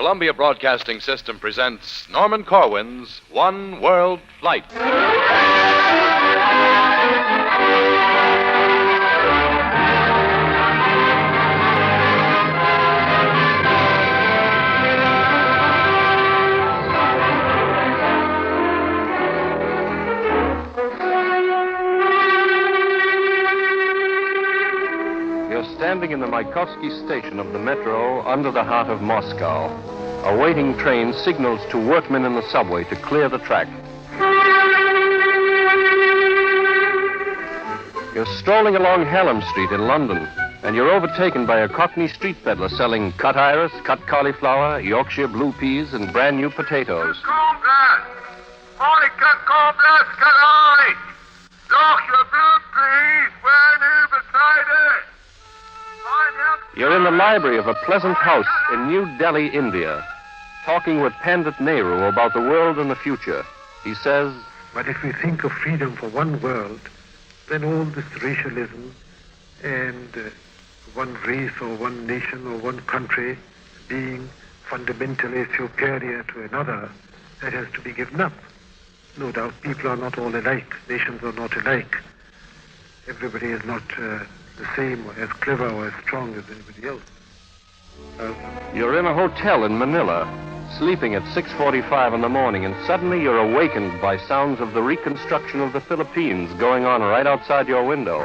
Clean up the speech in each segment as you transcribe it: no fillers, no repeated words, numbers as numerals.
Columbia Broadcasting System presents Norman Corwin's One World Flight. Standing in the Maikovsky station of the metro under the heart of Moscow, a waiting train signals to workmen in the subway to clear the track. You're strolling along Hallam Street in London, and you're overtaken by a Cockney street peddler selling cut iris, cut cauliflower, Yorkshire blue peas, and brand new potatoes. You're in the library of a pleasant house in New Delhi, India, talking with Pandit Nehru about the world and the future. He says, but if we think of freedom for one world, then all this racialism and one race or one nation or one country being fundamentally superior to another, that has to be given up. No doubt people are not all alike. Nations are not alike. Everybody is not the same or as clever or as strong as anybody else. You're in a hotel in Manila, sleeping at 6:45 in the morning, and suddenly you're awakened by sounds of the reconstruction of the Philippines going on right outside your window.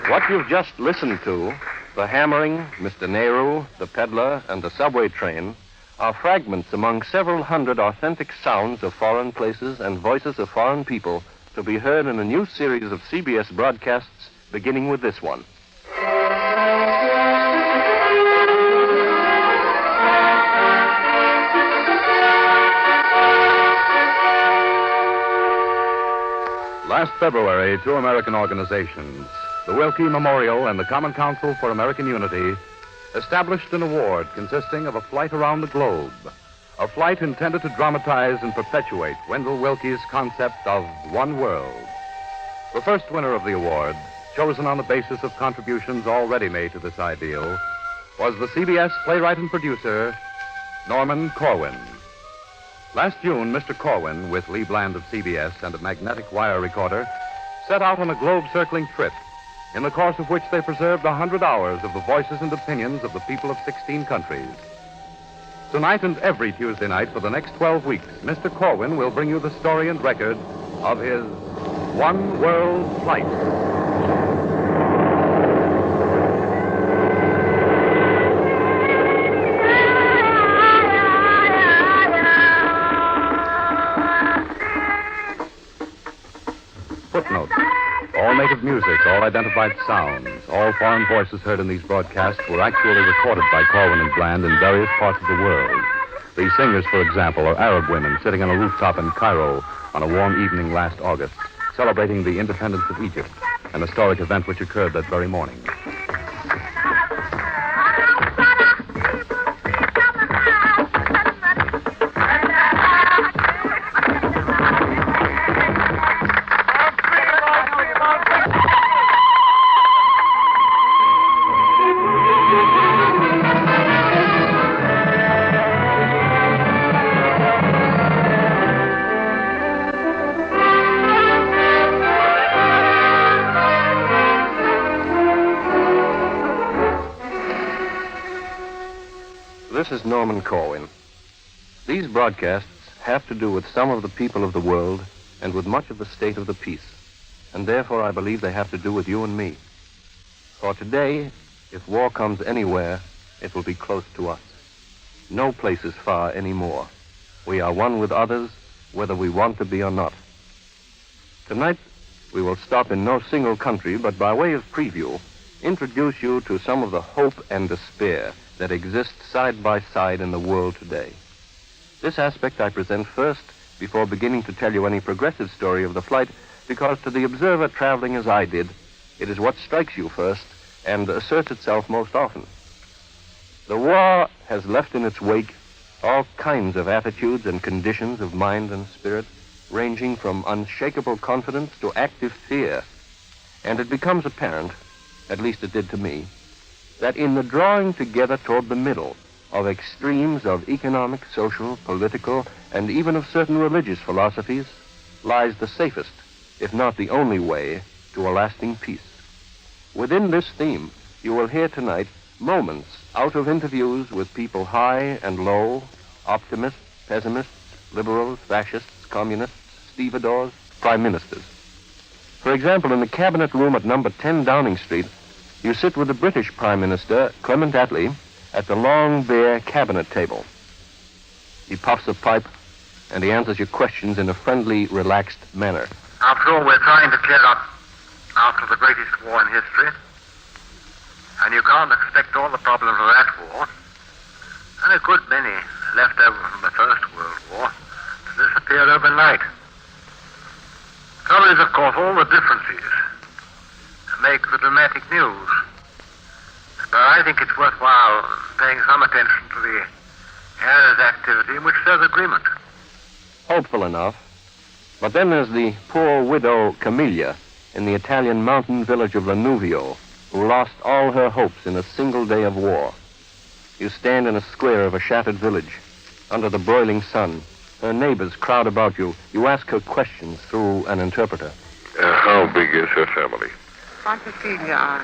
What you've just listened to, the hammering, Mr. Nehru, the peddler, and the subway train, are fragments among several hundred authentic sounds of foreign places and voices of foreign people to be heard in a new series of CBS broadcasts, beginning with this one. Last February, two American organizations, the Wilkie Memorial and the Common Council for American Unity, established an award consisting of a flight around the globe, a flight intended to dramatize and perpetuate Wendell Willkie's concept of one world. The first winner of the award, chosen on the basis of contributions already made to this ideal, was the CBS playwright and producer, Norman Corwin. Last June, Mr. Corwin, with Lee Bland of CBS and a magnetic wire recorder, set out on a globe-circling trip, in the course of which they preserved 100 hours of the voices and opinions of the people of 16 countries. Tonight and every Tuesday night for the next 12 weeks, Mr. Corwin will bring you the story and record of his One World Flight. Footnote. All native music, all identified sounds, all foreign voices heard in these broadcasts were actually recorded by Corwin and Bland in various parts of the world. These singers, for example, are Arab women sitting on a rooftop in Cairo on a warm evening last August, celebrating the independence of Egypt, an historic event which occurred that very morning. This is Norman Corwin. These broadcasts have to do with some of the people of the world and with much of the state of the peace. And therefore I believe they have to do with you and me. For today, if war comes anywhere, it will be close to us. No place is far anymore. We are one with others, whether we want to be or not. Tonight, we will stop in no single country, but by way of preview, introduce you to some of the hope and despair that exist side by side in the world today. This aspect I present first before beginning to tell you any progressive story of the flight, because to the observer traveling as I did, it is what strikes you first and asserts itself most often. The war has left in its wake all kinds of attitudes and conditions of mind and spirit, ranging from unshakable confidence to active fear. And it becomes apparent, at least it did to me, that in the drawing together toward the middle of extremes of economic, social, political, and even of certain religious philosophies lies the safest, if not the only way, to a lasting peace. Within this theme, you will hear tonight moments out of interviews with people high and low, optimists, pessimists, liberals, fascists, communists, stevedores, prime ministers. For example, in the cabinet room at number 10 Downing Street, you sit with the British Prime Minister, Clement Attlee, at the long, bare cabinet table. He puffs a pipe, and he answers your questions in a friendly, relaxed manner. After all, we're trying to clear up after the greatest war in history. And you can't expect all the problems of that war, and a good many left over from the First World War, to disappear overnight. Trouble is, of course, all the differences make the dramatic news. But I think it's worthwhile paying some attention to the areas of activity in which there's agreement. Hopeful enough. But then there's the poor widow Camelia in the Italian mountain village of Lanuvio, who lost all her hopes in a single day of war. You stand in a square of a shattered village, under the broiling sun. Her neighbors crowd about you. You ask her questions through an interpreter. How big is her family? Quanti figli hai?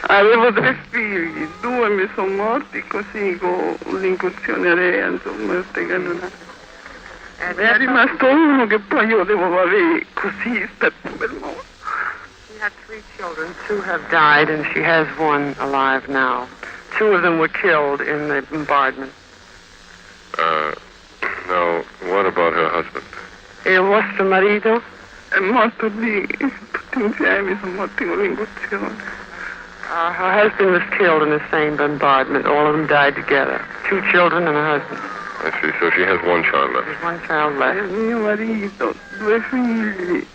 Avevo 3 figli, 2 mi sono morti così con l'incursione aerea, insomma, queste cannonate. È rimasto uno che poi io devo avere così, steppo per morto. She had 3 children. 2 have died, and she has 1 alive now. 2 of them were killed in the bombardment. Now, what about her husband? E il vostro marito? È morto lì, tutti insieme sono morti con l'incursione. Her husband was killed in the same bombardment. All of them died together. 2 children and a husband. I see, so she has 1 child left. There's 1 child left. Mio marito, 2 figli,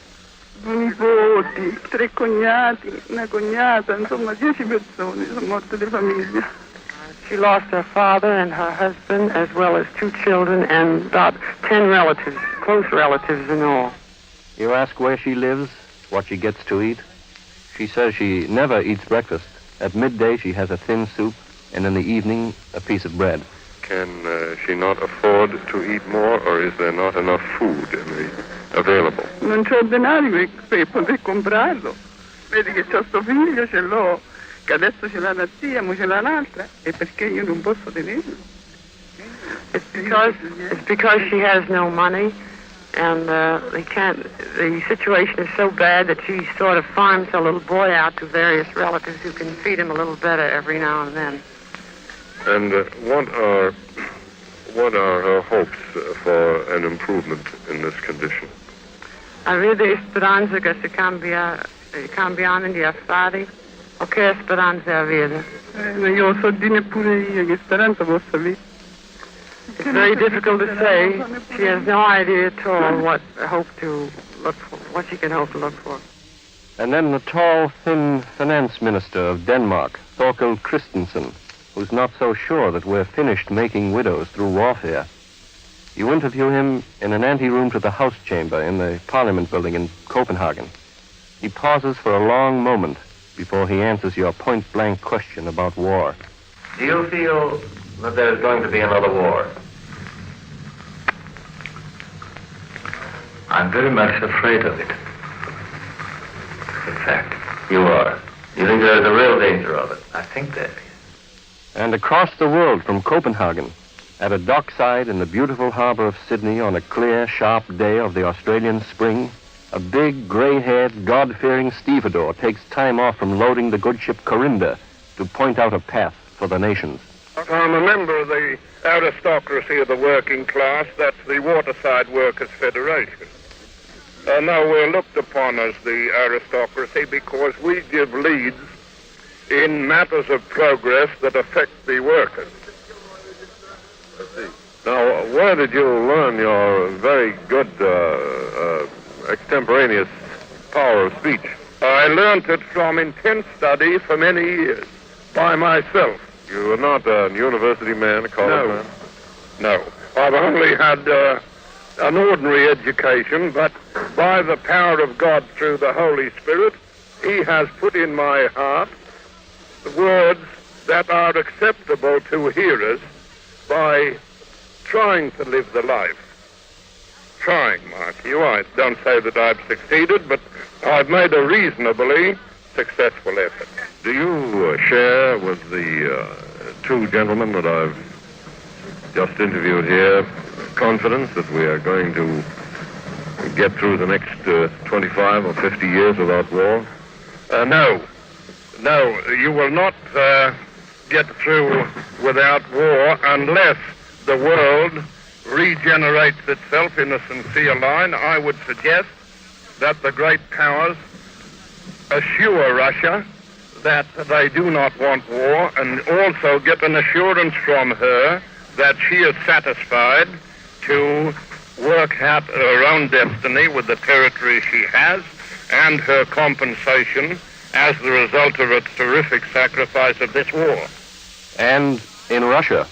2 nipoti, 3 cognati, una cognata, insomma 10 persone sono morte di famiglia. She lost her father and her husband, as well as 2 children and about 10 relatives, close relatives in all. You ask where she lives, what she gets to eat. She says she never eats breakfast. At midday, she has a thin soup, and in the evening, a piece of bread. Can she not afford to eat more, or is there not enough food available? Non c'ho denaro per poter comprarlo. Vedi che c'ho sto figlio, ce l'ho, che adesso ce l'ha una zia, ma ce l'ha un'altra, e perché io non posso tenerlo? It's because she has no money, and the situation is so bad that she sort of farms her little boy out to various relatives who can feed him a little better every now and then. And what are her hopes for an improvement in this condition? Avete speranza che si cambiano gli affari? O che speranza avete? Io so di neppure io che speranza posso avere. It's very difficult to say. She has no idea at all what she can hope to look for. And then the tall, thin finance minister of Denmark, Thorkild Christensen, who's not so sure that we're finished making widows through warfare. You interview him in an anteroom to the House Chamber in the Parliament building in Copenhagen. He pauses for a long moment before he answers your point-blank question about war. Do you feel that there's going to be another war? I'm very much afraid of it. In fact, you are. You think there's a real danger of it? I think there is. And across the world from Copenhagen, at a dockside in the beautiful harbor of Sydney on a clear, sharp day of the Australian spring, a big, gray-haired, God-fearing stevedore takes time off from loading the good ship Corinda to point out a path for the nations. I'm a member of the aristocracy of the working class. That's the Waterside Workers' Federation. Now, we're looked upon as the aristocracy because we give leads in matters of progress that affect the workers. Now, where did you learn your very good extemporaneous power of speech? I learned it from intense study for many years, by myself. You were not a university man, a college man? No. I've only had an ordinary education, but by the power of God through the Holy Spirit, He has put in my heart the words that are acceptable to hearers by trying to live the life. Trying, mark you. I don't say that I've succeeded, but I've made a reasonably successful effort. Do you share with the two gentlemen that I've just interviewed here confidence that we are going to get through the next 25 or 50 years without war? No. No, you will not get through without war unless the world regenerates itself in a sincere line. I would suggest that the great powers assure Russia that they do not want war, and also get an assurance from her that she is satisfied to work out her own destiny with the territory she has and her compensation as the result of its terrific sacrifice of this war. And in Russia,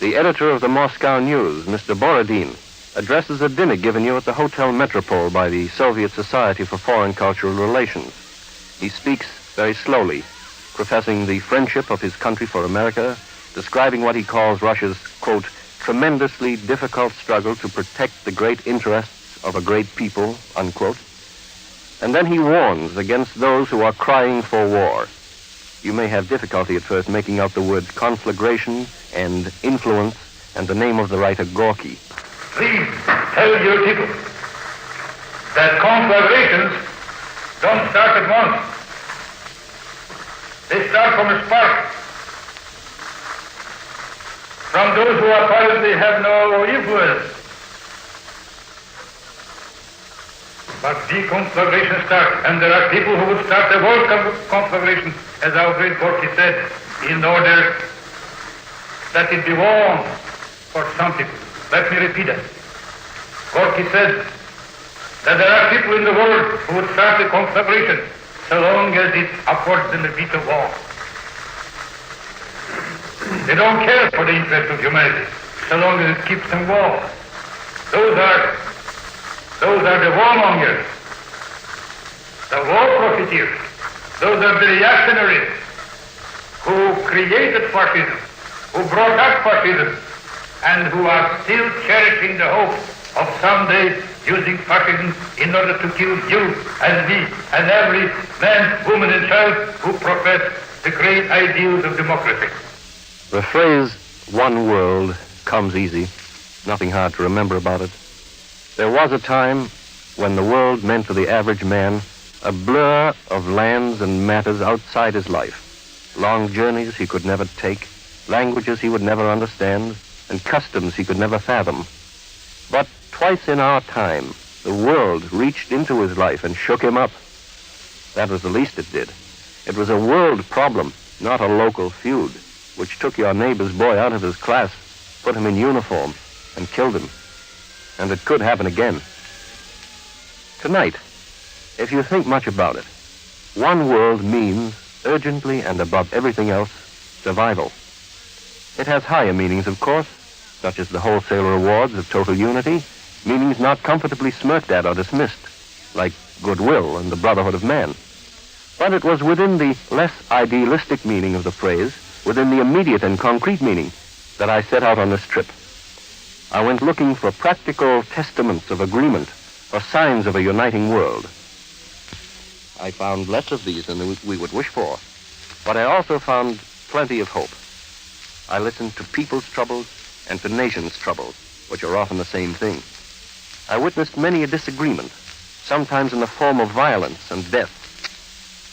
the editor of the Moscow News, Mr. Borodin, addresses a dinner given you at the Hotel Metropole by the Soviet Society for Foreign Cultural Relations. He speaks very slowly, professing the friendship of his country for America, describing what he calls Russia's, quote, tremendously difficult struggle to protect the great interests of a great people, unquote. And then he warns against those who are crying for war. You may have difficulty at first making out the words conflagration and influence and the name of the writer Gorky. Please tell your people that conflagrations don't start at once. They start from a spark. From those who apparently have no influence. But the conflagration starts, and there are people who would start a world conflagration, as our great Gorky said, in order that it be warm for some people. Let me repeat it. Gorky said that there are people in the world who would start a conflagration so long as it affords them a bit of warmth. They don't care for the interest of humanity so long as it keeps them warm. Those are the warmongers, the war profiteers. Those are the reactionaries who created fascism, who brought up fascism, and who are still cherishing the hope of someday using fascism in order to kill you and me and every man, woman, and child who profess the great ideals of democracy. The phrase, one world, comes easy. Nothing hard to remember about it. There was a time when the world meant to the average man a blur of lands and matters outside his life. Long journeys he could never take, languages he would never understand, and customs he could never fathom. But twice in our time, the world reached into his life and shook him up. That was the least it did. It was a world problem, not a local feud, which took your neighbor's boy out of his class, put him in uniform, and killed him. And it could happen again. Tonight, if you think much about it, one world means, urgently and above everything else, survival. It has higher meanings, of course, such as the wholesale rewards of total unity, meanings not comfortably smirked at or dismissed, like goodwill and the brotherhood of man. But it was within the less idealistic meaning of the phrase, within the immediate and concrete meaning, that I set out on this trip. I went looking for practical testaments of agreement or signs of a uniting world. I found less of these than we would wish for, but I also found plenty of hope. I listened to people's troubles and to nations' troubles, which are often the same thing. I witnessed many a disagreement, sometimes in the form of violence and death.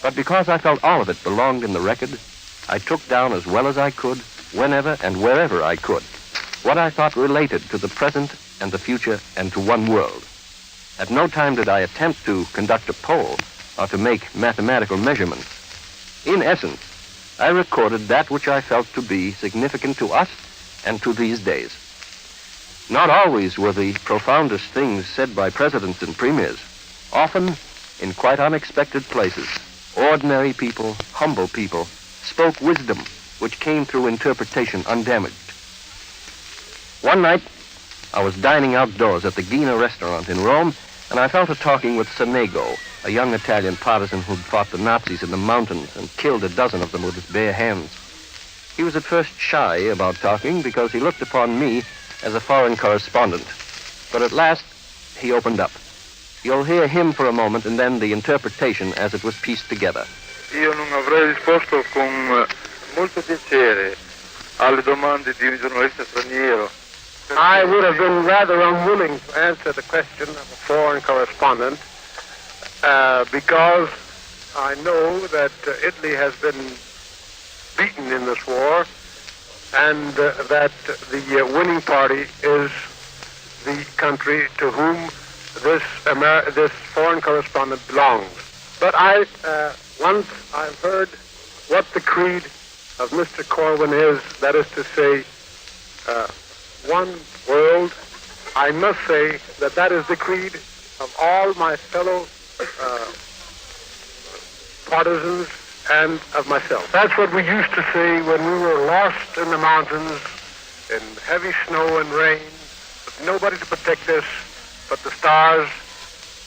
But because I felt all of it belonged in the record, I took down as well as I could, whenever and wherever I could, what I thought related to the present and the future and to one world. At no time did I attempt to conduct a poll or to make mathematical measurements. In essence, I recorded that which I felt to be significant to us and to these days. Not always were the profoundest things said by presidents and premiers. Often, in quite unexpected places, ordinary people, humble people, spoke wisdom which came through interpretation undamaged. One night, I was dining outdoors at the Ghina restaurant in Rome, and I fell to talking with Sonego, a young Italian partisan who'd fought the Nazis in the mountains and killed a dozen of them with his bare hands. He was at first shy about talking because he looked upon me as a foreign correspondent. But at last, he opened up. You'll hear him for a moment and then the interpretation as it was pieced together. Io non avrei risposto con molto piacere alle domande di un giornalista straniero. I would have been rather unwilling to answer the question of a foreign correspondent because I know that Italy has been beaten in this war and that the winning party is the country to whom this foreign correspondent belongs. But once I've heard what the creed of Mr. Corwin is, that is to say, one world, I must say that is the creed of all my fellow partisans and of myself. That's what we used to say when we were lost in the mountains in heavy snow and rain, with nobody to protect us but the stars.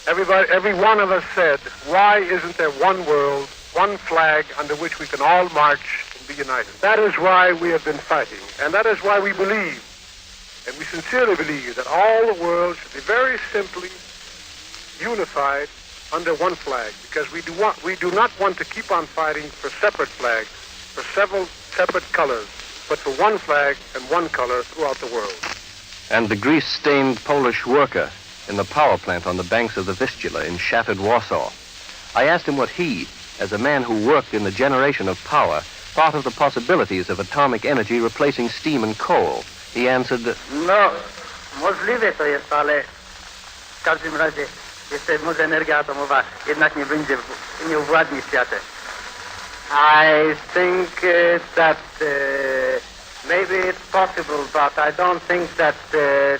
Every one of us said, why isn't there one world, one flag under which we can all march and be united? That is why we have been fighting, and that is why we believe, and we sincerely believe, that all the world should be very simply unified under one flag, because we do not want to keep on fighting for separate flags, for several separate colors, but for one flag and one color throughout the world. And the grease-stained Polish worker in the power plant on the banks of the Vistula in shattered Warsaw. I asked him what he, as a man who worked in the generation of power, thought of the possibilities of atomic energy replacing steam and coal. He answered, No, możliwe to jest, ale w każdym razie jeszcze może energia atomowa jednak nie uwładni światem. I think that maybe it's possible, but I don't think that the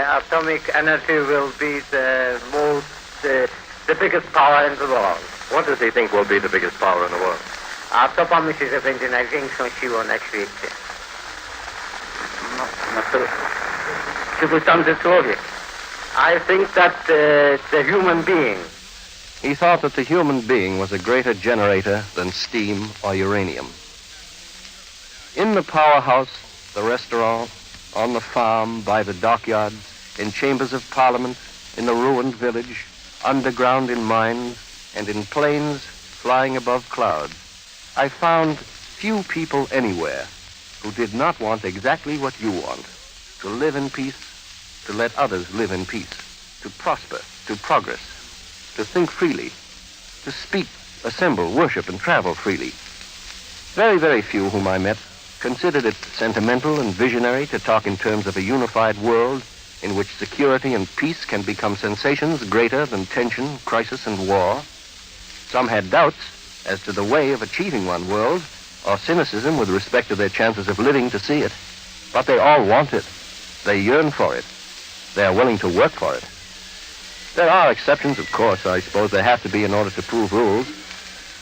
atomic energy will be the biggest power in the world. What does he think will be the biggest power in the world? A co pan myśli, że będzie największą siłą na świecie? No to przypuszczam, że człowiek. I think that the human being. He thought that the human being was a greater generator than steam or uranium. In the powerhouse, the restaurant, on the farm, by the dockyards, in chambers of parliament, in the ruined village, underground in mines, and in planes flying above clouds, I found few people anywhere who did not want exactly what you want: to live in peace, to let others live in peace, to prosper, to progress, to think freely, to speak, assemble, worship, and travel freely. Very, very few whom I met considered it sentimental and visionary to talk in terms of a unified world in which security and peace can become sensations greater than tension, crisis, and war. Some had doubts as to the way of achieving one world, or cynicism with respect to their chances of living to see it. But they all want it. They yearn for it. They are willing to work for it. There are exceptions, of course. I suppose there have to be in order to prove rules.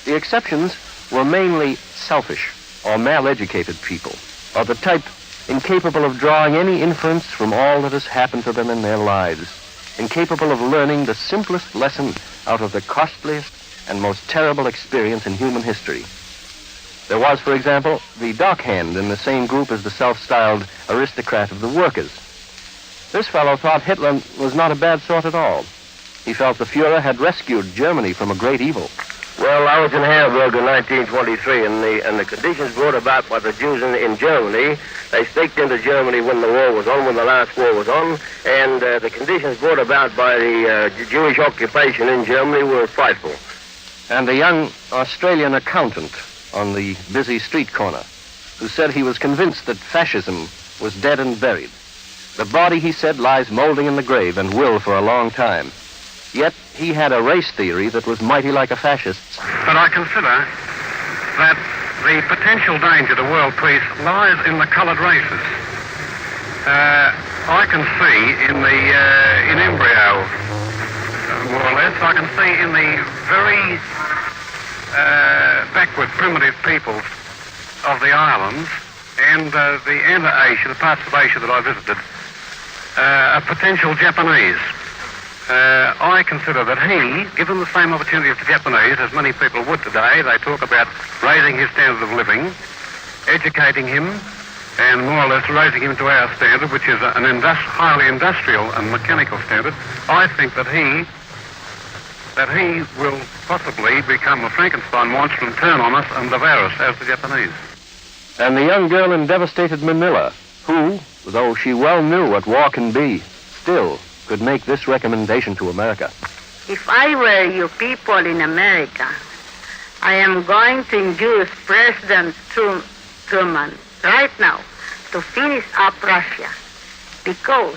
The exceptions were mainly selfish or mal-educated people, or the type incapable of drawing any inference from all that has happened to them in their lives, incapable of learning the simplest lesson out of the costliest and most terrible experience in human history. There was, for example, the dockhand in the same group as the self-styled aristocrat of the workers. This fellow thought Hitler was not a bad sort at all. He felt the Fuhrer had rescued Germany from a great evil. Well, I was in Hamburg in 1923, and the conditions brought about by the Jews in Germany, they staked into Germany when the war was on, when the last war was on, and the conditions brought about by the Jewish occupation in Germany were frightful. And a young Australian accountant on the busy street corner who said he was convinced that fascism was dead and buried. The body, he said, lies molding in the grave and will for a long time. Yet he had a race theory that was mighty like a fascist's. But I consider that the potential danger to world peace lies in the coloured races. I can see in embryo, more or less, I can see in the very backward primitive peoples of the islands and the Inter-Asia, the parts of Asia that I visited, a potential Japanese. I consider that he, given the same opportunity as the Japanese, as many people would today, they talk about raising his standard of living, educating him and more or less raising him to our standard, which is an highly industrial and mechanical standard, I think that he will possibly become a Frankenstein monster and turn on us and devour us as the Japanese. And the young girl in devastated Manila, who, though she well knew what war can be, still could make this recommendation to America. If I were you people in America, I am going to induce President Truman right now to finish up Russia. Because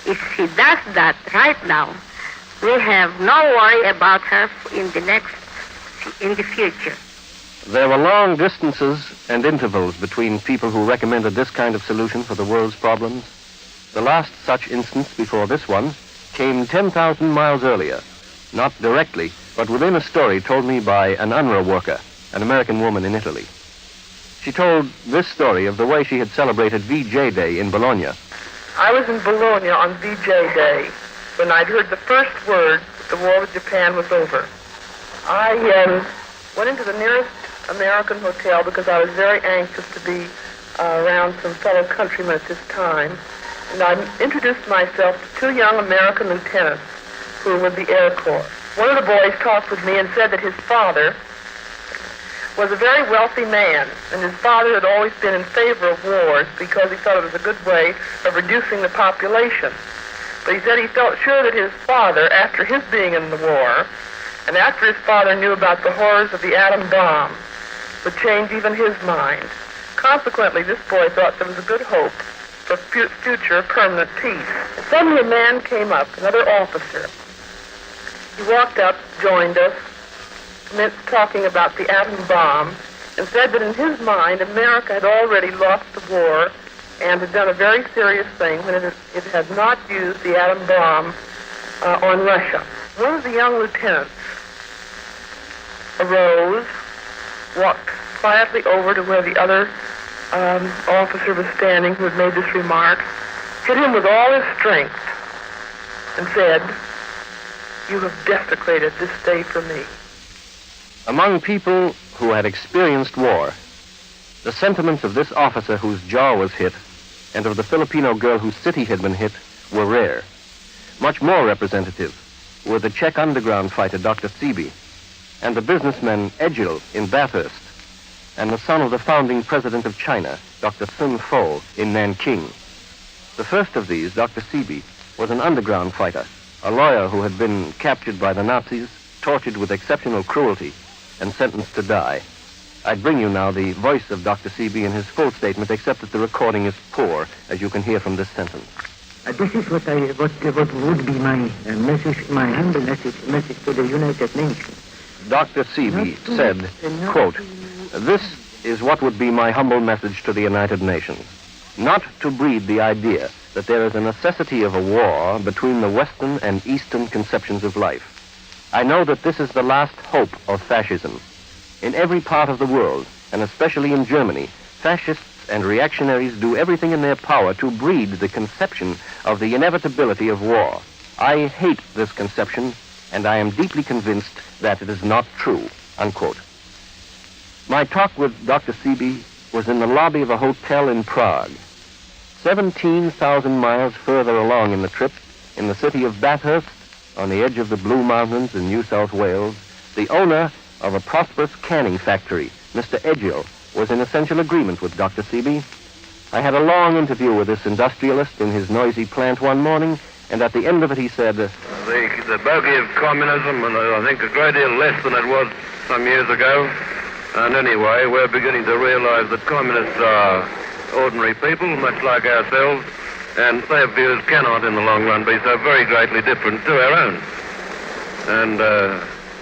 if he does that right now, we have no worry about her in the future. There were long distances and intervals between people who recommended this kind of solution for the world's problems. The last such instance before this one came 10,000 miles earlier. Not directly, but within a story told me by an UNRWA worker, an American woman in Italy. She told this story of the way she had celebrated VJ Day in Bologna. I was in Bologna on VJ Day when I'd heard the first word that the war with Japan was over. I went into the nearest American hotel because I was very anxious to be around some fellow countrymen at this time. And I introduced myself to two young American lieutenants who were with the Air Corps. One of the boys talked with me and said that his father was a very wealthy man, and his father had always been in favor of wars because he thought it was a good way of reducing the population. But he said he felt sure that his father, after his being in the war, and after his father knew about the horrors of the atom bomb, would change even his mind. Consequently, this boy thought there was a good hope for future permanent peace. And suddenly a man came up, another officer. He walked up, joined us, commenced talking about the atom bomb, and said that in his mind, America had already lost the war and had done a very serious thing when it had not used the atom bomb on Russia. One of the young lieutenants arose, walked quietly over to where the other officer was standing who had made this remark, hit him with all his strength, and said, "You have desecrated this day for me." Among people who had experienced war, the sentiments of this officer whose jaw was hit and of the Filipino girl whose city had been hit were rare. Much more representative were the Czech underground fighter Dr. Seeby and the businessman Egil in Bathurst and the son of the founding president of China, Dr. Sun Fo, in Nanking. The first of these, Dr. Seeby, was an underground fighter, a lawyer who had been captured by the Nazis, tortured with exceptional cruelty, and sentenced to die. I bring you now the voice of Dr. Seeby in his full statement, except that the recording is poor, as you can hear from this sentence. This is what would be my message, my humble message to the United Nations. Dr. Seeby said, quote, "This is what would be my humble message to the United Nations. Not to breed the idea that there is a necessity of a war between the Western and Eastern conceptions of life. I know that this is the last hope of fascism. In every part of the world, and especially in Germany, fascists and reactionaries do everything in their power to breed the conception of the inevitability of war. I hate this conception, and I am deeply convinced that it is not true," unquote. My talk with Dr. Seeby was in the lobby of a hotel in Prague. 17,000 miles further along in the trip, in the city of Bathurst, on the edge of the Blue Mountains in New South Wales, the owner of a prosperous canning factory, Mr. Egil, was in essential agreement with Dr. Seeby. I had a long interview with this industrialist in his noisy plant one morning, and at the end of it he said, The bogey of communism, and I think a great deal less than it was some years ago. And anyway, we're beginning to realize that communists are ordinary people, much like ourselves, and their views cannot in the long run be so very greatly different to our own. And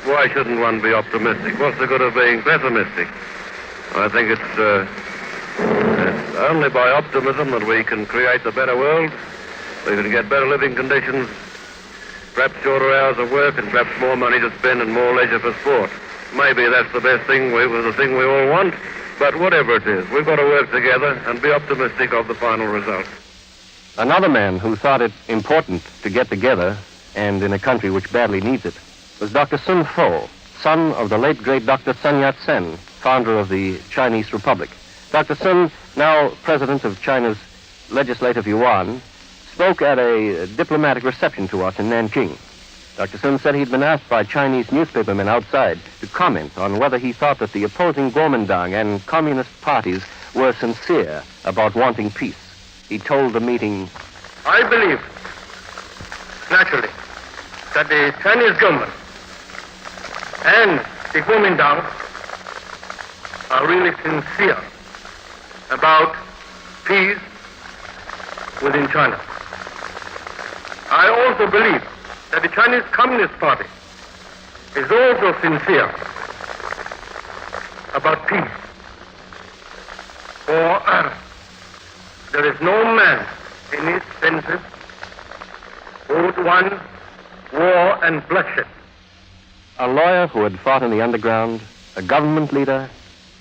why shouldn't one be optimistic? What's the good of being pessimistic? I think it's only by optimism that we can create a better world. We can get better living conditions, perhaps shorter hours of work, and perhaps more money to spend and more leisure for sport. Maybe that's the best thing, the thing we all want, but whatever it is, we've got to work together and be optimistic of the final result. Another man who thought it important to get together, and in a country which badly needs it, was Dr. Sun Fo, son of the late great Dr. Sun Yat-sen, founder of the Chinese Republic. Dr. Sun, now president of China's Legislative Yuan, spoke at a diplomatic reception to us in Nanking. Dr. Sun said he'd been asked by Chinese newspapermen outside to comment on whether he thought that the opposing Kuomintang and communist parties were sincere about wanting peace. He told the meeting, I believe, naturally, that the Chinese government and the Kuomintang are really sincere about peace within China. I also believe that the Chinese Communist Party is also sincere about peace. For there is no man in his senses who would want war and bloodshed. A lawyer who had fought in the underground, a government leader,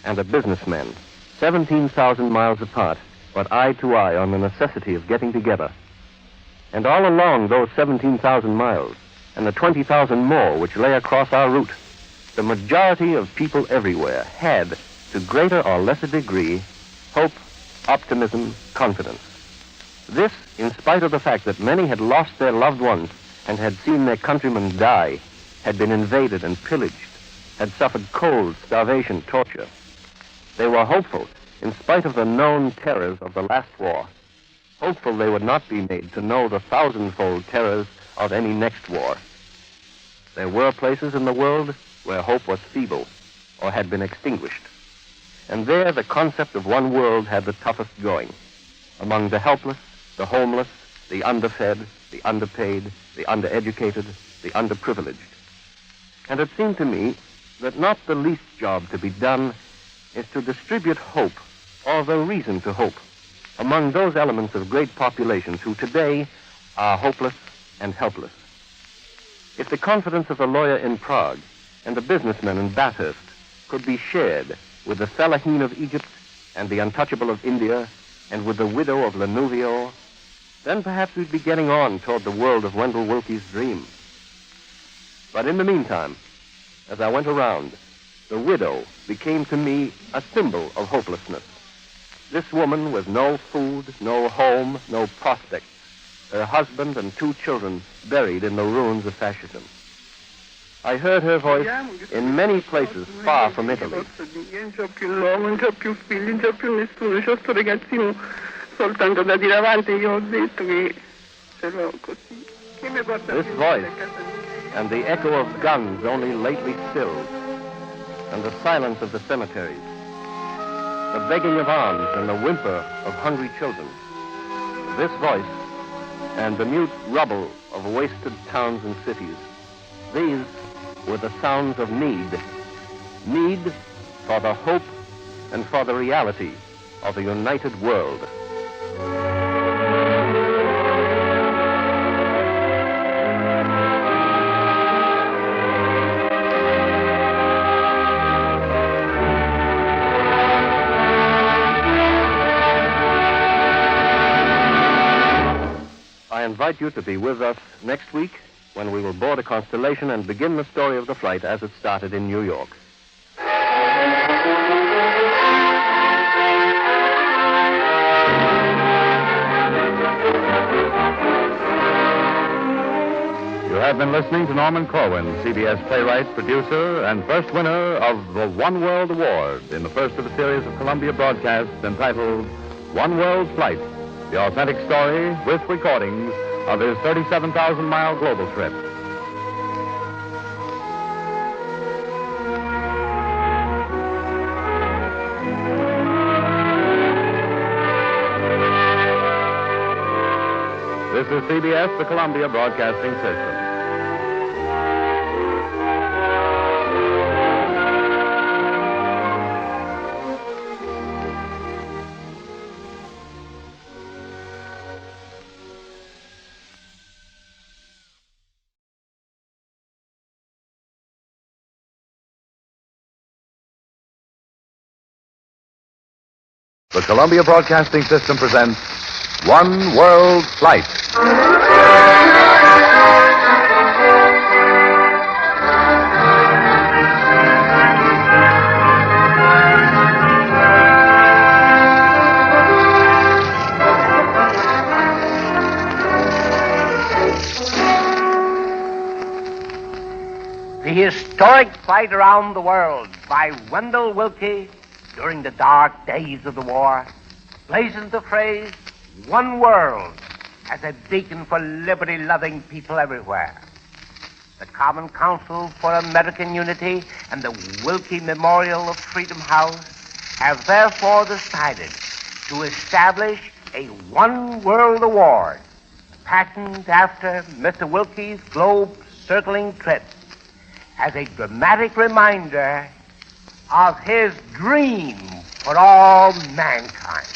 and a businessman, 17,000 miles apart, but eye to eye on the necessity of getting together. And all along those 17,000 miles, and the 20,000 more which lay across our route, the majority of people everywhere had, to greater or lesser degree, hope, optimism, confidence. This, in spite of the fact that many had lost their loved ones and had seen their countrymen die, had been invaded and pillaged, had suffered cold, starvation, torture. They were hopeful, in spite of the known terrors of the last war, hopeful they would not be made to know the thousandfold terrors of any next war. There were places in the world where hope was feeble or had been extinguished. And there the concept of one world had the toughest going. Among the helpless, the homeless, the underfed, the underpaid, the undereducated, the underprivileged. And it seemed to me that not the least job to be done is to distribute hope, or the reason to hope, among those elements of great populations who today are hopeless and helpless. If the confidence of the lawyer in Prague and the businessman in Bathurst could be shared with the fellaheen of Egypt and the untouchable of India and with the widow of Lanuvio, then perhaps we'd be getting on toward the world of Wendell Willkie's dream. But in the meantime, as I went around, the widow became to me a symbol of hopelessness. This woman with no food, no home, no prospects, her husband and 2 children buried in the ruins of fascism. I heard her voice in many places far from Italy. Non c'ho più l'uomo, non c'ho più figli, non c'ho più nessuno, c'ho sto ragazzino soltanto da dire avanti. Io ho detto che ce l'ho così. Chi mi porta This voice and the echo of guns only lately stilled, and the silence of the cemeteries, the begging of alms and the whimper of hungry children. This voice and the mute rubble of wasted towns and cities, these were the sounds of need. Need for the hope and for the reality of a united world. I invite you to be with us next week when we will board a Constellation and begin the story of the flight as it started in New York. You have been listening to Norman Corwin, CBS playwright, producer, and first winner of the One World Award in the first of a series of Columbia broadcasts entitled One World Flight, the authentic story with recordings of his 37,000-mile global trip. This is CBS, the Columbia Broadcasting System. The Columbia Broadcasting System presents One World Flight. historic flight around the world by Wendell Willkie during the dark days of the war blazoned the phrase, one world, as a beacon for liberty-loving people everywhere. The Common Council for American Unity and the Willkie Memorial of Freedom House have therefore decided to establish a One World Award, patterned after Mr. Willkie's globe-circling trip, as a dramatic reminder of his dream for all mankind.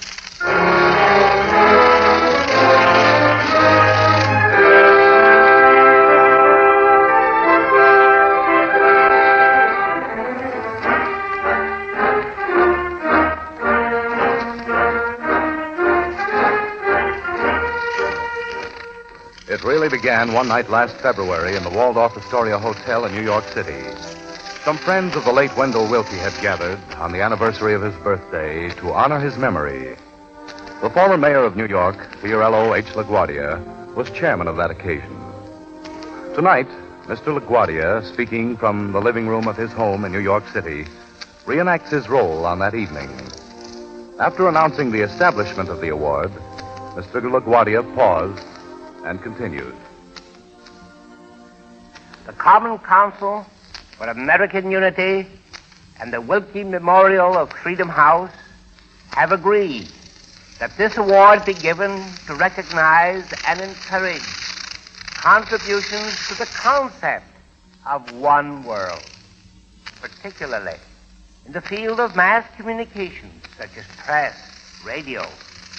It really began one night last February in the Waldorf Astoria Hotel in New York City. Some friends of the late Wendell Willkie had gathered on the anniversary of his birthday to honor his memory. The former mayor of New York, Fiorello H. LaGuardia, was chairman of that occasion. Tonight, Mr. LaGuardia, speaking from the living room of his home in New York City, reenacts his role on that evening. After announcing the establishment of the award, Mr. LaGuardia paused and continued. The Common Council for American Unity and the Willkie Memorial of Freedom House have agreed that this award be given to recognize and encourage contributions to the concept of one world, particularly in the field of mass communications such as press, radio,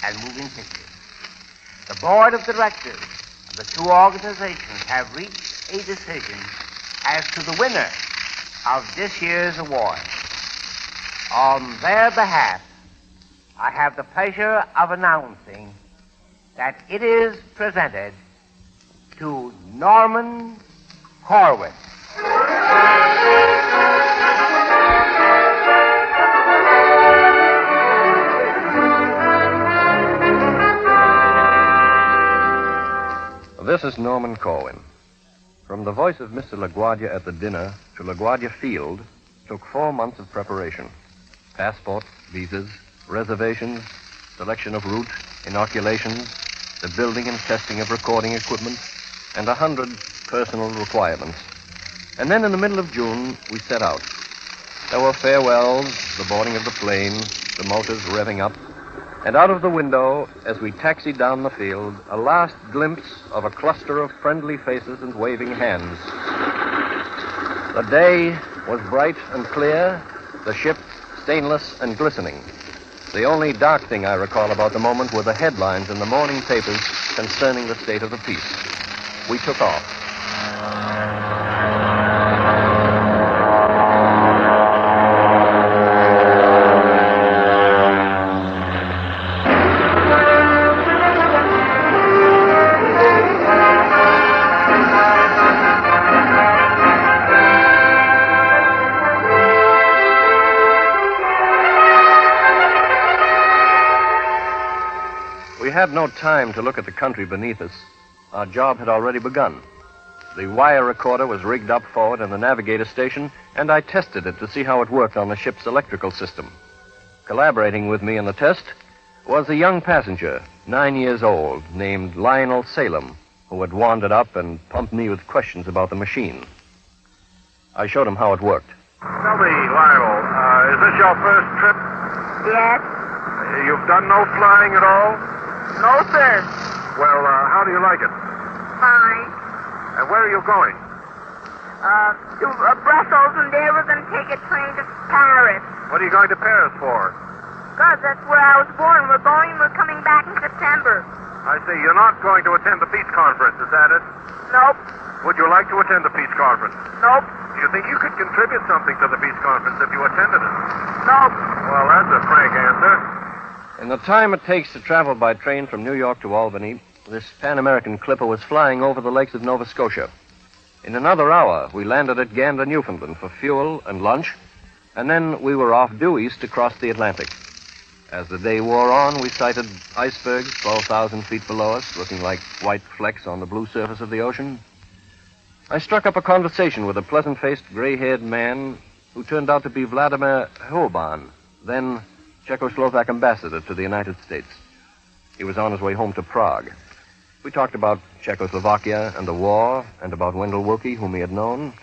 and moving pictures. The board of directors of the two organizations have reached a decision as to the winner of this year's award. On their behalf, I have the pleasure of announcing that it is presented to Norman Corwin. This is Norman Corwin. From the voice of Mr. LaGuardia at the dinner to LaGuardia Field took 4 months of preparation. Passport, visas, reservations, selection of route, inoculations, the building and testing of recording equipment, and 100 personal requirements. And then in the middle of June, we set out. There were farewells, the boarding of the plane, the motors revving up, and out of the window, as we taxied down the field, a last glimpse of a cluster of friendly faces and waving hands. The day was bright and clear, the ship stainless and glistening. The only dark thing I recall about the moment were the headlines in the morning papers concerning the state of the peace. We took off. We had no time to look at the country beneath us. Our job had already begun. The wire recorder was rigged up forward in the navigator station, and I tested it to see how it worked on the ship's electrical system. Collaborating with me in the test was a young passenger, 9 years old, named Lionel Salem, who had wandered up and pumped me with questions about the machine. I showed him how it worked. Tell me, Lionel, is this your first trip? Yes. You've done no flying at all? No, sir. Well, how do you like it? Fine. And where are you going? To Brussels, and there we're going to take a train to Paris. What are you going to Paris for? God, that's where I was born. We're coming back in September. I see. You're not going to attend the peace conference, is that it? Nope. Would you like to attend the peace conference? Nope. Do you think you could contribute something to the peace conference if you attended it? Nope. Well, that's a frank answer. In the time it takes to travel by train from New York to Albany, this Pan-American clipper was flying over the lakes of Nova Scotia. In another hour, we landed at Gander, Newfoundland for fuel and lunch, and then we were off due east to cross the Atlantic. As the day wore on, we sighted icebergs 12,000 feet below us, looking like white flecks on the blue surface of the ocean. I struck up a conversation with a pleasant-faced, gray-haired man who turned out to be Vladimir Horban, then Czechoslovak ambassador to the United States. He was on his way home to Prague. We talked about Czechoslovakia and the war, and about Wendell Willkie, whom he had known.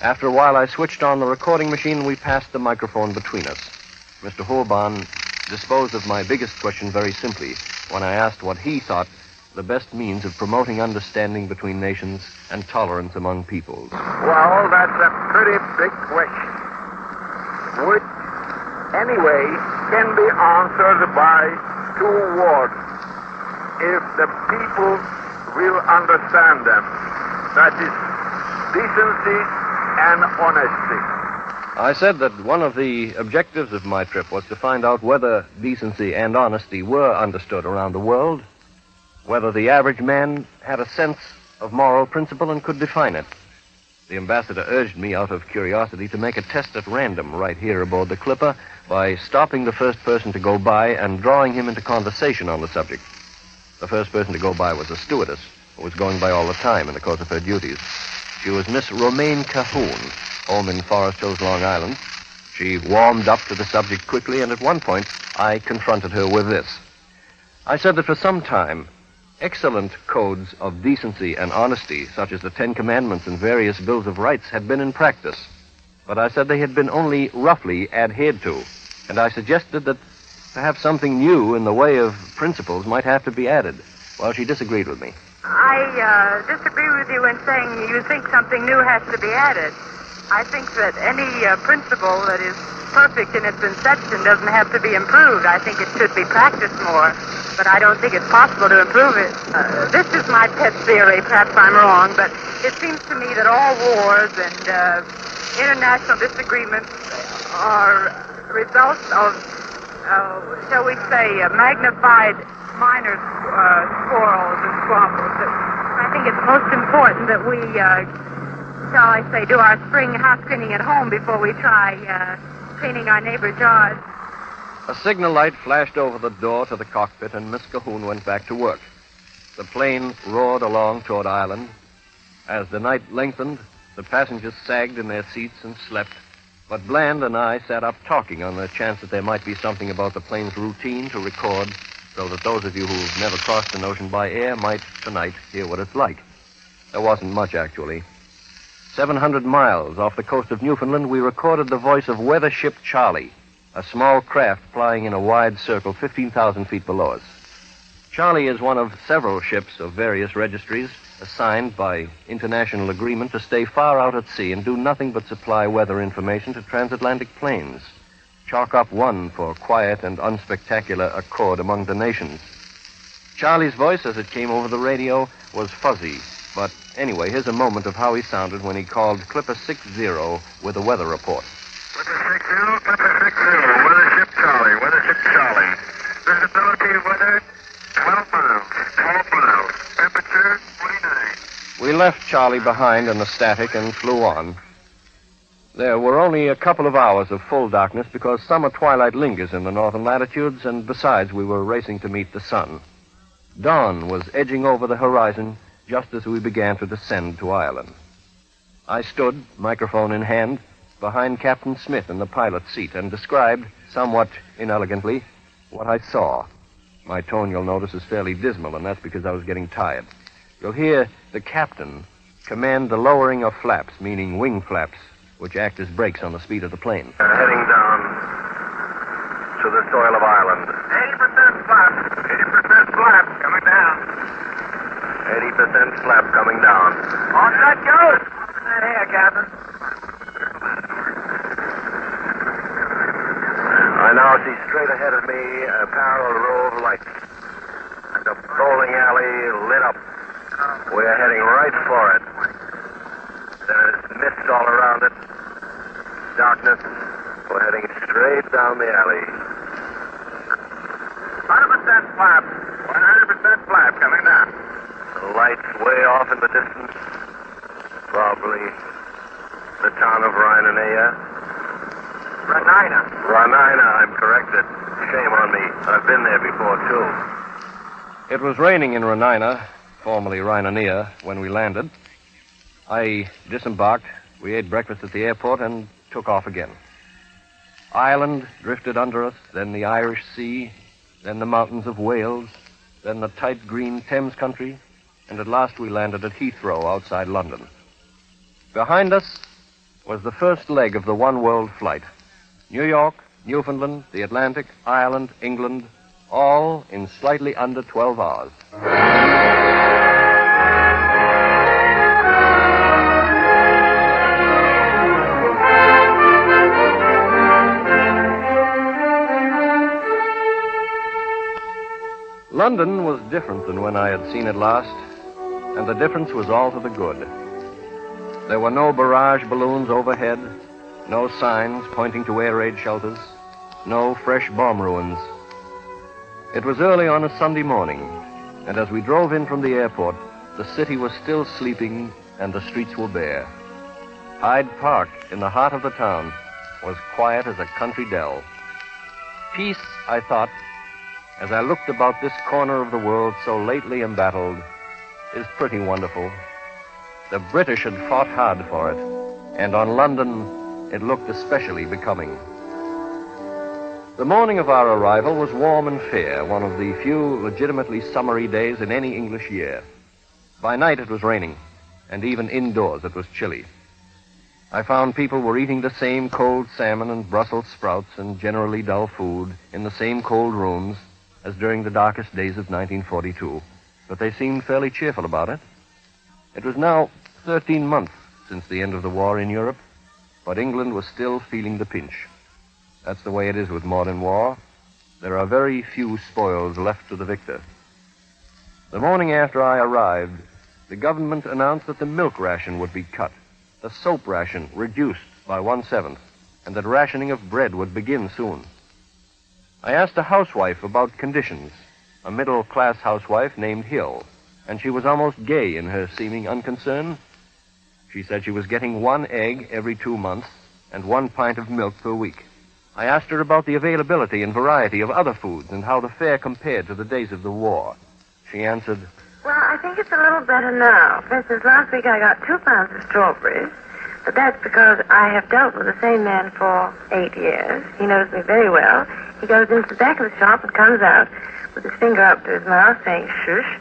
After a while, I switched on the recording machine, and we passed the microphone between us. Mr. Horban disposed of my biggest question very simply when I asked what he thought the best means of promoting understanding between nations and tolerance among peoples. Well, that's a pretty big question, which, anyway, can be answered by two words. If the people will understand them. That is decency and honesty. I said that one of the objectives of my trip was to find out whether decency and honesty were understood around the world, whether the average man had a sense of moral principle and could define it. The ambassador urged me out of curiosity to make a test at random right here aboard the Clipper by stopping the first person to go by and drawing him into conversation on the subject. The first person to go by was a stewardess who was going by all the time in the course of her duties. She was Miss Romaine Cahoon, home in Forest Hills, Long Island. She warmed up to the subject quickly, and at one point I confronted her with this. I said that for some time, excellent codes of decency and honesty, such as the Ten Commandments and various bills of rights, had been in practice. But I said they had been only roughly adhered to. And I suggested that perhaps something new in the way of principles might have to be added. Well, she disagreed with me. I disagree with you in saying you think something new has to be added. I think that any principle that is perfect in its inception doesn't have to be improved. I think it should be practiced more, but I don't think it's possible to improve it. This is my pet theory. Perhaps I'm wrong, but it seems to me that all wars and international disagreements are results of, shall we say, magnified minor quarrels and squabbles. I think it's most important that we, shall I say, do our spring house cleaning at home before we try cleaning our neighbor's yard. A signal light flashed over the door to the cockpit, and Miss Cahoon went back to work. The plane roared along toward Ireland. As the night lengthened, the passengers sagged in their seats and slept. But Bland and I sat up talking on the chance that there might be something about the plane's routine to record, so that those of you who've never crossed an ocean by air might, tonight, hear what it's like. There wasn't much, actually. 700 miles off the coast of Newfoundland, we recorded the voice of Weather Ship Charlie, a small craft flying in a wide circle 15,000 feet below us. Charlie is one of several ships of various registries assigned by international agreement to stay far out at sea and do nothing but supply weather information to transatlantic planes. Chalk up one for quiet and unspectacular accord among the nations. Charlie's voice, as it came over the radio, was fuzzy. But anyway, here's a moment of how he sounded when he called Clipper 60 with a weather report. Clipper 60, Weather Ship Charlie, Weather Ship Charlie. Visibility weather, 12 miles. Temperature, 29. We left Charlie behind in the static and flew on. There were only a couple of hours of full darkness because summer twilight lingers in the northern latitudes, and besides, we were racing to meet the sun. Dawn was edging over the horizon just as we began to descend to Ireland. I stood, microphone in hand, behind Captain Smith in the pilot's seat and described, somewhat inelegantly, what I saw. My tone, you'll notice, is fairly dismal, and that's because I was getting tired. You'll hear the captain command the lowering of flaps, meaning wing flaps, which act as brakes on the speed of the plane. Heading down to the soil of Ireland. 80% flap. 80% flap coming down. 80% flap coming down. On that goes. That air, Captain. I now see straight ahead of me a parallel row of lights. And a bowling alley lit up. We're heading right for it. There's mist all around it. Darkness. We're heading straight down the alley. 100% flap. 100% flap coming down. The lights way off in the distance. Probably the town of Rhinanea. Ranina, I'm corrected. Shame on me. I've been there before, too. It was raining in Ranina, formerly Rhinanea, when we landed. I disembarked, we ate breakfast at the airport, and took off again. Ireland drifted under us, then the Irish Sea, then the mountains of Wales, then the tight green Thames country, and at last we landed at Heathrow outside London. Behind us was the first leg of the one-world flight. New York, Newfoundland, the Atlantic, Ireland, England, all in slightly under 12 hours. London was different than when I had seen it last, and the difference was all to the good. There were no barrage balloons overhead, no signs pointing to air raid shelters, no fresh bomb ruins. It was early on a Sunday morning, and as we drove in from the airport, the city was still sleeping and the streets were bare. Hyde Park, in the heart of the town, was quiet as a country dell. Peace, I thought, as I looked about this corner of the world so lately embattled, is pretty wonderful. The British had fought hard for it, and on London it looked especially becoming. The morning of our arrival was warm and fair, one of the few legitimately summery days in any English year. By night it was raining, and even indoors it was chilly. I found people were eating the same cold salmon and Brussels sprouts and generally dull food in the same cold rooms as during the darkest days of 1942, but they seemed fairly cheerful about it. It was now 13 months since the end of the war in Europe, but England was still feeling the pinch. That's the way it is with modern war. There are very few spoils left to the victor. The morning after I arrived, the government announced that the milk ration would be cut, the soap ration reduced by 1/7, and that rationing of bread would begin soon. I asked a housewife about conditions, a middle-class housewife named Hill, and she was almost gay in her seeming unconcern. She said she was getting 1 egg every 2 months and 1 pint of milk per week. I asked her about the availability and variety of other foods and how the fare compared to the days of the war. She answered, "Well, I think it's a little better now. For instance, last week I got 2 pounds of strawberries, but that's because I have dealt with the same man for 8 years. He knows me very well. He goes into the back of the shop and comes out with his finger up to his mouth saying shush,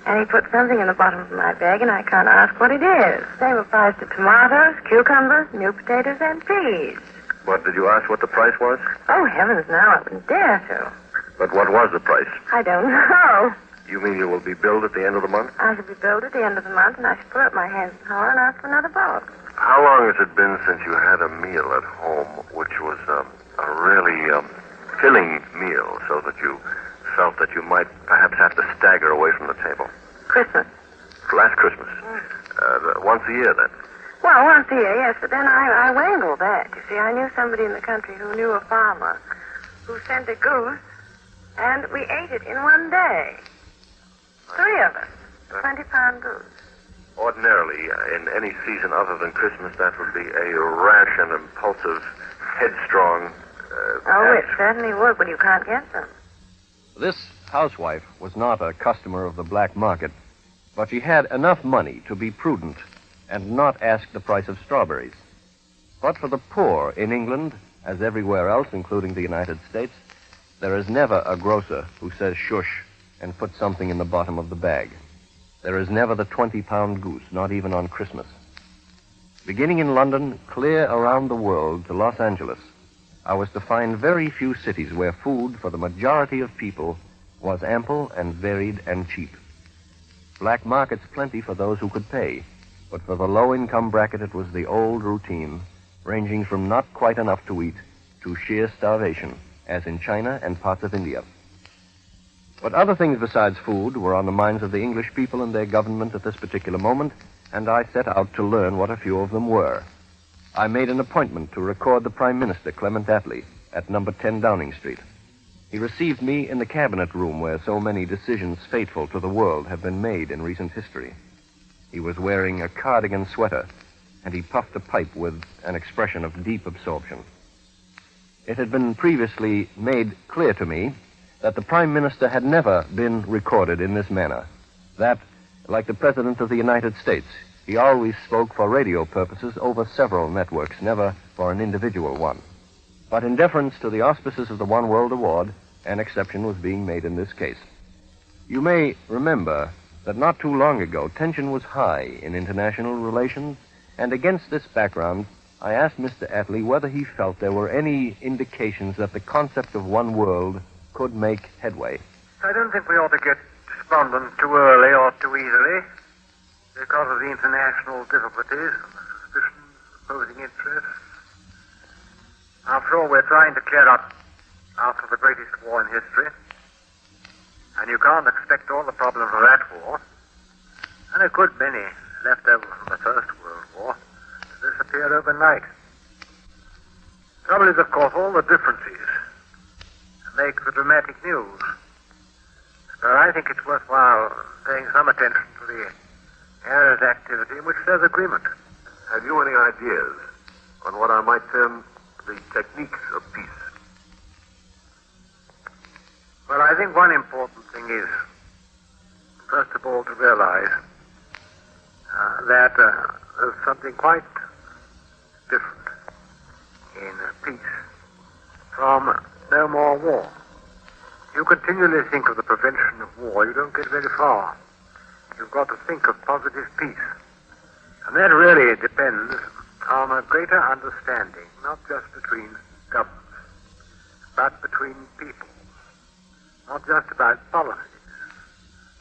and he puts something in the bottom of my bag and I can't ask what it is. Same applies to tomatoes, cucumbers, new potatoes, and peas." What, did you ask what the price was? Oh, heavens, no, I wouldn't dare to. But what was the price? I don't know. You mean you will be billed at the end of the month? I shall be billed at the end of the month, and I shall put up my hands in horror and ask for another box. How long has it been since you had a meal at home, which was a really filling meal, so that you felt that you might perhaps have to stagger away from the table? Christmas. Last Christmas? Once a year, then? Well, once a year, yes, but then I wangled that. You see, I knew somebody in the country who knew a farmer who sent a goose, and we ate it in 1 day. 3 of us. 20-pound goose. Ordinarily, in any season other than Christmas, that would be a rash and impulsive, headstrong... it certainly would, but you can't get them. This housewife was not a customer of the black market, but she had enough money to be prudent and not ask the price of strawberries. But for the poor in England, as everywhere else, including the United States, there is never a grocer who says shush and puts something in the bottom of the bag. There is never the 20-pound goose, not even on Christmas. Beginning in London, clear around the world to Los Angeles, I was to find very few cities where food for the majority of people was ample and varied and cheap. Black markets plenty for those who could pay, but for the low-income bracket it was the old routine, ranging from not quite enough to eat to sheer starvation, as in China and parts of India. But other things besides food were on the minds of the English people and their government at this particular moment, and I set out to learn what a few of them were. I made an appointment to record the Prime Minister, Clement Attlee, at number 10 Downing Street. He received me in the cabinet room where so many decisions fateful to the world have been made in recent history. He was wearing a cardigan sweater, and he puffed a pipe with an expression of deep absorption. It had been previously made clear to me that the Prime Minister had never been recorded in this manner, that, like the President of the United States, He always spoke for radio purposes over several networks, never for an individual one. But in deference to the auspices of the One World Award, an exception was being made in this case. You may remember that not too long ago, tension was high in international relations, and against this background, I asked Mr. Attlee whether he felt there were any indications that the concept of one world could make headway. I don't think we ought to get despondent too early or too easily because of the international difficulties and the suspicions, opposing interests. After all, we're trying to clear up after the greatest war in history, and you can't expect all the problems of that war, and a good many left over from the First World War, to disappear overnight. Trouble is, of course, all the differences make the dramatic news. So I think it's worthwhile paying some attention to the areas of activity in which there's agreement. Have you any ideas on what I might term the techniques of peace? Well, I think one important thing is, first of all, to realize that there's something quite different in peace from no more war. You continually think of the prevention of war, you don't get very far. You've got to think of positive peace. And that really depends on a greater understanding, not just between governments, but between people. Not just about policies,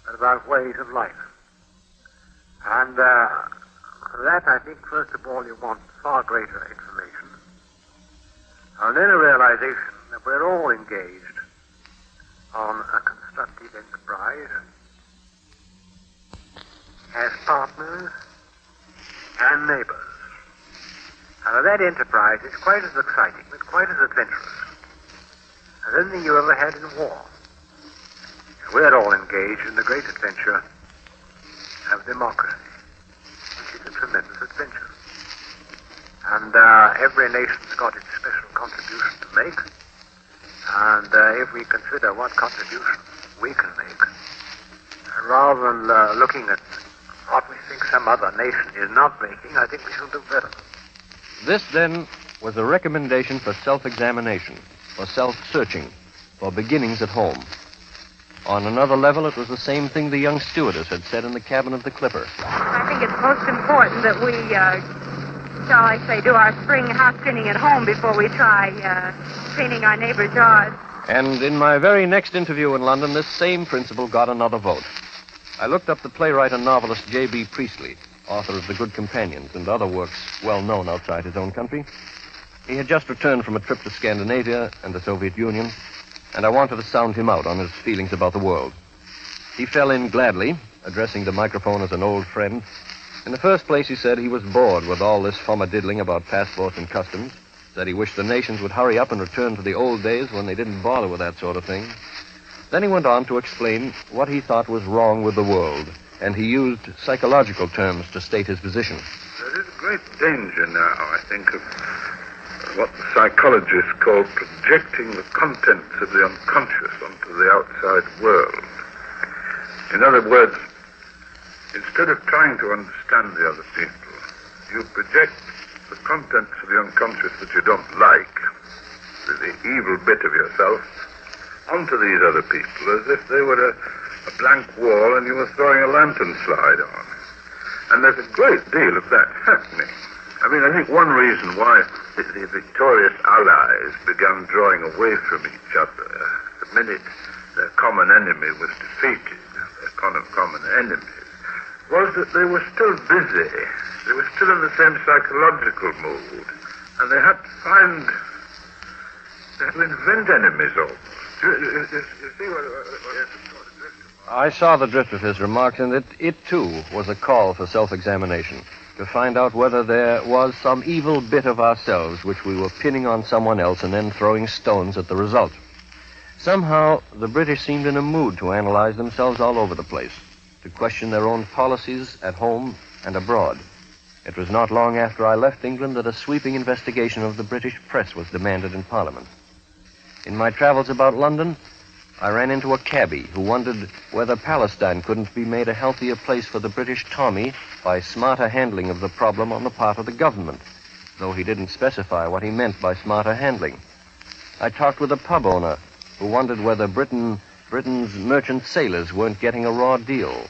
but about ways of life. And for that, I think, first of all, you want far greater information. And then a realization that we're all engaged on a constructive enterprise as partners and neighbors. And that enterprise is quite as exciting, but quite as adventurous as anything you ever had in war. We're all engaged in the great adventure of democracy, which is a tremendous adventure. And every nation's got its special contribution to make. And if we consider what contribution we can make, rather than looking at what we think some other nation is not making, I think we shall do better. This, then, was a recommendation for self-examination, for self-searching, for beginnings at home. On another level, it was the same thing the young stewardess had said in the cabin of the Clipper. I think it's most important that we, shall I say, do our spring house cleaning at home before we try cleaning our neighbor's yard. And in my very next interview in London, this same principle got another vote. I looked up the playwright and novelist J.B. Priestley, author of The Good Companions and other works well known outside his own country. He had just returned from a trip to Scandinavia and the Soviet Union, and I wanted to sound him out on his feelings about the world. He fell in gladly, addressing the microphone as an old friend. In the first place, he said he was bored with all this fummadiddling about passports and customs, said he wished the nations would hurry up and return to the old days when they didn't bother with that sort of thing. Then he went on to explain what he thought was wrong with the world, and he used psychological terms to state his position. There is great danger now, I think, of what the psychologists call projecting the contents of the unconscious onto the outside world. In other words, instead of trying to understand the other people, you project the contents of the unconscious that you don't like, the evil bit of yourself, onto these other people as if they were a blank wall and you were throwing a lantern slide on. And there's a great deal of that happening. I mean, I think one reason why the victorious allies began drawing away from each other the minute their common enemy was defeated, their common enemies, was that they were still busy. They were still in the same psychological mood. And they had to invent enemies almost. You see what I saw the drift of his remarks, and it too was a call for self-examination, to find out whether there was some evil bit of ourselves which we were pinning on someone else and then throwing stones at the result. Somehow, the British seemed in a mood to analyze themselves all over the place, to question their own policies at home and abroad. It was not long after I left England that a sweeping investigation of the British press was demanded in Parliament. In my travels about London, I ran into a cabbie who wondered whether Palestine couldn't be made a healthier place for the British Tommy by smarter handling of the problem on the part of the government, though he didn't specify what he meant by smarter handling. I talked with a pub owner who wondered whether Britain's merchant sailors weren't getting a raw deal.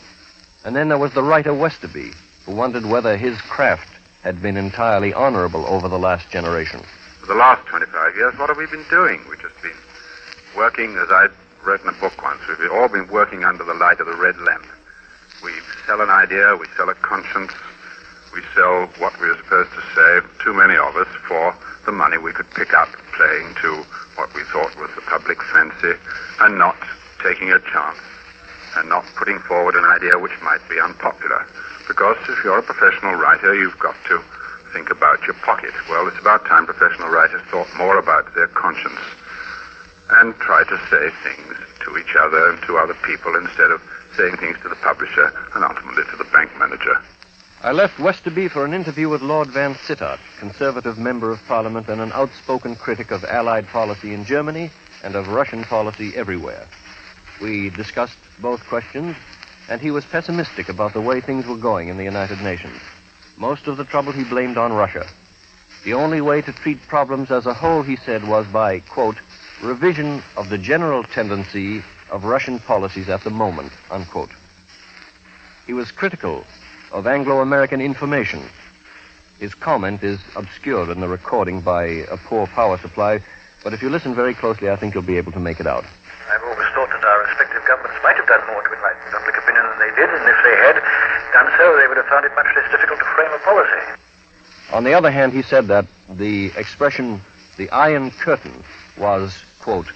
And then there was the writer Westerby, who wondered whether his craft had been entirely honorable over the last generation. For the last 25 years, what have we been doing? We've just been working, as I wrote in a book once, we've all been working under the light of the red lamp. We sell an idea, we sell a conscience, we sell what we're supposed to say, too many of us, for the money we could pick up playing to what we thought was the public fancy and not taking a chance and not putting forward an idea which might be unpopular. Because if you're a professional writer, you've got to think about your pocket. Well, it's about time professional writers thought more about their conscience and try to say things to each other and to other people instead of saying things to the publisher and ultimately to the bank manager. I left Westerby for an interview with Lord Van Sittart, Conservative Member of Parliament and an outspoken critic of Allied policy in Germany and of Russian policy everywhere. We discussed both questions, and he was pessimistic about the way things were going in the United Nations. Most of the trouble he blamed on Russia. The only way to treat problems as a whole, he said, was by, quote, revision of the general tendency of Russian policies at the moment, unquote. He was critical of Anglo-American information. His comment is obscured in the recording by a poor power supply, but if you listen very closely, I think you'll be able to make it out. I've always thought that our respective governments might have done more to enlighten public opinion than they did, and if they had done so, they would have found it much less difficult to frame a policy. On the other hand, he said that the expression, the Iron Curtain, was, quote,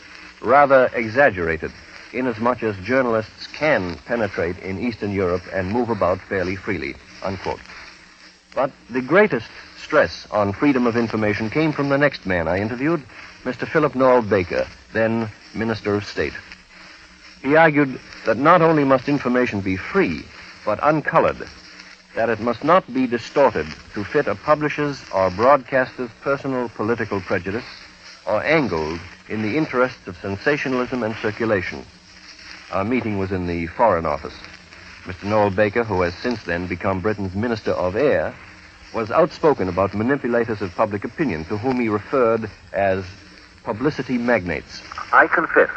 rather exaggerated, inasmuch as journalists can penetrate in Eastern Europe and move about fairly freely, unquote. But the greatest stress on freedom of information came from the next man I interviewed, Mr. Philip Noel Baker, then Minister of State. He argued that not only must information be free, but uncolored, that it must not be distorted to fit a publisher's or broadcaster's personal political prejudice or angled in the interests of sensationalism and circulation. Our meeting was in the Foreign Office. Mr. Noel Baker, who has since then become Britain's Minister of Air, was outspoken about manipulators of public opinion, to whom he referred as publicity magnates. I confess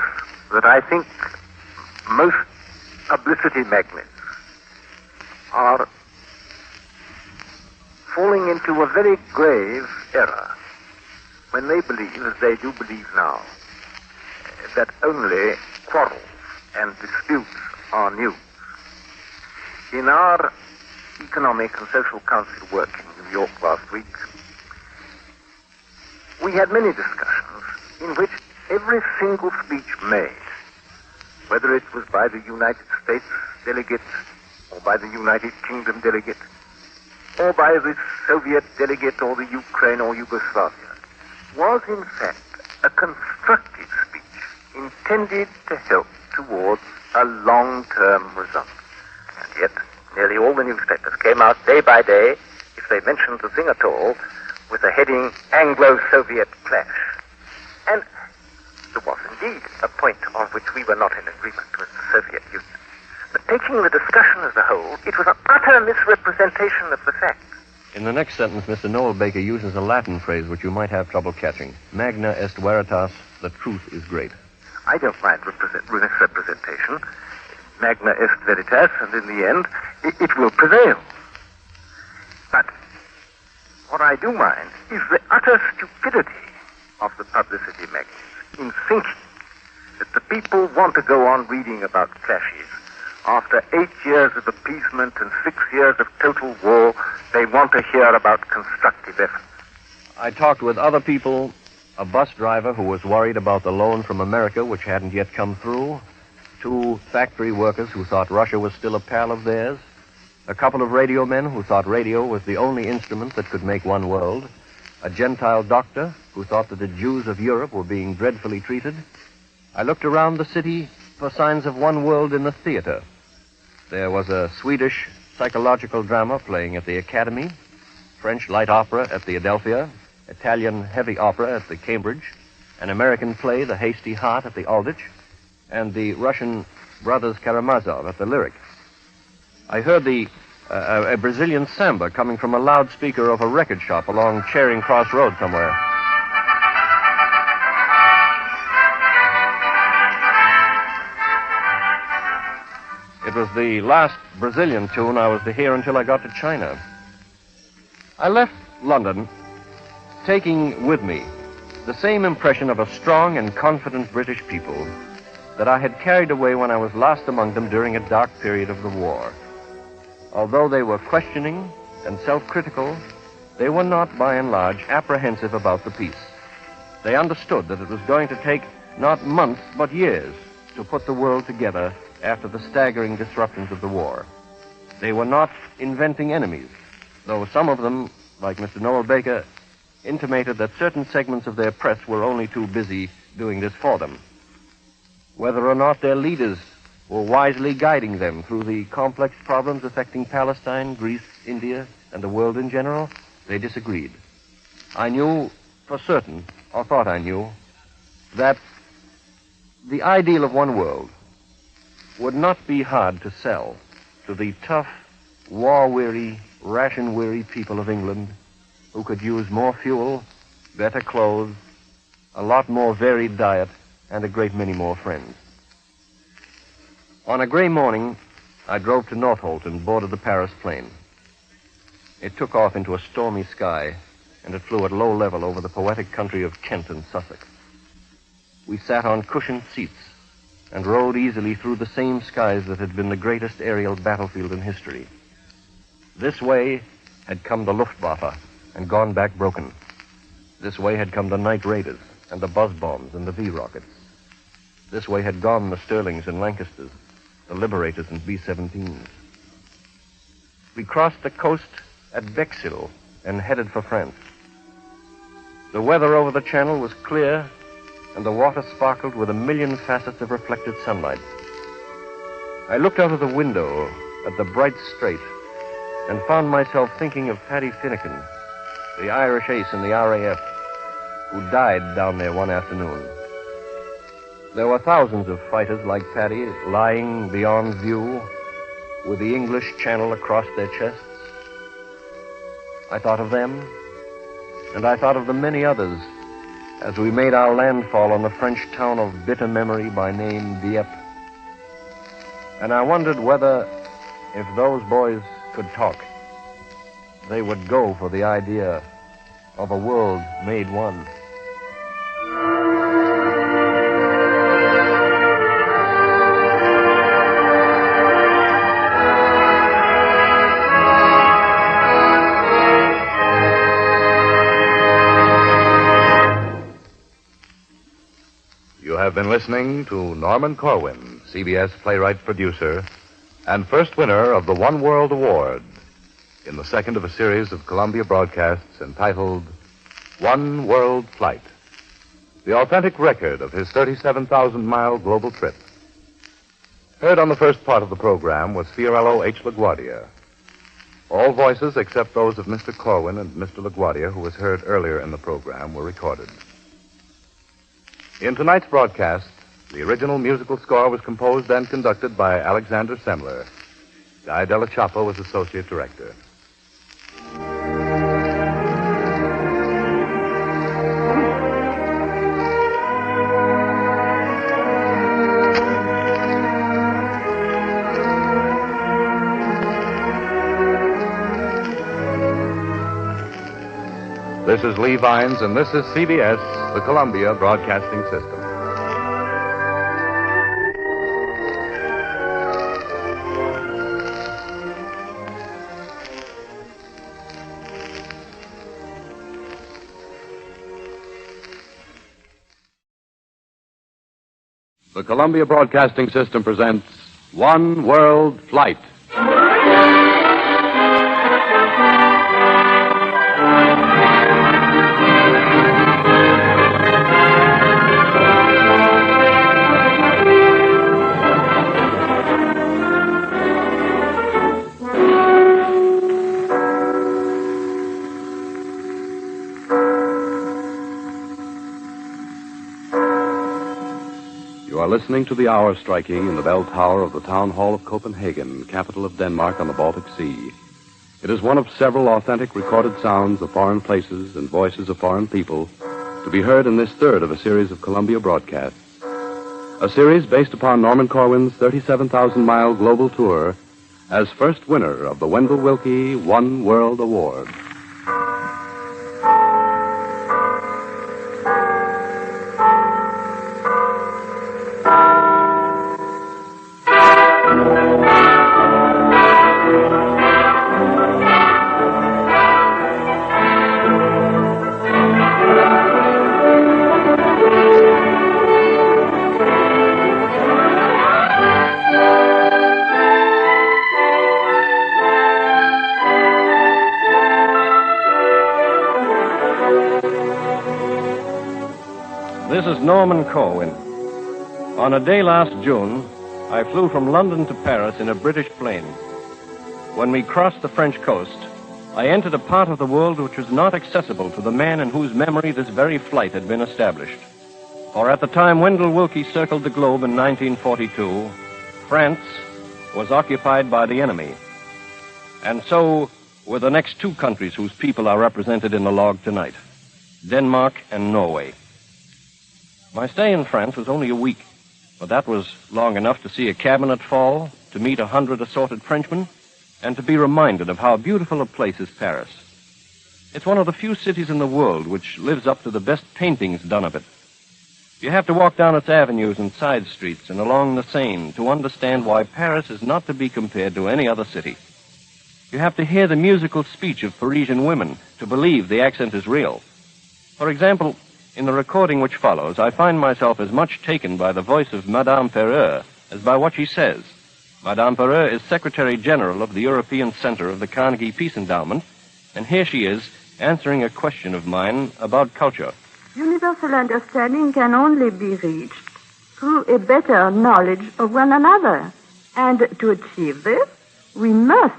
that I think most publicity magnates are falling into a very grave error when they believe, as they do believe now, that only quarrels and disputes are news. In our Economic and Social Council work in New York last week, we had many discussions in which every single speech made, whether it was by the United States delegate or by the United Kingdom delegate or by the Soviet delegate or the Ukraine or Yugoslavia, was in fact a constructive speech intended to help towards a long-term result. And yet, nearly all the newspapers came out day by day, if they mentioned the thing at all, with the heading Anglo-Soviet clash. And there was indeed a point on which we were not in agreement with the Soviet Union. But taking the discussion as a whole, it was an utter misrepresentation of the facts. In the next sentence, Mr. Noel Baker uses a Latin phrase which you might have trouble catching. Magna est veritas, the truth is great. I don't mind misrepresentation. Magna est veritas, and in the end, it will prevail. But what I do mind is the utter stupidity of the publicity magnates in thinking that the people want to go on reading about clashes. After 8 years of appeasement and 6 years of total war, they want to hear about constructive efforts. I talked with other people, a bus driver who was worried about the loan from America, which hadn't yet come through, 2 factory workers who thought Russia was still a pal of theirs, a couple of radio men who thought radio was the only instrument that could make one world, a Gentile doctor who thought that the Jews of Europe were being dreadfully treated. I looked around the city for signs of one world in the theater. There was a Swedish psychological drama playing at the Academy, French light opera at the Adelphia, Italian heavy opera at the Cambridge, an American play, The Hasty Heart, at the Aldrich, and the Russian brothers Karamazov at the lyric. I heard a Brazilian samba coming from a loudspeaker of a record shop along Charing Cross Road somewhere. It was the last Brazilian tune I was to hear until I got to China. I left London taking with me the same impression of a strong and confident British people that I had carried away when I was last among them during a dark period of the war. Although they were questioning and self-critical, they were not, by and large, apprehensive about the peace. They understood that it was going to take not months, but years to put the world together after the staggering disruptions of the war. They were not inventing enemies, though some of them, like Mr. Noel Baker, intimated that certain segments of their press were only too busy doing this for them. Whether or not their leaders were wisely guiding them through the complex problems affecting Palestine, Greece, India, and the world in general, they disagreed. I knew for certain, or thought I knew, that the ideal of one world would not be hard to sell to the tough, war-weary, ration-weary people of England who could use more fuel, better clothes, a lot more varied diet, and a great many more friends. On a gray morning, I drove to Northolt and boarded the Paris plane. It took off into a stormy sky, and it flew at low level over the poetic country of Kent and Sussex. We sat on cushioned seats and rode easily through the same skies that had been the greatest aerial battlefield in history. This way had come the Luftwaffe and gone back broken. This way had come the night raiders and the buzz bombs and the V-rockets. This way had gone the Stirlings and Lancasters, the Liberators and B-17s. We crossed the coast at Bexhill and headed for France. The weather over the channel was clear, and the water sparkled with a million facets of reflected sunlight. I looked out of the window at the bright strait and found myself thinking of Paddy Finnegan, the Irish ace in the RAF, who died down there one afternoon. There were thousands of fighters like Paddy lying beyond view with the English Channel across their chests. I thought of them, and I thought of the many others as we made our landfall on the French town of bitter memory by name Dieppe. And I wondered whether, if those boys could talk, they would go for the idea of a world made one. You have been listening to Norman Corwin, CBS playwright-producer, and first winner of the One World Award in the second of a series of Columbia broadcasts entitled One World Flight, the authentic record of his 37,000-mile global trip. Heard on the first part of the program was Fiorello H. LaGuardia. All voices except those of Mr. Corwin and Mr. LaGuardia, who was heard earlier in the program, were recorded. In tonight's broadcast, the original musical score was composed and conducted by Alexander Semler. Guy Della Chappa was associate director. This is Lee Vines, and this is CBS, the Columbia Broadcasting System. The Columbia Broadcasting System presents One World Flight. listening to the hour striking in the bell tower of the town hall of Copenhagen, capital of Denmark on the Baltic Sea. It is one of several authentic recorded sounds of foreign places and voices of foreign people to be heard in this third of a series of Columbia broadcasts. A series based upon Norman Corwin's 37,000-mile global tour as first winner of the Wendell Willkie One World Award. This is Norman Corwin. On a day last June, I flew from London to Paris in a British plane. When we crossed the French coast, I entered a part of the world which was not accessible to the man in whose memory this very flight had been established. For at the time Wendell Willkie circled the globe in 1942, France was occupied by the enemy. And so were the next two countries whose people are represented in the log tonight, Denmark and Norway. My stay in France was only a week, but that was long enough to see a cabinet fall, to meet 100 assorted Frenchmen, and to be reminded of how beautiful a place is Paris. It's one of the few cities in the world which lives up to the best paintings done of it. You have to walk down its avenues and side streets and along the Seine to understand why Paris is not to be compared to any other city. You have to hear the musical speech of Parisian women to believe the accent is real. For example, in the recording which follows, I find myself as much taken by the voice of Madame Perreux as by what she says. Madame Perreux is Secretary General of the European Center of the Carnegie Peace Endowment, and here she is answering a question of mine about culture. Universal understanding can only be reached through a better knowledge of one another. And to achieve this, we must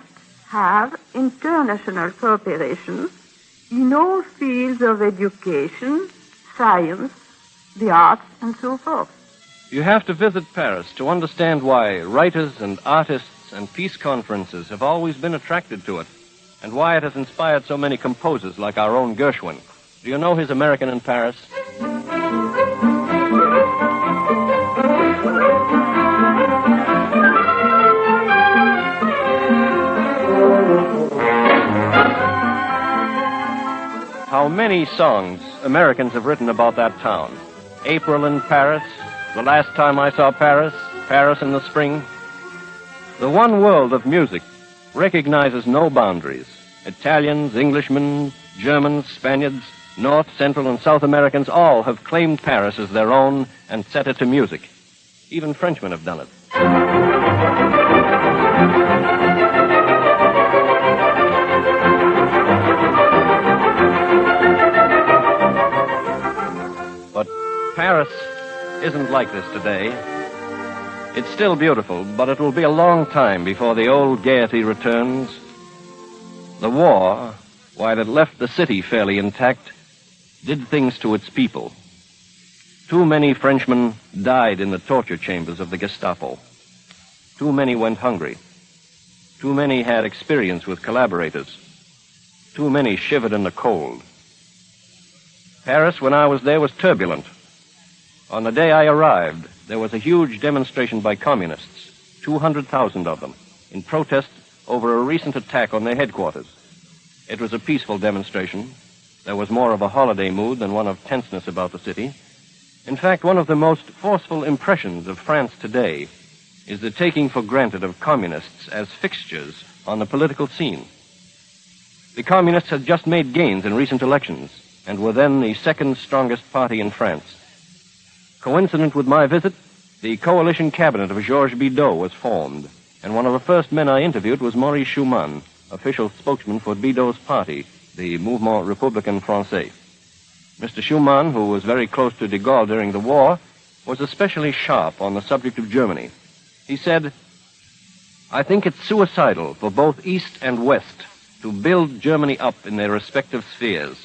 have international cooperation in all fields of education, science, the arts, and so forth. You have to visit Paris to understand why writers and artists and peace conferences have always been attracted to it, and why it has inspired so many composers like our own Gershwin. Do you know his American in Paris? How many songs Americans have written about that town. April in Paris, The Last Time I Saw Paris, Paris in the Spring. The one world of music recognizes no boundaries. Italians, Englishmen, Germans, Spaniards, North, Central, and South Americans all have claimed Paris as their own and set it to music. Even Frenchmen have done it. But Paris isn't like this today. It's still beautiful, but it will be a long time before the old gaiety returns. The war, while it left the city fairly intact, did things to its people. Too many Frenchmen died in the torture chambers of the Gestapo. Too many went hungry. Too many had experience with collaborators. Too many shivered in the cold. Paris, when I was there, was turbulent. On the day I arrived, there was a huge demonstration by communists, 200,000 of them, in protest over a recent attack on their headquarters. It was a peaceful demonstration. There was more of a holiday mood than one of tenseness about the city. In fact, one of the most forceful impressions of France today is the taking for granted of communists as fixtures on the political scene. The communists had just made gains in recent elections and were then the second strongest party in France. Coincident with my visit, the coalition cabinet of Georges Bidault was formed, and one of the first men I interviewed was Maurice Schumann, official spokesman for Bidault's party, the Mouvement Républicain Français. Mr. Schumann, who was very close to de Gaulle during the war, was especially sharp on the subject of Germany. He said, "I think it's suicidal for both East and West to build Germany up in their respective spheres,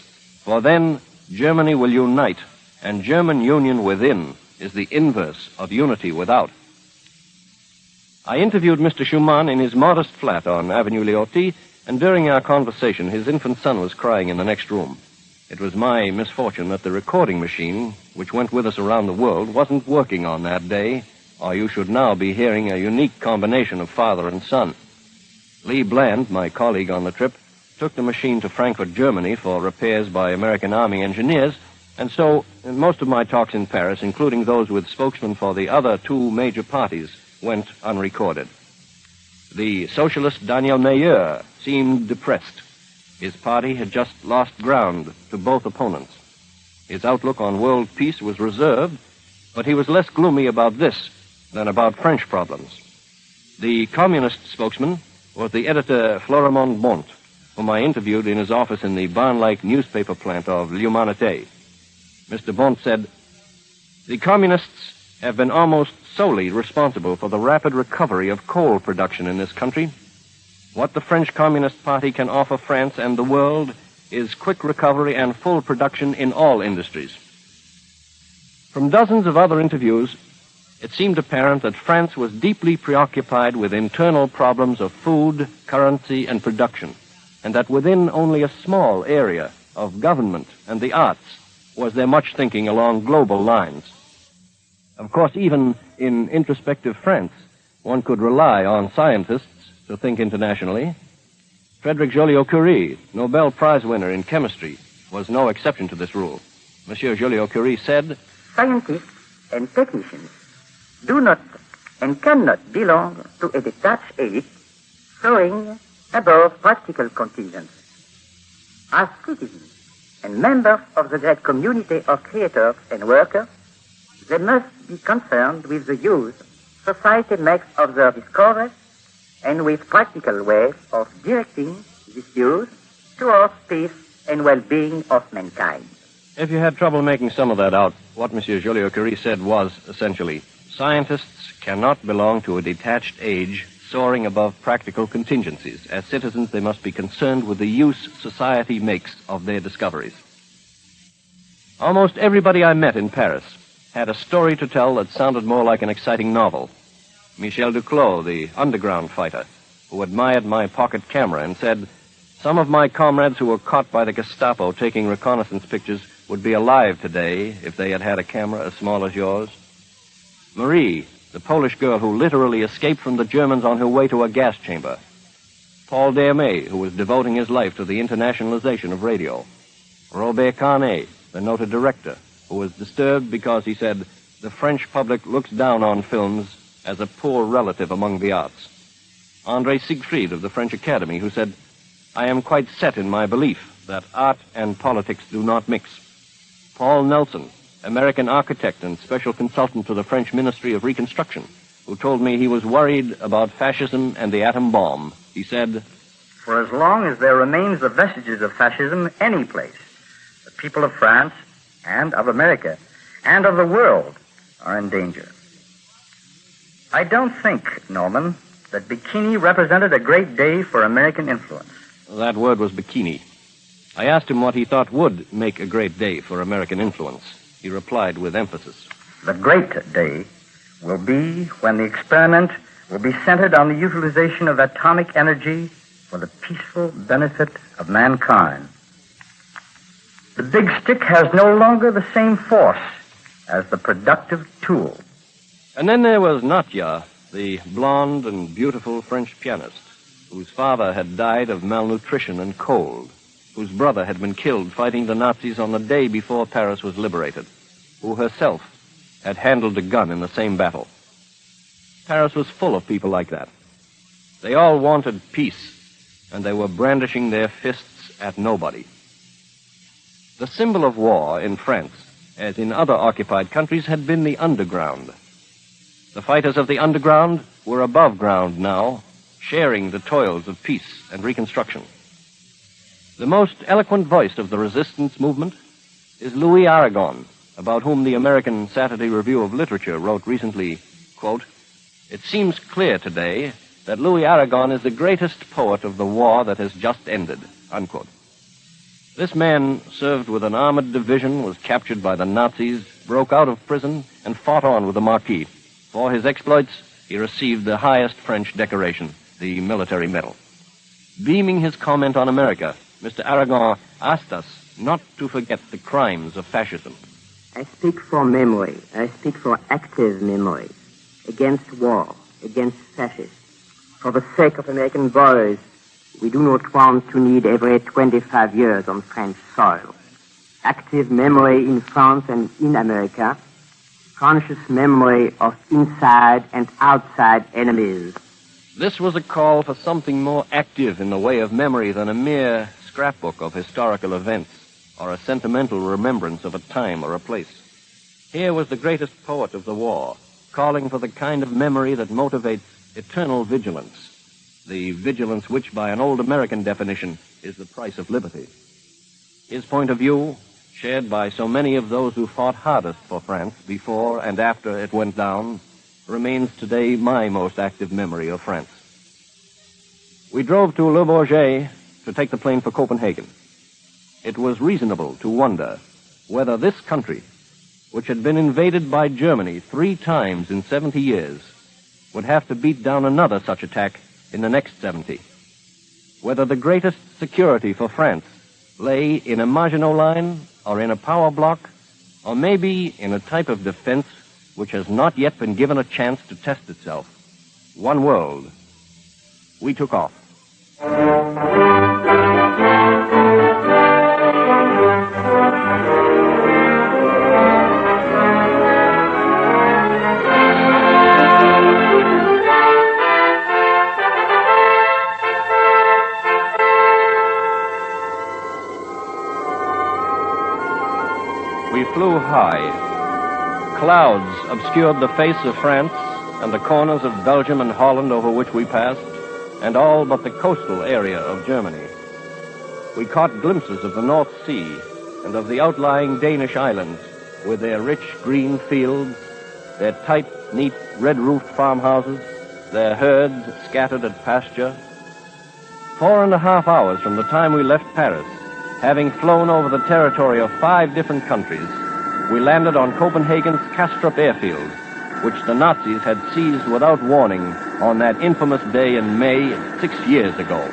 for then Germany will unite, and German union within is the inverse of unity without. I interviewed Mr. Schumann in his modest flat on Avenue Liotti, and during our conversation, his infant son was crying in the next room. It was my misfortune that the recording machine, which went with us around the world, wasn't working on that day, or you should now be hearing a unique combination of father and son. Lee Bland, my colleague on the trip, took the machine to Frankfurt, Germany for repairs by American Army engineers, and so most of my talks in Paris, including those with spokesmen for the other two major parties, went unrecorded. The socialist Daniel Meyer seemed depressed. His party had just lost ground to both opponents. His outlook on world peace was reserved, but he was less gloomy about this than about French problems. The communist spokesman was the editor Florimond Bont, whom I interviewed in his office in the barn-like newspaper plant of L'Humanité. Mr. Bont said, "The communists have been almost solely responsible for the rapid recovery of coal production in this country. What the French Communist Party can offer France and the world is quick recovery and full production in all industries." From dozens of other interviews, it seemed apparent that France was deeply preoccupied with internal problems of food, currency, and production, and that within only a small area of government and the arts was there much thinking along global lines. Of course, even in introspective France, one could rely on scientists to think internationally. Frederick Joliot-Curie, Nobel Prize winner in chemistry, was no exception to this rule. Monsieur Joliot-Curie said, "Scientists and technicians do not and cannot belong to a detached elite soaring above practical contingents. As citizens and members of the great community of creators and workers, they must be concerned with the use society makes of their discoveries and with practical ways of directing this use towards peace and well-being of mankind." If you had trouble making some of that out, what Monsieur Joliot-Curie said was, essentially, scientists cannot belong to a detached age soaring above practical contingencies. As citizens, they must be concerned with the use society makes of their discoveries. Almost everybody I met in Paris had a story to tell that sounded more like an exciting novel. Michel Duclos, the underground fighter, who admired my pocket camera and said, "Some of my comrades who were caught by the Gestapo taking reconnaissance pictures would be alive today if they had had a camera as small as yours." Marie, the Polish girl who literally escaped from the Germans on her way to a gas chamber. Paul Dermé, who was devoting his life to the internationalization of radio. Robert Carnet, the noted director, who was disturbed because, he said, the French public looks down on films as a poor relative among the arts. André Siegfried of the French Academy, who said, "I am quite set in my belief that art and politics do not mix." Paul Nelson, American architect and special consultant to the French Ministry of Reconstruction, who told me he was worried about fascism and the atom bomb. He said, "For as long as there remains the vestiges of fascism any place, the people of France and of America and of the world are in danger." I don't think, Norman, that bikini represented a great day for American influence. That word was bikini. I asked him what he thought would make a great day for American influence. He replied with emphasis, "The great day will be when the experiment will be centered on the utilization of atomic energy for the peaceful benefit of mankind. The big stick has no longer the same force as the productive tool." And then there was Nadia, the blonde and beautiful French pianist, whose father had died of malnutrition and cold, whose brother had been killed fighting the Nazis on the day before Paris was liberated, who herself had handled a gun in the same battle. Paris was full of people like that. They all wanted peace, and they were brandishing their fists at nobody. The symbol of war in France, as in other occupied countries, had been the underground. The fighters of the underground were above ground now, sharing the toils of peace and reconstruction. The most eloquent voice of the resistance movement is Louis Aragon, about whom the American Saturday Review of Literature wrote recently, quote, "It seems clear today that Louis Aragon is the greatest poet of the war that has just ended," unquote. This man served with an armored division, was captured by the Nazis, broke out of prison, and fought on with the Marquis. For his exploits, he received the highest French decoration, the Military Medal. Beaming his comment on America, Mr. Aragon asked us not to forget the crimes of fascism. I speak for memory. I speak for active memory. Against war, against fascists. For the sake of American boys, we do not want to need every 25 years on French soil. Active memory in France and in America. Conscious memory of inside and outside enemies. This was a call for something more active in the way of memory than a mere scrapbook of historical events or a sentimental remembrance of a time or a place. Here was the greatest poet of the war, calling for the kind of memory that motivates eternal vigilance, the vigilance which, by an old American definition, is the price of liberty. His point of view, shared by so many of those who fought hardest for France before and after it went down, remains today my most active memory of France. We drove to Le Bourget to take the plane for Copenhagen. It was reasonable to wonder whether this country, which had been invaded by Germany 3 times in 70 years, would have to beat down another such attack in the next 70. Whether the greatest security for France lay in a Maginot Line or in a power block, or maybe in a type of defense which has not yet been given a chance to test itself. One world. We took off. We flew high. Clouds obscured the face of France and the corners of Belgium and Holland over which we passed, and all but the coastal area of Germany. We caught glimpses of the North Sea and of the outlying Danish islands with their rich green fields, their tight, neat, red-roofed farmhouses, their herds scattered at pasture. 4.5 hours from the time we left Paris, having flown over the territory of 5 different countries, we landed on Copenhagen's Kastrup airfield, which the Nazis had seized without warning on that infamous day in May 6 years ago.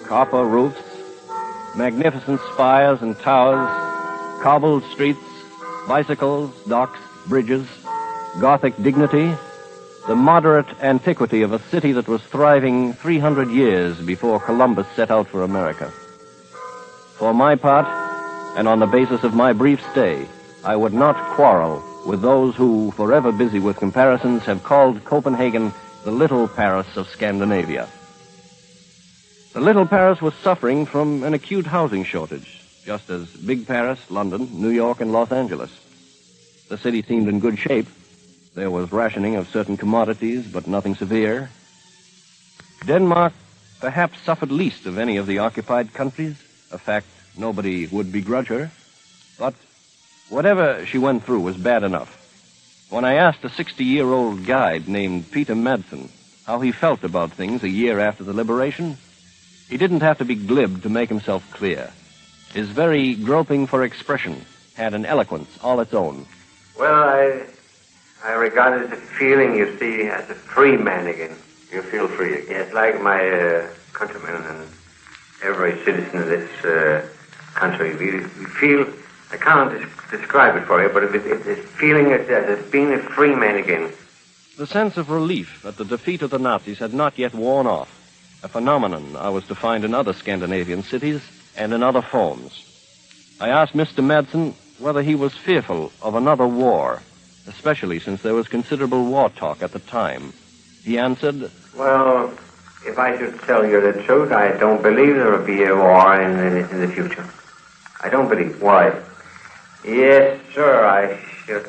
Copper roofs, magnificent spires and towers, cobbled streets, bicycles, docks, bridges, Gothic dignity, the moderate antiquity of a city that was thriving 300 years before Columbus set out for America. For my part, and on the basis of my brief stay, I would not quarrel with those who, forever busy with comparisons, have called Copenhagen the Little Paris of Scandinavia. The Little Paris was suffering from an acute housing shortage, just as Big Paris, London, New York, and Los Angeles. The city seemed in good shape. There was rationing of certain commodities, but nothing severe. Denmark perhaps suffered least of any of the occupied countries, a fact nobody would begrudge her. But whatever she went through was bad enough. When I asked a 60-year-old guide named Peter Madsen how he felt about things a year after the liberation, he didn't have to be glib to make himself clear. His very groping for expression had an eloquence all its own. Well, I regard it as a feeling, you see, as a free man again. You feel free again? Yes, like my countrymen and every citizen of this country. We feel, I can't describe it for you, but it's feeling as being a free man again. The sense of relief at the defeat of the Nazis had not yet worn off, a phenomenon I was to find in other Scandinavian cities and in other forms. I asked Mr. Madsen whether he was fearful of another war, especially since there was considerable war talk at the time. He answered, Well, if I should tell you the truth, I don't believe there will be a war in the future. I don't believe. Why? Yes, sir, I should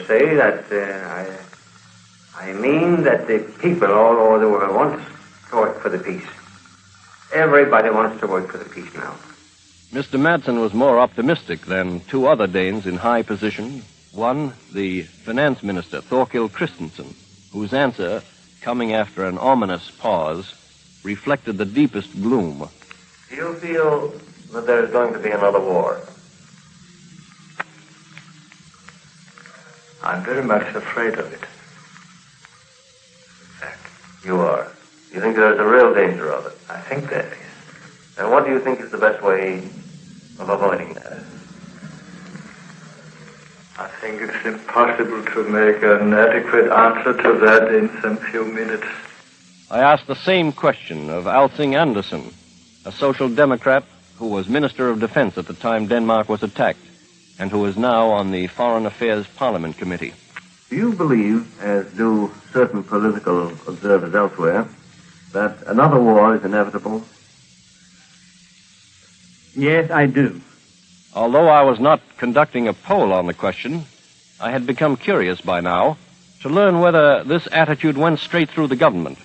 say that I mean that the people all over the world want to work for the peace. Everybody wants to work for the peace now. Mr. Madsen was more optimistic than two other Danes in high position. One, the finance minister, Thorkild Christensen, whose answer, coming after an ominous pause, reflected the deepest gloom. Do you feel that there's going to be another war? I'm very much afraid of it. You are. You think there's a real danger of it? I think there is. And what do you think is the best way of avoiding that? I think it's impossible to make an adequate answer to that in some few minutes. I asked the same question of Alsing Andersen, a social democrat who was Minister of Defense at the time Denmark was attacked, and who is now on the Foreign Affairs Parliament Committee. Do you believe, as do certain political observers elsewhere, that another war is inevitable? Yes, I do. Although I was not conducting a poll on the question, I had become curious by now to learn whether this attitude went straight through the government.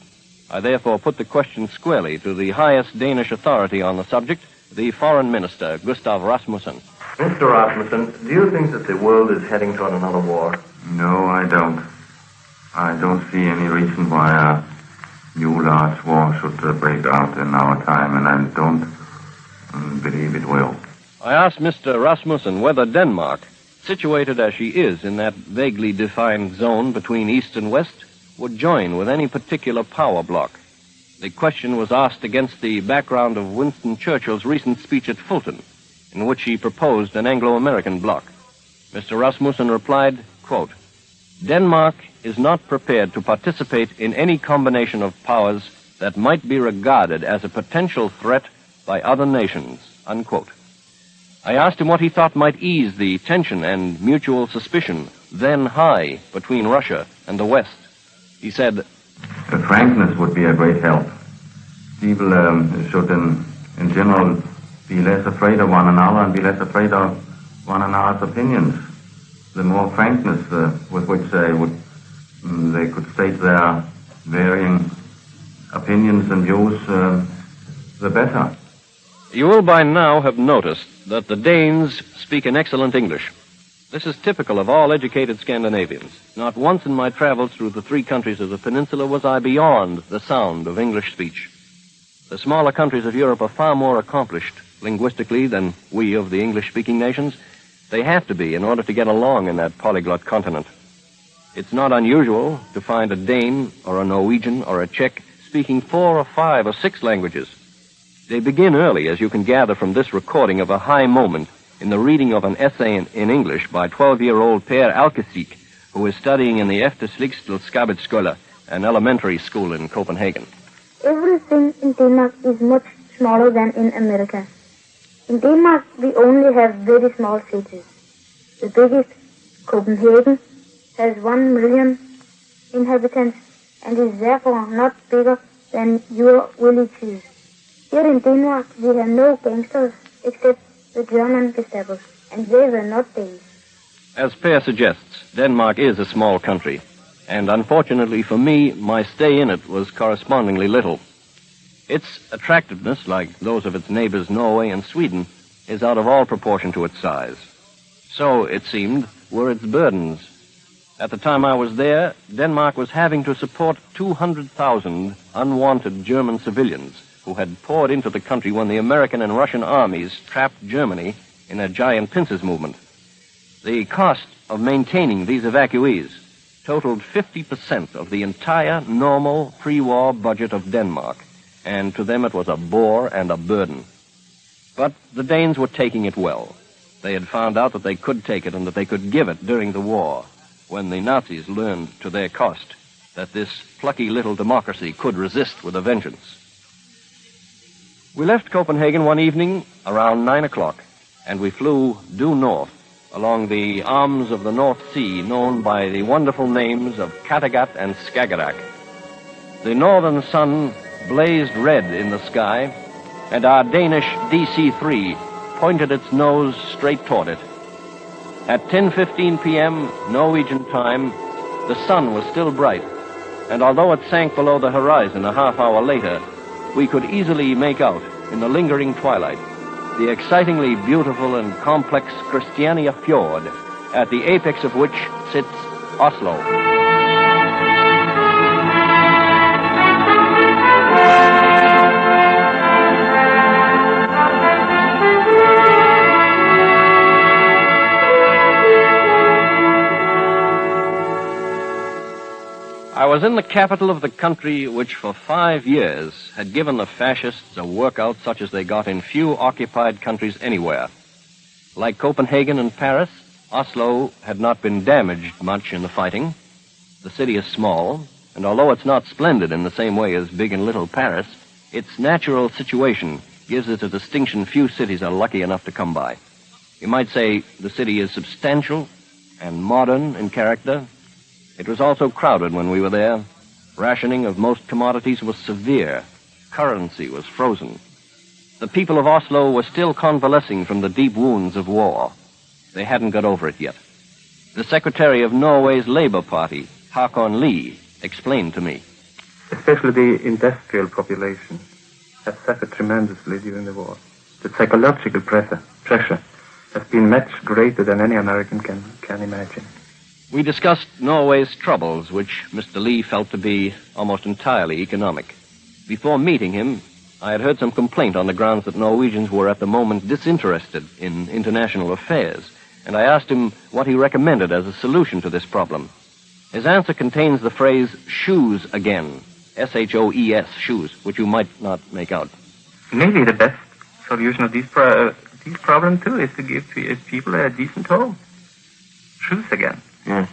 I therefore put the question squarely to the highest Danish authority on the subject, the Foreign Minister, Gustav Rasmussen. Mr. Rasmussen, do you think that the world is heading toward another war? No, I don't. I don't see any reason why a new large war should break out in our time, and I don't believe it will. I asked Mr. Rasmussen whether Denmark, situated as she is in that vaguely defined zone between East and West, would join with any particular power bloc. The question was asked against the background of Winston Churchill's recent speech at Fulton, in which he proposed an Anglo-American bloc. Mr. Rasmussen replied, quote, Denmark is not prepared to participate in any combination of powers that might be regarded as a potential threat by other nations, unquote. I asked him what he thought might ease the tension and mutual suspicion then high between Russia and the West. He said, frankness would be a great help. People should, in general, be less afraid of one another and be less afraid of one another's opinions. The more frankness with which they could state their varying opinions and views, the better. You will by now have noticed that the Danes speak an excellent English. This is typical of all educated Scandinavians. Not once in my travels through the three countries of the peninsula was I beyond the sound of English speech. The smaller countries of Europe are far more accomplished linguistically than we of the English-speaking nations. They have to be in order to get along in that polyglot continent. It's not unusual to find a Dane or a Norwegian or a Czech speaking 4 or 5 or 6 languages. They begin early, as you can gather from this recording of a high moment in the reading of an essay in English by 12-year-old Per Alkesik, who is studying in the Efterslikstelskabetsskole, an elementary school in Copenhagen. Everything in Denmark is much smaller than in America. In Denmark, we only have very small cities. The biggest, Copenhagen, has 1 million inhabitants and is therefore not bigger than your villages. Here in Denmark, we have no gangsters except the German Gestapo, and they were not Danes. As Per suggests, Denmark is a small country, and unfortunately for me, my stay in it was correspondingly little. Its attractiveness, like those of its neighbors Norway and Sweden, is out of all proportion to its size. So, it seemed, were its burdens. At the time I was there, Denmark was having to support 200,000 unwanted German civilians who had poured into the country when the American and Russian armies trapped Germany in a giant pincers movement. The cost of maintaining these evacuees totaled 50% of the entire normal pre-war budget of Denmark, and to them it was a bore and a burden. But the Danes were taking it well. They had found out that they could take it and that they could give it during the war, when the Nazis learned to their cost that this plucky little democracy could resist with a vengeance. We left Copenhagen one evening around 9 o'clock, and we flew due north along the arms of the North Sea known by the wonderful names of Kattegat and Skagerrak. The northern sun blazed red in the sky, and our Danish DC-4 pointed its nose straight toward it. At 10:15 p.m. Norwegian time, the sun was still bright, And although it sank below the horizon a half hour later, we could easily make out, in the lingering twilight, the excitingly beautiful and complex Christiania Fjord, at the apex of which sits Oslo. I was in the capital of the country which for 5 years had given the fascists a workout such as they got in few occupied countries anywhere. Like Copenhagen and Paris, Oslo had not been damaged much in the fighting. The city is small, and although it's not splendid in the same way as big and little Paris, its natural situation gives it a distinction few cities are lucky enough to come by. You might say the city is substantial and modern in character. It was also crowded when we were there. Rationing of most commodities was severe. Currency was frozen. The people of Oslo were still convalescing from the deep wounds of war. They hadn't got over it yet. The secretary of Norway's Labour Party, Håkon Lie, explained to me. Especially the industrial population has suffered tremendously during the war. The psychological pressure has been much greater than any American can imagine. We discussed Norway's troubles, which Mr. Lee felt to be almost entirely economic. Before meeting him, I had heard some complaint on the grounds that Norwegians were at the moment disinterested in international affairs, and I asked him what he recommended as a solution to this problem. His answer contains the phrase, shoes again, S-H-O-E-S, shoes, which you might not make out. Maybe the best solution of these problems, too, is to give people a decent home. Shoes again. Yes.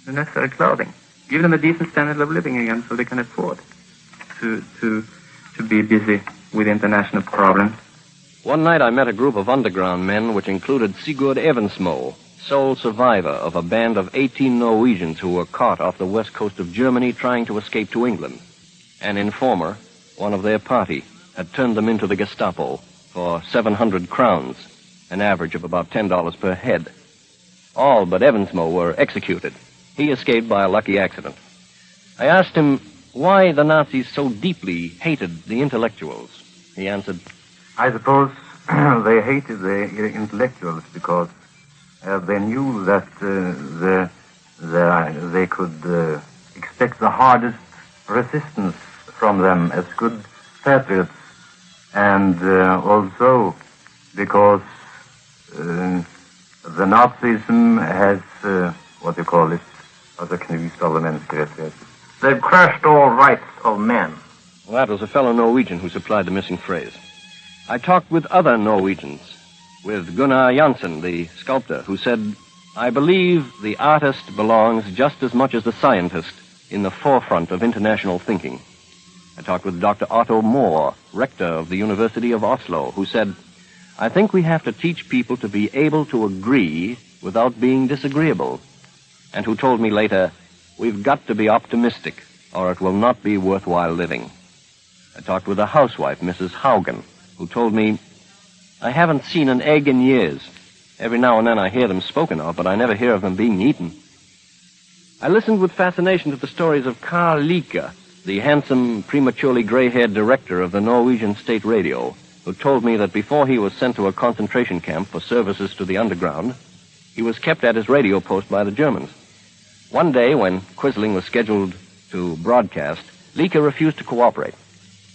The necessary clothing. Give them a decent standard of living again so they can afford to be busy with international problems. One night I met a group of underground men which included Sigurd Evansmo, sole survivor of a band of 18 Norwegians who were caught off the west coast of Germany trying to escape to England. An informer, one of their party, had turned them into the Gestapo for 700 crowns, an average of about $10 per head. All but Evansmo were executed. He escaped by a lucky accident. I asked him why the Nazis so deeply hated the intellectuals. He answered, I suppose they hated the intellectuals because they knew that they could expect the hardest resistance from them as good patriots, and also because the Nazism has, they've crushed all rights of men. Well, that was a fellow Norwegian who supplied the missing phrase. I talked with other Norwegians, with Gunnar Janssen, the sculptor, who said, I believe the artist belongs just as much as the scientist in the forefront of international thinking. I talked with Dr. Otto Moore, rector of the University of Oslo, who said, I think we have to teach people to be able to agree without being disagreeable, and who told me later, we've got to be optimistic, or it will not be worthwhile living. I talked with a housewife, Mrs. Haugen, who told me, I haven't seen an egg in years. Every now and then I hear them spoken of, but I never hear of them being eaten. I listened with fascination to the stories of Carl Lieke, the handsome, prematurely gray-haired director of the Norwegian State Radio, who told me that before he was sent to a concentration camp for services to the underground, he was kept at his radio post by the Germans. One day, when Quisling was scheduled to broadcast, Lieke refused to cooperate.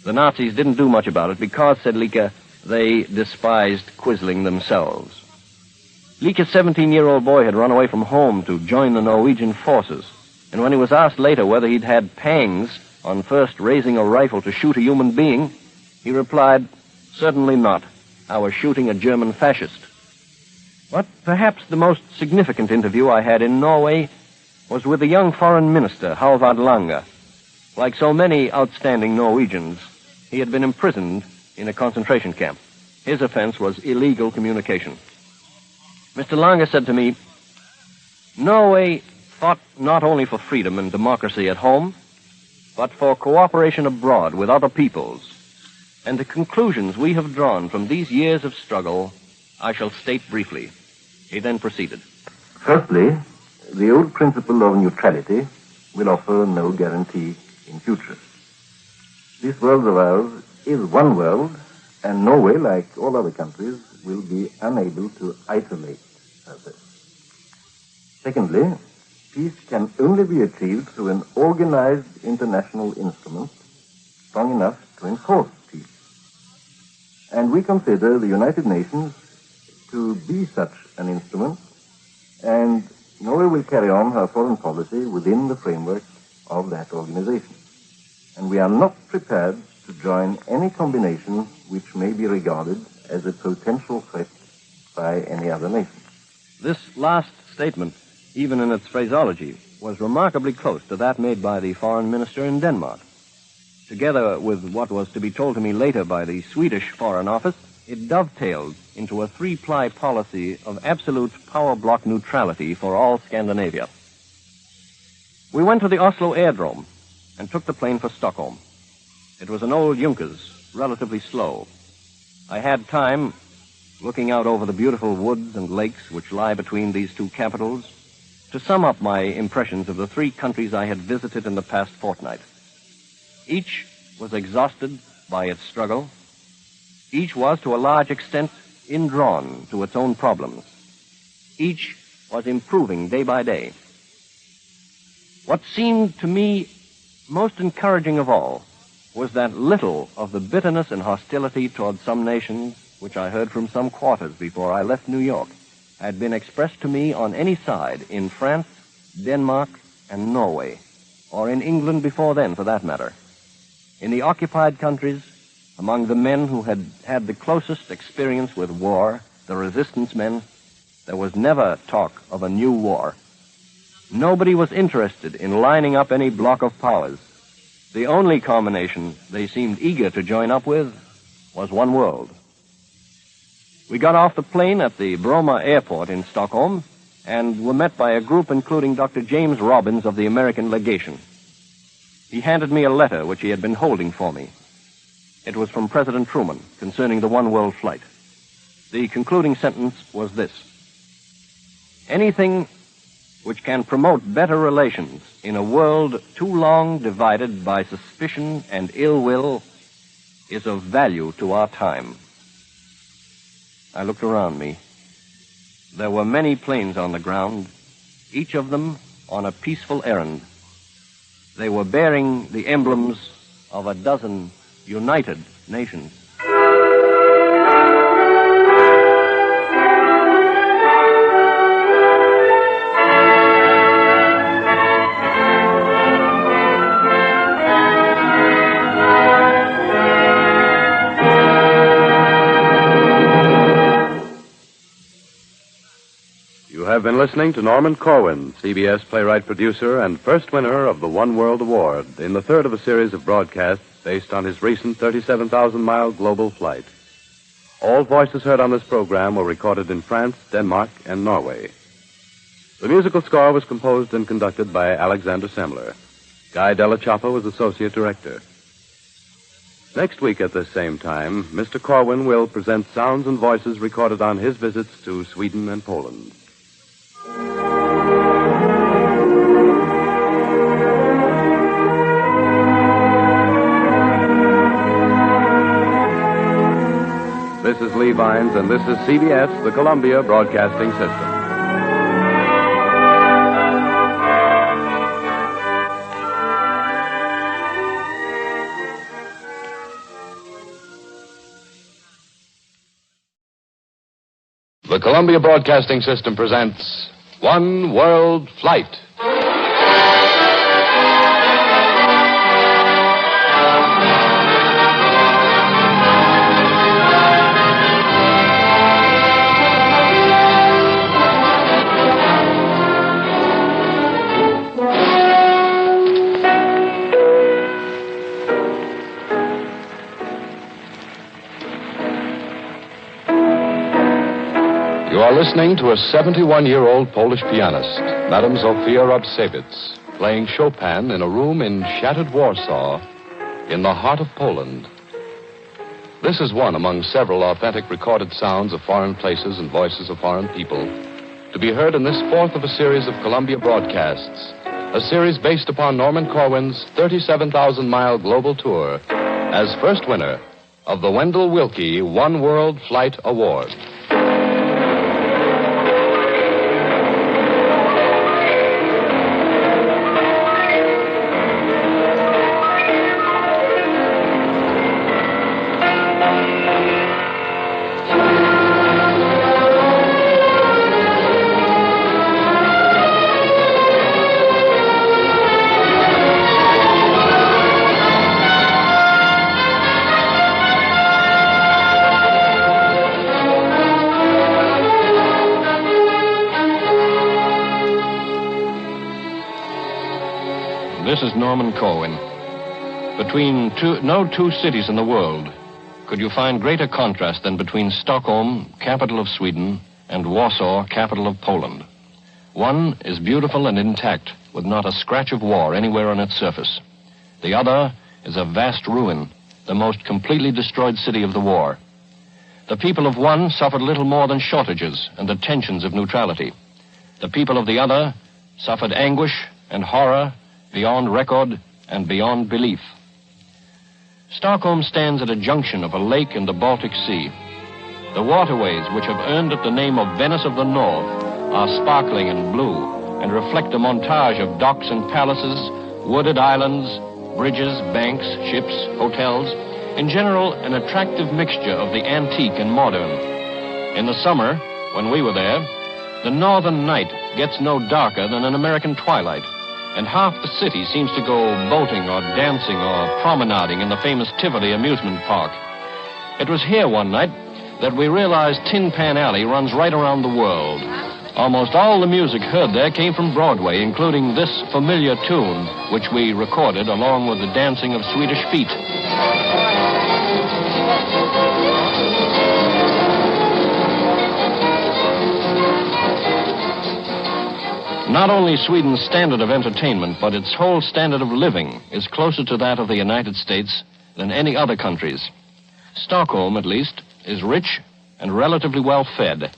The Nazis didn't do much about it because, said Lieke, they despised Quisling themselves. Lieke's 17-year-old boy had run away from home to join the Norwegian forces, and when he was asked later whether he'd had pangs on first raising a rifle to shoot a human being, he replied, certainly not. I was shooting a German fascist. But perhaps the most significant interview I had in Norway was with the young foreign minister, Halvard Lange. Like so many outstanding Norwegians, he had been imprisoned in a concentration camp. His offense was illegal communication. Mr. Lange said to me, Norway fought not only for freedom and democracy at home, but for cooperation abroad with other peoples. And the conclusions we have drawn from these years of struggle, I shall state briefly. He then proceeded. Firstly, the old principle of neutrality will offer no guarantee in future. This world of ours is one world, and Norway, like all other countries, will be unable to isolate herself. Secondly, peace can only be achieved through an organized international instrument strong enough to enforce peace. And we consider the United Nations to be such an instrument, and Norway will carry on her foreign policy within the framework of that organization. And we are not prepared to join any combination which may be regarded as a potential threat by any other nation. This last statement, even in its phraseology, was remarkably close to that made by the foreign minister in Denmark. Together with what was to be told to me later by the Swedish Foreign Office, it dovetailed into a three-ply policy of absolute power block neutrality for all Scandinavia. We went to the Oslo Airdrome and took the plane for Stockholm. It was an old Junkers, relatively slow. I had time, looking out over the beautiful woods and lakes which lie between these two capitals, to sum up my impressions of the three countries I had visited in the past fortnight. Each was exhausted by its struggle. Each was, to a large extent, indrawn to its own problems. Each was improving day by day. What seemed to me most encouraging of all was that little of the bitterness and hostility toward some nations, which I heard from some quarters before I left New York, had been expressed to me on any side in France, Denmark, and Norway, or in England before then, for that matter. In the occupied countries, among the men who had had the closest experience with war, the resistance men, there was never talk of a new war. Nobody was interested in lining up any block of powers. The only combination they seemed eager to join up with was one world. We got off the plane at the Bromma Airport in Stockholm and were met by a group including Dr. James Robbins of the American Legation. He handed me a letter which he had been holding for me. It was from President Truman concerning the one-world flight. The concluding sentence was this: anything which can promote better relations in a world too long divided by suspicion and ill will is of value to our time. I looked around me. There were many planes on the ground, each of them on a peaceful errand. They were bearing the emblems of a dozen united nations. You have been listening to Norman Corwin, CBS playwright-producer and first winner of the One World Award in the third of a series of broadcasts based on his recent 37,000-mile global flight. All voices heard on this program were recorded in France, Denmark, and Norway. The musical score was composed and conducted by Alexander Semler. Guy Della Choppa was associate director. Next week at this same time, Mr. Corwin will present sounds and voices recorded on his visits to Sweden and Poland. This is Lee Vines, and this is CBS, the Columbia Broadcasting System. The Columbia Broadcasting System presents One World Flight. You are listening to a 71-year-old Polish pianist, Madame Zofia Rabsevitz, playing Chopin in a room in shattered Warsaw, in the heart of Poland. This is one among several authentic recorded sounds of foreign places and voices of foreign people, to be heard in this fourth of a series of Columbia broadcasts, a series based upon Norman Corwin's 37,000-mile global tour, as first winner of the Wendell Willkie One World Flight Award. This is Norman Corwin. Between no two cities in the world could you find greater contrast than between Stockholm, capital of Sweden, and Warsaw, capital of Poland. One is beautiful and intact, with not a scratch of war anywhere on its surface. The other is a vast ruin, the most completely destroyed city of the war. The people of one suffered little more than shortages and the tensions of neutrality. The people of the other suffered anguish and horror beyond record and beyond belief. Stockholm stands at a junction of a lake and the Baltic Sea. The waterways, which have earned it the name of Venice of the North, are sparkling and blue and reflect a montage of docks and palaces, wooded islands, bridges, banks, ships, hotels, in general, an attractive mixture of the antique and modern. In the summer, when we were there, the northern night gets no darker than an American twilight, and half the city seems to go boating or dancing or promenading in the famous Tivoli amusement park. It was here one night that we realized Tin Pan Alley runs right around the world. Almost all the music heard there came from Broadway, including this familiar tune, which we recorded along with the dancing of Swedish feet. Not only Sweden's standard of entertainment, but its whole standard of living is closer to that of the United States than any other countries. Stockholm, at least, is rich and relatively well fed.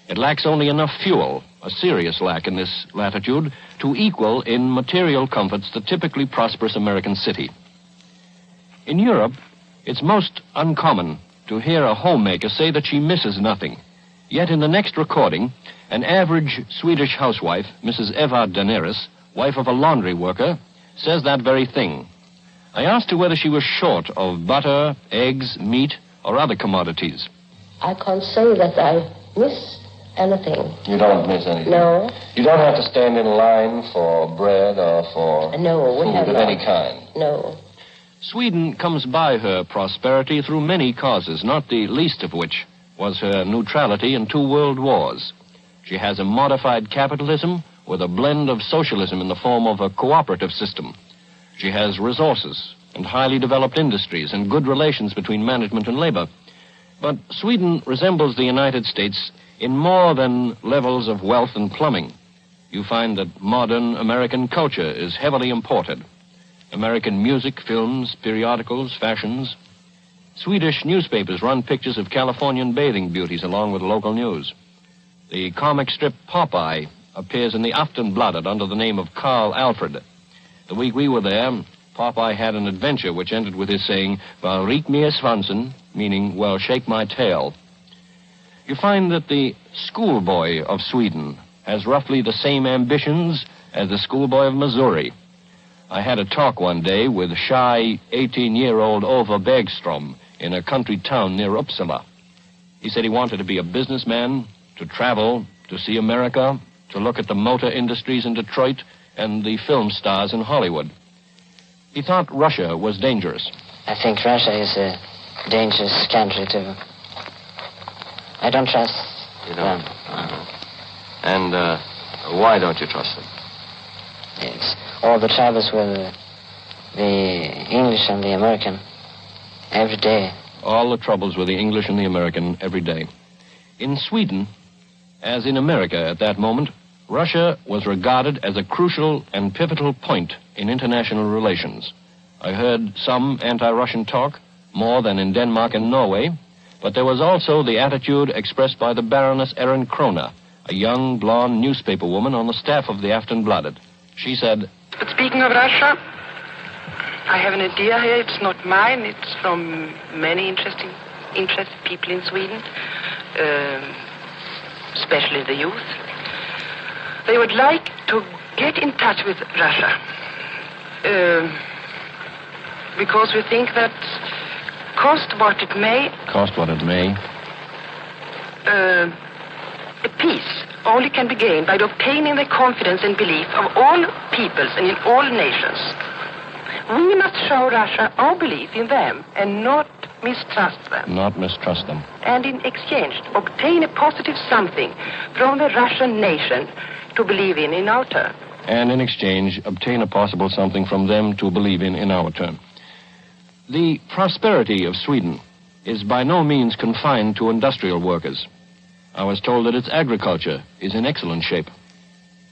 It lacks only enough fuel, a serious lack in this latitude, to equal in material comforts the typically prosperous American city. In Europe, it's most uncommon to hear a homemaker say that she misses nothing. Yet in the next recording, an average Swedish housewife, Mrs. Eva Daenerys, wife of a laundry worker, says that very thing. I asked her whether she was short of butter, eggs, meat, or other commodities. I can't say that I miss anything. You don't miss anything? No. You don't have to stand in line for bread or for food of any kind? No. Sweden comes by her prosperity through many causes, not the least of which was her neutrality in 2 world wars. She has a modified capitalism with a blend of socialism in the form of a cooperative system. She has resources and highly developed industries and good relations between management and labor. But Sweden resembles the United States in more than levels of wealth and plumbing. You find that modern American culture is heavily imported. American music, films, periodicals, fashions. Swedish newspapers run pictures of Californian bathing beauties along with local news. The comic strip Popeye appears in the Aftonbladet under the name of Carl Alfred. The week we were there, Popeye had an adventure which ended with his saying, "Well, rik mir svansen," meaning, "Well, shake my tail." You find that the schoolboy of Sweden has roughly the same ambitions as the schoolboy of Missouri. I had a talk one day with shy 18-year-old Ove Bergstrom in a country town near Uppsala. He said he wanted to be a businessman, to travel, to see America, to look at the motor industries in Detroit and the film stars in Hollywood. He thought Russia was dangerous. I think Russia is a dangerous country, too. I don't trust them. And why don't you trust them? It's all the troubles with the English and the American every day. All the troubles with the English and the American every day. In Sweden, as in America at that moment, Russia was regarded as a crucial and pivotal point in international relations. I heard some anti-Russian talk, more than in Denmark and Norway, but there was also the attitude expressed by the Baroness Erin Krona, a young, blonde newspaper woman on the staff of the Aftonbladet. She said, But speaking of Russia, I have an idea here. It's not mine. It's from many interested people in Sweden, especially the youth. They would like to get in touch with Russia because we think that cost what it may, a peace only can be gained by obtaining the confidence and belief of all peoples and in all nations. We must show Russia our belief in them and not mistrust them. And in exchange, obtain a positive something from the Russian nation to believe in our turn. And in exchange, obtain a possible something from them to believe in our turn. The prosperity of Sweden is by no means confined to industrial workers. I was told that its agriculture is in excellent shape.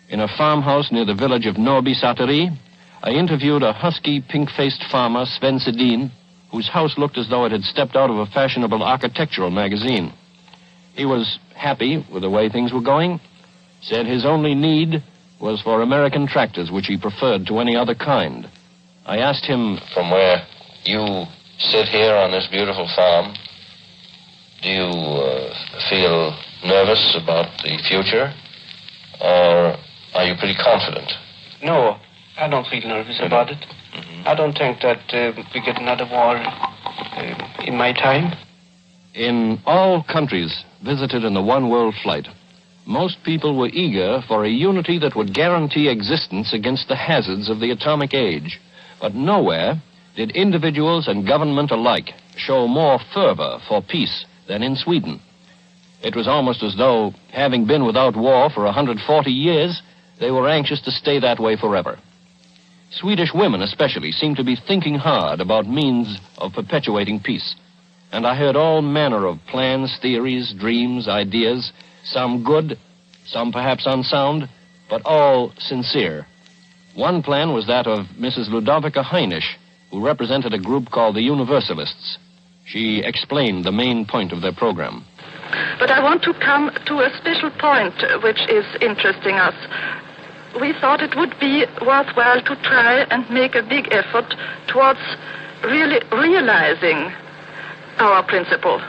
In a farmhouse near the village of Norby Sateri, I interviewed a husky, pink-faced farmer, Sven Sedin, whose house looked as though it had stepped out of a fashionable architectural magazine. He was happy with the way things were going, said his only need was for American tractors, which he preferred to any other kind. I asked him, From where you sit here on this beautiful farm, do you feel nervous about the future, or are you pretty confident? No, I don't feel nervous about it. Mm-hmm. I don't think that we get another war in my time. In all countries visited in the One World Flight, most people were eager for a unity that would guarantee existence against the hazards of the atomic age. But nowhere did individuals and government alike show more fervor for peace than in Sweden. It was almost as though, having been without war for 140 years, they were anxious to stay that way forever. Swedish women especially seemed to be thinking hard about means of perpetuating peace. And I heard all manner of plans, theories, dreams, ideas, some good, some perhaps unsound, but all sincere. One plan was that of Mrs. Ludovica Heinisch, who represented a group called the Universalists. She explained the main point of their program. But I want to come to a special point which is interesting us. We thought it would be worthwhile to try and make a big effort towards really realizing our principle.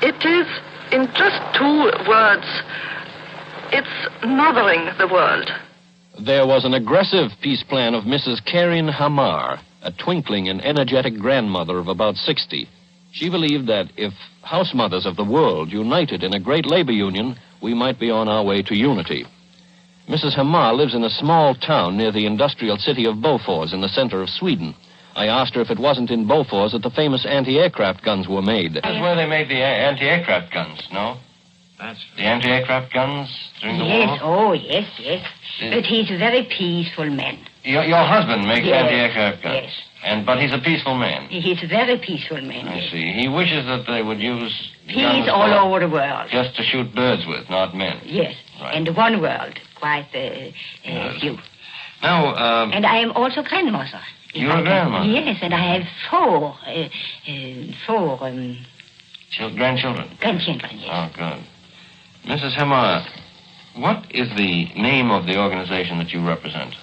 It is, in just 2 words, it's mothering the world. There was an aggressive peace plan of Mrs. Karin Hamar, a twinkling and energetic grandmother of about 60. She believed that if house mothers of the world united in a great labor union, we might be on our way to unity. Mrs. Hamar lives in a small town near the industrial city of Bofors in the center of Sweden. I asked her if it wasn't in Bofors that the famous anti-aircraft guns were made. That's where they made the anti-aircraft guns, no? That's the anti-aircraft guns during the war? Yes, oh, yes. But he's a very peaceful man. Your husband makes anti-aircraft guns? Yes. But he's a peaceful man? He's a very peaceful man. I see. He wishes that they would use peace all over the world. Just to shoot birds with, not men. Yes, right. And one world, quite few. Now, and I am also grandmother. You're a grandmother? Yes, and I have four grandchildren? Grandchildren, yes. Oh, good. Mrs. Hamar, what is the name of the organization that you represent?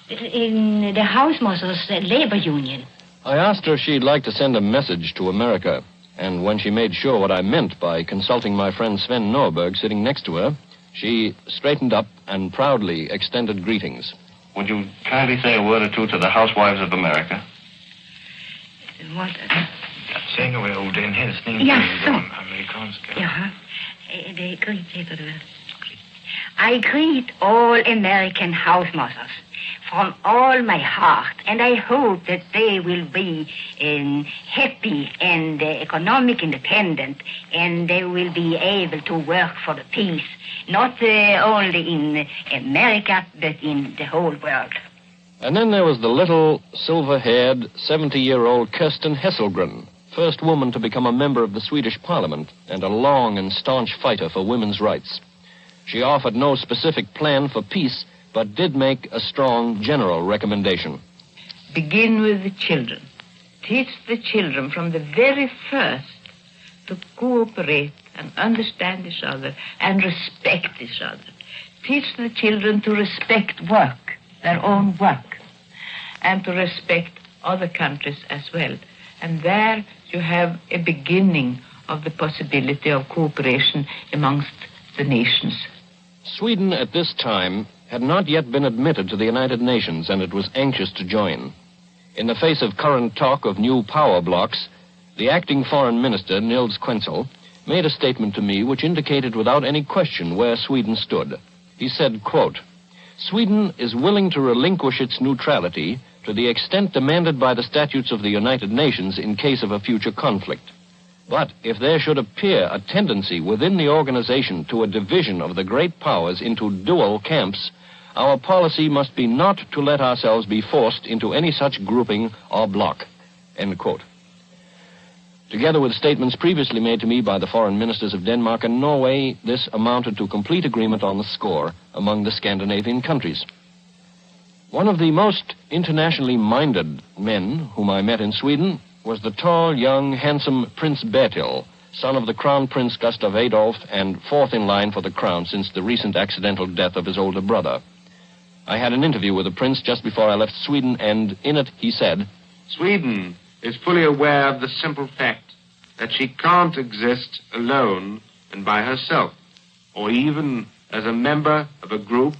In the House Mothers Labor Union. I asked her if she'd like to send a message to America, and when she made sure what I meant by consulting my friend Sven Norberg sitting next to her, she straightened up and proudly extended greetings. Would you kindly say a word or two to the housewives of America? What? Säg några ord, en hälsning till de amerikanska. Ja, I greet all American house mothers from all my heart, and I hope that they will be happy and economic independent, and they will be able to work for the peace, not only in America, but in the whole world. And then there was the little, silver-haired, 70-year-old Kirsten Hesselgren, first woman to become a member of the Swedish Parliament and a long and staunch fighter for women's rights. She offered no specific plan for peace, but did make a strong general recommendation. Begin with the children. Teach the children from the very first to cooperate and understand each other and respect each other. Teach the children to respect work, their own work, and to respect other countries as well. And there you have a beginning of the possibility of cooperation amongst the nations. Sweden at this time had not yet been admitted to the United Nations, and it was anxious to join. In the face of current talk of new power blocks, the acting foreign minister, Nils Quentzel, made a statement to me which indicated without any question where Sweden stood. He said, quote, "Sweden is willing to relinquish its neutrality to the extent demanded by the statutes of the United Nations in case of a future conflict. But if there should appear a tendency within the organization to a division of the great powers into dual camps, our policy must be not to let ourselves be forced into any such grouping or bloc." End quote. Together with statements previously made to me by the foreign ministers of Denmark and Norway, this amounted to complete agreement on the score among the Scandinavian countries. One of the most internationally minded men whom I met in Sweden was the tall, young, handsome Prince Bertil, son of the Crown Prince Gustav Adolf and fourth in line for the crown since the recent accidental death of his older brother. I had an interview with the prince just before I left Sweden, and in it he said, "Sweden is fully aware of the simple fact that she can't exist alone and by herself, or even as a member of a group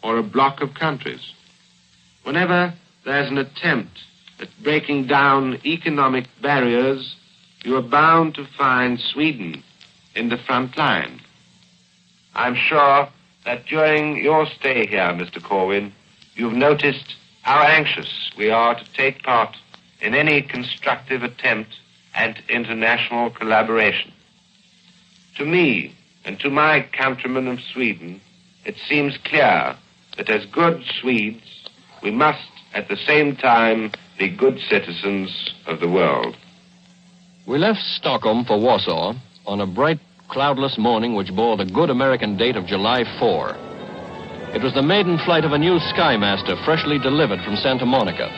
or a bloc of countries. Whenever there's an attempt at breaking down economic barriers, you are bound to find Sweden in the front line. I'm sure that during your stay here, Mr. Corwin, you've noticed how anxious we are to take part in any constructive attempt at international collaboration. To me and to my countrymen of Sweden, it seems clear that as good Swedes, we must at the same time be good citizens of the world." We left Stockholm for Warsaw on a bright, cloudless morning which bore the good American date of July 4. It was the maiden flight of a new Skymaster freshly delivered from Santa Monica.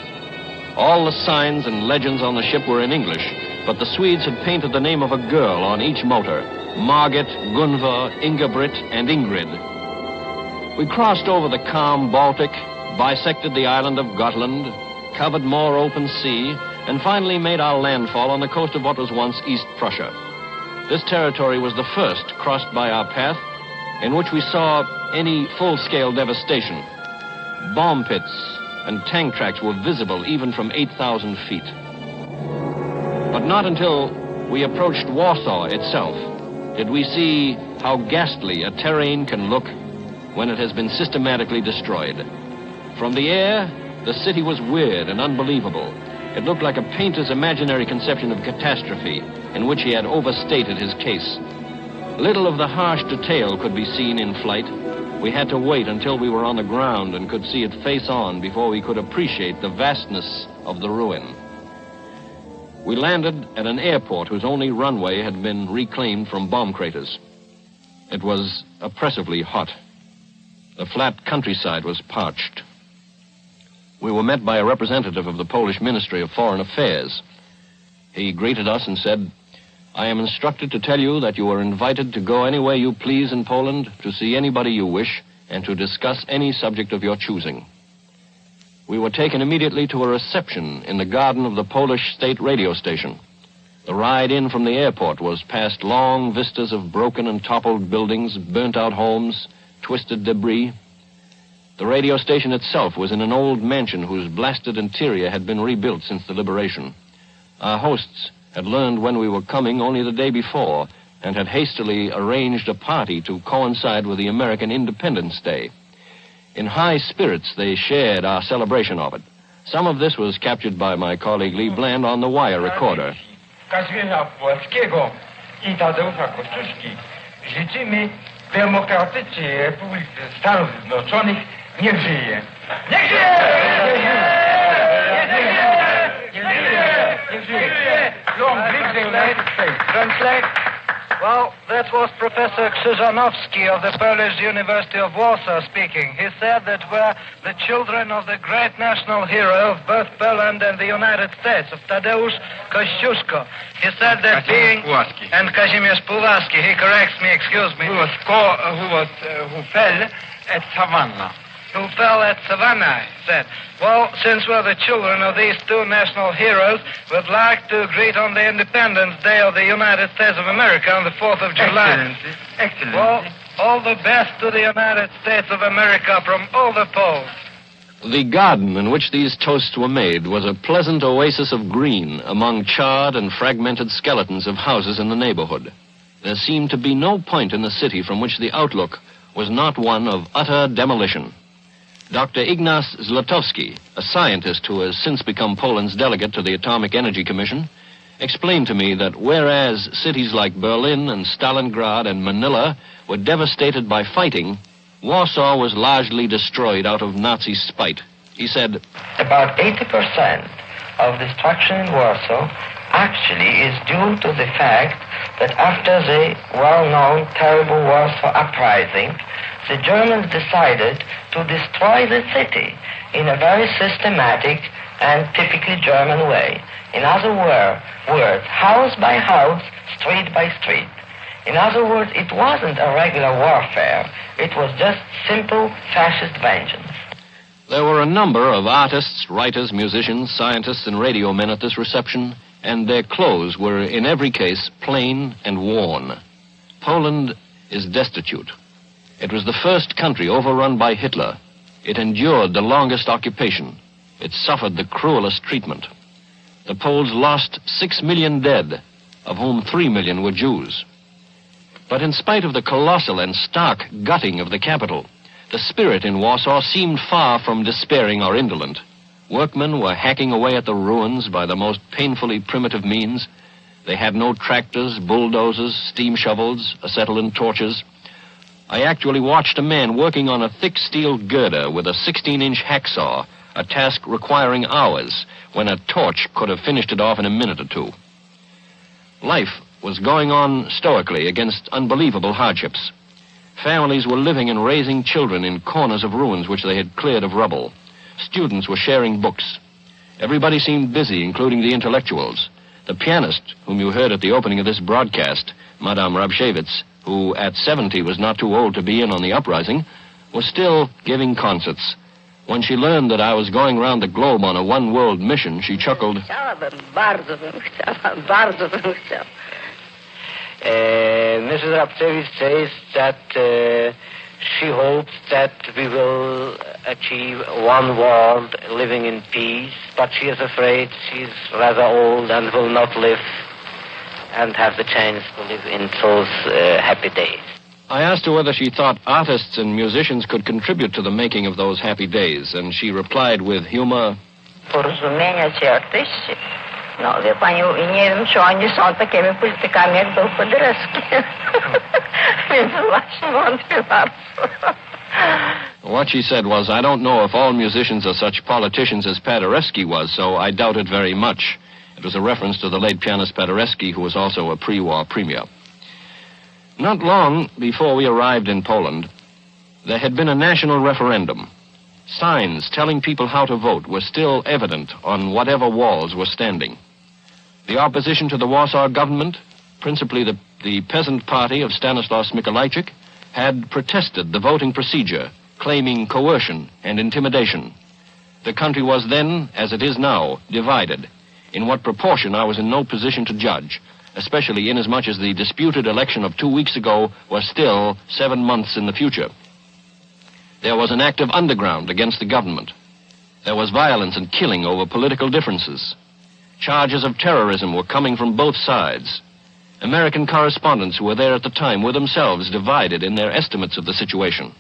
All the signs and legends on the ship were in English, but the Swedes had painted the name of a girl on each motor: Margit, Gunvor, Ingebrit, and Ingrid. We crossed over the calm Baltic, bisected the island of Gotland, covered more open sea, and finally made our landfall on the coast of what was once East Prussia. This territory was the first crossed by our path in which we saw any full-scale devastation. Bomb pits and tank tracks were visible even from 8,000 feet. But not until we approached Warsaw itself did we see how ghastly a terrain can look when it has been systematically destroyed. From the air, the city was weird and unbelievable. It looked like a painter's imaginary conception of catastrophe in which he had overstated his case. Little of the harsh detail could be seen in flight. We had to wait until we were on the ground and could see it face on before we could appreciate the vastness of the ruin. We landed at an airport whose only runway had been reclaimed from bomb craters. It was oppressively hot. The flat countryside was parched. We were met by a representative of the Polish Ministry of Foreign Affairs. He greeted us and said, "I am instructed to tell you that you are invited to go any way you please in Poland, to see anybody you wish, and to discuss any subject of your choosing." We were taken immediately to a reception in the garden of the Polish state radio station. The ride in from the airport was past long vistas of broken and toppled buildings, burnt-out homes, twisted debris. The radio station itself was in an old mansion whose blasted interior had been rebuilt since the liberation. Our hosts had learned when we were coming only the day before and had hastily arranged a party to coincide with the American Independence Day. In high spirits, they shared our celebration of it. Some of this was captured by my colleague Lee Bland on the wire recorder. Kazimierza Płockiego i Tadeusza Kościuszki życzymy Demokratycznej Republiki Stanów Zjednoczonych. Niech żyje! Niech żyje! Long live the United States. Translate. Well, that was Professor Krzyżanowski of the Polish University of Warsaw speaking. He said that we're the children of the great national hero of both Poland and the United States, of Tadeusz Kościuszko. He said that being... And Kazimierz Pułaski. He corrects me, excuse me. Who fell at Savannah. Who fell at Savannah, he said. Well, since we're the children of these two national heroes, we'd like to greet on the Independence Day of the United States of America on the 4th of July. Excellent. Well, all the best to the United States of America from all the poles. The garden in which these toasts were made was a pleasant oasis of green among charred and fragmented skeletons of houses in the neighborhood. There seemed to be no point in the city from which the outlook was not one of utter demolition. Dr. Ignace Zlotowski, a scientist who has since become Poland's delegate to the Atomic Energy Commission, explained to me that whereas cities like Berlin and Stalingrad and Manila were devastated by fighting, Warsaw was largely destroyed out of Nazi spite. He said, about 80% of destruction in Warsaw actually is due to the fact that after the well-known terrible Warsaw Uprising, the Germans decided to destroy the city in a very systematic and typically German way. In other words, house by house, street by street. In other words, it wasn't a regular warfare. It was just simple fascist vengeance. There were a number of artists, writers, musicians, scientists, and radio men at this reception, and their clothes were in every case plain and worn. Poland is destitute. It was the first country overrun by Hitler. It endured the longest occupation. It suffered the cruelest treatment. The Poles lost 6 million dead, of whom 3 million were Jews. But in spite of the colossal and stark gutting of the capital, the spirit in Warsaw seemed far from despairing or indolent. Workmen were hacking away at the ruins by the most painfully primitive means. They had no tractors, bulldozers, steam shovels, acetylene torches. I actually watched a man working on a thick steel girder with a 16-inch hacksaw, a task requiring hours, when a torch could have finished it off in a minute or two. Life was going on stoically against unbelievable hardships. Families were living and raising children in corners of ruins which they had cleared of rubble. Students were sharing books. Everybody seemed busy, including the intellectuals. The pianist, whom you heard at the opening of this broadcast, Madame Rabshevitz, who at 70 was not too old to be in on the uprising, was still giving concerts. When she learned that I was going round the globe on a one-world mission, she chuckled. Bardzo bym chciał. Mrs. Rabshevitz says that she hopes that we will achieve one world living in peace, but she is afraid she's rather old and will not live and have the chance to live in those happy days. I asked her whether she thought artists and musicians could contribute to the making of those happy days, and she replied with humor, Porozumienia ci artyści? No, wie pani, nie wiem, czy oni są takimi politykami, jak był Paderewski. Więc właśnie wątpię bardzo. What she said was, I don't know if all musicians are such politicians as Paderewski was, so I doubt it very much. It was a reference to the late pianist Paderewski, who was also a pre-war premier. Not long before we arrived in Poland, there had been a national referendum. Signs telling people how to vote were still evident on whatever walls were standing. The opposition to the Warsaw government, principally the peasant party of Stanislaus Mikolajczyk, had protested the voting procedure, claiming coercion and intimidation. The country was then, as it is now, divided. In what proportion I was in no position to judge, especially inasmuch as the disputed election of 2 weeks ago was still 7 months in the future. There was an active underground against the government. There was violence and killing over political differences. Charges of terrorism were coming from both sides. American correspondents who were there at the time were themselves divided in their estimates of the situation.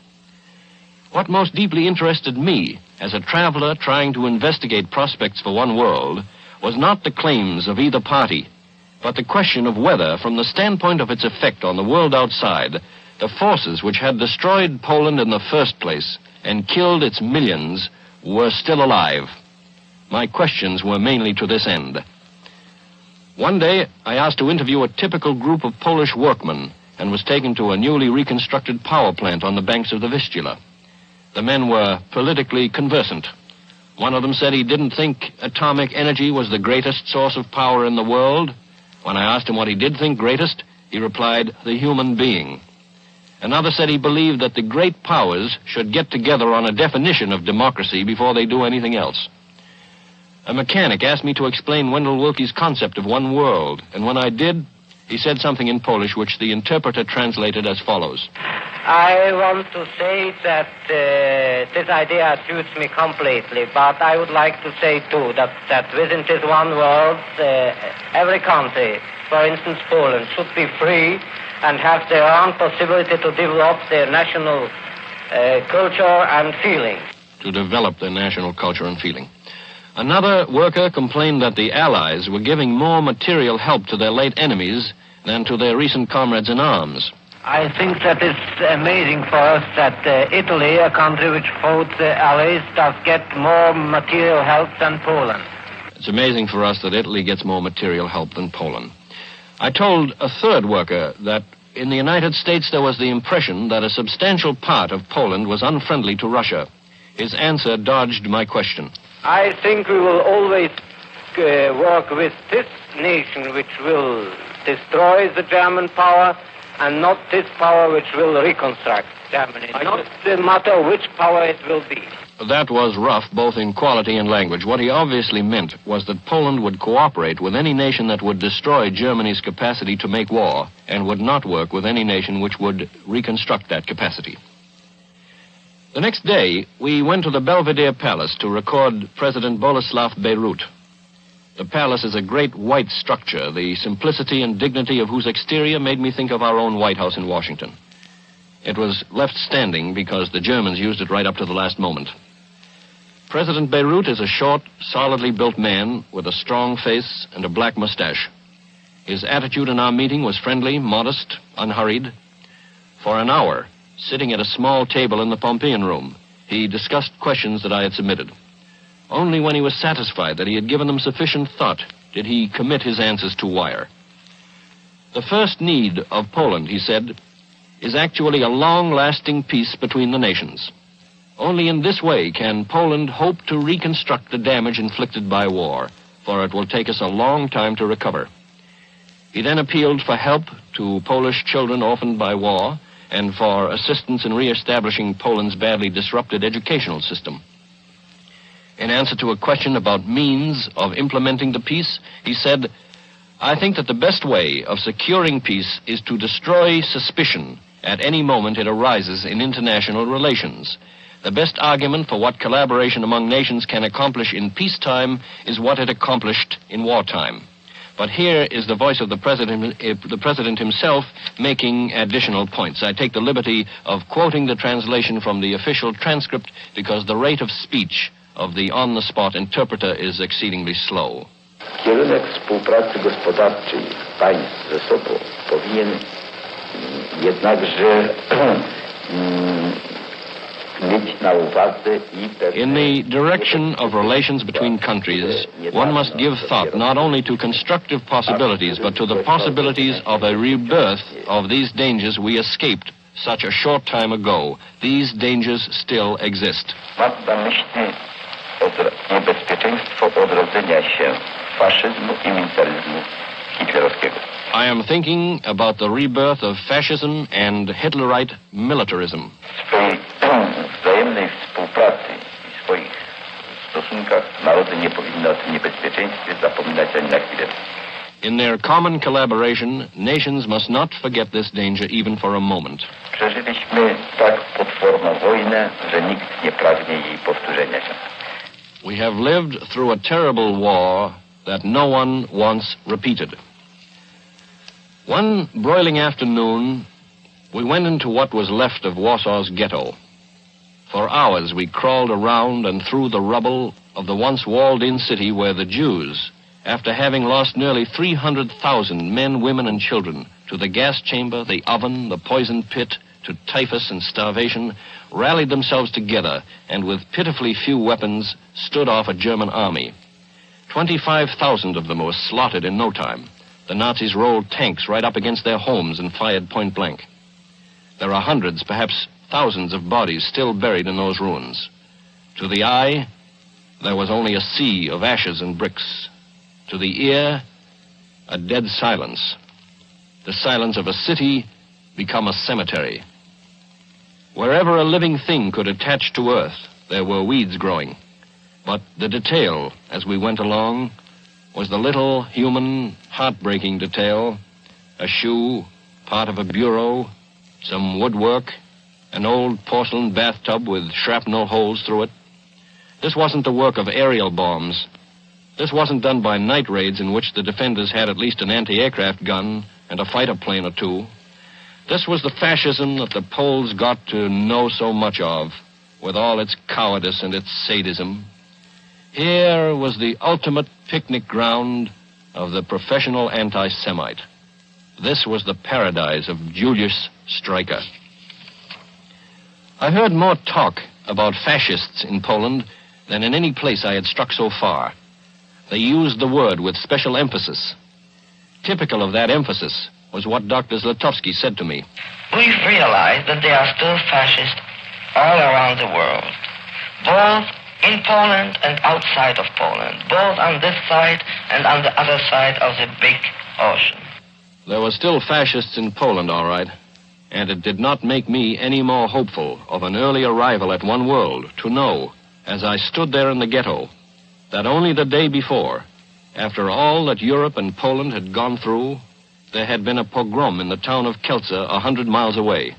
What most deeply interested me, as a traveler trying to investigate prospects for one world, was not the claims of either party, but the question of whether, from the standpoint of its effect on the world outside, the forces which had destroyed Poland in the first place and killed its millions were still alive. My questions were mainly to this end. One day, I asked to interview a typical group of Polish workmen and was taken to a newly reconstructed power plant on the banks of the Vistula. The men were politically conversant. One of them said he didn't think atomic energy was the greatest source of power in the world. When I asked him what he did think greatest, he replied, the human being. Another said he believed that the great powers should get together on a definition of democracy before they do anything else. A mechanic asked me to explain Wendell Willkie's concept of one world, and when I did, he said something in Polish which the interpreter translated as follows. I want to say that this idea suits me completely, but I would like to say, too, that within this one world, every country, for instance Poland, should be free and have their own possibility to develop their national culture and feeling. To develop their national culture and feeling. Another worker complained that the Allies were giving more material help to their late enemies than to their recent comrades in arms. I think that it's amazing for us that Italy, a country which fought the Allies, does get more material help than Poland. It's amazing for us that Italy gets more material help than Poland. I told a third worker that in the United States there was the impression that a substantial part of Poland was unfriendly to Russia. His answer dodged my question. I think we will always work with this nation which will destroy the German power and not this power which will reconstruct Germany. Not no matter which power it will be. That was rough, both in quality and language. What he obviously meant was that Poland would cooperate with any nation that would destroy Germany's capacity to make war and would not work with any nation which would reconstruct that capacity. The next day, we went to the Belvedere Palace to record President Boleslav Beirut. The palace is a great white structure, the simplicity and dignity of whose exterior made me think of our own White House in Washington. It was left standing because the Germans used it right up to the last moment. President Beirut is a short, solidly built man with a strong face and a black mustache. His attitude in our meeting was friendly, modest, unhurried. For an hour, sitting at a small table in the Pompeian room, he discussed questions that I had submitted. Only when he was satisfied that he had given them sufficient thought did he commit his answers to wire. The first need of Poland, he said, is actually a long-lasting peace between the nations. Only in this way can Poland hope to reconstruct the damage inflicted by war, for it will take us a long time to recover. He then appealed for help to Polish children orphaned by war and for assistance in reestablishing Poland's badly disrupted educational system. In answer to a question about means of implementing the peace, he said, I think that the best way of securing peace is to destroy suspicion at any moment it arises in international relations. The best argument for what collaboration among nations can accomplish in peacetime is what it accomplished in wartime. But here is the voice of the president himself making additional points. I take the liberty of quoting the translation from the official transcript because the rate of speech of the on-the-spot interpreter is exceedingly slow. Kierunek współpracy gospodarczej państw ze sobą powinien jednakże mieć na uwadze i In the direction of relations between countries, one must give thought not only to constructive possibilities, but to the possibilities of a rebirth of these dangers we escaped such a short time ago. These dangers still exist. Mam na myśli niebezpieczeństwo odrodzenia się faszyzmu i militaryzmu hitlerowskiego. I am thinking about the rebirth of fascism and Hitlerite militarism. W swojej wzajemnej współpracy i swoich stosunkach narody nie powinny o tym niebezpieczeństwie zapominać ani na chwilę. In their common collaboration, nations must not forget this danger even for a moment. Przeżyliśmy tak potworną wojnę, że nikt nie pragnie jej powtórzenia się. We have lived through a terrible war that no one wants repeated. One broiling afternoon, we went into what was left of Warsaw's ghetto. For hours we crawled around and through the rubble of the once walled-in city where the Jews, after having lost nearly 300,000 men, women, and children to the gas chamber, the oven, the poison pit, to typhus and starvation, rallied themselves together and with pitifully few weapons stood off a German army. 25,000 of them were slaughtered in no time. The Nazis rolled tanks right up against their homes and fired point blank. There are hundreds, perhaps thousands of bodies still buried in those ruins. To the eye, there was only a sea of ashes and bricks. To the ear, a dead silence. The silence of a city become a cemetery. Wherever a living thing could attach to earth, there were weeds growing. But the detail, as we went along, was the little human, heartbreaking detail. A shoe, part of a bureau, some woodwork, an old porcelain bathtub with shrapnel holes through it. This wasn't the work of aerial bombs. This wasn't done by night raids in which the defenders had at least an anti-aircraft gun and a fighter plane or two. This was the fascism that the Poles got to know so much of, with all its cowardice and its sadism. Here was the ultimate picnic ground of the professional anti-Semite. This was the paradise of Julius Streicher. I heard more talk about fascists in Poland than in any place I had struck so far. They used the word with special emphasis. Typical of that emphasis was what Dr. Zlatovsky said to me. We've realized that there are still fascists all around the world, both in Poland and outside of Poland, both on this side and on the other side of the big ocean. There were still fascists in Poland, all right, and it did not make me any more hopeful of an early arrival at One World to know, as I stood there in the ghetto, that only the day before, after all that Europe and Poland had gone through, there had been a pogrom in the town of Kielce 100 miles away.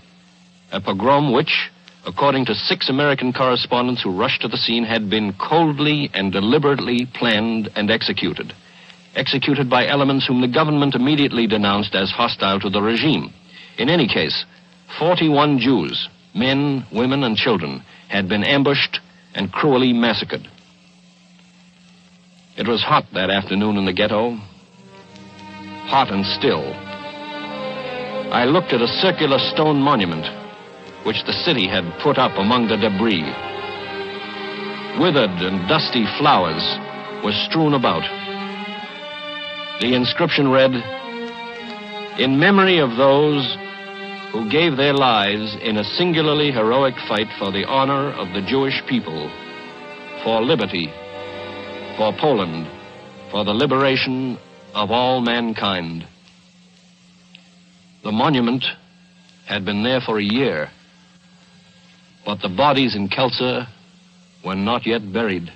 A pogrom which, according to 6 American correspondents who rushed to the scene, had been coldly and deliberately planned and executed. Executed by elements whom the government immediately denounced as hostile to the regime. In any case, 41 Jews, men, women, and children, had been ambushed and cruelly massacred. It was hot that afternoon in the ghetto. Hot and still. I looked at a circular stone monument which the city had put up among the debris. Withered and dusty flowers were strewn about. The inscription read, "In memory of those who gave their lives in a singularly heroic fight for the honor of the Jewish people, for liberty, for Poland, for the liberation of all mankind." The monument had been there for a year, but the bodies in Kielce were not yet buried.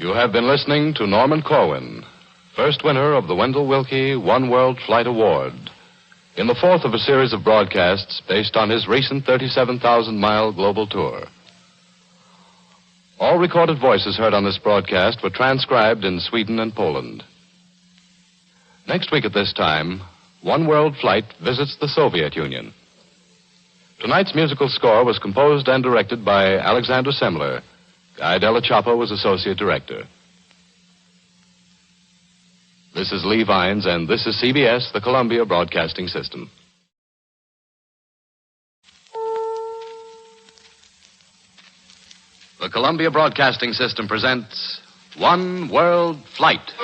You have been listening to Norman Corwin, first winner of the Wendell Willkie One World Flight Award, in the 4th of a series of broadcasts based on his recent 37,000-mile global tour. All recorded voices heard on this broadcast were transcribed in Sweden and Poland. Next week at this time, One World Flight visits the Soviet Union. Tonight's musical score was composed and directed by Alexander Semler. Guy Della Chapa was associate director. This is Lee Vines, and this is CBS, the Columbia Broadcasting System. The Columbia Broadcasting System presents One World Flight.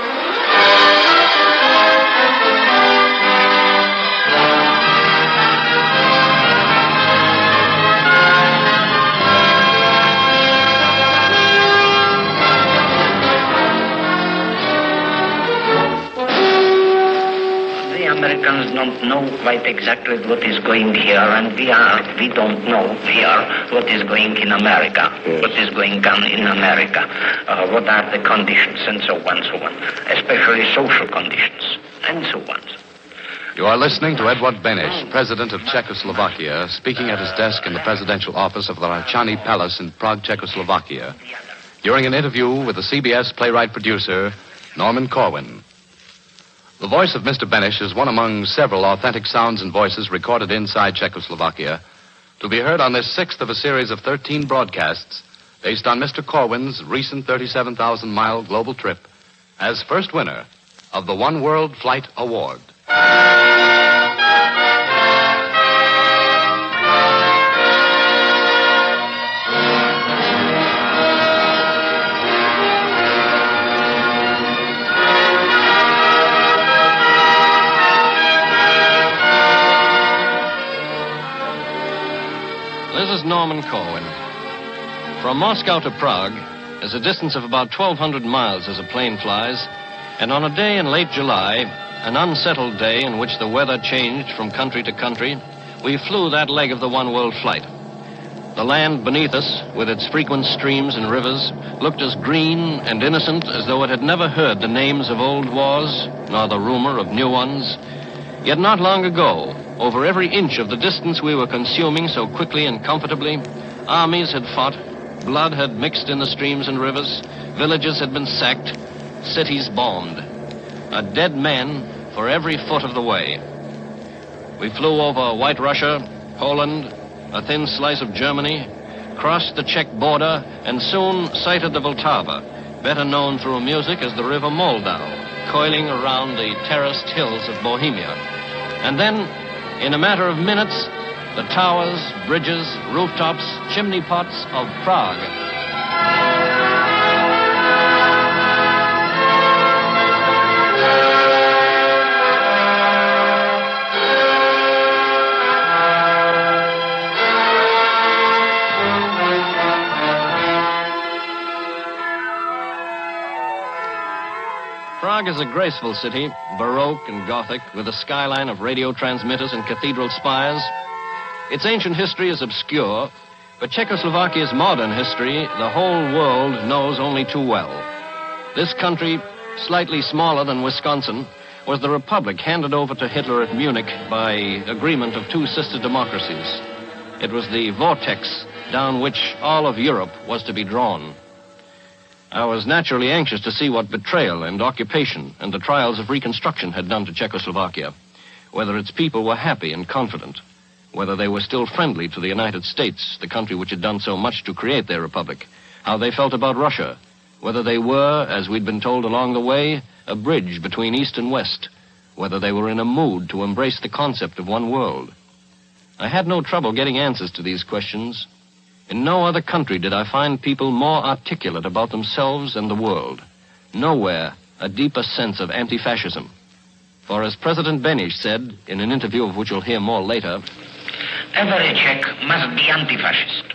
Americans don't know quite exactly what is going here, and we don't know here what is going in America, what is going on in America, what are the conditions, and so on, especially social conditions, and so on. You are listening to Edward Beneš, President of Czechoslovakia, speaking at his desk in the presidential office of the Rachani Palace in Prague, Czechoslovakia, during an interview with the CBS playwright-producer, Norman Corwin. The voice of Mr. Benish is one among several authentic sounds and voices recorded inside Czechoslovakia, to be heard on this sixth of a series of 13 broadcasts based on Mr. Corwin's recent 37,000-mile global trip as first winner of the One World Flight Award. This is Norman Corwin. From Moscow to Prague is a distance of about 1,200 miles as a plane flies, and on a day in late July, an unsettled day in which the weather changed from country to country, we flew that leg of the One World flight. The land beneath us, with its frequent streams and rivers, looked as green and innocent as though it had never heard the names of old wars, nor the rumor of new ones. Yet not long ago, over every inch of the distance we were consuming so quickly and comfortably, armies had fought, blood had mixed in the streams and rivers, villages had been sacked, cities bombed. A dead man for every foot of the way. We flew over White Russia, Poland, a thin slice of Germany, crossed the Czech border, and soon sighted the Vltava, better known through music as the River Moldau, coiling around the terraced hills of Bohemia. And then, in a matter of minutes, the towers, bridges, rooftops, chimney pots of Prague. Prague is a graceful city, Baroque and Gothic, with a skyline of radio transmitters and cathedral spires. Its ancient history is obscure, but Czechoslovakia's modern history the whole world knows only too well. This country, slightly smaller than Wisconsin, was the republic handed over to Hitler at Munich by agreement of two sister democracies. It was the vortex down which all of Europe was to be drawn. I was naturally anxious to see what betrayal and occupation and the trials of Reconstruction had done to Czechoslovakia, whether its people were happy and confident, whether they were still friendly to the United States, the country which had done so much to create their republic, how they felt about Russia, whether they were, as we'd been told along the way, a bridge between East and West, whether they were in a mood to embrace the concept of one world. I had no trouble getting answers to these questions. In no other country did I find people more articulate about themselves and the world. Nowhere a deeper sense of anti-fascism. For as President Benish said in an interview of which you'll hear more later, every Czech must be anti-fascist.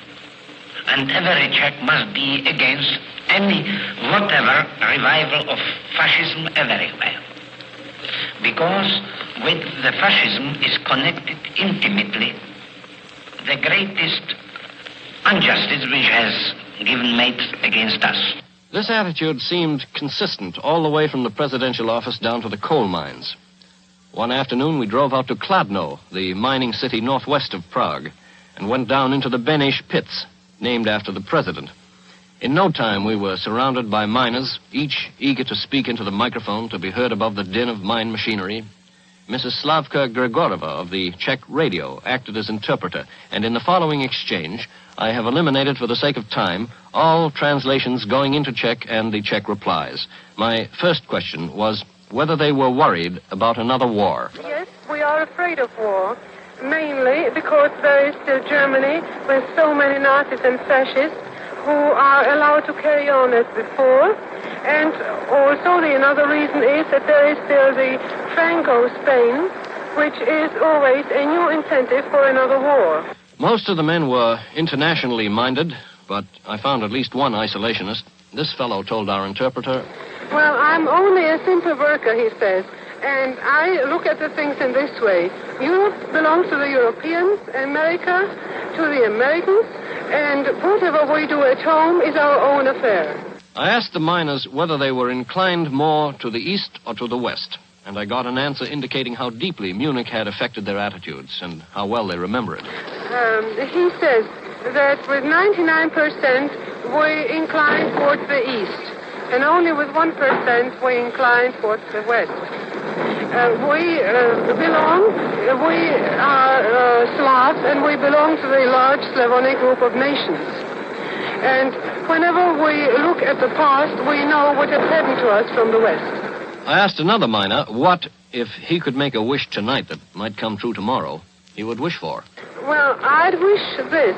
And every Czech must be against any whatever revival of fascism everywhere. Because with the fascism is connected intimately the greatest injustice which has given mate against us. This attitude seemed consistent all the way from the presidential office down to the coal mines. One afternoon, we drove out to Kladno, the mining city northwest of Prague, and went down into the Benish pits, named after the president. In no time, we were surrounded by miners, each eager to speak into the microphone to be heard above the din of mine machinery. Mrs. Slavka Gregorova of the Czech Radio acted as interpreter, and in the following exchange, I have eliminated for the sake of time all translations going into Czech and the Czech replies. My first question was whether they were worried about another war. Yes, we are afraid of war, mainly because there is still Germany with so many Nazis and fascists who are allowed to carry on as before. And also the another reason is that there is still the Franco Spain, which is always a new incentive for another war. Most of the men were internationally minded, but I found at least one isolationist. This fellow told our interpreter, well, I'm only a simple worker, he says, and I look at the things in this way. Europe belongs to the Europeans, America to the Americans, and whatever we do at home is our own affair. I asked the miners whether they were inclined more to the east or to the west, and I got an answer indicating how deeply Munich had affected their attitudes and how well they remember it. He says that with 99% we incline towards the east, and only with 1% we incline towards the west. We are Slavs, and we belong to the large Slavonic group of nations. And whenever we look at the past, we know what has happened to us from the west. I asked another miner what, if he could make a wish tonight that might come true tomorrow, he would wish for. Well, I'd wish this,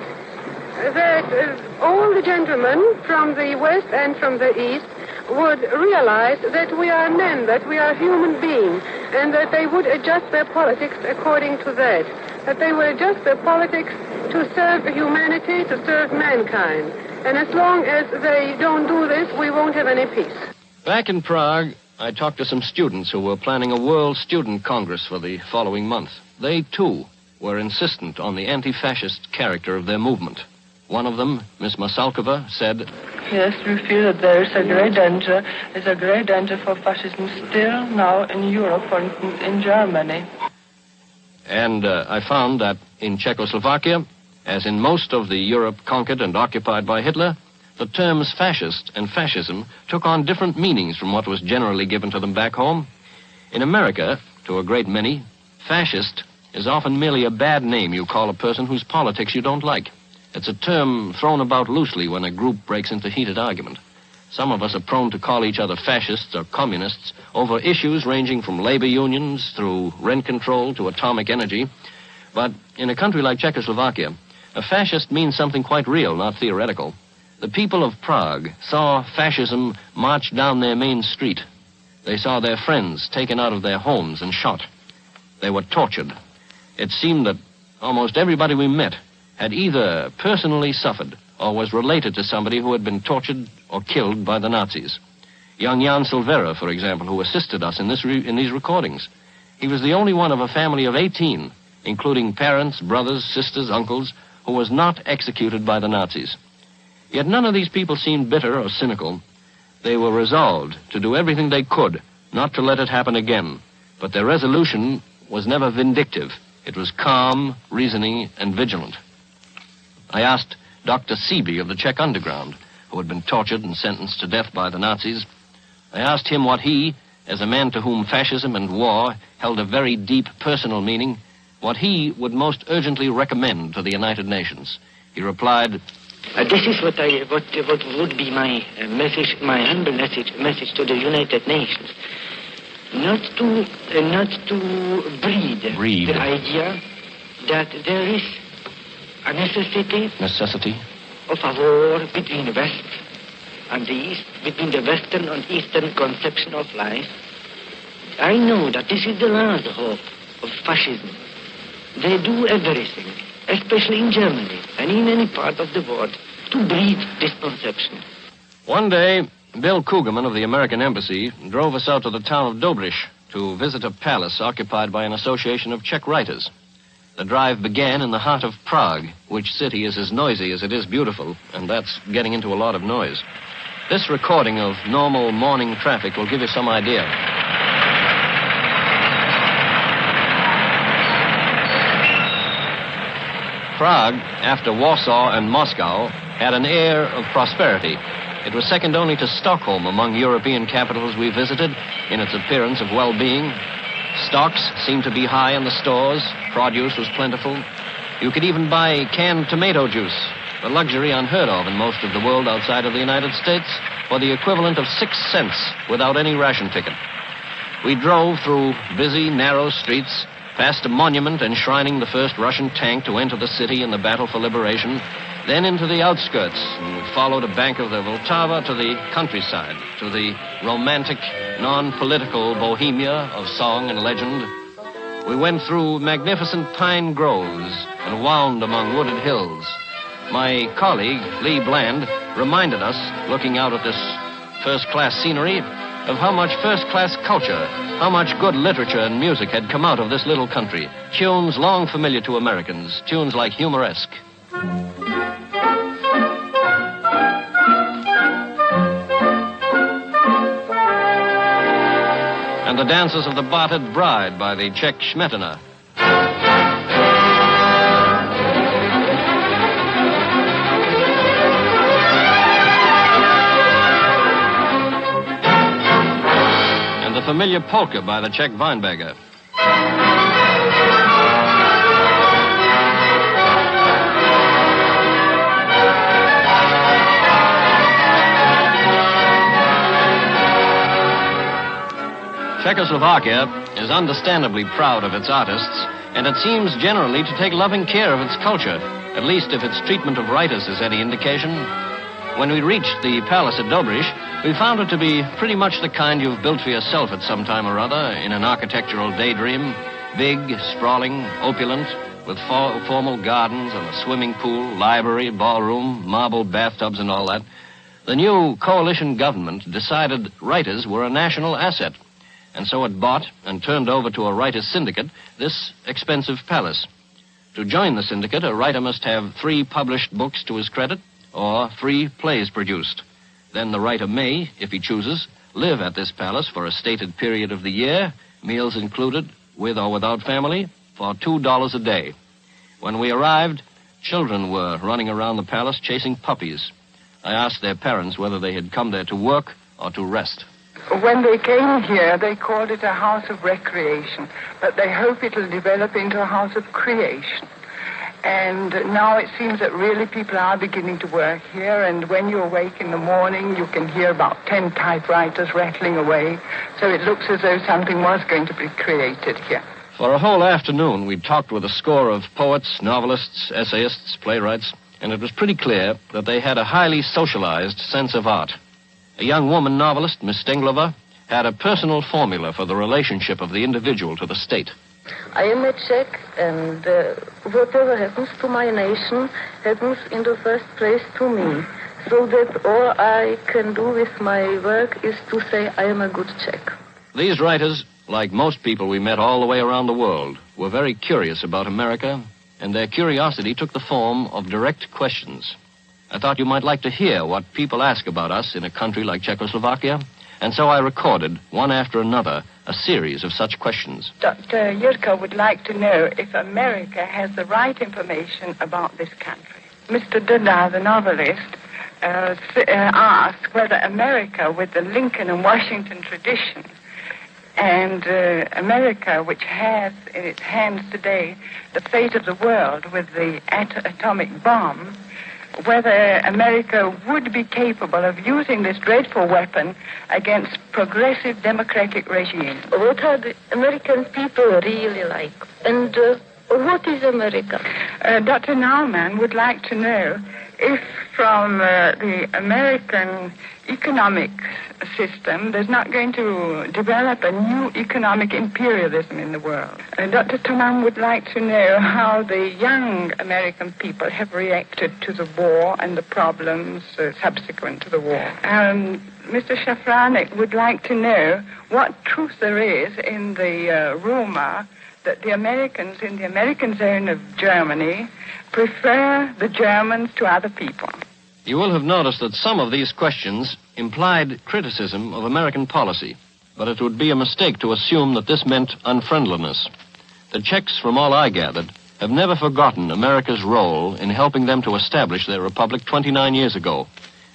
that all the gentlemen from the west and from the east would realize that we are men, that we are human beings, and that they would adjust their politics according to that they would adjust their politics to serve humanity, to serve mankind. And as long as they don't do this, we won't have any peace. Back in Prague, I talked to some students who were planning a World Student Congress for the following month. They, too, were insistent on the anti-fascist character of their movement. One of them, Miss Masalkova, said, Yes, we feel that there is a great danger. There's a great danger for fascism still now in Europe, for instance, in Germany. And I found that in Czechoslovakia, as in most of the Europe conquered and occupied by Hitler, the terms fascist and fascism took on different meanings from what was generally given to them back home. In America, to a great many, fascist is often merely a bad name you call a person whose politics you don't like. It's a term thrown about loosely when a group breaks into heated argument. Some of us are prone to call each other fascists or communists over issues ranging from labor unions through rent control to atomic energy. But in a country like Czechoslovakia, a fascist means something quite real, not theoretical. The people of Prague saw fascism march down their main street. They saw their friends taken out of their homes and shot. They were tortured. It seemed that almost everybody we met had either personally suffered or was related to somebody who had been tortured or killed by the Nazis. Young Jan Silvera, for example, who assisted us in these recordings. He was the only one of a family of 18, including parents, brothers, sisters, uncles, who was not executed by the Nazis. Yet none of these people seemed bitter or cynical. They were resolved to do everything they could not to let it happen again. But their resolution was never vindictive. It was calm, reasoning, and vigilant. I asked Dr. Seeby of the Czech underground, who had been tortured and sentenced to death by the Nazis. I asked him what he, as a man to whom fascism and war held a very deep personal meaning, what he would most urgently recommend to the United Nations. He replied, This is what would be my message, my humble message to the United Nations. Not to breed the idea that there is a necessity of a war between the West and the East, between the Western and Eastern conception of life. I know that this is the last hope of fascism. They do everything, especially in Germany and in any part of the world, to breed this conception. One day, Bill Kugelman of the American Embassy drove us out to the town of Dobrich to visit a palace occupied by an association of Czech writers. The drive began in the heart of Prague, which city is as noisy as it is beautiful, and that's getting into a lot of noise. This recording of normal morning traffic will give you some idea. Prague, after Warsaw and Moscow, had an air of prosperity. It was second only to Stockholm among European capitals we visited in its appearance of well-being. Stocks seemed to be high in the stores. Produce was plentiful. You could even buy canned tomato juice, a luxury unheard of in most of the world outside of the United States, for the equivalent of 6 cents without any ration ticket. We drove through busy, narrow streets, past a monument enshrining the first Russian tank to enter the city in the battle for liberation, then into the outskirts, and we followed a bank of the Vltava to the countryside, to the romantic, non-political bohemia of song and legend. We went through magnificent pine groves and wound among wooded hills. My colleague, Lee Bland, reminded us, looking out at this first-class scenery, of how much first-class culture, how much good literature and music had come out of this little country. Tunes long familiar to Americans, tunes like Humoresque. And the dances of the Battered Bride by the Czech Smetana. familiar polka by the Czech Weinberger. Czechoslovakia is understandably proud of its artists, and it seems generally to take loving care of its culture, at least if its treatment of writers is any indication. When we reached the palace at Dobrich, we found it to be pretty much the kind you've built for yourself at some time or other in an architectural daydream. Big, sprawling, opulent, with formal gardens and a swimming pool, library, ballroom, marble bathtubs and all that. The new coalition government decided writers were a national asset, and so it bought and turned over to a writers' syndicate this expensive palace. To join the syndicate, a writer must have 3 published books to his credit or 3 plays produced. Then the writer may, if he chooses, live at this palace for a stated period of the year, meals included, with or without family, for $2 a day. When we arrived, children were running around the palace chasing puppies. I asked their parents whether they had come there to work or to rest. When they came here, they called it a house of recreation, but they hope it'll develop into a house of creation. And now it seems that really people are beginning to work here, and when you awake in the morning, you can hear about 10 typewriters rattling away, so it looks as though something was going to be created here. For a whole afternoon, we talked with a score of poets, novelists, essayists, playwrights, and it was pretty clear that they had a highly socialized sense of art. A young woman novelist, Miss Stenglova, had a personal formula for the relationship of the individual to the state. I am a Czech, and whatever happens to my nation happens in the first place to me. So that all I can do with my work is to say I am a good Czech. These writers, like most people we met all the way around the world, were very curious about America, and their curiosity took the form of direct questions. I thought you might like to hear what people ask about us in a country like Czechoslovakia, and so I recorded, one after another, a series of such questions. Dr. Yurka would like to know if America has the right information about this country. Mr. Dada, the novelist, asked whether America, with the Lincoln and Washington tradition, and America, which has in its hands today the fate of the world with the atomic bomb, whether America would be capable of using this dreadful weapon against progressive democratic regimes. What are the American people really like? And what is America? Dr. Naumann would like to know if from the American economic system there's not going to develop a new economic imperialism in the world. Dr. Thoman would like to know how the young American people have reacted to the war and the problems subsequent to the war. Mr. Shafranek would like to know what truth there is in the rumor that the Americans in the American zone of Germany prefer the Germans to other people. You will have noticed that some of these questions implied criticism of American policy, but it would be a mistake to assume that this meant unfriendliness. The Czechs, from all I gathered, have never forgotten America's role in helping them to establish their republic 29 years ago,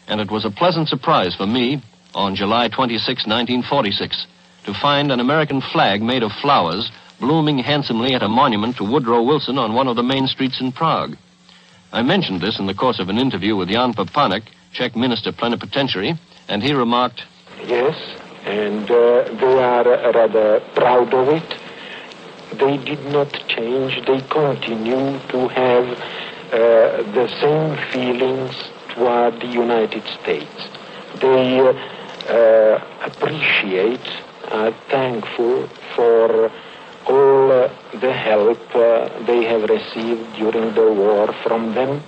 and it was a pleasant surprise for me, on July 26, 1946, to find an American flag made of flowers blooming handsomely at a monument to Woodrow Wilson on one of the main streets in Prague. I mentioned this in the course of an interview with Jan Papanek, Czech minister plenipotentiary, and he remarked, "Yes, and they are rather proud of it. They did not change. They continue to have the same feelings toward the United States. They appreciate, are thankful for all the help they have received during the war from them,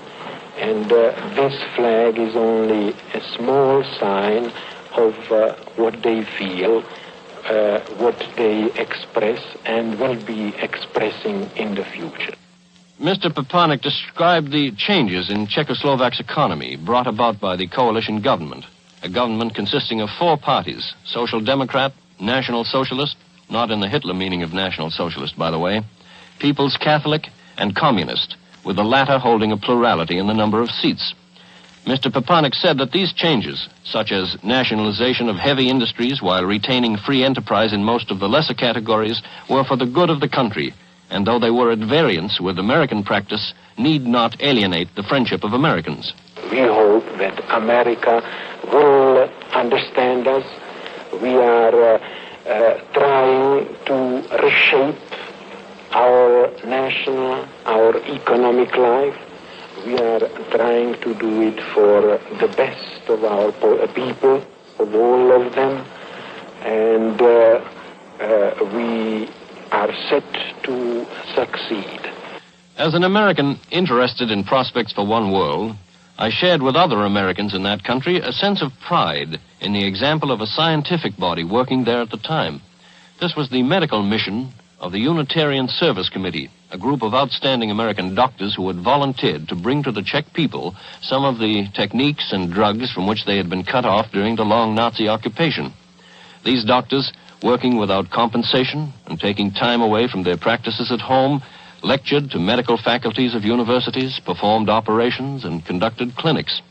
and this flag is only a small sign of what they feel, what they express, and will be expressing in the future." Mr. Papanek described the changes in Czechoslovak's economy brought about by the coalition government, a government consisting of 4 parties, Social Democrat, National Socialist, not in the Hitler meaning of National Socialist, by the way, People's Catholic, and Communist, with the latter holding a plurality in the number of seats. Mr. Papanek said that these changes, such as nationalization of heavy industries while retaining free enterprise in most of the lesser categories, were for the good of the country, and though they were at variance with American practice, need not alienate the friendship of Americans. We hope that America will understand us. We are trying to reshape our national, our economic life. We are trying to do it for the best of our people, of all of them, and we are set to succeed. As an American interested in prospects for one world, I shared with other Americans in that country a sense of pride in the example of a scientific body working there at the time. This was the medical mission of the Unitarian Service Committee, a group of outstanding American doctors who had volunteered to bring to the Czech people some of the techniques and drugs from which they had been cut off during the long Nazi occupation. These doctors, working without compensation and taking time away from their practices at home, lectured to medical faculties of universities, performed operations, and conducted clinics.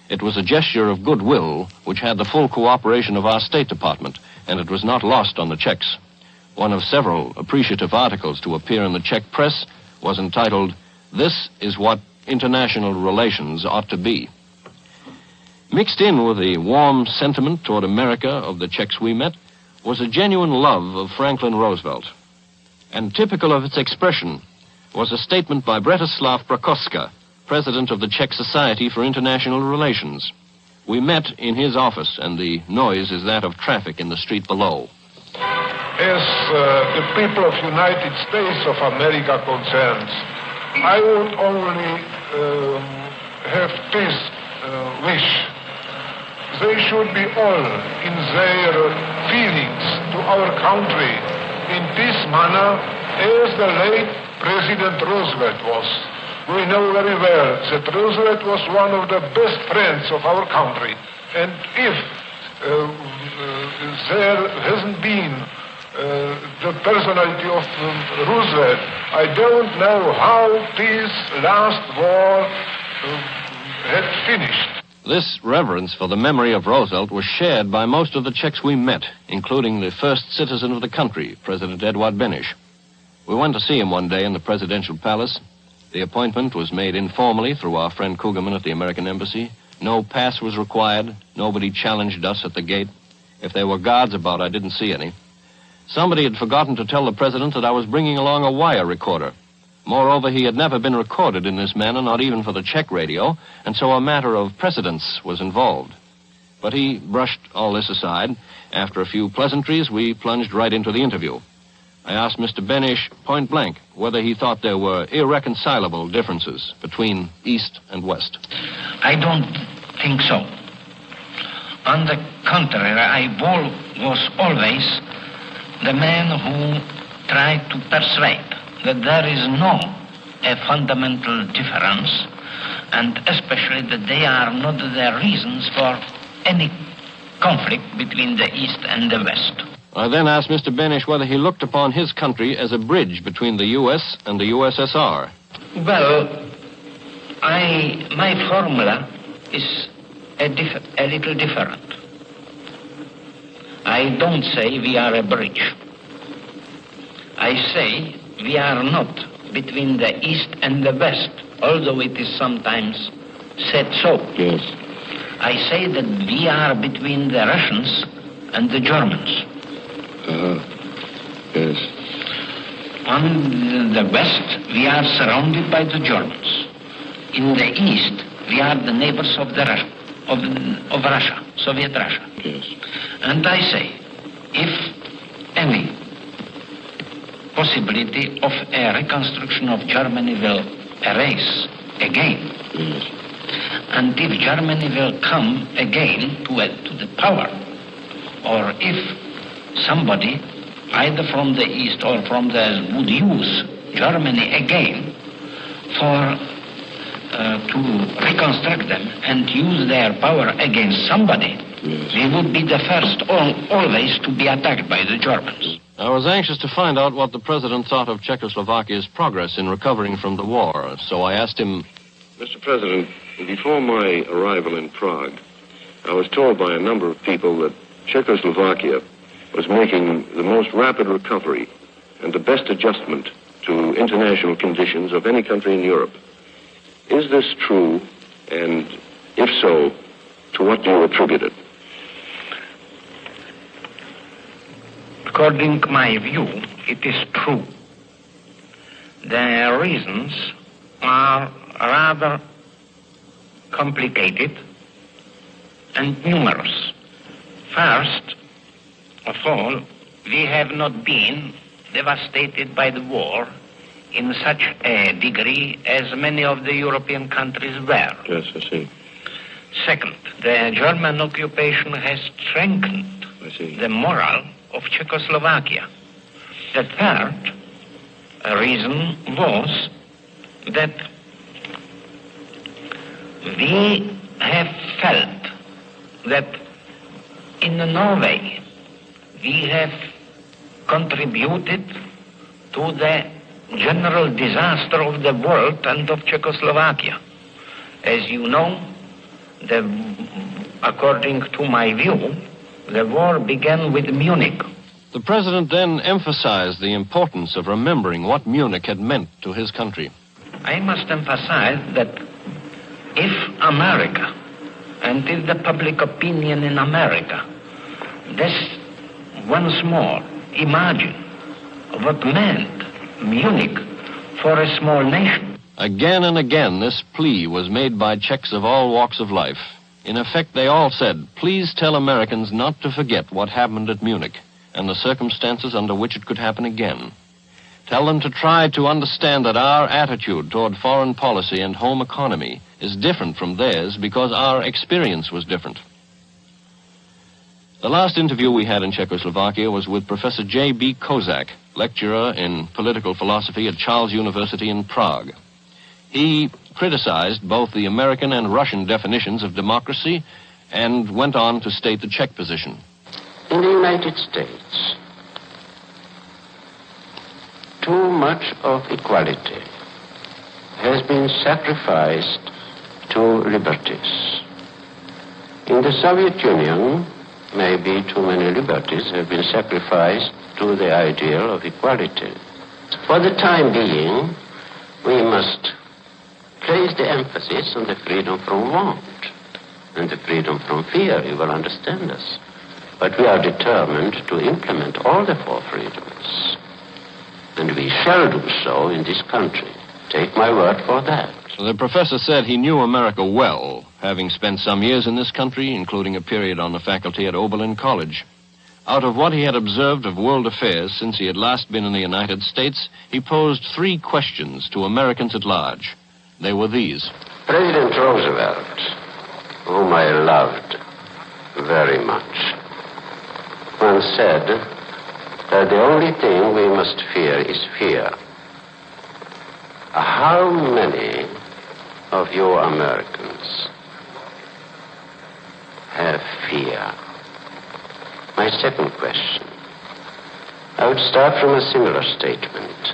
It was a gesture of goodwill which had the full cooperation of our State Department, and it was not lost on the Czechs. One of several appreciative articles to appear in the Czech press was entitled, "This is what international relations ought to be." Mixed in with the warm sentiment toward America of the Czechs we met was a genuine love of Franklin Roosevelt. And typical of its expression was a statement by Bretislav Prakoska, president of the Czech Society for International Relations. We met in his office, and the noise is that of traffic in the street below. As the people of United States of America concerns, I would only have this wish. They should be all in their feelings to our country in this manner as the late President Roosevelt was. We know very well that Roosevelt was one of the best friends of our country. And if there hasn't been the personality of Roosevelt, I don't know how this last war had finished. This reverence for the memory of Roosevelt was shared by most of the Czechs we met, including the first citizen of the country, President Edvard Beneš. We went to see him one day in the presidential palace. The appointment was made informally through our friend Kugelman at the American Embassy. No pass was required. Nobody challenged us at the gate. If there were guards about, I didn't see any. Somebody had forgotten to tell the president that I was bringing along a wire recorder. Moreover, he had never been recorded in this manner, not even for the Czech radio, and so a matter of precedence was involved. But he brushed all this aside. After a few pleasantries, we plunged right into the interview. I asked Mr. Beneš point blank whether he thought there were irreconcilable differences between East and West. I don't think so. On the contrary, I was always the man who tried to persuade that there is no a fundamental difference, and especially that they are not the reasons for any conflict between the East and the West. I then asked Mr. Beneš whether he looked upon his country as a bridge between the U.S. and the USSR. Well, my formula is a little different. I don't say we are a bridge. I say we are not between the East and the West, although it is sometimes said so. Yes. I say that we are between the Russians and the Germans. Yes. On the West, we are surrounded by the Germans. In the East, we are the neighbors of of Russia, Soviet Russia. Yes. And I say, if any possibility of a reconstruction of Germany will arise again, yes, and if Germany will come again to the power, or if somebody, either from the East or from the West, would use Germany again to reconstruct them and use their power against somebody, yes, we would be the first always to be attacked by the Germans. I was anxious to find out what the president thought of Czechoslovakia's progress in recovering from the war, so I asked him, Mr. President, before my arrival in Prague, I was told by a number of people that Czechoslovakia was making the most rapid recovery and the best adjustment to international conditions of any country in Europe. Is this true? And if so, to what do you attribute it? According to my view, it is true. The reasons are rather complicated and numerous. First of all, we have not been devastated by the war in such a degree as many of the European countries were. Yes, I see. Second, the German occupation has strengthened the moral of Czechoslovakia. The third reason was that we have felt that in Norway we have contributed to the general disaster of the world and of Czechoslovakia. As you know, according to my view, the war began with Munich. The president then emphasized the importance of remembering what Munich had meant to his country. I must emphasize that if America, and if the public opinion in America, this once more imagine what meant Munich for a small nation. Again and again, this plea was made by Czechs of all walks of life. In effect, they all said, please tell Americans not to forget what happened at Munich and the circumstances under which it could happen again. Tell them to try to understand that our attitude toward foreign policy and home economy is different from theirs because our experience was different. The last interview we had in Czechoslovakia was with Professor J.B. Kozak, lecturer in political philosophy at Charles University in Prague. He criticized both the American and Russian definitions of democracy and went on to state the Czech position. In the United States, too much of equality has been sacrificed to liberties. In the Soviet Union, maybe too many liberties have been sacrificed to the ideal of equality. For the time being, we must place the emphasis on the freedom from want and the freedom from fear. You will understand us. But we are determined to implement all the four freedoms. And we shall do so in this country. Take my word for that. The professor said he knew America well, having spent some years in this country, including a period on the faculty at Oberlin College. Out of what he had observed of world affairs since he had last been in the United States, he posed 3 questions to Americans at large. They were these. President Roosevelt, whom I loved very much, once said that the only thing we must fear is fear. How many of you Americans have fear? My second question. I would start from a similar statement.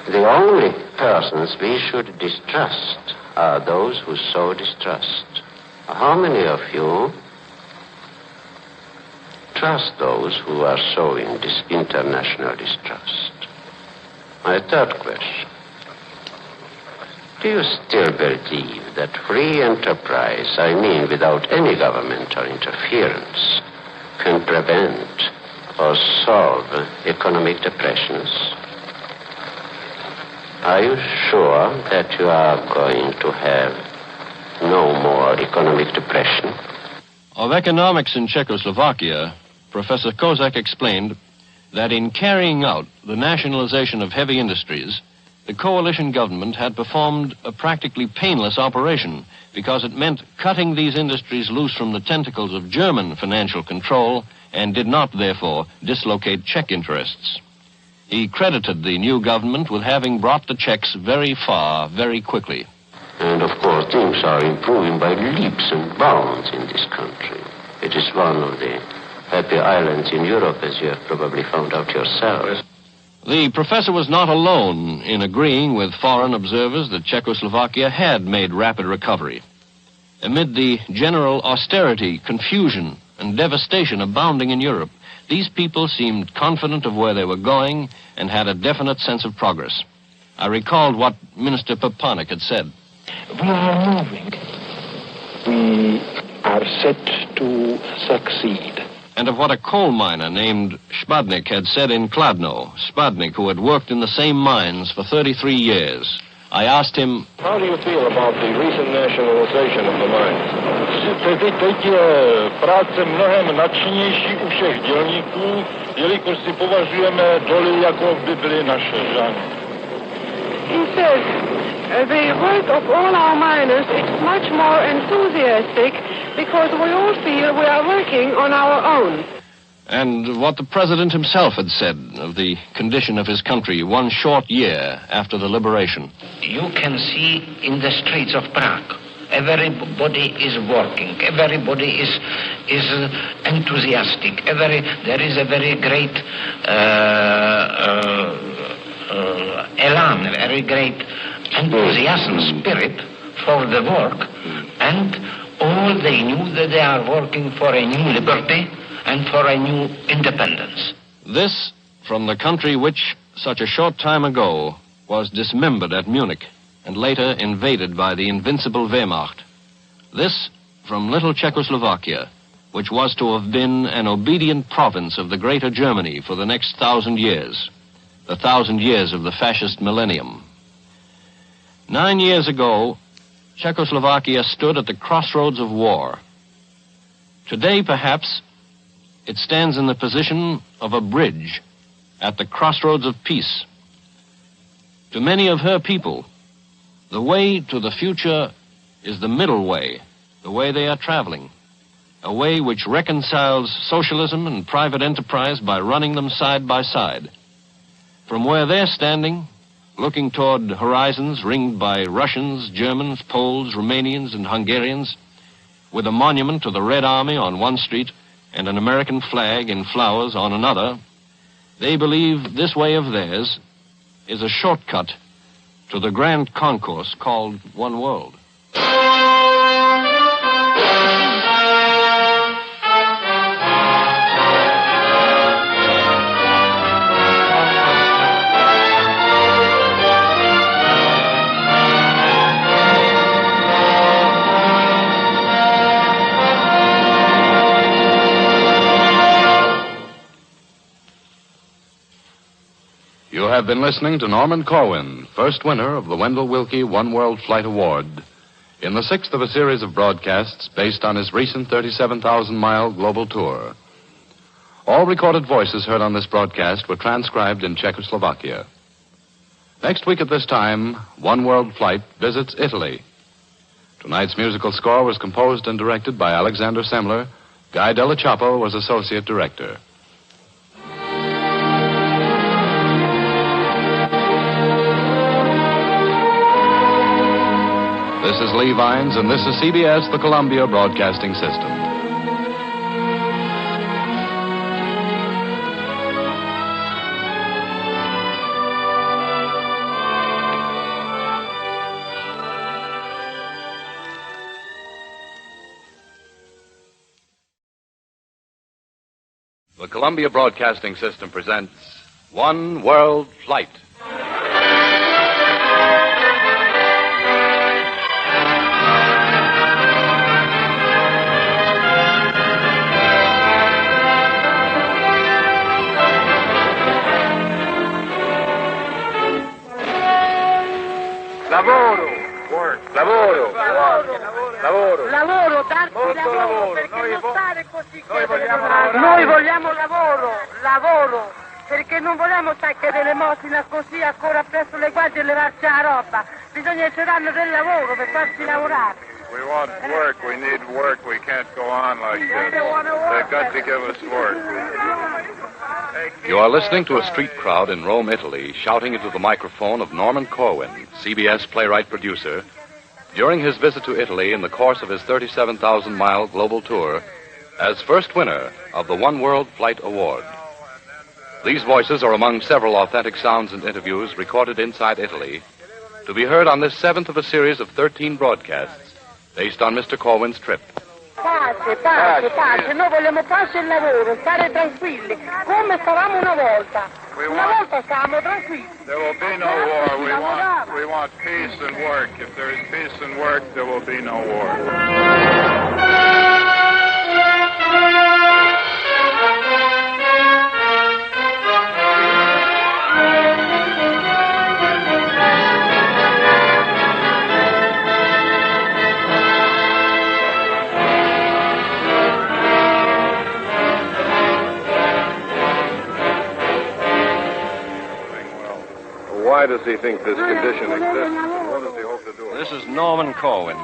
The only persons we should distrust are those who sow distrust. How many of you trust those who are sowing this international distrust? My third question. Do you still believe that free enterprise, I mean without any governmental interference, can prevent or solve economic depressions? Are you sure that you are going to have no more economic depression? Of economics in Czechoslovakia, Professor Kozak explained that in carrying out the nationalization of heavy industries, the coalition government had performed a practically painless operation because it meant cutting these industries loose from the tentacles of German financial control and did not, therefore, dislocate Czech interests. He credited the new government with having brought the Czechs very far, very quickly. And, of course, things are improving by leaps and bounds in this country. It is one of the happy islands in Europe, as you have probably found out yourself. The professor was not alone in agreeing with foreign observers that Czechoslovakia had made rapid recovery. Amid the general austerity, confusion, and devastation abounding in Europe, these people seemed confident of where they were going and had a definite sense of progress. I recalled what Minister Papanek had said. We are moving. We are set to succeed. And of what a coal miner named Spadnik had said in Kladno, Spadnik, who had worked in the same mines for 33 years. I asked him, how do you feel about the recent nationalization of the mines? Teď je práce mnohem nadšenější u všech dělníků, jelikož si považujeme doly, jako by byly naše, že? He says, the work of all our miners is much more enthusiastic because we all feel we are working on our own. And what the president himself had said of the condition of his country 1 short year after the liberation. You can see in the streets of Prague, everybody is working, everybody is enthusiastic, there is a very great elan, very great enthusiasm, spirit for the work, and all they knew that they are working for a new liberty and for a new independence. This from the country which, such a short time ago, was dismembered at Munich and later invaded by the invincible Wehrmacht. This from little Czechoslovakia, which was to have been an obedient province of the Greater Germany for the next 1,000 years, the 1,000 years of the fascist millennium. 9 years ago, Czechoslovakia stood at the crossroads of war. Today, perhaps, it stands in the position of a bridge at the crossroads of peace. To many of her people, the way to the future is the middle way, the way they are traveling, a way which reconciles socialism and private enterprise by running them side by side. From where they're standing, looking toward horizons ringed by Russians, Germans, Poles, Romanians, and Hungarians, with a monument to the Red Army on one street and an American flag in flowers on another, they believe this way of theirs is a shortcut to the grand concourse called One World. You have been listening to Norman Corwin, first winner of the Wendell Willkie One World Flight Award, in the 6th of a series of broadcasts based on his recent 37,000-mile global tour. All recorded voices heard on this broadcast were transcribed in Czechoslovakia. Next week at this time, One World Flight visits Italy. Tonight's musical score was composed and directed by Alexander Semler. Guy Della Chapel was associate director. This is Lee Vines, and this is CBS, the Columbia Broadcasting System. The Columbia Broadcasting System presents One World Flight. Lavoro, work, lavoro, lavoro, Lavoro, darci molto lavoro, perché non stare così. Noi vogliamo lavoro, perché non vogliamo stare chiedere l'elemosina così ancora presso le guardie e levarci la roba. Bisogna che ci danno del lavoro per farci lavorare. We want work, we need work, we can't go on like this. They've got to give us work. You are listening to a street crowd in Rome, Italy, shouting into the microphone of Norman Corwin, CBS playwright-producer, during his visit to Italy in the course of his 37,000-mile global tour as first winner of the One World Flight Award. These voices are among several authentic sounds and interviews recorded inside Italy, to be heard on this 7th of a series of 13 broadcasts based on Mr. Corwin's trip. Pace. Noi vogliamo pace e lavoro, stare tranquilli, come stavamo una volta. Una volta stavamo tranquilli. There will be no war. We want peace and work. If there is peace and work, there will be no war. Why does he think this condition exists? What does he hope to do? This is Norman Corwin.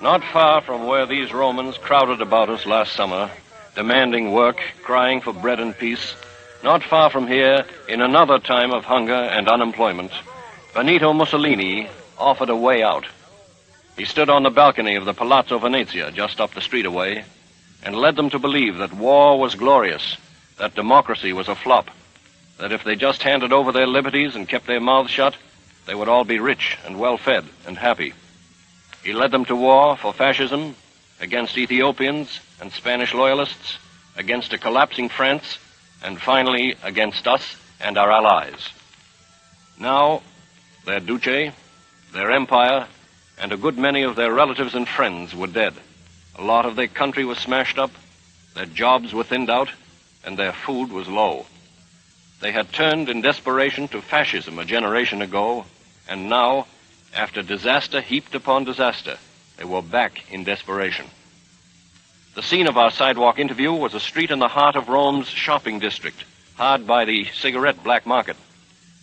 Not far from where these Romans crowded about us last summer, demanding work, crying for bread and peace, not far from here, in another time of hunger and unemployment, Benito Mussolini offered a way out. He stood on the balcony of the Palazzo Venezia, just up the street away, and led them to believe that war was glorious, that democracy was a flop, that if they just handed over their liberties and kept their mouths shut, they would all be rich and well-fed and happy. He led them to war for fascism, against Ethiopians and Spanish loyalists, against a collapsing France, and finally against us and our allies. Now, their duce, their empire, and a good many of their relatives and friends were dead. A lot of their country was smashed up, their jobs were thinned out, and their food was low. They had turned in desperation to fascism a generation ago, and now, after disaster heaped upon disaster, they were back in desperation. The scene of our sidewalk interview was a street in the heart of Rome's shopping district, hard by the cigarette black market.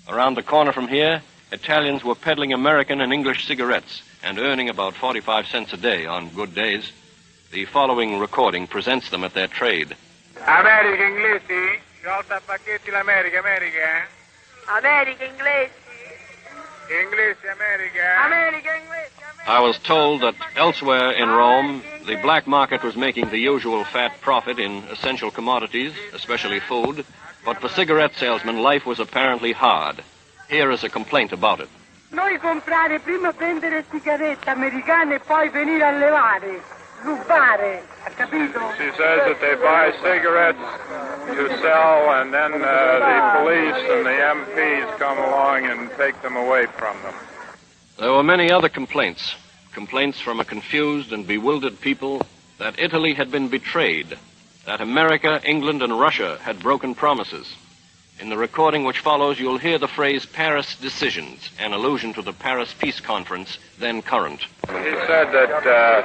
Around the corner from here, Italians were peddling American and English cigarettes and earning about 45 cents a day on good days. The following recording presents them at their trade. America inglesi? Sciolta pacchetti l'America, America? America inglesi? Inglesi, America? America inglesi? I was told that elsewhere in Rome, the black market was making the usual fat profit in essential commodities, especially food, but for cigarette salesmen, life was apparently hard. Here is a complaint about it. Noi comprare, prima prendere sigarette americane e poi venire a levare, rubare, ha capito? She says that they buy cigarettes to sell, and then the police and the MPs come along and take them away from them. There were many other complaints. Complaints from a confused and bewildered people that Italy had been betrayed, that America, England, and Russia had broken promises. In the recording which follows, you'll hear the phrase Paris decisions, an allusion to the Paris Peace Conference, then current. He said that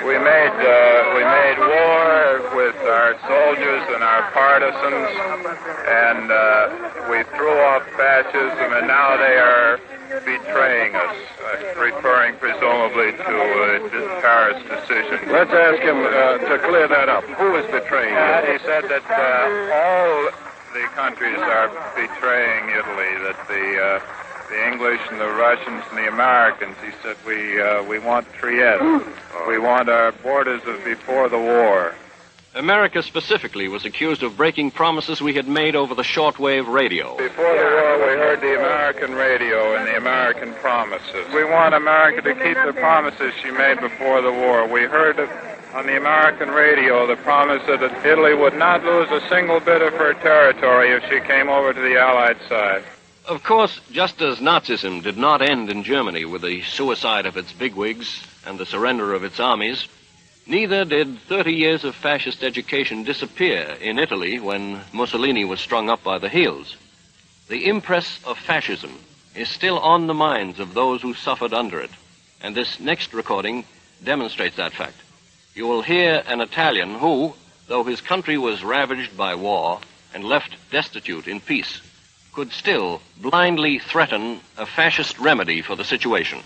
we made war with our soldiers and our partisans, and we threw off fascism, and now they are betraying us, referring presumably to the Paris decision. Let's ask him to clear that up. Who is betraying us? He said that all the countries are betraying Italy, that the English and the Russians and the Americans, he said, we want Trieste. We want our borders of before the war. America specifically was accused of breaking promises we had made over the shortwave radio. Before the war, we heard the American radio and the American promises. We want America to keep the promises she made before the war. We heard on the American radio the promise that Italy would not lose a single bit of her territory if she came over to the Allied side. Of course, just as Nazism did not end in Germany with the suicide of its bigwigs and the surrender of its armies, neither did 30 years of fascist education disappear in Italy when Mussolini was strung up by the heels. The impress of fascism is still on the minds of those who suffered under it, and this next recording demonstrates that fact. You will hear an Italian who, though his country was ravaged by war and left destitute in peace, could still blindly threaten a fascist remedy for the situation.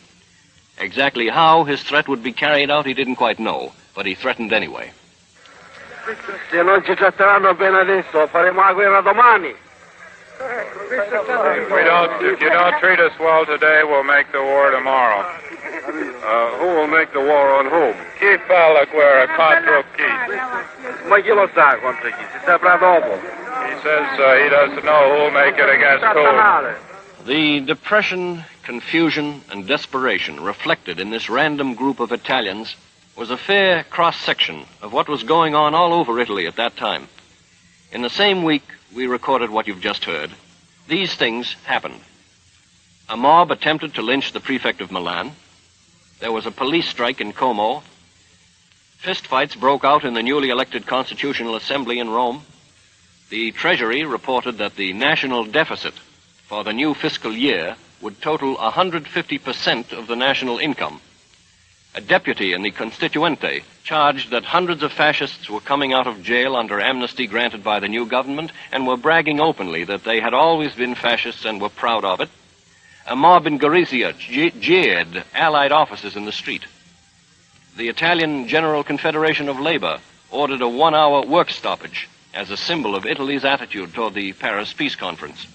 Exactly how his threat would be carried out, he didn't quite know, but he threatened anyway. Se non ci tratteranno bene adesso, faremo la guerra domani. If you don't treat us well today, we'll make the war tomorrow. Who will make the war on whom? Chi fa la guerra contro chi? Ma chi lo sa contro chi? Si saprà dopo. He says he doesn't know who'll make it against whom. The depression, confusion, and desperation reflected in this random group of Italians was a fair cross-section of what was going on all over Italy at that time. In the same week we recorded what you've just heard, these things happened. A mob attempted to lynch the prefect of Milan. There was a police strike in Como. Fistfights broke out in the newly elected Constitutional Assembly in Rome. The Treasury reported that the national deficit for the new fiscal year would total 150% of the national income. A deputy in the Constituente charged that hundreds of fascists were coming out of jail under amnesty granted by the new government and were bragging openly that they had always been fascists and were proud of it. A mob in Gorizia jeered Allied officers in the street. The Italian General Confederation of Labor ordered a 1-hour work stoppage as a symbol of Italy's attitude toward the Paris Peace Conference.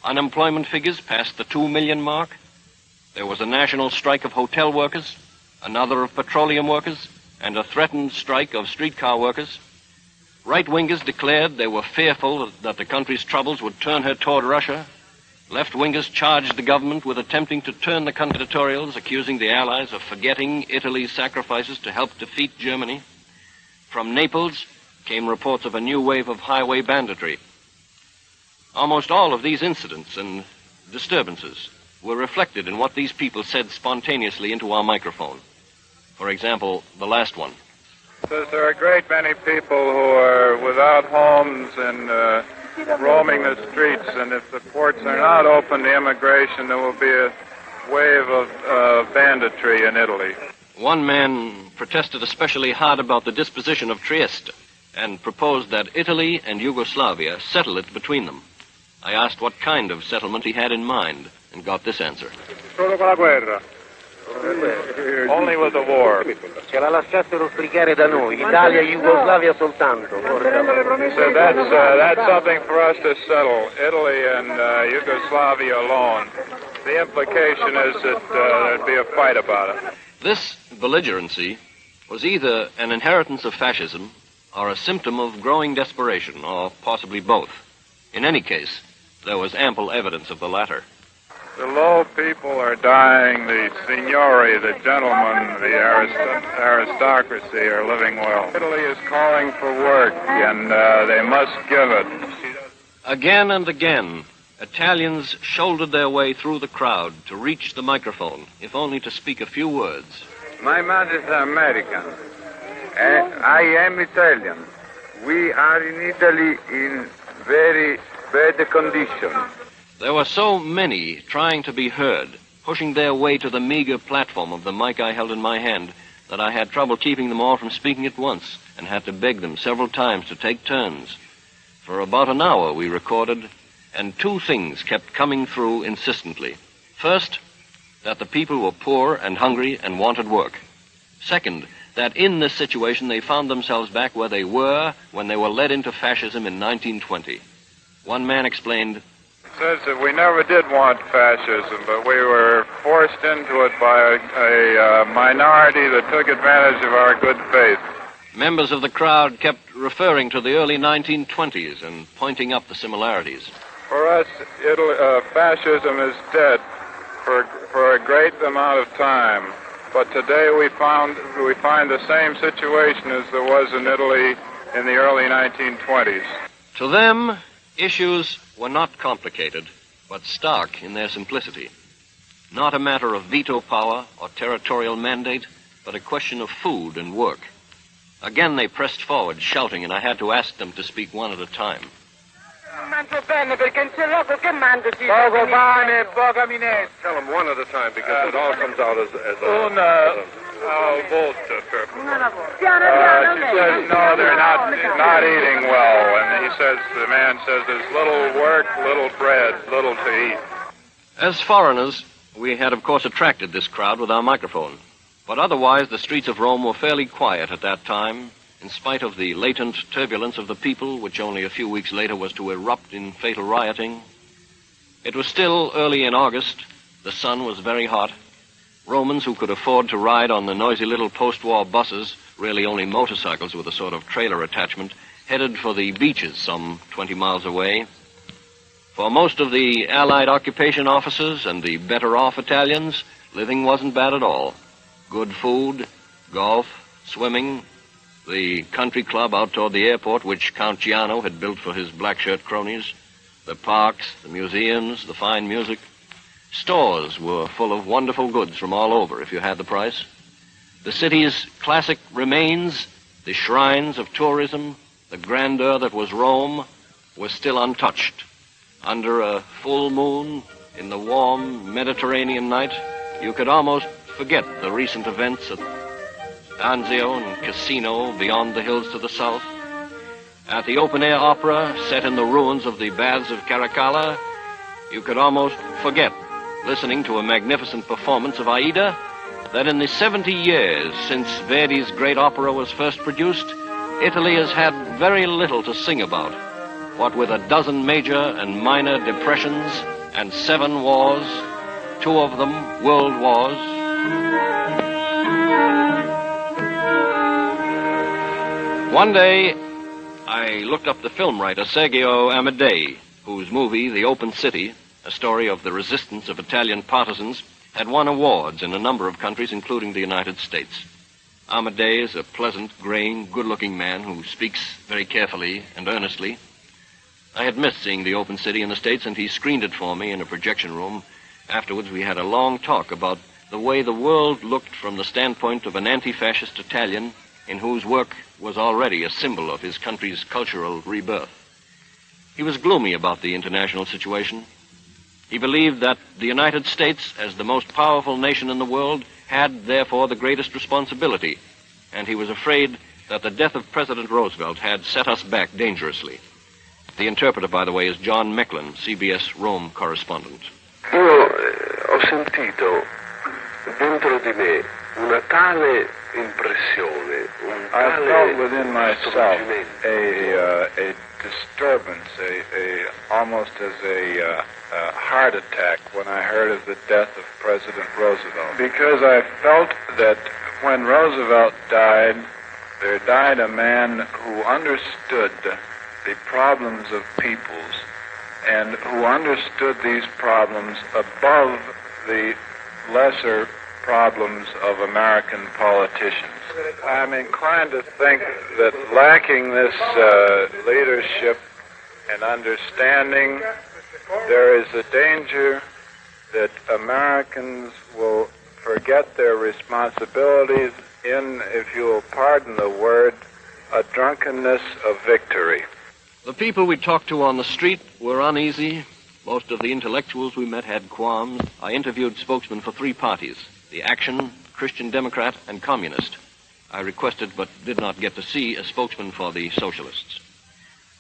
Unemployment figures passed the 2 million mark. There was a national strike of hotel workers, another of petroleum workers, and a threatened strike of streetcar workers. Right-wingers declared they were fearful that the country's troubles would turn her toward Russia. Left-wingers charged the government with attempting to turn the country editorials, accusing the Allies of forgetting Italy's sacrifices to help defeat Germany. From Naples came reports of a new wave of highway banditry. Almost all of these incidents and disturbances were reflected in what these people said spontaneously into our microphone. For example, the last one. Says there are a great many people who are without homes and roaming the streets, and if the ports are not open to immigration, there will be a wave of banditry in Italy. One man protested especially hard about the disposition of Trieste and proposed that Italy and Yugoslavia settle it between them. I asked what kind of settlement he had in mind and got this answer. Solo con la guerra. Only with the war. Ce la lasciassero sbrigare da noi, Italia e Jugoslavia soltanto. So that's something for us to settle, Italy and Yugoslavia alone. The implication is that there'd be a fight about it. This belligerency was either an inheritance of fascism or a symptom of growing desperation, or possibly both. In any case, there was ample evidence of the latter. The low people are dying. The signori, the gentlemen, the aristocracy are living well. Italy is calling for work, and they must give it. Again and again, Italians shouldered their way through the crowd to reach the microphone, if only to speak a few words. My mother is American. I am Italian. We are in Italy in very bad condition. There were so many trying to be heard, pushing their way to the meager platform of the mic I held in my hand, that I had trouble keeping them all from speaking at once and had to beg them several times to take turns. For about an hour we recorded, and two things kept coming through insistently. First, that the people were poor and hungry and wanted work. Second, that in this situation they found themselves back where they were when they were led into fascism in 1920. One man explained, Says that we never did want fascism, but we were forced into it by a minority that took advantage of our good faith. Members of the crowd kept referring to the early 1920s and pointing up the similarities. For us, fascism is dead for a great amount of time. But today we find the same situation as there was in Italy in the early 1920s. To them, issues were not complicated, but stark in their simplicity. Not a matter of veto power or territorial mandate, but a question of food and work. Again they pressed forward, shouting, and I had to ask them to speak one at a time. Mangio bene perché in celloco che mangio ci Poco pane, poca minestra. Tell them one at a time because it all comes out as a... Una volta, per she says, no, they're not eating well. And the man says, there's little work, little bread, little to eat. As foreigners, we had, of course, attracted this crowd with our microphone. But otherwise, the streets of Rome were fairly quiet at that time, in spite of the latent turbulence of the people, which only a few weeks later was to erupt in fatal rioting. It was still early in August. The sun was very hot. Romans who could afford to ride on the noisy little post-war buses, really only motorcycles with a sort of trailer attachment, headed for the beaches some 20 miles away. For most of the Allied occupation officers and the better-off Italians, living wasn't bad at all. Good food, golf, swimming, the country club out toward the airport, which Count Giano had built for his black-shirt cronies, the parks, the museums, the fine music. Stores were full of wonderful goods from all over, if you had the price. The city's classic remains, the shrines of tourism, the grandeur that was Rome, was still untouched. Under a full moon, in the warm Mediterranean night, you could almost forget the recent events at Anzio and Casino beyond the hills to the south. At the open-air opera, set in the ruins of the baths of Caracalla, you could almost forget, listening to a magnificent performance of Aida, that in the 70 years since Verdi's great opera was first produced, Italy has had very little to sing about. What with a dozen major and minor depressions and 7 wars, 2 of them world wars. One day, I looked up the film writer Sergio Amadei, whose movie, The Open City, a story of the resistance of Italian partisans, had won awards in a number of countries, including the United States. Amadei is a pleasant, graying, good-looking man who speaks very carefully and earnestly. I had missed seeing The Open City in the States, and he screened it for me in a projection room. Afterwards, we had a long talk about the way the world looked from the standpoint of an anti-fascist Italian in whose work was already a symbol of his country's cultural rebirth. He was gloomy about the international situation. He believed that the United States, as the most powerful nation in the world, had, therefore, the greatest responsibility, and he was afraid that the death of President Roosevelt had set us back dangerously. The interpreter, by the way, is John Mecklin, CBS Rome correspondent. Io ho sentito dentro di me una tale impressione, un tale I felt within myself a disturbance, almost as a heart attack when I heard of the death of President Roosevelt. Because I felt that when Roosevelt died, there died a man who understood the problems of peoples and who understood these problems above the lesser problems of American politicians. I'm inclined to think that lacking this leadership and understanding, there is a danger that Americans will forget their responsibilities in, if you will pardon the word, a drunkenness of victory. The people we talked to on the street were uneasy. Most of the intellectuals we met had qualms. I interviewed spokesmen for 3 parties, the Action, Christian Democrat, and Communist. I requested but did not get to see a spokesman for the Socialists.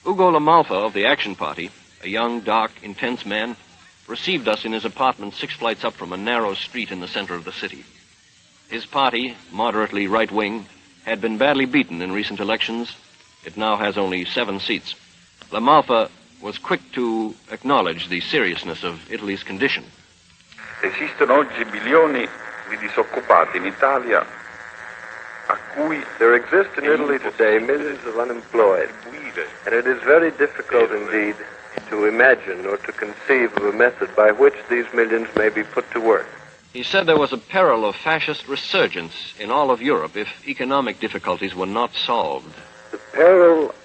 Ugo Lamalfa of the Action Party, a young, dark, intense man, received us in his apartment 6 flights up from a narrow street in the center of the city. His party, moderately right-wing, had been badly beaten in recent elections. It now has only 7 seats. Lamalfa was quick to acknowledge the seriousness of Italy's condition. Esistono oggi milioni di disoccupati in Italia a cui there exist in Italy today millions of unemployed, and it is very difficult indeed to imagine or to conceive of a method by which these millions may be put to work. He said there was a peril of fascist resurgence in all of Europe if economic difficulties were not solved. The peril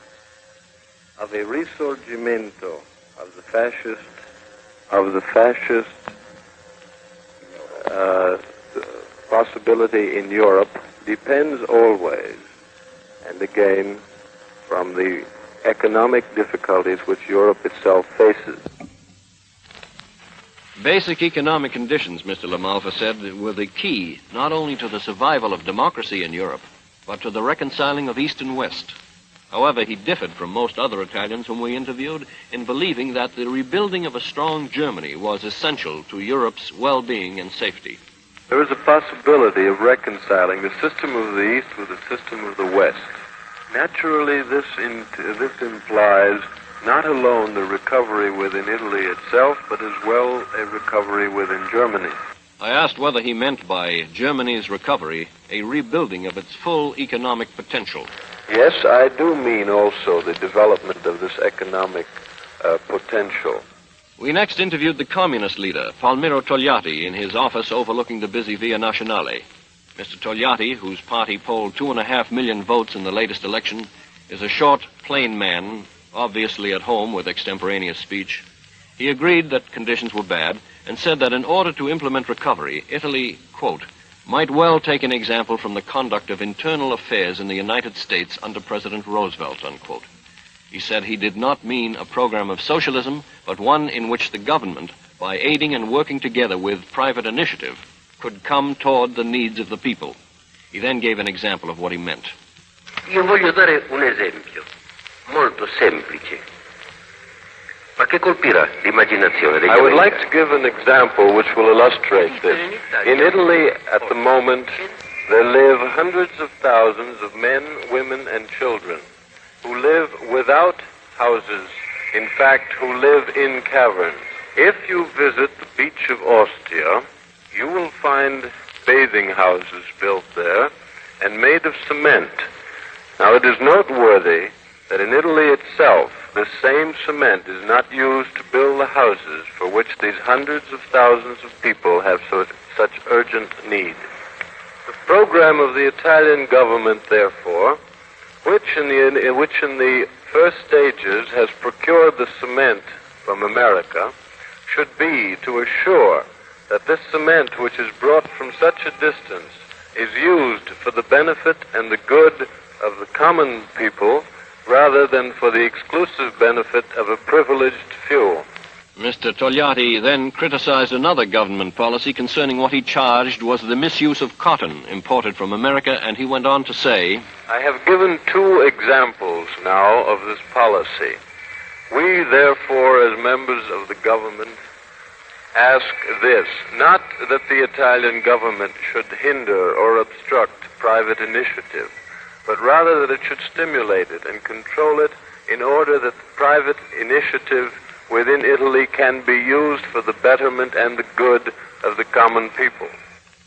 of a risorgimento of the fascist possibility in Europe depends always, and again, from the economic difficulties which Europe itself faces. Basic economic conditions, Mr. Lamalfa said, were the key not only to the survival of democracy in Europe, but to the reconciling of East and West. However, he differed from most other Italians whom we interviewed in believing that the rebuilding of a strong Germany was essential to Europe's well-being and safety. There is a possibility of reconciling the system of the East with the system of the West. Naturally, this implies not alone the recovery within Italy itself, but as well a recovery within Germany. I asked whether he meant by Germany's recovery a rebuilding of its full economic potential. Yes, I do mean also the development of this economic potential. We next interviewed the communist leader, Palmiro Togliatti, in his office overlooking the busy Via Nazionale. Mr. Togliatti, whose party polled 2.5 million votes in the latest election, is a short, plain man, obviously at home with extemporaneous speech. He agreed that conditions were bad and said that in order to implement recovery, Italy, quote, might well take an example from the conduct of internal affairs in the United States under President Roosevelt, unquote. He said he did not mean a program of socialism, but one in which the government, by aiding and working together with private initiative, could come toward the needs of the people. He then gave an example of what he meant. Io voglio dare un esempio, molto semplice, ma che colpirà l'immaginazione degli I would americani. like to give an example which will illustrate this. In Italy, at the moment, there live hundreds of thousands of men, women, and children who live without houses, in fact, who live in caverns. If you visit the beach of Ostia, you will find bathing houses built there and made of cement. Now, it is noteworthy that in Italy itself, the same cement is not used to build the houses for which these hundreds of thousands of people have such urgent need. The program of the Italian government, therefore, which in the first stages has procured the cement from America, should be to assure that this cement, which is brought from such a distance, is used for the benefit and the good of the common people rather than for the exclusive benefit of a privileged few. Mr. Togliatti then criticized another government policy concerning what he charged was the misuse of cotton imported from America, and he went on to say, I have given two examples now of this policy. We, therefore, as members of the government, ask this, not that the Italian government should hinder or obstruct private initiative, but rather that it should stimulate it and control it in order that private initiative within Italy can be used for the betterment and the good of the common people.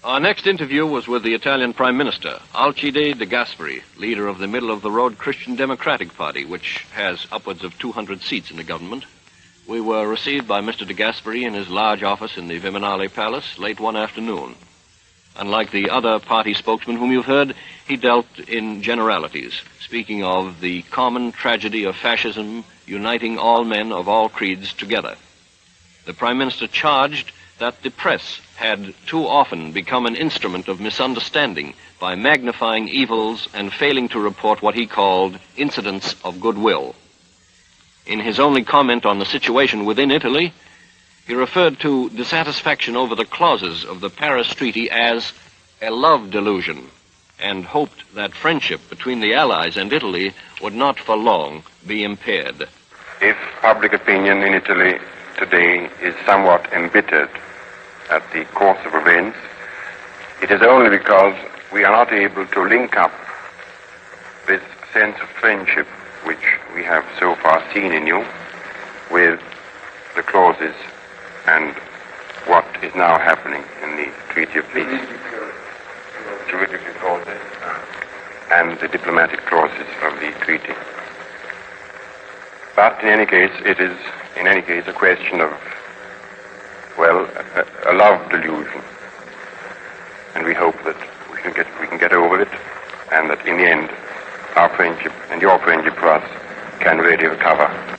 Our next interview was with the Italian Prime Minister, Alcide de Gasperi, leader of the middle-of-the-road Christian Democratic Party, which has upwards of 200 seats in the government. We were received by Mr. de Gasperi in his large office in the Viminale Palace late one afternoon. Unlike the other party spokesman whom you've heard, he dealt in generalities, speaking of the common tragedy of fascism uniting all men of all creeds together. The Prime Minister charged that the press had too often become an instrument of misunderstanding by magnifying evils and failing to report what he called incidents of goodwill. In his only comment on the situation within Italy, he referred to dissatisfaction over the clauses of the Paris Treaty as a love delusion and hoped that friendship between the Allies and Italy would not for long be impaired. If public opinion in Italy today is somewhat embittered at the course of events, it is only because we are not able to link up this sense of friendship which we have so far seen in you with the clauses and what is now happening in the Treaty of Peace. Juridical clauses and the diplomatic clauses of the treaty. But in any case, it is a question of, well, a love delusion. And we hope that we can get over it, and that in the end, our friendship and your friendship for us can really recover.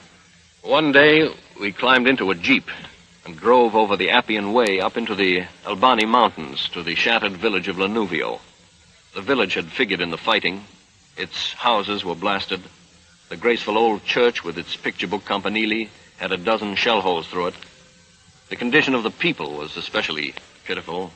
One day, we climbed into a jeep and drove over the Appian Way up into the Albani Mountains to the shattered village of Lanuvio. The village had figured in the fighting. Its houses were blasted. The graceful old church with its picture book campanile had a dozen shell holes through it. The condition of the people was especially pitiful.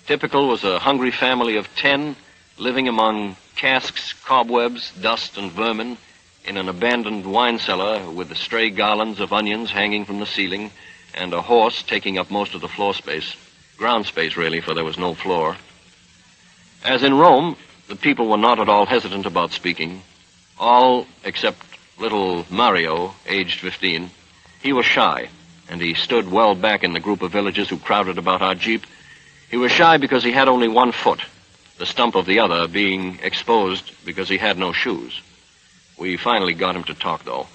Typical was a hungry family of 10 living among casks, cobwebs, dust, and vermin in an abandoned wine cellar with the stray garlands of onions hanging from the ceiling and a horse taking up most of the floor space. Ground space, really, for there was no floor. As in Rome, the people were not at all hesitant about speaking. All except little Mario, aged 15. He was shy, and he stood well back in the group of villagers who crowded about our jeep. He was shy because he had only one foot, the stump of the other being exposed because he had no shoes. We finally got him to talk, though.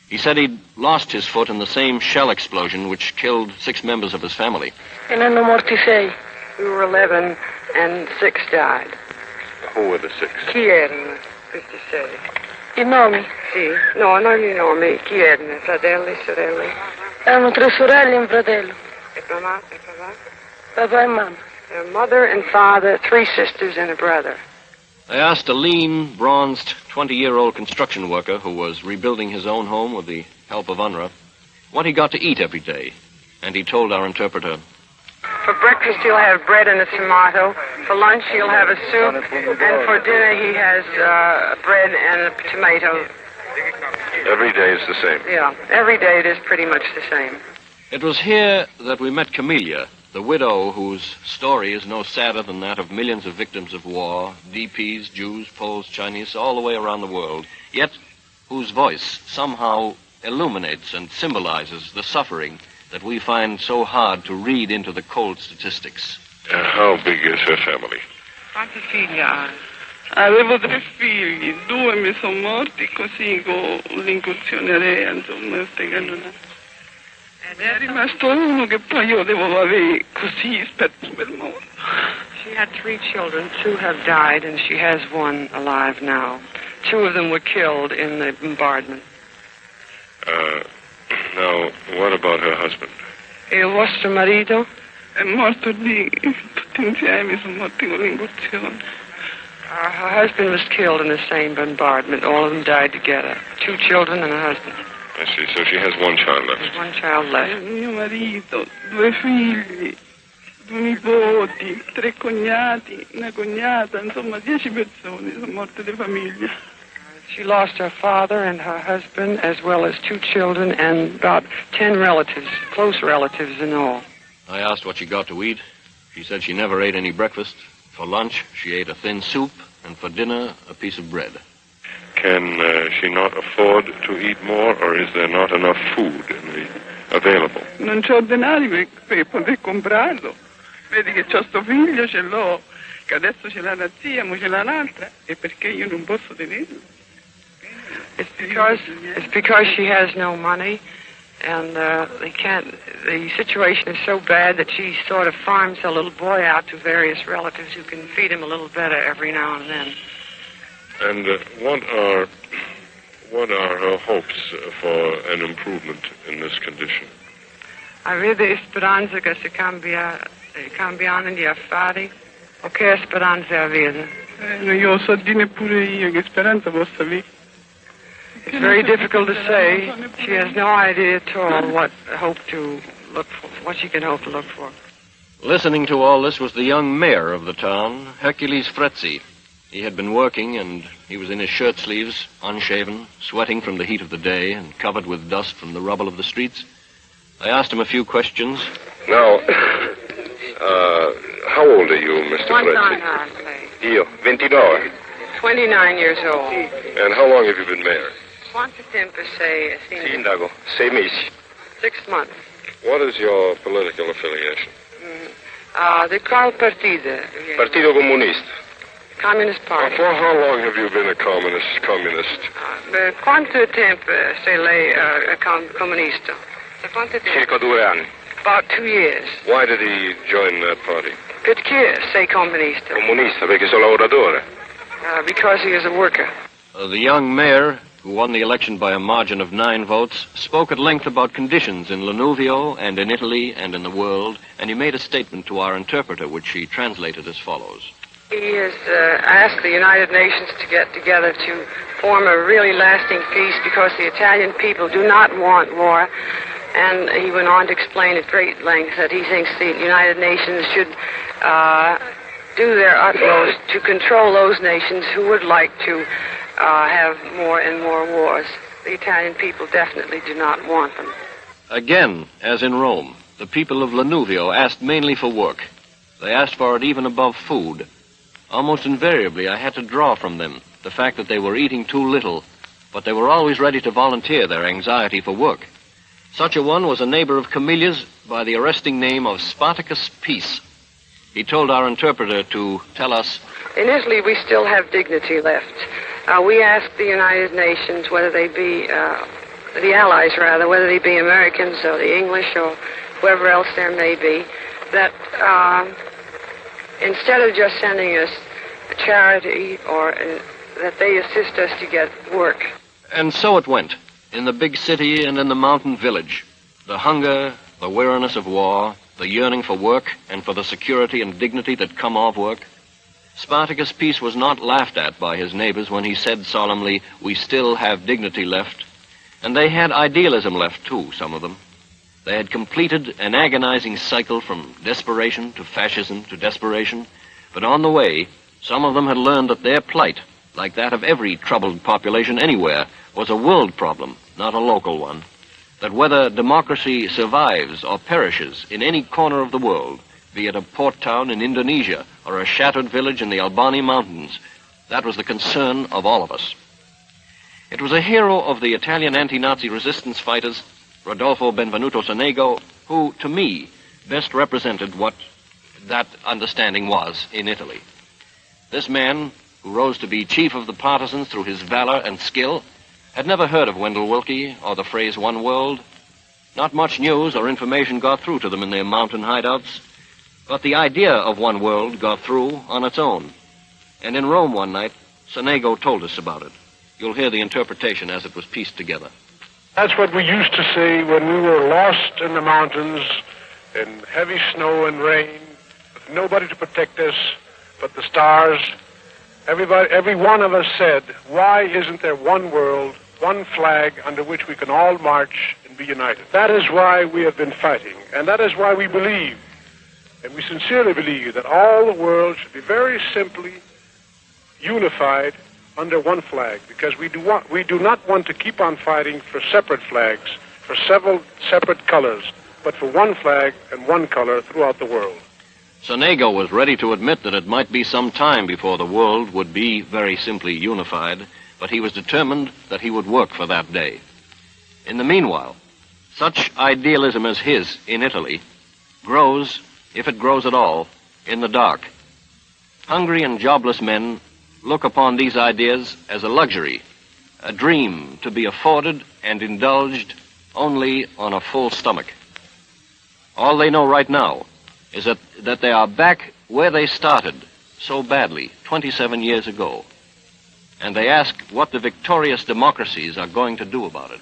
He said he'd lost his foot in the same shell explosion which killed 6 members of his family. E ne hanno morti 6. We were 11, and 6 died. Who were the 6? Chi erano questi 6? I nomi? Sì. No, non i nomi. Chi erano? Fratelli, sorelle? Erano 3 sorelle e un fratello. E mamma e papà? Papà e mamma. A mother and father, 3 sisters and a brother. I asked a lean, bronzed, 20-year-old construction worker who was rebuilding his own home with the help of UNRWA what he got to eat every day, and he told our interpreter, For breakfast, he'll have bread and a tomato. For lunch, he'll have a soup. And for dinner, he has bread and a tomato. Every day is the same. Yeah, every day it is pretty much the same. It was here that we met Camelia, the widow whose story is no sadder than that of millions of victims of war, DPs, Jews, Poles, Chinese, all the way around the world, yet whose voice somehow illuminates and symbolizes the suffering that we find so hard to read into the cold statistics. How big is her family? Quanti figli ha? Avevo 3 figli, 2 mi sono morti così con l'incursione aerea, insomma, queste cannonate. Ed è rimasto uno che poi io devo avere così spezzo per mondo. She had 3 children. 2 have died, and she has 1 alive now. 2 of them were killed in the bombardment. Now, what about her husband? E il vostro marito? È morto lì, tutti insieme sono morti con l'incursione. Her husband was killed in the same bombardment. All of them died together. 2 children and a husband. I see. So she has 1 child left. There's 1 child left. Mio marito, 2 figli, 2 nipoti, 3 cognati, una cognata, insomma 10 persone sono morte di famiglia. She lost her father and her husband, as well as 2 children and about 10 relatives, close relatives in all. I asked what she got to eat. She said she never ate any breakfast. For lunch, she ate a thin soup, and for dinner, a piece of bread. Can she not afford to eat more, or is there not enough food available? Non c'ho denari per poter comprarlo. Vedi che c'ho sto figlio, ce l'ho, che adesso ce l'ha la zia, ma ce l'ha l'altra, e perché io non posso tenerlo? It's because she has no money, and they can't. The situation is so bad that she sort of farms her little boy out to various relatives who can feed him a little better every now and then. And what are her hopes for an improvement in this condition? Avete speranza che si cambiano gli affari? O che speranza avete? Non io so di neppure io che speranza possa avere. It's very difficult to say. She has no idea at all what she can hope to look for. Listening to all this was the young mayor of the town, Hercules Fretzi. He had been working, and he was in his shirt sleeves, unshaven, sweating from the heat of the day, and covered with dust from the rubble of the streets. I asked him a few questions. Now, how old are you, Mr. Fretzi? Io, 29. 29 years old. And how long have you been mayor? Quanto tempo sei Sindaco, 6 mesi. 6 months. What is your political affiliation? The qual partito? Partito Comunista. Communist Party. For how long have you been a communist? Quanto tempo sei lei comunista? Quanto tempo? Circa 2 anni. About 2 years. Why did he join that party? Perché sei comunista? Comunista, perché sono lavoratore. Because he is a worker. The young mayor, who won the election by a margin of 9 votes, spoke at length about conditions in Lanuvio and in Italy and in the world, and he made a statement to our interpreter, which he translated as follows. He has asked the United Nations to get together to form a really lasting peace because the Italian people do not want war. And he went on to explain at great length that he thinks the United Nations should do their utmost to control those nations who would like to have more and more wars. The Italian people definitely do not want them. Again, as in Rome, the people of Lanuvio asked mainly for work. They asked for it even above food. Almost invariably, I had to draw from them the fact that they were eating too little, but they were always ready to volunteer their anxiety for work. Such a one was a neighbor of Camilla's by the arresting name of Spartacus Peace. He told our interpreter to tell us, in Italy, we still have dignity left. We ask the United Nations, whether they be, the Allies rather, whether they be Americans or the English or whoever else there may be, that instead of just sending us a charity or that they assist us to get work. And so it went, in the big city and in the mountain village. The hunger, the weariness of war, the yearning for work and for the security and dignity that come of work. Spartacus Peace was not laughed at by his neighbors when he said solemnly, we still have dignity left. And they had idealism left, too, some of them. They had completed an agonizing cycle from desperation to fascism to desperation. But on the way, some of them had learned that their plight, like that of every troubled population anywhere, was a world problem, not a local one. That whether democracy survives or perishes in any corner of the world, be it a port town in Indonesia or a shattered village in the Albani Mountains, that was the concern of all of us. It was a hero of the Italian anti-Nazi resistance fighters, Rodolfo Benvenuto Sonego, who, to me, best represented what that understanding was in Italy. This man, who rose to be chief of the partisans through his valor and skill, had never heard of Wendell Willkie or the phrase one world. Not much news or information got through to them in their mountain hideouts, but the idea of one world got through on its own. And in Rome one night, Sonego told us about it. You'll hear the interpretation as it was pieced together. That's what we used to say when we were lost in the mountains in heavy snow and rain, with nobody to protect us but the stars. Every one of us said, why isn't there one world, one flag under which we can all march and be united? That is why we have been fighting, and that is why we believe, and we sincerely believe, that all the world should be very simply unified under one flag, because we do not want to keep on fighting for separate flags, for several separate colors, but for one flag and one color throughout the world. Sonego was ready to admit that it might be some time before the world would be very simply unified, but he was determined that he would work for that day. In the meanwhile, such idealism as his in Italy grows, if it grows at all, in the dark. Hungry and jobless men look upon these ideas as a luxury, a dream to be afforded and indulged only on a full stomach. All they know right now is that they are back where they started so badly 27 years ago. And they ask what the victorious democracies are going to do about it.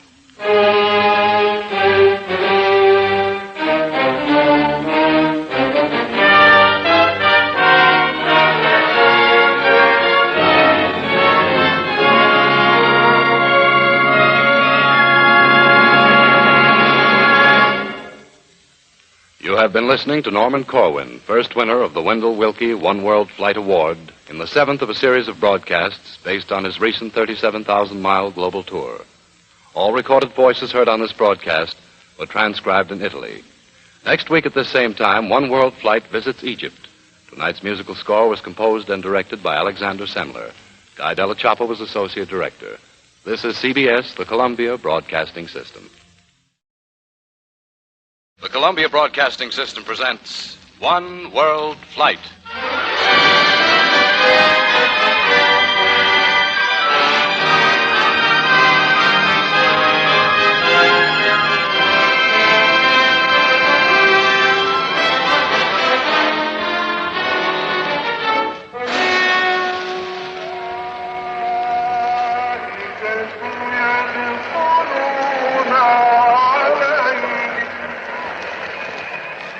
You have been listening to Norman Corwin, first winner of the Wendell Willkie One World Flight Award, in the 7th of a series of broadcasts based on his recent 37,000-mile global tour. All recorded voices heard on this broadcast were transcribed in Italy. Next week at this same time, One World Flight visits Egypt. Tonight's musical score was composed and directed by Alexander Semler. Guy Della Chappa was associate director. This is CBS, the Columbia Broadcasting System. The Columbia Broadcasting System presents One World Flight.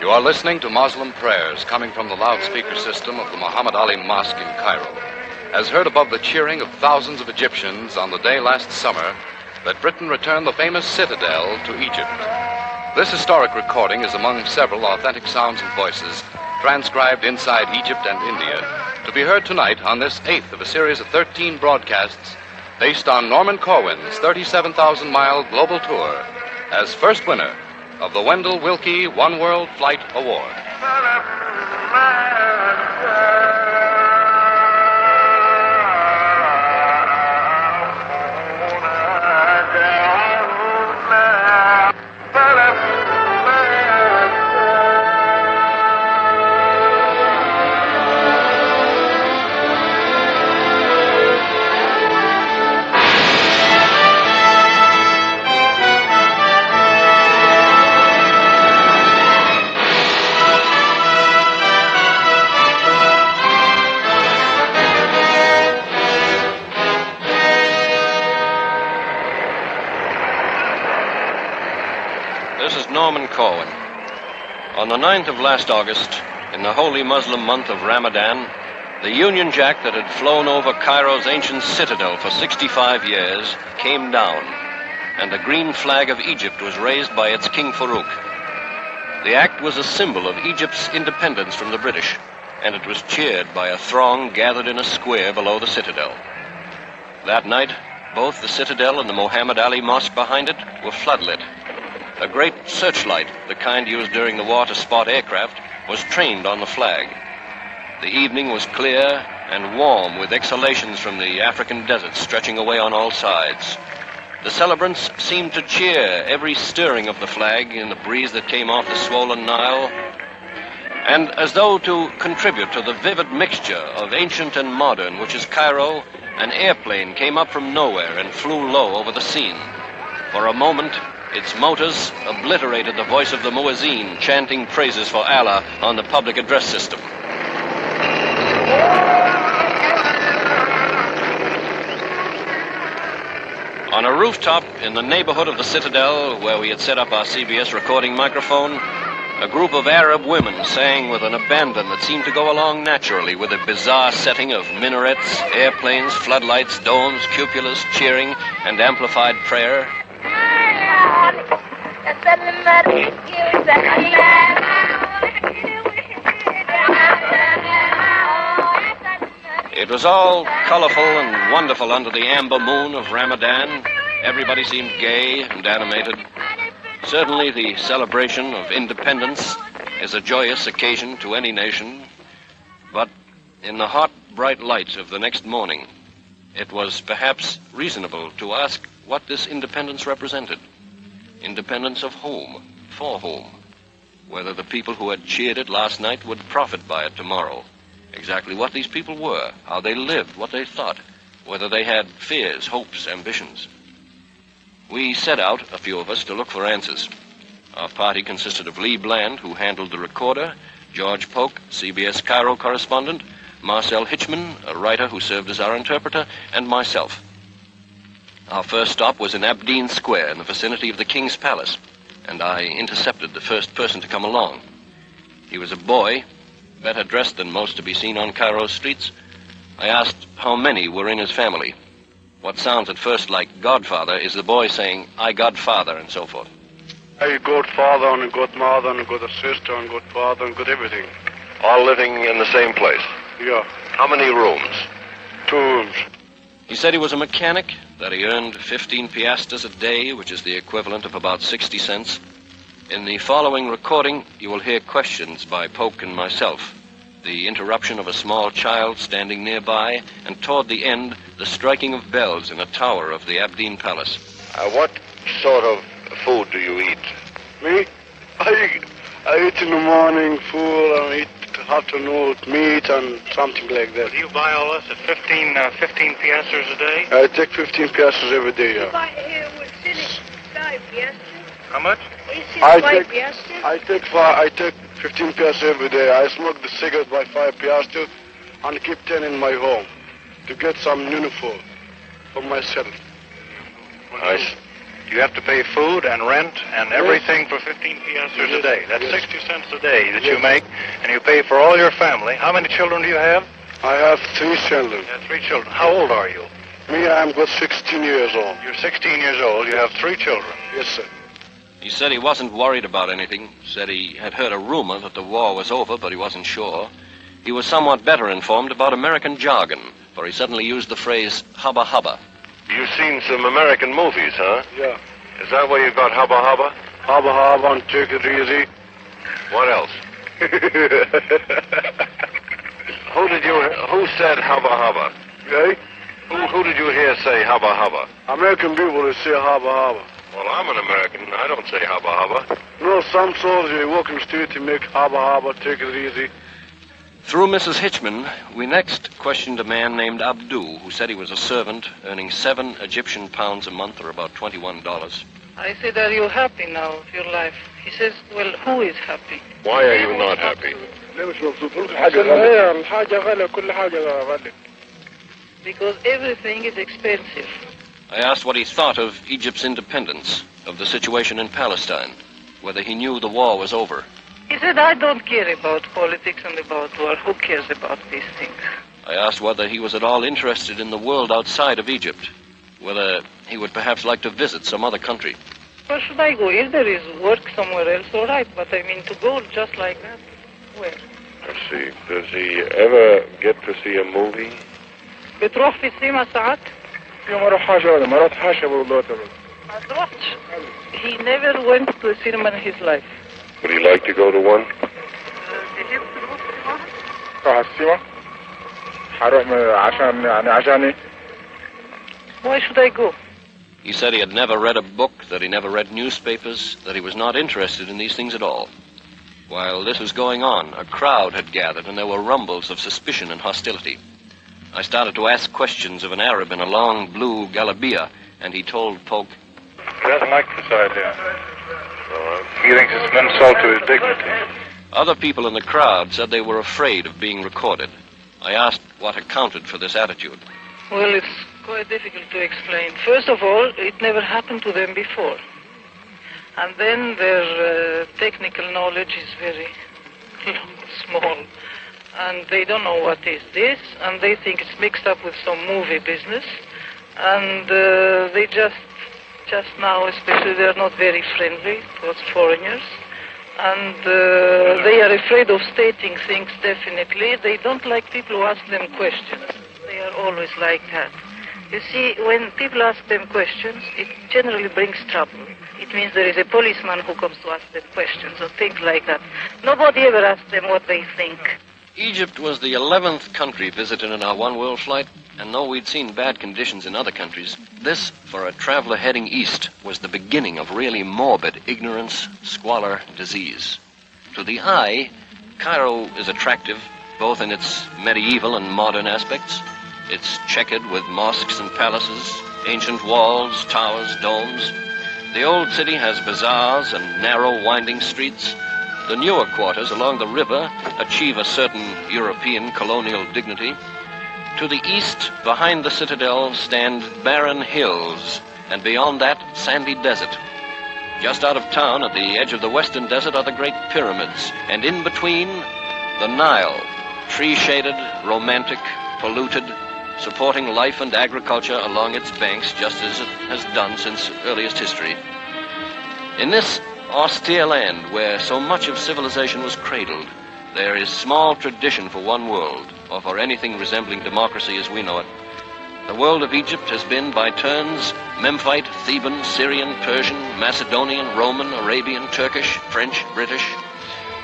You are listening to Muslim prayers coming from the loudspeaker system of the Muhammad Ali Mosque in Cairo, as heard above the cheering of thousands of Egyptians on the day last summer that Britain returned the famous citadel to Egypt. This historic recording is among several authentic sounds and voices transcribed inside Egypt and India, to be heard tonight on this 8th of a series of 13 broadcasts based on Norman Corwin's 37,000-mile global tour as first winner of the Wendell Willkie One World Flight Award. Norman Corwin. On the 9th of last August, in the holy Muslim month of Ramadan, the Union Jack that had flown over Cairo's ancient citadel for 65 years came down, and the green flag of Egypt was raised by its King Farouk. The act was a symbol of Egypt's independence from the British, and it was cheered by a throng gathered in a square below the citadel. That night, both the citadel and the Muhammad Ali Mosque behind it were floodlit. A great searchlight, the kind used during the war to spot aircraft, was trained on the flag. The evening was clear and warm, with exhalations from the African desert stretching away on all sides. The celebrants seemed to cheer every stirring of the flag in the breeze that came off the swollen Nile. And as though to contribute to the vivid mixture of ancient and modern, which is Cairo, an airplane came up from nowhere and flew low over the scene. For a moment, its motors obliterated the voice of the muezzin chanting praises for Allah on the public address system. On a rooftop in the neighborhood of the Citadel, where we had set up our CBS recording microphone, a group of Arab women sang with an abandon that seemed to go along naturally with a bizarre setting of minarets, airplanes, floodlights, domes, cupolas, cheering, and amplified prayer. It was all colorful and wonderful under the amber moon of Ramadan. Everybody seemed gay and animated. Certainly the celebration of independence is a joyous occasion to any nation. But in the hot, bright light of the next morning, it was perhaps reasonable to ask what this independence represented. Independence of whom? For whom? Whether the people who had cheered it last night would profit by it tomorrow. Exactly what these people were, how they lived, what they thought, whether they had fears, hopes, ambitions. We set out, a few of us, to look for answers. Our party consisted of Lee Bland, who handled the recorder, George Polk, CBS Cairo correspondent, Marcel Hitchman, a writer who served as our interpreter, and myself. Our first stop was in Abdeen Square, in the vicinity of the King's Palace, and I intercepted the first person to come along. He was a boy, better dressed than most to be seen on Cairo's streets. I asked how many were in his family. What sounds at first like godfather is the boy saying, "I godfather," and so forth. I got father and got mother and got a sister and got father and got everything. All living in the same place? Yeah. How many rooms? 2 rooms. He said he was a mechanic, that he earned 15 piastres a day, which is the equivalent of about 60 cents. In the following recording, you will hear questions by Polk and myself, the interruption of a small child standing nearby, and toward the end, the striking of bells in a tower of the Abdeen Palace. What sort of food do you eat? Me? I eat in the morning food and eat afternoon meat and something like that. Do you buy all this at 15 piastres a day? I take 15 piastres every day, yeah. How much? I take 15 piastres every day. I smoke the cigarette by 5 piastres and keep 10 in my home to get some uniform for myself. You have to pay food and rent and everything for 15 piastres a day. That's 60 cents a day that you make, and you pay for all your family. How many children do you have? I have 3 children. You have 3 children. How old are you? Me, I'm got 16 years old. You're 16 years old. You have 3 children. Yes, sir. He said he wasn't worried about anything. Said he had heard a rumor that the war was over, but he wasn't sure. He was somewhat better informed about American jargon, for he suddenly used the phrase hubba hubba. You've seen some American movies, huh? Yeah. Is that where you got hubba hubba? Hubba hubba and take it easy. What else? Who said hubba hubba? Okay. Who did you hear say hubba hubba? American people, they say hubba hubba. Well, I'm an American. I don't say hubba hubba. No, some soldiers, they walk in the street, they make hubba hubba, take it easy. Through Mrs. Hitchman, we next questioned a man named Abdu, who said he was a servant, earning 7 Egyptian pounds a month, or about $21. I said, are you happy now with your life? He says, well, who is happy? Why are you not happy? Because everything is expensive. I asked what he thought of Egypt's independence, of the situation in Palestine. whether he knew the war was over. He said, I don't care about politics and about war. Who cares about these things? I asked whether he was at all interested in the world outside of Egypt, whether he would perhaps like to visit some other country. Where should I go? If there is work somewhere else, all right. But I mean, to go just like that, where? Let's see. Does he ever get to see a movie? بتروح في السينما ساعات؟ ما رحتش He never went to a cinema in his life. Would he like to go to one? Why should I go? He said he had never read a book, that he never read newspapers, that he was not interested in these things at all. While this was going on, a crowd had gathered, and there were rumbles of suspicion and hostility. I started to ask questions of an Arab in a long blue galabia, and he told Polk, He doesn't like this idea. He thinks it's an insult to his dignity. Other people in the crowd said they were afraid of being recorded. I asked what accounted for this attitude. Well, it's quite difficult to explain. First of all, it never happened to them before. And then their technical knowledge is very small. And they don't know what is this, and they think it's mixed up with some movie business. And they just now, especially, they're not very friendly towards foreigners. And they are afraid of stating things definitely. They don't like people who ask them questions. They are always like that. You see, when people ask them questions, it generally brings trouble. It means there is a policeman who comes to ask them questions or things like that. Nobody ever asks them what they think. Egypt was the 11th country visited in our one-world flight, and though we'd seen bad conditions in other countries, this, for a traveler heading east, was the beginning of really morbid ignorance, squalor, disease. To the eye, Cairo is attractive, both in its medieval and modern aspects. It's checkered with mosques and palaces, ancient walls, towers, domes. The old city has bazaars and narrow, winding streets. The newer quarters along the river achieve a certain European colonial dignity. To the east, behind the citadel, stand barren hills, and beyond that, sandy desert. Just out of town, at the edge of the western desert, are the great pyramids, and in between, the Nile, tree-shaded, romantic, polluted, supporting life and agriculture along its banks, just as it has done since earliest history. In this austere land, where so much of civilization was cradled, there is small tradition for one world, or for anything resembling democracy as we know it. The world of Egypt has been, by turns, Memphite, Theban, Syrian, Persian, Macedonian, Roman, Arabian, Turkish, French, British.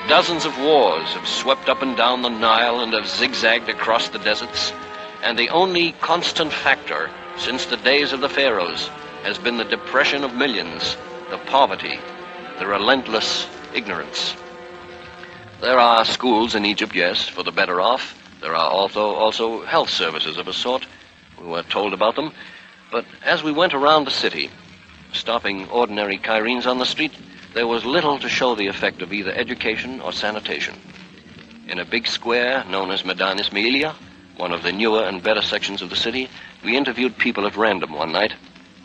Dozens of wars have swept up and down the Nile and have zigzagged across the deserts, and the only constant factor since the days of the pharaohs has been the depression of millions, the poverty, the relentless ignorance. There are schools in Egypt, yes, for the better off. There are also health services of a sort. We were told about them. But as we went around the city, stopping ordinary Cairenes on the street, there was little to show the effect of either education or sanitation. In a big square known as Meydan Ismailia, one of the newer and better sections of the city, we interviewed people at random one night.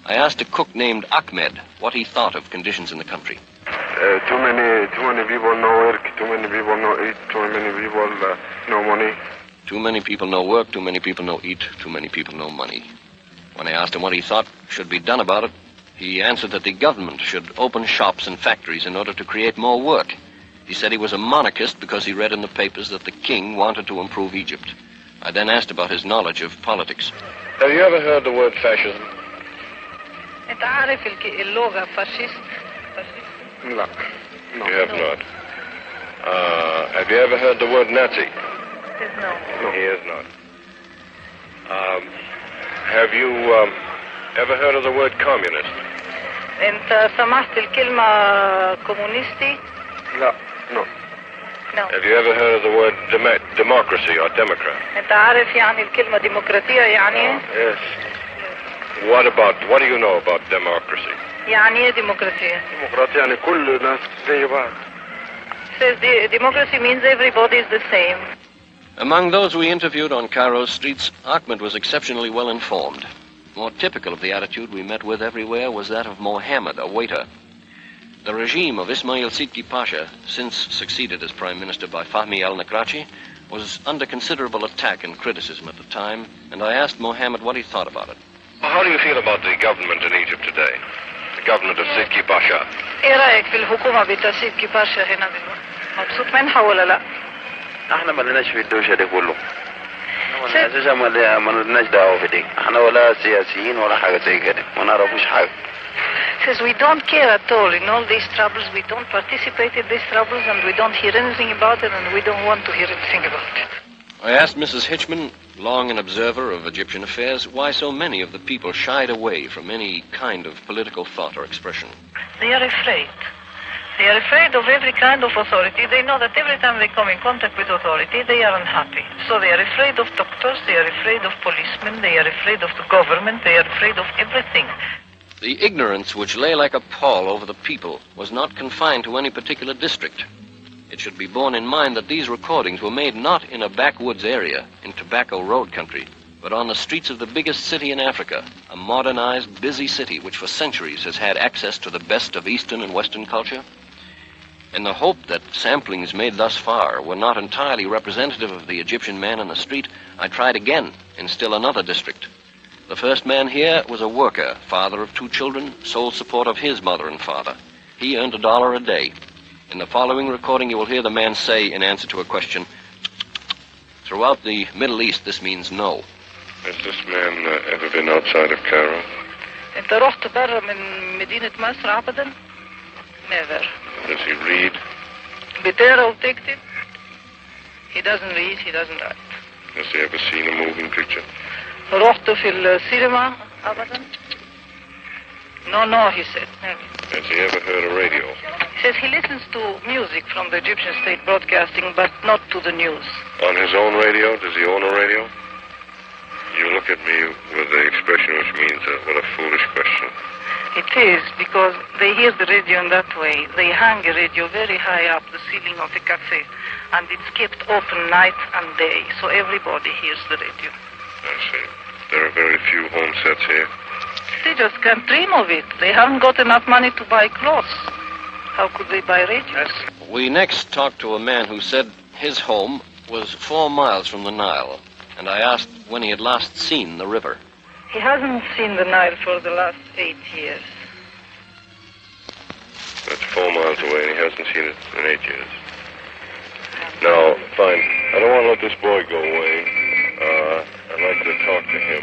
I asked a cook named Ahmed what he thought of conditions in the country. Too many people no work, too many people no eat, too many people no money. Too many people no work, too many people no eat, too many people no money. When I asked him what he thought should be done about it, he answered that the government should open shops and factories in order to create more work. He said he was a monarchist because he read in the papers that the king wanted to improve Egypt. I then asked about his knowledge of politics. Have you ever heard the word fascism? أنت عارف اللغة فاشيست؟ No. You have not. Have you ever heard the word Nazi? No. He has not. Have you ever heard of the word communist? أنت سمعت الكلمة كومونيستي؟ No. No. Have you ever heard of the word democracy or democrat? أنت عارف يعني الكلمة ديمقراطية يعني؟ Yes. What do you know about democracy? يعني إيه ديمقراطية؟ ديمقراطية يعني كل الناس زي بعض. Says democracy means everybody is the same. Among those we interviewed on Cairo's streets, Ahmed was exceptionally well informed. More typical of the attitude we met with everywhere was that of Mohammed, a waiter. The regime of Ismail Sidki Pasha, since succeeded as Prime Minister by Fahmi al-Nakrachi, was under considerable attack and criticism at the time, and I asked Mohammed what he thought about it. How do you feel about the government in Egypt today? The government of Sidki Pasha? ايه رايك في الحكومه بتاع سيدكي باشا هنا دلوقتي؟ مبسوط منها ولا لا؟ احنا ما لناش في الدوشه دي كله. اساسا ما لناش دعوه في دي. احنا ولا سياسيين ولا حاجه زي كده. ما نعرفوش حاجه. Says we don't care at all in all these troubles. We don't participate in these troubles, and we don't hear anything about it, and we don't want to hear anything about it. I asked Mrs. Hitchman, long an observer of Egyptian affairs, why so many of the people shied away from any kind of political thought or expression. They are afraid. They are afraid of every kind of authority. They know that every time they come in contact with authority, they are unhappy. So they are afraid of doctors, they are afraid of policemen, they are afraid of the government, they are afraid of everything. The ignorance which lay like a pall over the people was not confined to any particular district. It should be borne in mind that these recordings were made not in a backwoods area in Tobacco Road country, but on the streets of the biggest city in Africa, a modernized, busy city which for centuries has had access to the best of Eastern and Western culture. In the hope that samplings made thus far were not entirely representative of the Egyptian man in the street, I tried again in still another district. The first man here was a worker, father of 2 children, sole support of his mother and father. He earned $1 a day. In the following recording, you will hear the man say, in answer to a question, throughout the Middle East, this means no. Has this man ever been outside of Cairo? انت رحت برا من مدينة مصر أبدا؟ Never. Does he read? بتقرا وتكتب؟ He doesn't read, he doesn't write. Has he ever seen a moving picture? رحت في السينما أبدا؟ No, he said, never. Has he ever heard a radio? He says he listens to music from the Egyptian state broadcasting, but not to the news. On his own radio? Does he own a radio? You look at me with the expression which means, what a foolish question. It is, because they hear the radio in that way. They hang a radio very high up the ceiling of the cafe, and it's kept open night and day, so everybody hears the radio. I see. There are very few home sets here. They just can't dream of it. They haven't got enough money to buy clothes. How could they buy radios? We next talked to a man who said his home was 4 miles from the Nile, and I asked when he had last seen the river. He hasn't seen the Nile for the last 8 years. That's 4 miles away, and he hasn't seen it in 8 years. Now, fine. I don't want to let this boy go away. I'd like to talk to him.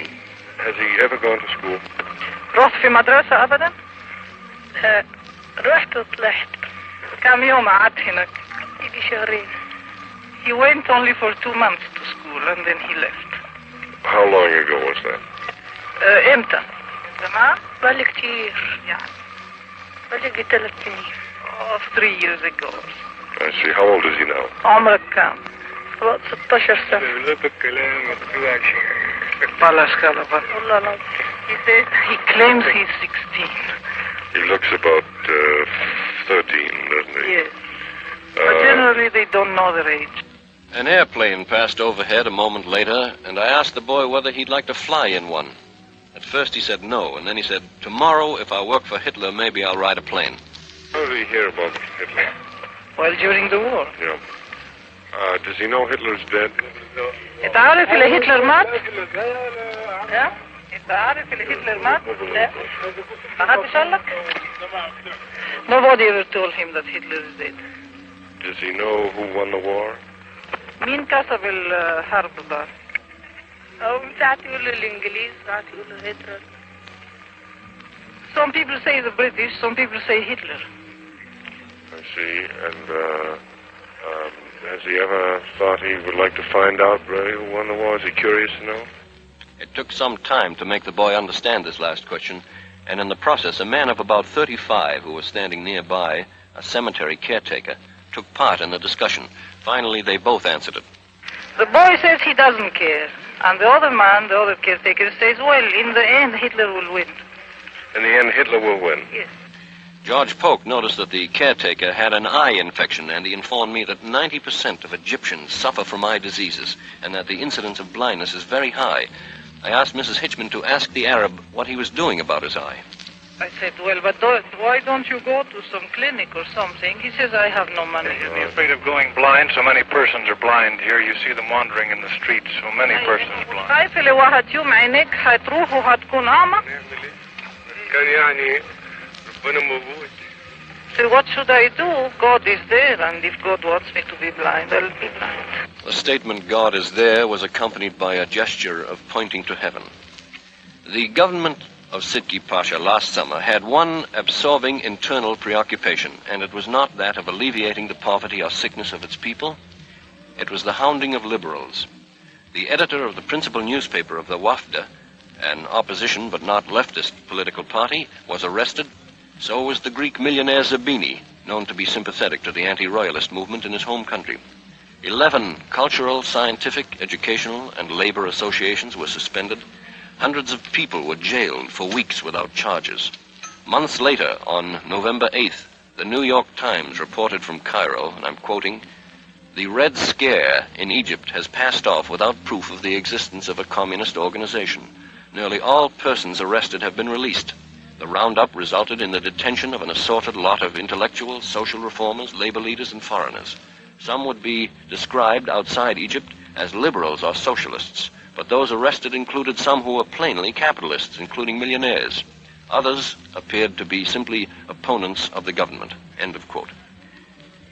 Has he ever gone to school? رحت في مدرسة أبدا؟ رحت وطلعت. كم يوم قعدت هناك. يجي شهرين. He went only for 2 months to school and then he left. How long ago was that? امتى؟ زمان؟ بقالي كتير يعني. بقالي 3 سنين. 3 years ago. I see. How old is he now? عمرك كام؟ 16 سنة. والله he says he claims he's 16. He looks about 13, doesn't he? Yes. But generally they don't know their age. An airplane passed overhead a moment later, and I asked the boy whether he'd like to fly in one. At first he said no, and then he said, tomorrow, if I work for Hitler, maybe I'll ride a plane. How did he hear about Hitler? Well, during the war. Yeah. Does he know Hitler's dead? انت عارف اللي هتلر مات؟ ها؟ انت عارف اللي هتلر مات؟ لا. ما حدش قال لك؟ Nobody ever told him that Hitler is dead. Does he know who won the war? مين كسب الحرب ده؟ أو ساعات يقولوا الإنجليز، ساعات يقولوا هتلر. Some people say the British, some people say Hitler. I see. And has he ever thought he would like to find out really who won the war? Is he curious to know? It took some time to make the boy understand this last question, and in the process, a man of about 35 who was standing nearby, a cemetery caretaker, took part in the discussion. Finally, they both answered it. The boy says he doesn't care, and the other man, the other caretaker, says, well, in the end, Hitler will win. In the end, Hitler will win? Yes. George Polk noticed that the caretaker had an eye infection, and he informed me that 90% of Egyptians suffer from eye diseases, and that the incidence of blindness is very high. I asked Mrs. Hitchman to ask the Arab what he was doing about his eye. I said, well, but why don't you go to some clinic or something? He says, I have no money. You'd be afraid of going blind. So many persons are blind here. You see them wandering in the streets. So many persons are blind. خايف اللي واحد يوم عينيك هتروح وهتكون أعمى. كان يعني ربنا موجود. So what should I do? God is there, and if God wants me to be blind, I'll be blind. The statement, God is there, was accompanied by a gesture of pointing to heaven. The government of Sidki Pasha last summer had one absorbing internal preoccupation, and it was not that of alleviating the poverty or sickness of its people. It was the hounding of liberals. The editor of the principal newspaper of the Wafda, an opposition but not leftist political party, was arrested. So was the Greek millionaire Zabini, known to be sympathetic to the anti-royalist movement in his home country. 11 cultural, scientific, educational, and labor associations were suspended. Hundreds of people were jailed for weeks without charges. Months later, on November 8th, the New York Times reported from Cairo, and I'm quoting, "The Red Scare in Egypt has passed off without proof of the existence of a communist organization. Nearly all persons arrested have been released. The roundup resulted in the detention of an assorted lot of intellectuals, social reformers, labor leaders, and foreigners. Some would be described outside Egypt as liberals or socialists, but those arrested included some who were plainly capitalists, including millionaires. Others appeared to be simply opponents of the government." End of quote.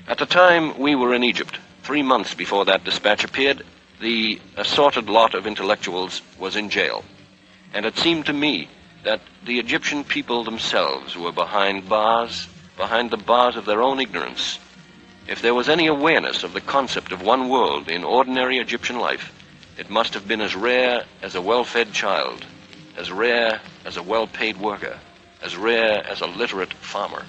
At the time we were in Egypt, 3 months before that dispatch appeared, the assorted lot of intellectuals was in jail. And it seemed to me that the Egyptian people themselves were behind the bars of their own ignorance. If there was any awareness of the concept of one world in ordinary Egyptian life, it must have been as rare as a well-fed child, as rare as a well-paid worker, as rare as a literate farmer.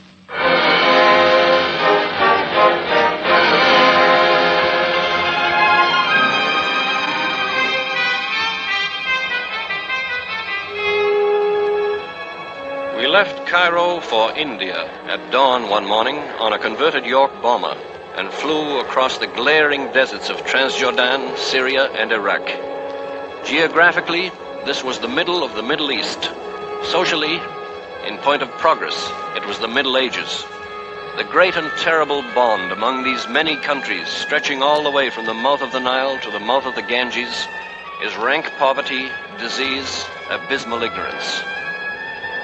We left Cairo for India at dawn one morning on a converted York bomber and flew across the glaring deserts of Transjordan, Syria, and Iraq. Geographically, this was the middle of the Middle East. Socially, in point of progress, it was the Middle Ages. The great and terrible bond among these many countries, stretching all the way from the mouth of the Nile to the mouth of the Ganges, is rank poverty, disease, abysmal ignorance.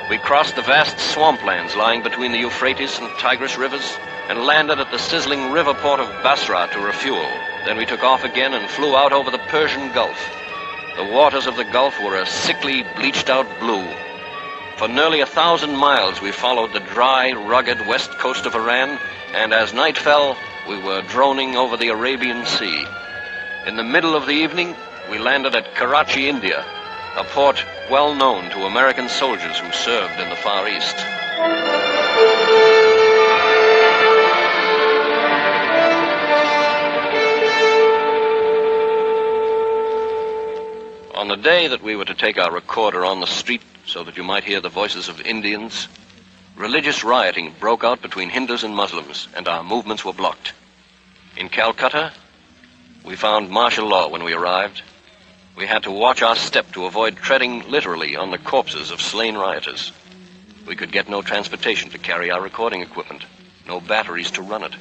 We crossed the vast swamplands lying between the Euphrates and Tigris rivers and landed at the sizzling river port of Basra to refuel. Then we took off again and flew out over the Persian Gulf. The waters of the Gulf were a sickly, bleached-out blue. For nearly 1,000 miles we followed the dry, rugged west coast of Iran, and as night fell, we were droning over the Arabian Sea. In the middle of the evening, we landed at Karachi, India, a port well known to American soldiers who served in the Far East. On the day that we were to take our recorder on the street so that you might hear the voices of Indians, religious rioting broke out between Hindus and Muslims, and our movements were blocked. In Calcutta, we found martial law when we arrived. We had to watch our step to avoid treading literally on the corpses of slain rioters. We could get no transportation to carry our recording equipment, no batteries to run it.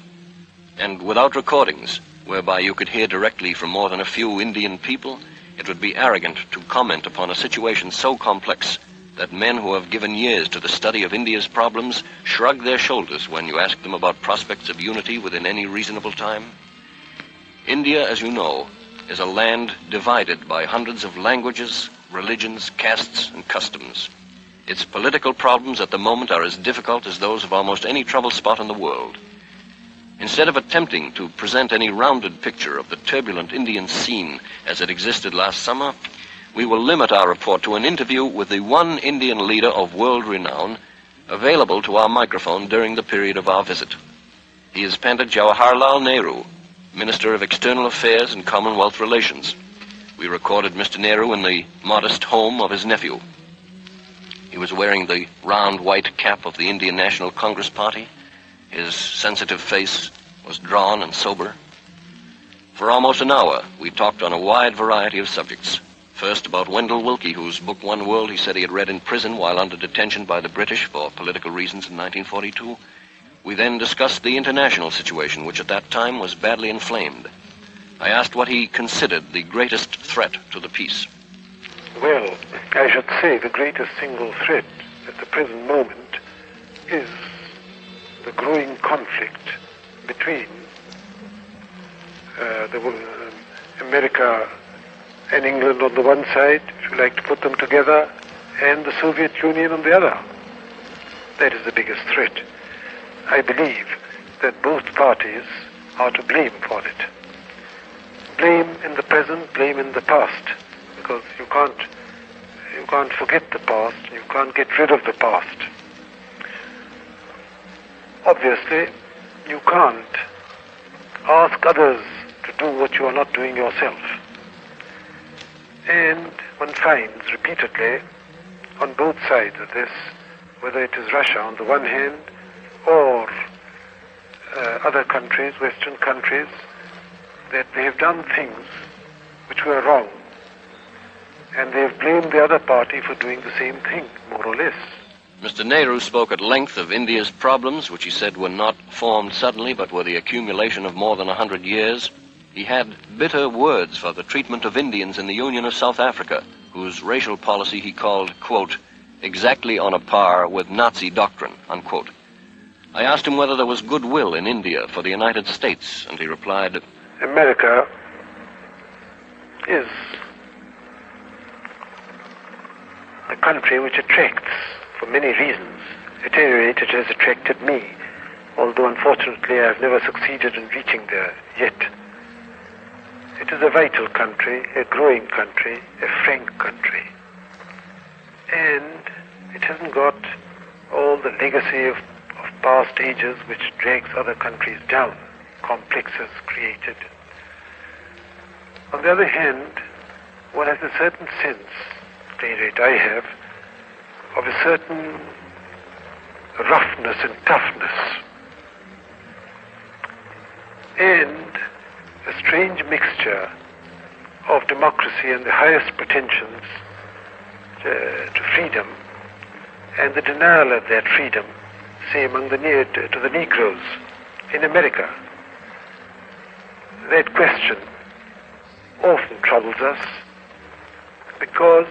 And without recordings, whereby you could hear directly from more than a few Indian people, it would be arrogant to comment upon a situation so complex that men who have given years to the study of India's problems shrug their shoulders when you ask them about prospects of unity within any reasonable time. India, as you know, is a land divided by hundreds of languages, religions, castes, and customs. Its political problems at the moment are as difficult as those of almost any troubled spot in the world. Instead of attempting to present any rounded picture of the turbulent Indian scene as it existed last summer, we will limit our report to an interview with the one Indian leader of world renown available to our microphone during the period of our visit. He is Pandit Jawaharlal Nehru, Minister of External Affairs and Commonwealth Relations. We recorded Mr. Nehru in the modest home of his nephew. He was wearing the round white cap of the Indian National Congress Party. His sensitive face was drawn and sober. For almost an hour, we talked on a wide variety of subjects. First, about Wendell Willkie, whose book One World he said he had read in prison while under detention by the British for political reasons in 1942. We then discussed the international situation, which at that time was badly inflamed. I asked what he considered the greatest threat to the peace. Well, I should say the greatest single threat at the present moment is the growing conflict between America and England on the one side, if you like to put them together, and the Soviet Union on the other. That is the biggest threat. I believe that both parties are to blame for it. Blame in the present, blame in the past, because you can't forget the past, you can't get rid of the past. Obviously, you can't ask others to do what you are not doing yourself. And one finds repeatedly on both sides of this, whether it is Russia on the one hand or other countries, Western countries, that they have done things which were wrong. And they have blamed the other party for doing the same thing, more or less. Mr. Nehru spoke at length of India's problems, which he said were not formed suddenly, but were the accumulation of more than 100 years. He had bitter words for the treatment of Indians in the Union of South Africa, whose racial policy he called, quote, exactly on a par with Nazi doctrine, unquote. I asked him whether there was goodwill in India for the United States, and he replied, America is a country which attracts for many reasons. At any rate, it has attracted me, although unfortunately I have never succeeded in reaching there yet. It is a vital country, a growing country, a frank country. And it hasn't got all the legacy of past ages which drags other countries down, complexes created. On the other hand, one has a certain sense, at any rate I have, of a certain roughness and toughness. And a strange mixture of democracy and the highest pretensions to freedom and the denial of that freedom, say among to the Negroes in America. That question often troubles us because,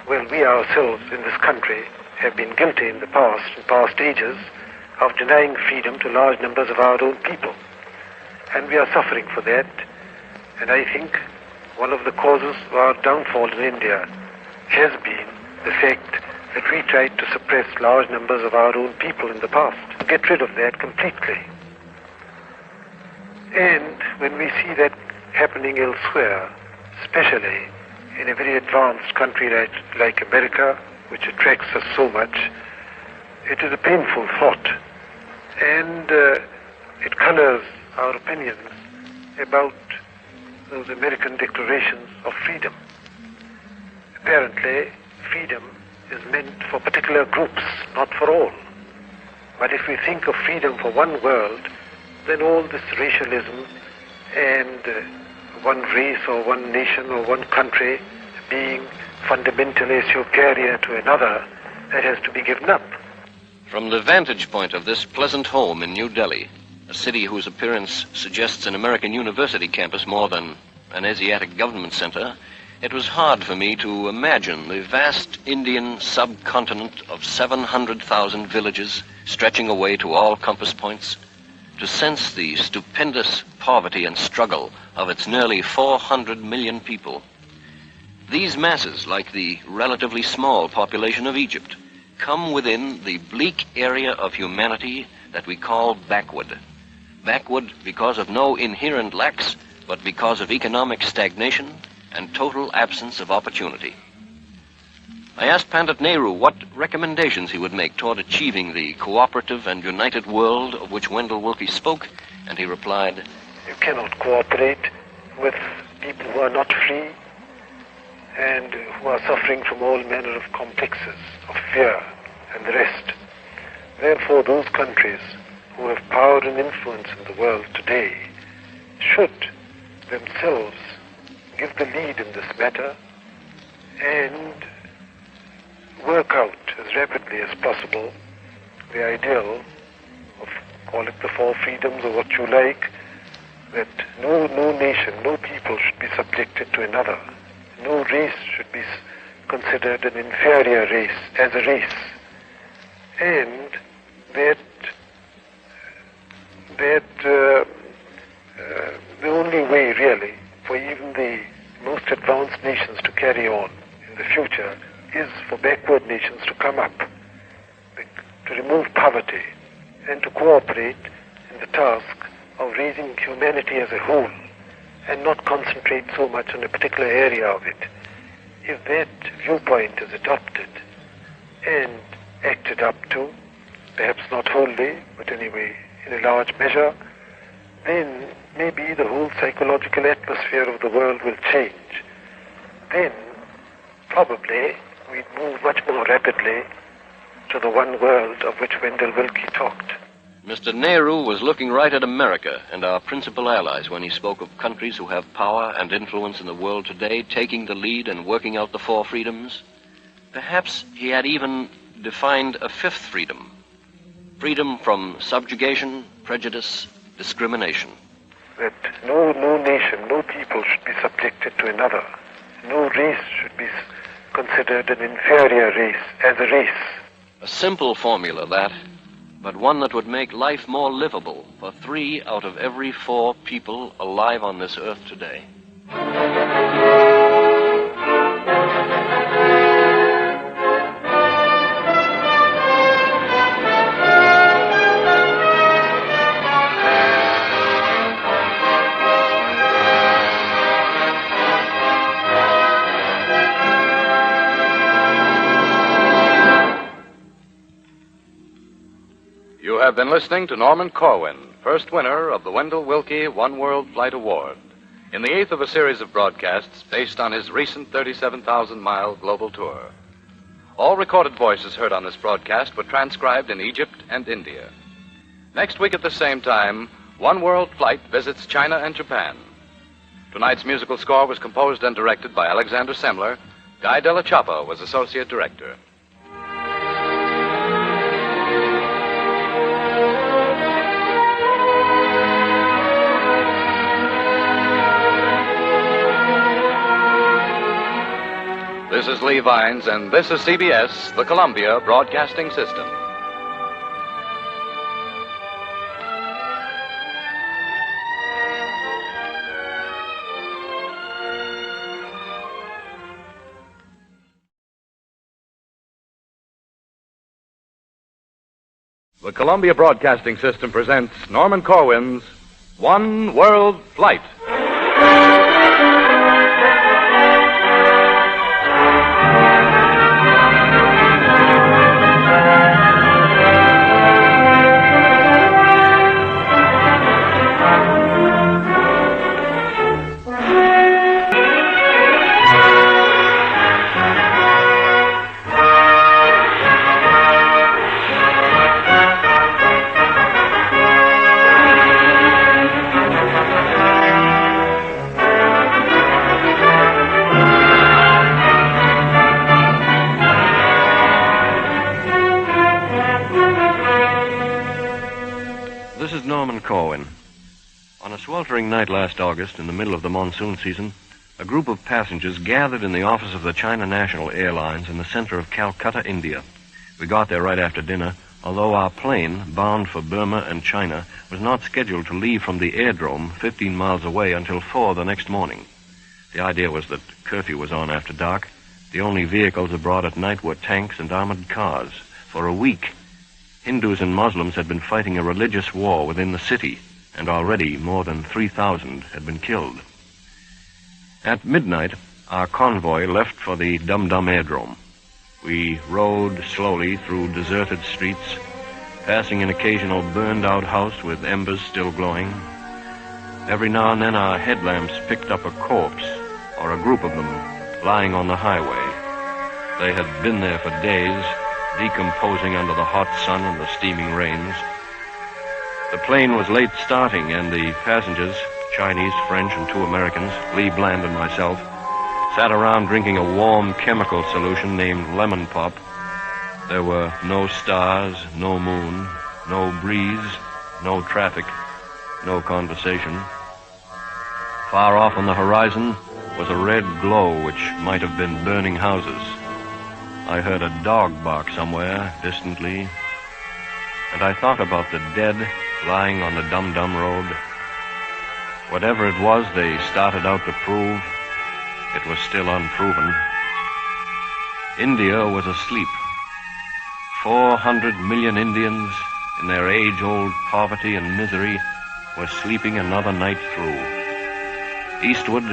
well, we ourselves in this country have been guilty in past ages, of denying freedom to large numbers of our own people. And we are suffering for that. And I think one of the causes of our downfall in India has been the fact that we tried to suppress large numbers of our own people in the past, to get rid of that completely. And when we see that happening elsewhere, especially in a very advanced country like America, which attracts us so much, it is a painful thought. And it colors our opinions about those American declarations of freedom. Apparently, freedom is meant for particular groups, not for all. But if we think of freedom for one world, then all this racialism and one race or one nation or one country being fundamentally superior to another, that has to be given up. From the vantage point of this pleasant home in New Delhi, a city whose appearance suggests an American university campus more than an Asiatic government center, it was hard for me to imagine the vast Indian subcontinent of 700,000 villages stretching away to all compass points, to sense the stupendous poverty and struggle of its nearly 400 million people. These masses, like the relatively small population of Egypt, come within the bleak area of humanity that we call backward. Backward because of no inherent lacks, but because of economic stagnation and total absence of opportunity. I asked Pandit Nehru what recommendations he would make toward achieving the cooperative and united world of which Wendell Willkie spoke, and he replied, You cannot cooperate with people who are not free and who are suffering from all manner of complexes, of fear and the rest. Therefore, those countries who have power and influence in the world today should themselves give the lead in this matter and work out as rapidly as possible the ideal of, call it the four freedoms or what you like, that no nation, no people should be subjected to another. No race should be considered an inferior race as a race. And that the only way really for even the most advanced nations to carry on in the future is for backward nations to come up, to remove poverty and to cooperate in the task of raising humanity as a whole and not concentrate so much on a particular area of it. If that viewpoint is adopted and acted up to, perhaps not wholly, but anyway in a large measure, then maybe the whole psychological atmosphere of the world will change. Then probably we'd move much more rapidly to the one world of which Wendell Willkie talked. Mr. Nehru was looking right at America and our principal allies when he spoke of countries who have power and influence in the world today, taking the lead and working out the four freedoms. Perhaps he had even defined a fifth freedom. Freedom from subjugation, prejudice, discrimination. That no nation, no people should be subjected to another. No race should be considered an inferior race as a race. A simple formula, that, but one that would make life more livable for 3 out of every 4 people alive on this earth today. You have been listening to Norman Corwin, first winner of the Wendell Willkie One World Flight Award, in the 8th of a series of broadcasts based on his recent 37,000-mile global tour. All recorded voices heard on this broadcast were transcribed in Egypt and India. Next week at the same time, One World Flight visits China and Japan. Tonight's musical score was composed and directed by Alexander Semler. Guy Della Chappa was associate director. This is Lee Vines, and this is CBS, the Columbia Broadcasting System. The Columbia Broadcasting System presents Norman Corwin's One World Flight. This is Norman Corwin. On a sweltering night last August, in the middle of the monsoon season, a group of passengers gathered in the office of the China National Airlines in the center of Calcutta, India. We got there right after dinner, although our plane, bound for Burma and China, was not scheduled to leave from the airdrome 15 miles away until 4 the next morning. The idea was that curfew was on after dark. The only vehicles abroad at night were tanks and armored cars. For a week, Hindus and Muslims had been fighting a religious war within the city, and already more than 3,000 had been killed. At midnight, our convoy left for the Dum-Dum Airdrome. We rode slowly through deserted streets, passing an occasional burned-out house with embers still glowing. Every now and then our headlamps picked up a corpse, or a group of them, lying on the highway. They had been there for days, decomposing under the hot sun and the steaming rains. The plane was late starting, and the passengers, Chinese, French, and 2 Americans, Lee Bland and myself, sat around drinking a warm chemical solution named lemon pop. There were no stars, no moon, no breeze, no traffic, no conversation. Far off on the horizon was a red glow which might have been burning houses. I heard a dog bark somewhere, distantly, and I thought about the dead lying on the Dum-Dum Road. Whatever it was they started out to prove, it was still unproven. India was asleep. 400 million Indians, in their age-old poverty and misery, were sleeping another night through. Eastward,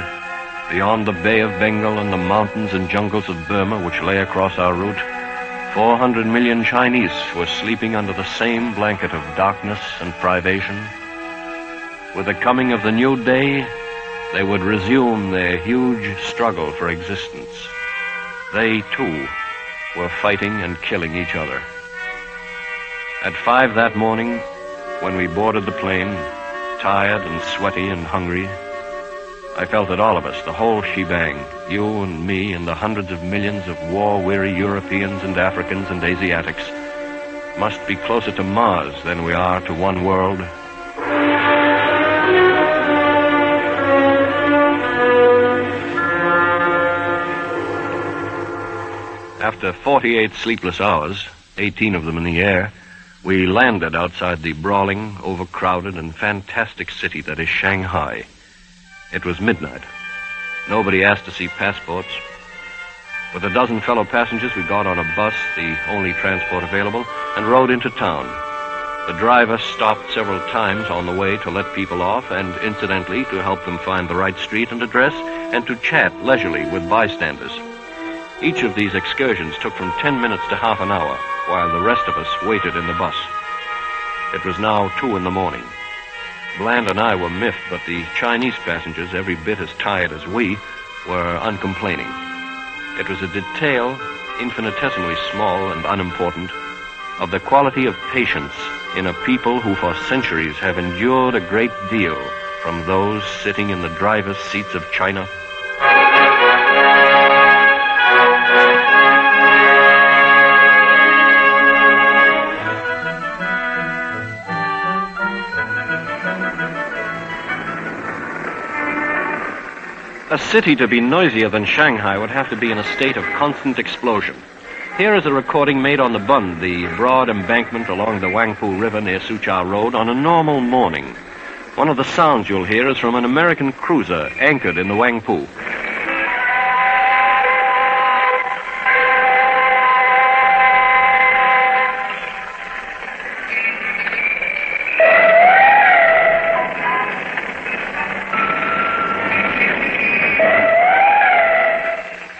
beyond the Bay of Bengal and the mountains and jungles of Burma which lay across our route, 400 million Chinese were sleeping under the same blanket of darkness and privation. With the coming of the new day, they would resume their huge struggle for existence. They, too, were fighting and killing each other. At 5 that morning, when we boarded the plane, tired and sweaty and hungry, I felt that all of us, the whole shebang, you and me and the hundreds of millions of war-weary Europeans and Africans and Asiatics, must be closer to Mars than we are to one world. After 48 sleepless hours, 18 of them in the air, we landed outside the brawling, overcrowded, and fantastic city that is Shanghai. It was midnight. Nobody asked to see passports. With a dozen fellow passengers, we got on a bus, the only transport available, and rode into town. The driver stopped several times on the way to let people off and, incidentally, to help them find the right street and address, and to chat leisurely with bystanders. Each of these excursions took from 10 minutes to half an hour, while the rest of us waited in the bus. It was now 2 in the morning. Bland and I were miffed, but the Chinese passengers, every bit as tired as we, were uncomplaining. It was a detail, infinitesimally small and unimportant, of the quality of patience in a people who for centuries have endured a great deal from those sitting in the driver's seats of China. A city to be noisier than Shanghai would have to be in a state of constant explosion. Here is a recording made on the Bund, the broad embankment along the Wangpu River near Sucha Road, on a normal morning. One of the sounds you'll hear is from an American cruiser anchored in the Wangpu.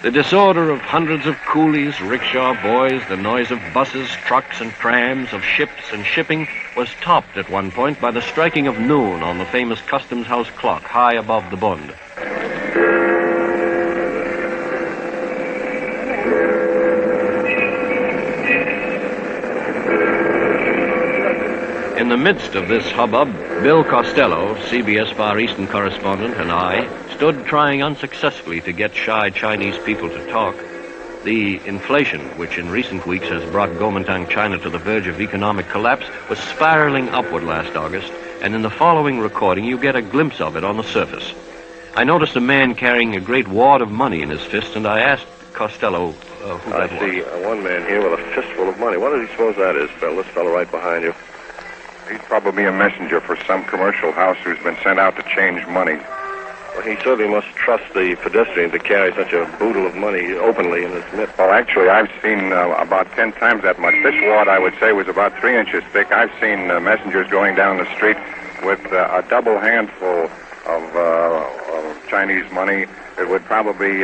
The disorder of hundreds of coolies, rickshaw boys, the noise of buses, trucks, and trams, of ships and shipping, was topped at one point by the striking of noon on the famous Customs House clock high above the Bund. In the midst of this hubbub, Bill Costello, CBS Far Eastern correspondent, and I stood trying unsuccessfully to get shy Chinese people to talk. The inflation, which in recent weeks has brought Kuomintang, China, to the verge of economic collapse, was spiraling upward last August, and in the following recording you get a glimpse of it on the surface. I noticed a man carrying a great wad of money in his fist, and I asked Costello who that was. I see one man here with a fistful of money. What does he suppose that is, Phil? This fellow right behind you. He's probably a messenger for some commercial house who's been sent out to change money. Well, he certainly must trust the pedestrian to carry such a boodle of money openly in his midst. Well, actually, I've seen about 10 times that much. This wad, I would say, was about 3 inches thick. I've seen messengers going down the street with a double handful of Chinese money. It would probably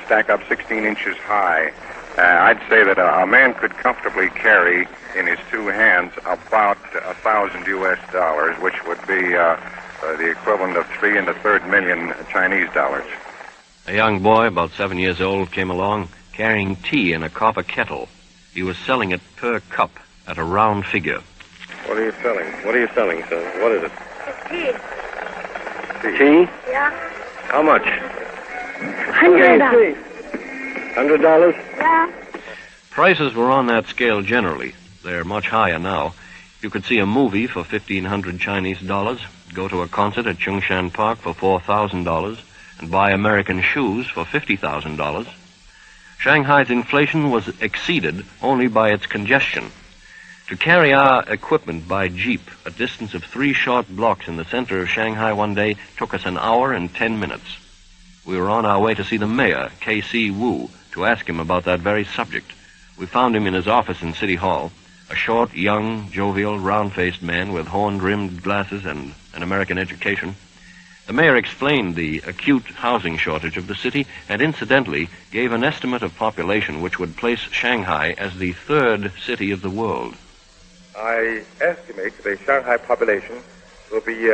stack up 16 inches high. I'd say that a man could comfortably carry in his 2 hands about $1,000 US, which would be the equivalent of 3 1/3 million Chinese dollars. A young boy, about 7 years old, came along carrying tea in a copper kettle. He was selling it per cup at a round figure. What are you selling? What are you selling, son? What is it? Tea. Tea? Yeah. How much? $100. $100? Yeah. Prices were on that scale generally. They're much higher now. You could see a movie for 1,500 Chinese dollars, go to a concert at Chung-Shan Park for $4,000, and buy American shoes for $50,000. Shanghai's inflation was exceeded only by its congestion. To carry our equipment by jeep a distance of 3 short blocks in the center of Shanghai one day took us an hour and 10 minutes. We were on our way to see the mayor, K.C. Wu, to ask him about that very subject. We found him in his office in City Hall, a short, young, jovial, round-faced man with horn-rimmed glasses and an American education. The mayor explained the acute housing shortage of the city and incidentally gave an estimate of population which would place Shanghai as the 3rd city of the world. I estimate the Shanghai population will be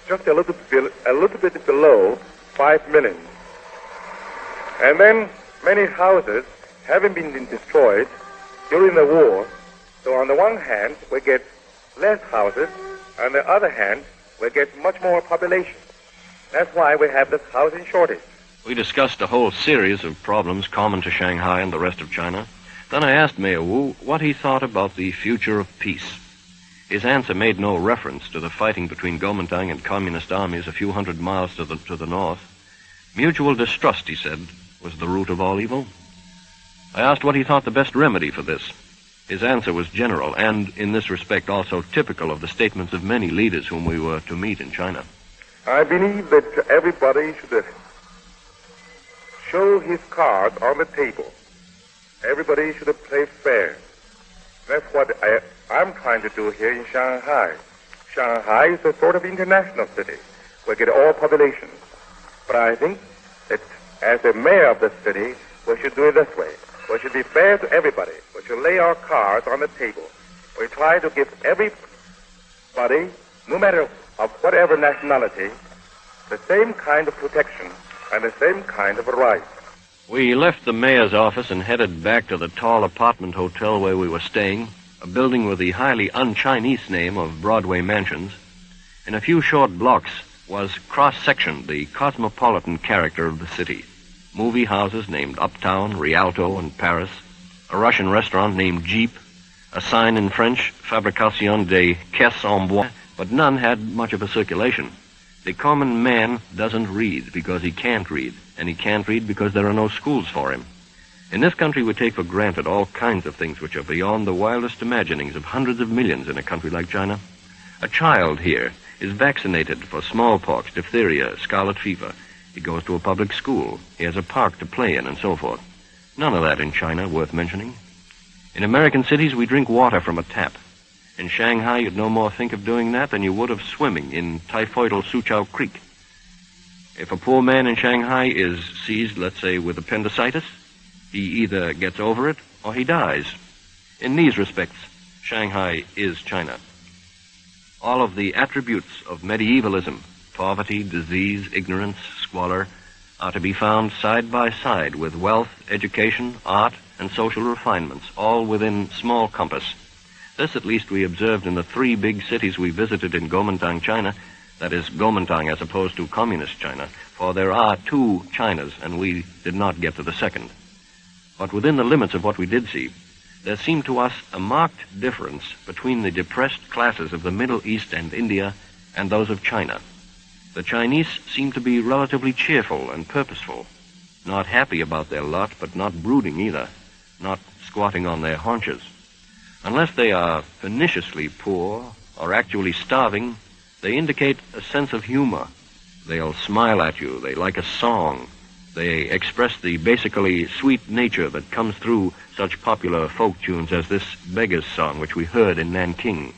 just a little bit below 5 million. And then many houses haven't been destroyed during the war. So on the one hand, we get less houses. On the other hand, we get much more population. That's why we have this housing shortage. We discussed a whole series of problems common to Shanghai and the rest of China. Then I asked Mayor Wu what he thought about the future of peace. His answer made no reference to the fighting between Kuomintang and communist armies a few hundred miles to the north. Mutual distrust, he said, was the root of all evil. I asked what he thought the best remedy for this. His answer was general and, in this respect, also typical of the statements of many leaders whom we were to meet in China. I believe that everybody should show his cards on the table. Everybody should play fair. That's what I'm trying to do here in Shanghai. Shanghai is a sort of international city. We get all populations. But I think that as the mayor of the city, we should do it this way. We should be fair to everybody. We should lay our cards on the table. We try to give everybody, no matter of whatever nationality, the same kind of protection and the same kind of rights. We left the mayor's office and headed back to the tall apartment hotel where we were staying, a building with the highly un-Chinese name of Broadway Mansions. In a few short blocks was cross-sectioned the cosmopolitan character of the city. Movie houses named Uptown, Rialto, and Paris, a Russian restaurant named Jeep, a sign in French, Fabrication de Caisses en Bois, but none had much of a circulation. The common man doesn't read because he can't read, and he can't read because there are no schools for him. In this country, we take for granted all kinds of things which are beyond the wildest imaginings of hundreds of millions in a country like China. A child here is vaccinated for smallpox, diphtheria, scarlet fever. He goes to a public school. He has a park to play in, and so forth. None of that in China worth mentioning. In American cities, we drink water from a tap. In Shanghai, you'd no more think of doing that than you would of swimming in typhoidal Suqiao Creek. If a poor man in Shanghai is seized, let's say, with appendicitis, he either gets over it or he dies. In these respects, Shanghai is China. All of the attributes of medievalism, poverty, disease, ignorance, squalor, are to be found side by side with wealth, education, art, and social refinements, all within small compass. This, at least, we observed in the 3 big cities we visited in Kuomintang, China. That is, Kuomintang as opposed to communist China, for there are 2 Chinas, and we did not get to the second. But within the limits of what we did see, there seemed to us a marked difference between the depressed classes of the Middle East and India and those of China. The Chinese seemed to be relatively cheerful and purposeful, not happy about their lot, but not brooding either, not squatting on their haunches. Unless they are perniciously poor or actually starving, they indicate a sense of humor. They'll smile at you. They like a song. They express the basically sweet nature that comes through such popular folk tunes as this beggar's song, which we heard in Nanking.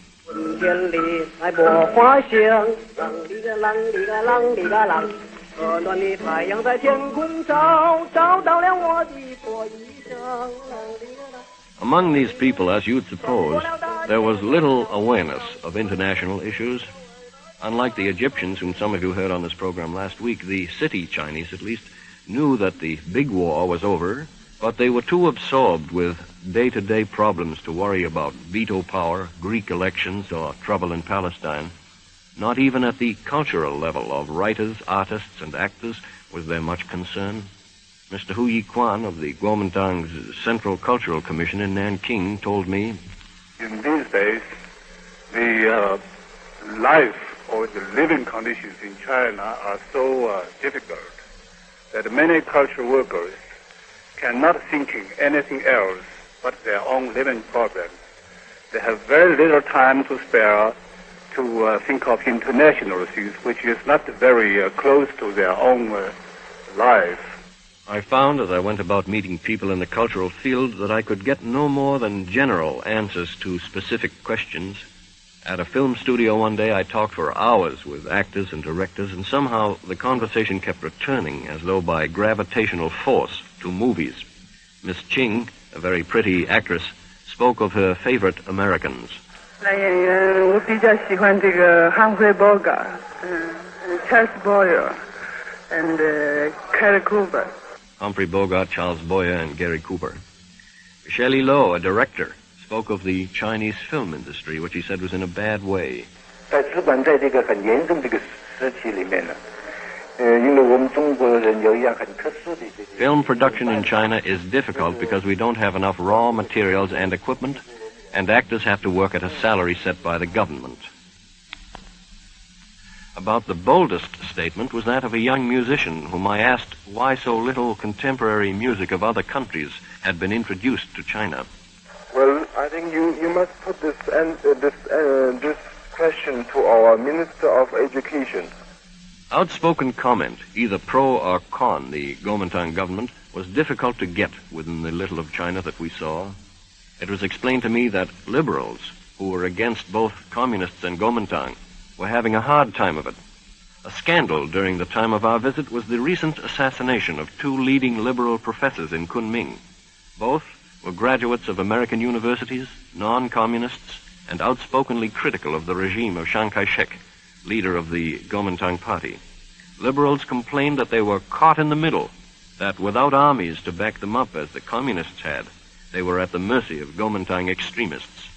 Among these people, as you'd suppose, there was little awareness of international issues. Unlike the Egyptians, whom some of you heard on this program last week, the city Chinese, at least, knew that the big war was over, but they were too absorbed with day-to-day problems to worry about veto power, Greek elections, or trouble in Palestine. Not even at the cultural level of writers, artists, and actors was there much concern. Mr. Hu Yi-Kwan of the Kuomintang's Central Cultural Commission in Nanking told me, in these days, the life or the living conditions in China are so difficult that many cultural workers cannot think in anything else but their own living problems. They have very little time to spare to think of international things, which is not very close to their own life. I found as I went about meeting people in the cultural field that I could get no more than general answers to specific questions. At a film studio one day, I talked for hours with actors and directors, and somehow the conversation kept returning, as though by gravitational force, to movies. Miss Ching, a very pretty actress, spoke of her favorite Americans. 我比较喜欢这个 Humphrey Bogart, Charles Boyer, and Gary Cooper. Humphrey Bogart, Charles Boyer, and Gary Cooper. Shelley Lowe, a director, spoke of the Chinese film industry, which he said was in a bad way. 在资本在这个很严重这个时期里面呢，因为我们中国人有一样很特殊的。Film production in China is difficult because we don't have enough raw materials and equipment, and actors have to work at a salary set by the government. About the boldest statement was that of a young musician whom I asked why so little contemporary music of other countries had been introduced to China. Well, I think you must put this question to our Minister of Education. Outspoken comment, either pro or con the Kuomintang government, was difficult to get within the little of China that we saw. It was explained to me that liberals, who were against both communists and Kuomintang, were having a hard time of it. A scandal during the time of our visit was the recent assassination of two leading liberal professors in Kunming. Both were graduates of American universities, non-communists, and outspokenly critical of the regime of Chiang Kai-shek, leader of the Kuomintang party. Liberals complained that they were caught in the middle, that without armies to back them up as the communists had, they were at the mercy of Kuomintang extremists.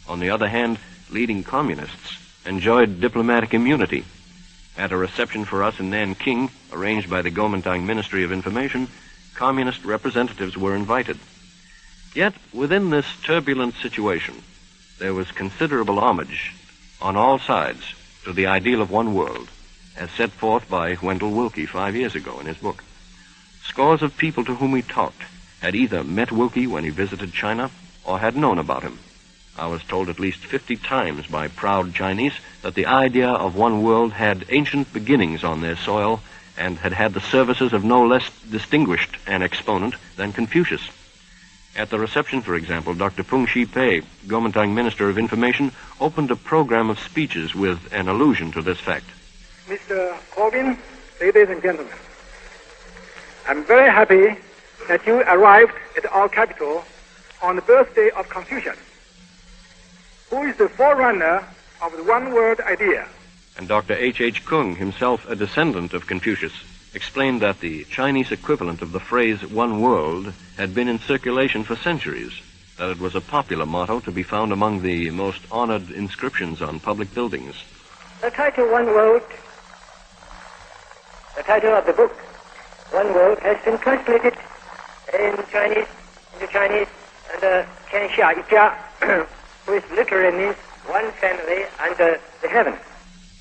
On the other hand, leading communists enjoyed diplomatic immunity. At a reception for us in Nanking, arranged by the Kuomintang Ministry of Information, communist representatives were invited. Yet, within this turbulent situation, there was considerable homage on all sides to the ideal of one world, as set forth by Wendell Willkie 5 years ago in his book. Scores of people to whom we talked had either met Willkie when he visited China or had known about him. I was told at least 50 times by proud Chinese that the idea of one world had ancient beginnings on their soil and had had the services of no less distinguished an exponent than Confucius. At the reception, for example, Dr. Peng Shi-pei, Kuomintang Minister of Information, opened a program of speeches with an allusion to this fact. Mr. Corwin, ladies and gentlemen, I'm very happy that you arrived at our capital on the birthday of Confucius, who is the forerunner of the one-world idea. And Dr. H.H. Kung, himself a descendant of Confucius, explained that the Chinese equivalent of the phrase one world had been in circulation for centuries, that it was a popular motto to be found among the most honored inscriptions on public buildings. The title One World, the title of the book, One World, has been translated into Chinese, and Tianxia Yijia, which literally means one family under the heaven.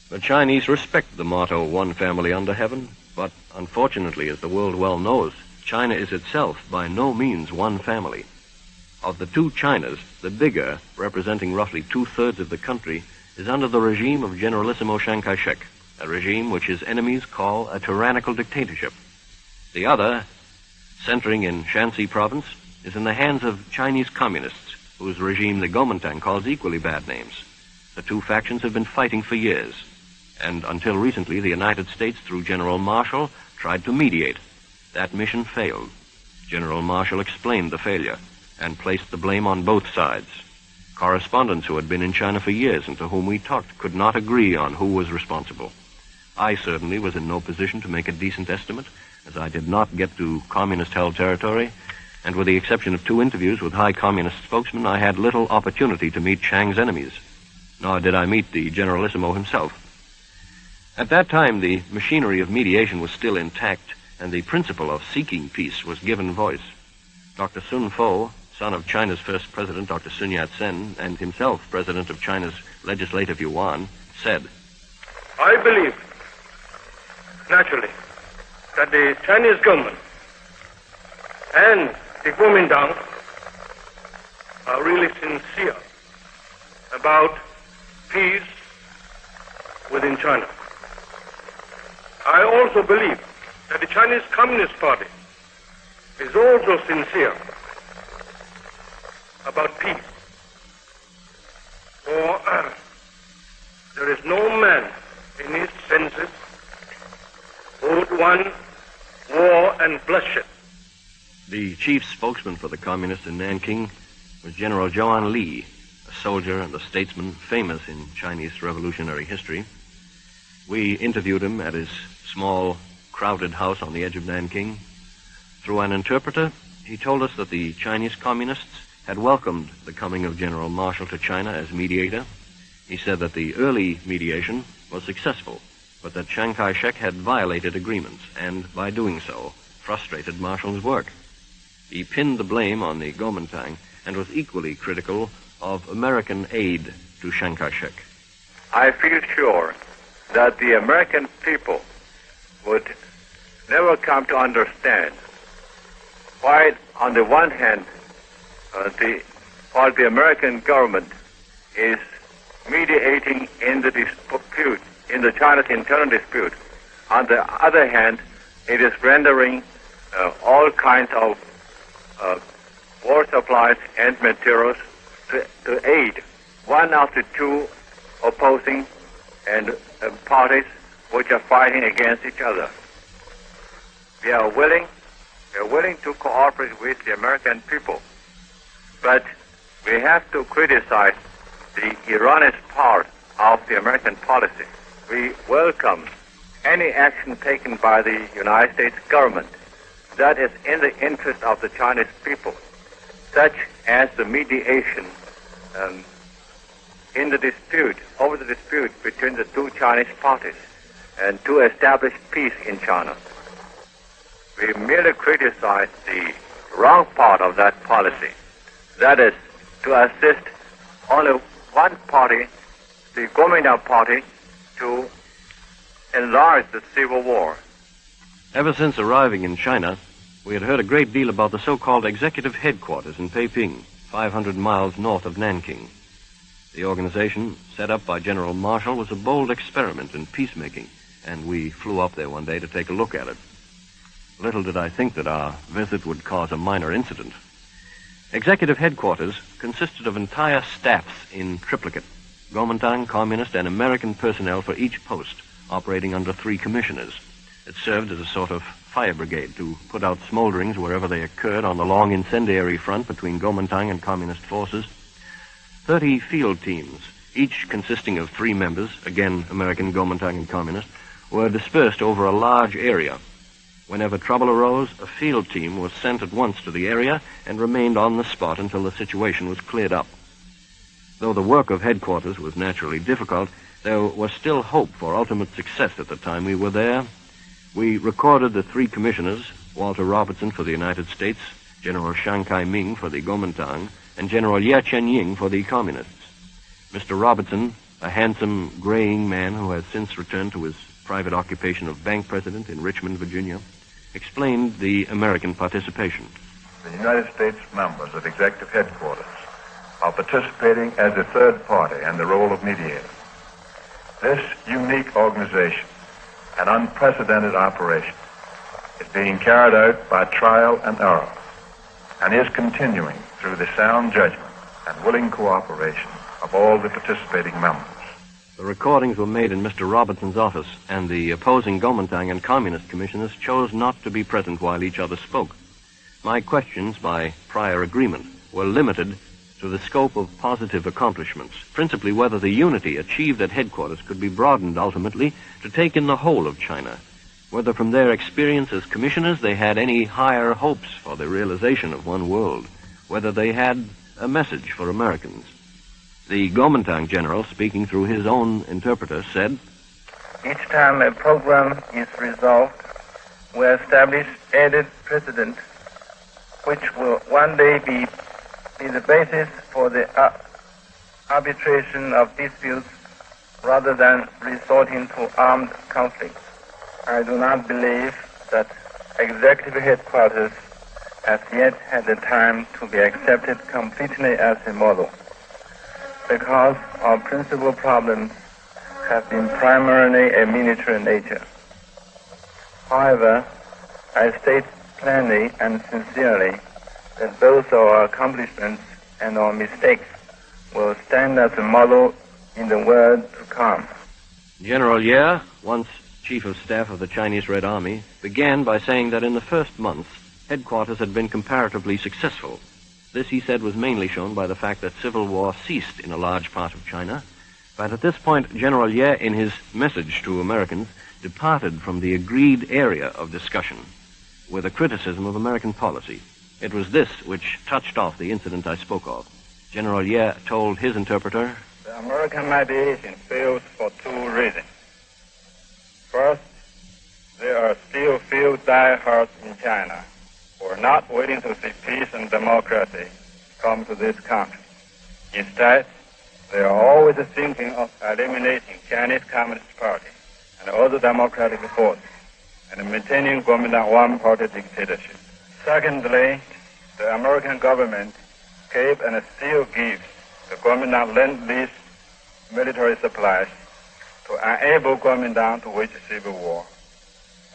The Chinese respect the motto, one family under heaven, but unfortunately, as the world well knows, China is itself by no means one family. Of the two Chinas, the bigger, representing roughly 2/3 of the country, is under the regime of Generalissimo Chiang Kai-shek, a regime which his enemies call a tyrannical dictatorship. The other, centering in Shanxi province, is in the hands of Chinese communists, whose regime the Kuomintang calls equally bad names. The two factions have been fighting for years, and until recently the United States, through General Marshall, tried to mediate. That mission failed. General Marshall explained the failure and placed the blame on both sides. Correspondents who had been in China for years and to whom we talked could not agree on who was responsible. I certainly was in no position to make a decent estimate, as I did not get to communist-held territory, and with the exception of 2 interviews with high communist spokesmen, I had little opportunity to meet Chiang's enemies. Nor did I meet the Generalissimo himself. At that time, the machinery of mediation was still intact, and the principle of seeking peace was given voice. Dr. Sun Fo, son of China's first president, Dr. Sun Yat-sen, and himself president of China's Legislative Yuan, said, I believe, naturally, that the Chinese government and the Kuomintang are really sincere about peace within China. I also believe that the Chinese Communist Party is also sincere about peace. For there is no man in his senses who would want war and bloodshed. The chief spokesman for the communists in Nanking was General Zhou Li, a soldier and a statesman famous in Chinese revolutionary history. We interviewed him at his small, crowded house on the edge of Nanking. Through an interpreter, he told us that the Chinese communists had welcomed the coming of General Marshall to China as mediator. He said that the early mediation was successful, but that Chiang Kai-shek had violated agreements and, by doing so, frustrated Marshall's work. He pinned the blame on the Kuomintang and was equally critical of American aid to Chiang Kai-shek. I feel sure that the American people would never come to understand why, on the one hand, while the American government is mediating in the dispute, in the China's internal dispute, on the other hand, it is rendering all kinds of war supplies and materials to aid one of the two opposing and parties which are fighting against each other. We are willing to cooperate with the American people, but we have to criticize the erroneous part of the American policy. We welcome any action taken by the United States government that is in the interest of the Chinese people, such as the mediation in the dispute, over the dispute between the two Chinese parties, and to establish peace in China. We merely criticize the wrong part of that policy, that is, to assist only one party, the Kuomintang party, to enlarge the civil war. Ever since arriving in China, we had heard a great deal about the so-called executive headquarters in Peiping, 500 miles north of Nanking. The organization, set up by General Marshall, was a bold experiment in peacemaking, and we flew up there one day to take a look at it. Little did I think that our visit would cause a minor incident. Executive headquarters consisted of entire staffs in triplicate, Kuomintang, Communist, and American personnel for each post, operating under 3 commissioners. It served as a sort of fire brigade to put out smolderings wherever they occurred on the long incendiary front between Kuomintang and Communist forces. 30 field teams, each consisting of 3 members, again American, Kuomintang, and Communist, were dispersed over a large area. Whenever trouble arose, a field team was sent at once to the area and remained on the spot until the situation was cleared up. Though the work of headquarters was naturally difficult, there was still hope for ultimate success at the time we were there. We recorded the 3 commissioners, Walter Robertson for the United States, General Chiang Kai-ming for the Kuomintang, and General Ye Chen-ying for the Communists. Mr. Robertson, a handsome, graying man who has since returned to his private occupation of bank president in Richmond, Virginia, explained the American participation. The United States members of Executive Headquarters are participating as a third party in the role of mediator. This unique organization, an unprecedented operation, is being carried out by trial and error and is continuing through the sound judgment and willing cooperation of all the participating members. The recordings were made in Mr. Robertson's office, and the opposing Kuomintang and Communist commissioners chose not to be present while each other spoke. My questions, by prior agreement, were limited to the scope of positive accomplishments, principally whether the unity achieved at headquarters could be broadened ultimately to take in the whole of China, whether from their experience as commissioners they had any higher hopes for the realization of one world, whether they had a message for Americans. The Kuomintang general, speaking through his own interpreter, said, Each time a program is resolved, we establish added precedent, which will one day be the basis for the arbitration of disputes rather than resorting to armed conflict. I do not believe that executive headquarters has yet had the time to be accepted completely as a model, because our principal problems have been primarily a military nature. However, I state plainly and sincerely that both our accomplishments and our mistakes will stand as a model in the world to come. General Ye, once Chief of Staff of the Chinese Red Army, began by saying that in the first months, headquarters had been comparatively successful. This, he said, was mainly shown by the fact that civil war ceased in a large part of China. But at this point, General Ye, in his message to Americans, departed from the agreed area of discussion with a criticism of American policy. It was this which touched off the incident I spoke of. General Ye told his interpreter, "The American aviation fails for two reasons. First, there are still few diehards in China who are not willing to see peace and democracy come to this country. Instead, they are always thinking of eliminating Chinese Communist Party and other democratic forces and maintaining Kuomintang one-party dictatorship. Secondly, the American government gave and still gives the Kuomintang Lend-Lease military supplies to enable Kuomintang to wage civil war,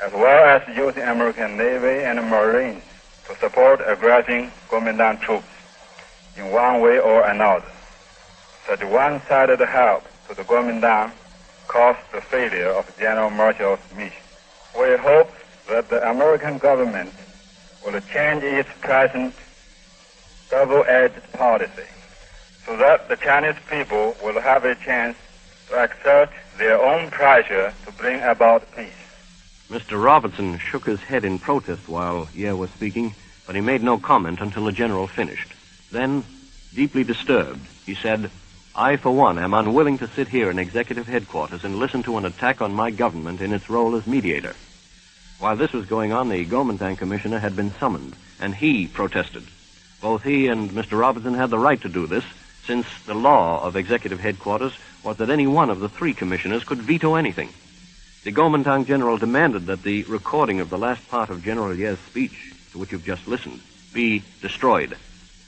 as well as using American Navy and Marines to support aggressing Kuomintang troops in one way or another. Such one-sided help to the Kuomintang caused the failure of General Marshall's mission. We hope that the American government will change its present double-edged policy so that the Chinese people will have a chance to exert their own pressure to bring about peace." Mr. Robertson shook his head in protest while Ye was speaking, but he made no comment until the general finished. Then, deeply disturbed, he said, "I, for one, am unwilling to sit here in executive headquarters and listen to an attack on my government in its role as mediator." While this was going on, the Kuomintang commissioner had been summoned, and he protested. Both he and Mr. Robertson had the right to do this, since the law of executive headquarters was that any one of the three commissioners could veto anything. The Kuomintang general demanded that the recording of the last part of General Ye's speech, to which you've just listened, be destroyed.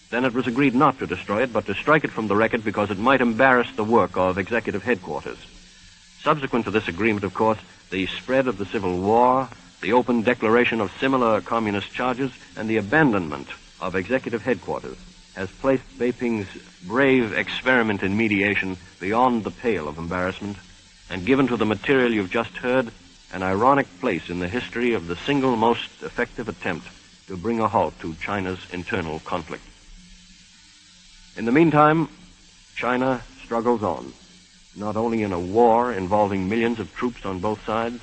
Then it was agreed not to destroy it, but to strike it from the record because it might embarrass the work of executive headquarters. Subsequent to this agreement, of course, the spread of the Civil War, the open declaration of similar communist charges, and the abandonment of executive headquarters has placed Beiping's brave experiment in mediation beyond the pale of embarrassment and given to the material you've just heard an ironic place in the history of the single most effective attempt to bring a halt to China's internal conflict. In the meantime, China struggles on, not only in a war involving millions of troops on both sides,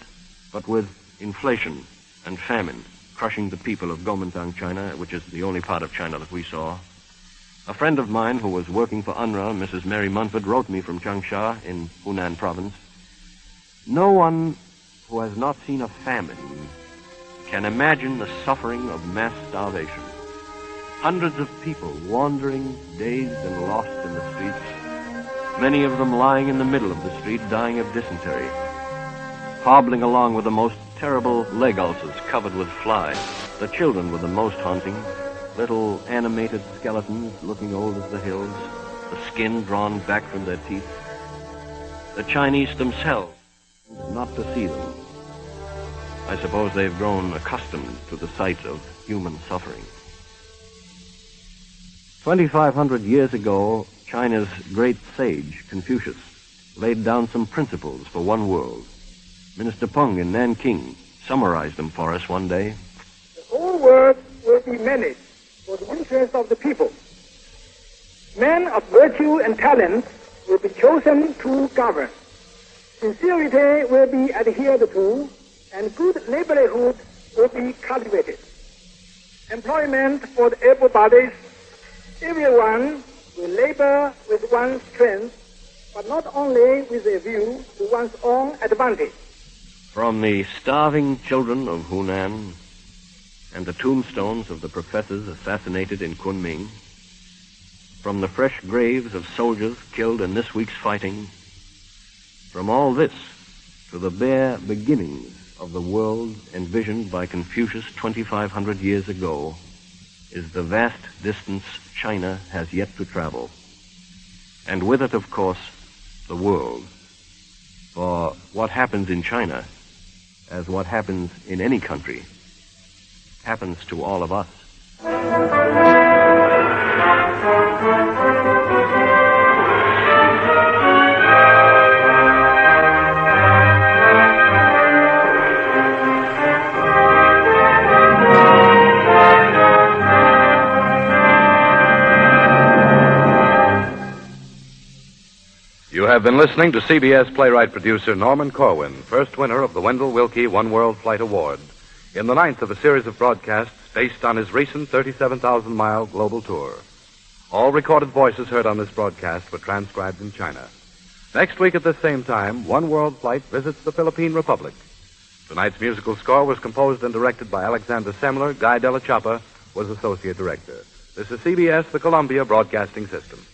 but with inflation and famine crushing the people of Kuomintang, China, which is the only part of China that we saw. A friend of mine who was working for UNRWA, Mrs. Mary Munford, wrote me from Changsha in Hunan province, "No one who has not seen a famine can imagine the suffering of mass starvation. Hundreds of people wandering, dazed and lost in the streets, many of them lying in the middle of the street dying of dysentery, hobbling along with the most terrible leg ulcers covered with flies. The children were the most haunting, little animated skeletons looking old as the hills, the skin drawn back from their teeth. The Chinese themselves, not to see them. I suppose they've grown accustomed to the sight of human suffering." 2,500 years ago, China's great sage, Confucius, laid down some principles for one world. Minister Peng in Nanking summarized them for us one day. The whole world will be managed for the interest of the people. Men of virtue and talent will be chosen to govern. Sincerity will be adhered to, and good neighborhood will be cultivated. Employment for the able-bodied, everyone will labor with one's strength, but not only with a view to one's own advantage. From the starving children of Hunan and the tombstones of the professors assassinated in Kunming, from the fresh graves of soldiers killed in this week's fighting, from all this to the bare beginnings of the world envisioned by Confucius 2,500 years ago, is the vast distance China has yet to travel. And with it, of course, the world. For what happens in China, as what happens in any country, happens to all of us. You have been listening to CBS playwright-producer Norman Corwin, first winner of the Wendell Willkie One World Flight Award, in the 9th of a series of broadcasts based on his recent 37,000-mile global tour. All recorded voices heard on this broadcast were transcribed in China. Next week at this same time, One World Flight visits the Philippine Republic. Tonight's musical score was composed and directed by Alexander Semler. Guy Della Chapa was associate director. This is CBS, the Columbia Broadcasting System.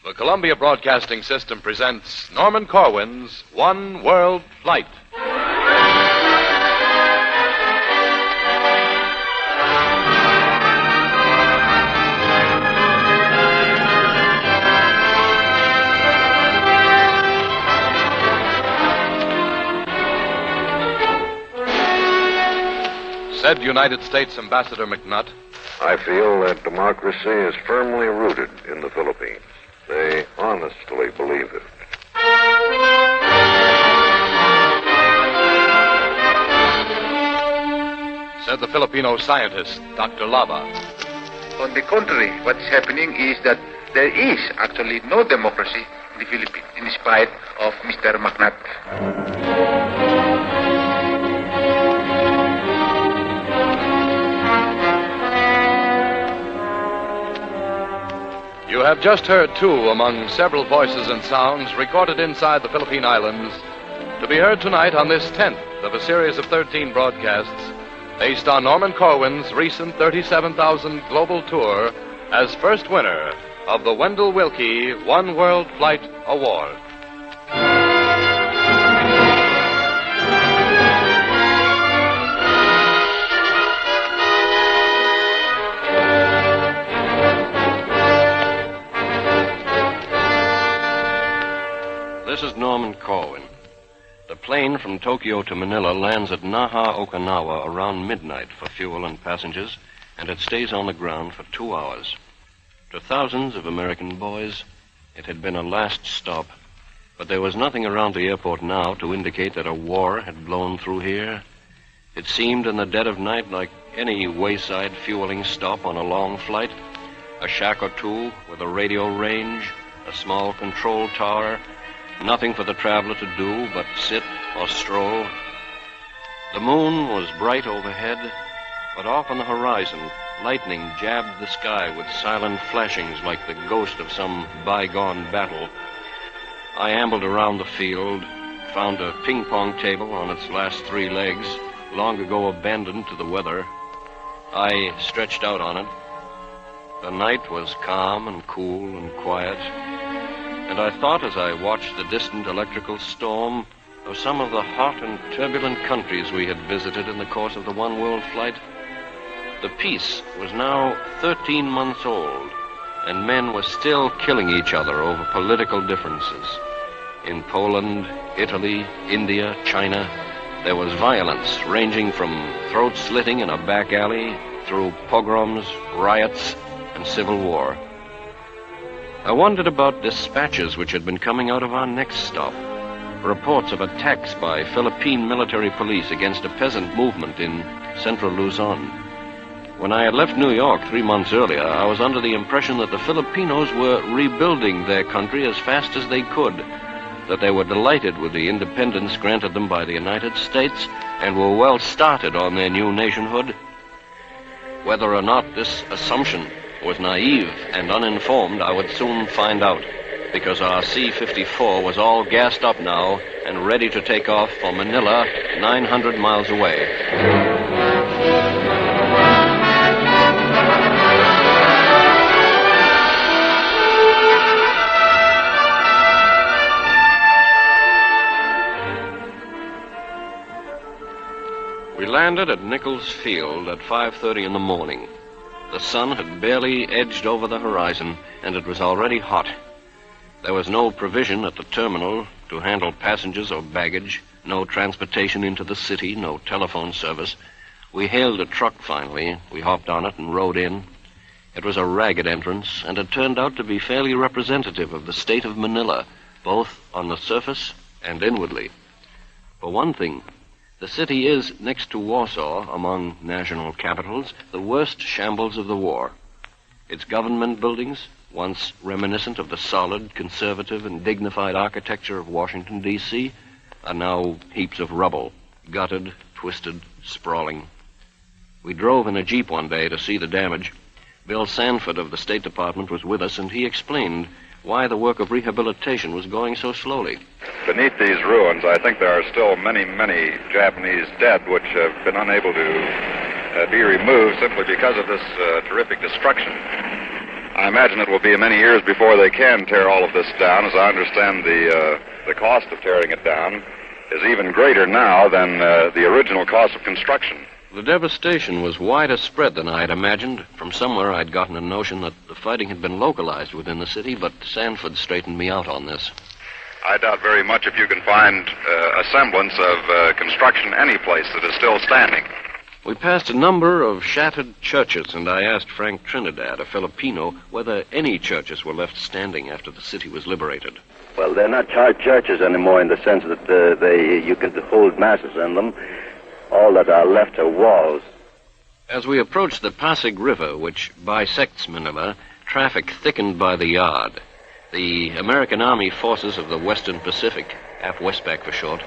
The Columbia Broadcasting System presents Norman Corwin's One World Flight. Said United States Ambassador McNutt, I feel that democracy is firmly rooted in the Philippines. They honestly believe it. Said the Filipino scientist, Dr. Lava. On the contrary, what is happening is that there is actually no democracy in the Philippines, in spite of Mr. McNutt. You have just heard two among several voices and sounds recorded inside the Philippine Islands to be heard tonight on this 10th of a series of 13 broadcasts based on Norman Corwin's recent 37,000 global tour as first winner of the Wendell Willkie One World Flight Award. This is Norman Corwin. The plane from Tokyo to Manila lands at Naha, Okinawa around midnight for fuel and passengers, and it stays on the ground for 2 hours. To thousands of American boys, it had been a last stop, but there was nothing around the airport now to indicate that a war had blown through here. It seemed in the dead of night like any wayside fueling stop on a long flight, a shack or two with a radio range, a small control tower, nothing for the traveler to do but sit or stroll. The moon was bright overhead, but off on the horizon, lightning jabbed the sky with silent flashings like the ghost of some bygone battle. I ambled around the field, found a ping-pong table on its last 3 legs, long ago abandoned to the weather. I stretched out on it. The night was calm and cool and quiet, and I thought as I watched the distant electrical storm of some of the hot and turbulent countries we had visited in the course of the One World Flight. The peace was now 13 months old, and men were still killing each other over political differences. In Poland, Italy, India, China, there was violence ranging from throat-slitting in a back alley through pogroms, riots, and civil war. I wondered about dispatches which had been coming out of our next stop. Reports of attacks by Philippine military police against a peasant movement in central Luzon. When I had left New York 3 months earlier, I was under the impression that the Filipinos were rebuilding their country as fast as they could, that they were delighted with the independence granted them by the United States and were well started on their new nationhood. Whether or not this assumption was naive and uninformed, I would soon find out. because our C-54 was all gassed up now and ready to take off for Manila, 900 miles away. We landed at Nichols Field at 5:30 in the morning. The sun had barely edged over the horizon, and it was already hot. There was no provision at the terminal to handle passengers or baggage, no transportation into the city, no telephone service. We hailed a truck finally. We hopped on it and rode in. It was a ragged entrance, and it turned out to be fairly representative of the state of Manila, both on the surface and inwardly. For one thing, the city is, next to Warsaw, among national capitals, the worst shambles of the war. Its government buildings, once reminiscent of the solid, conservative, and dignified architecture of Washington, D.C., are now heaps of rubble, gutted, twisted, sprawling. We drove in a Jeep one day to see the damage. Bill Sanford of the State Department was with us, and he explained why the work of rehabilitation was going so slowly. Beneath these ruins, I think there are still many, many Japanese dead which have been unable to be removed simply because of this terrific destruction. I imagine it will be many years before they can tear all of this down. As I understand, the cost of tearing it down is even greater now than the original cost of construction. The devastation was wider spread than I had imagined. From somewhere I'd gotten a notion that the fighting had been localized within the city, but Sanford straightened me out on this. I doubt very much if you can find a semblance of construction any place that is still standing. We passed a number of shattered churches, and I asked Frank Trinidad, a Filipino, whether any churches were left standing after the city was liberated. Well, they're not churches anymore in the sense that you can hold masses in them. All that are left are walls. As we approached the Pasig River, which bisects Manila, traffic thickened by the yard. The American Army Forces of the Western Pacific, AFWESPAC for short,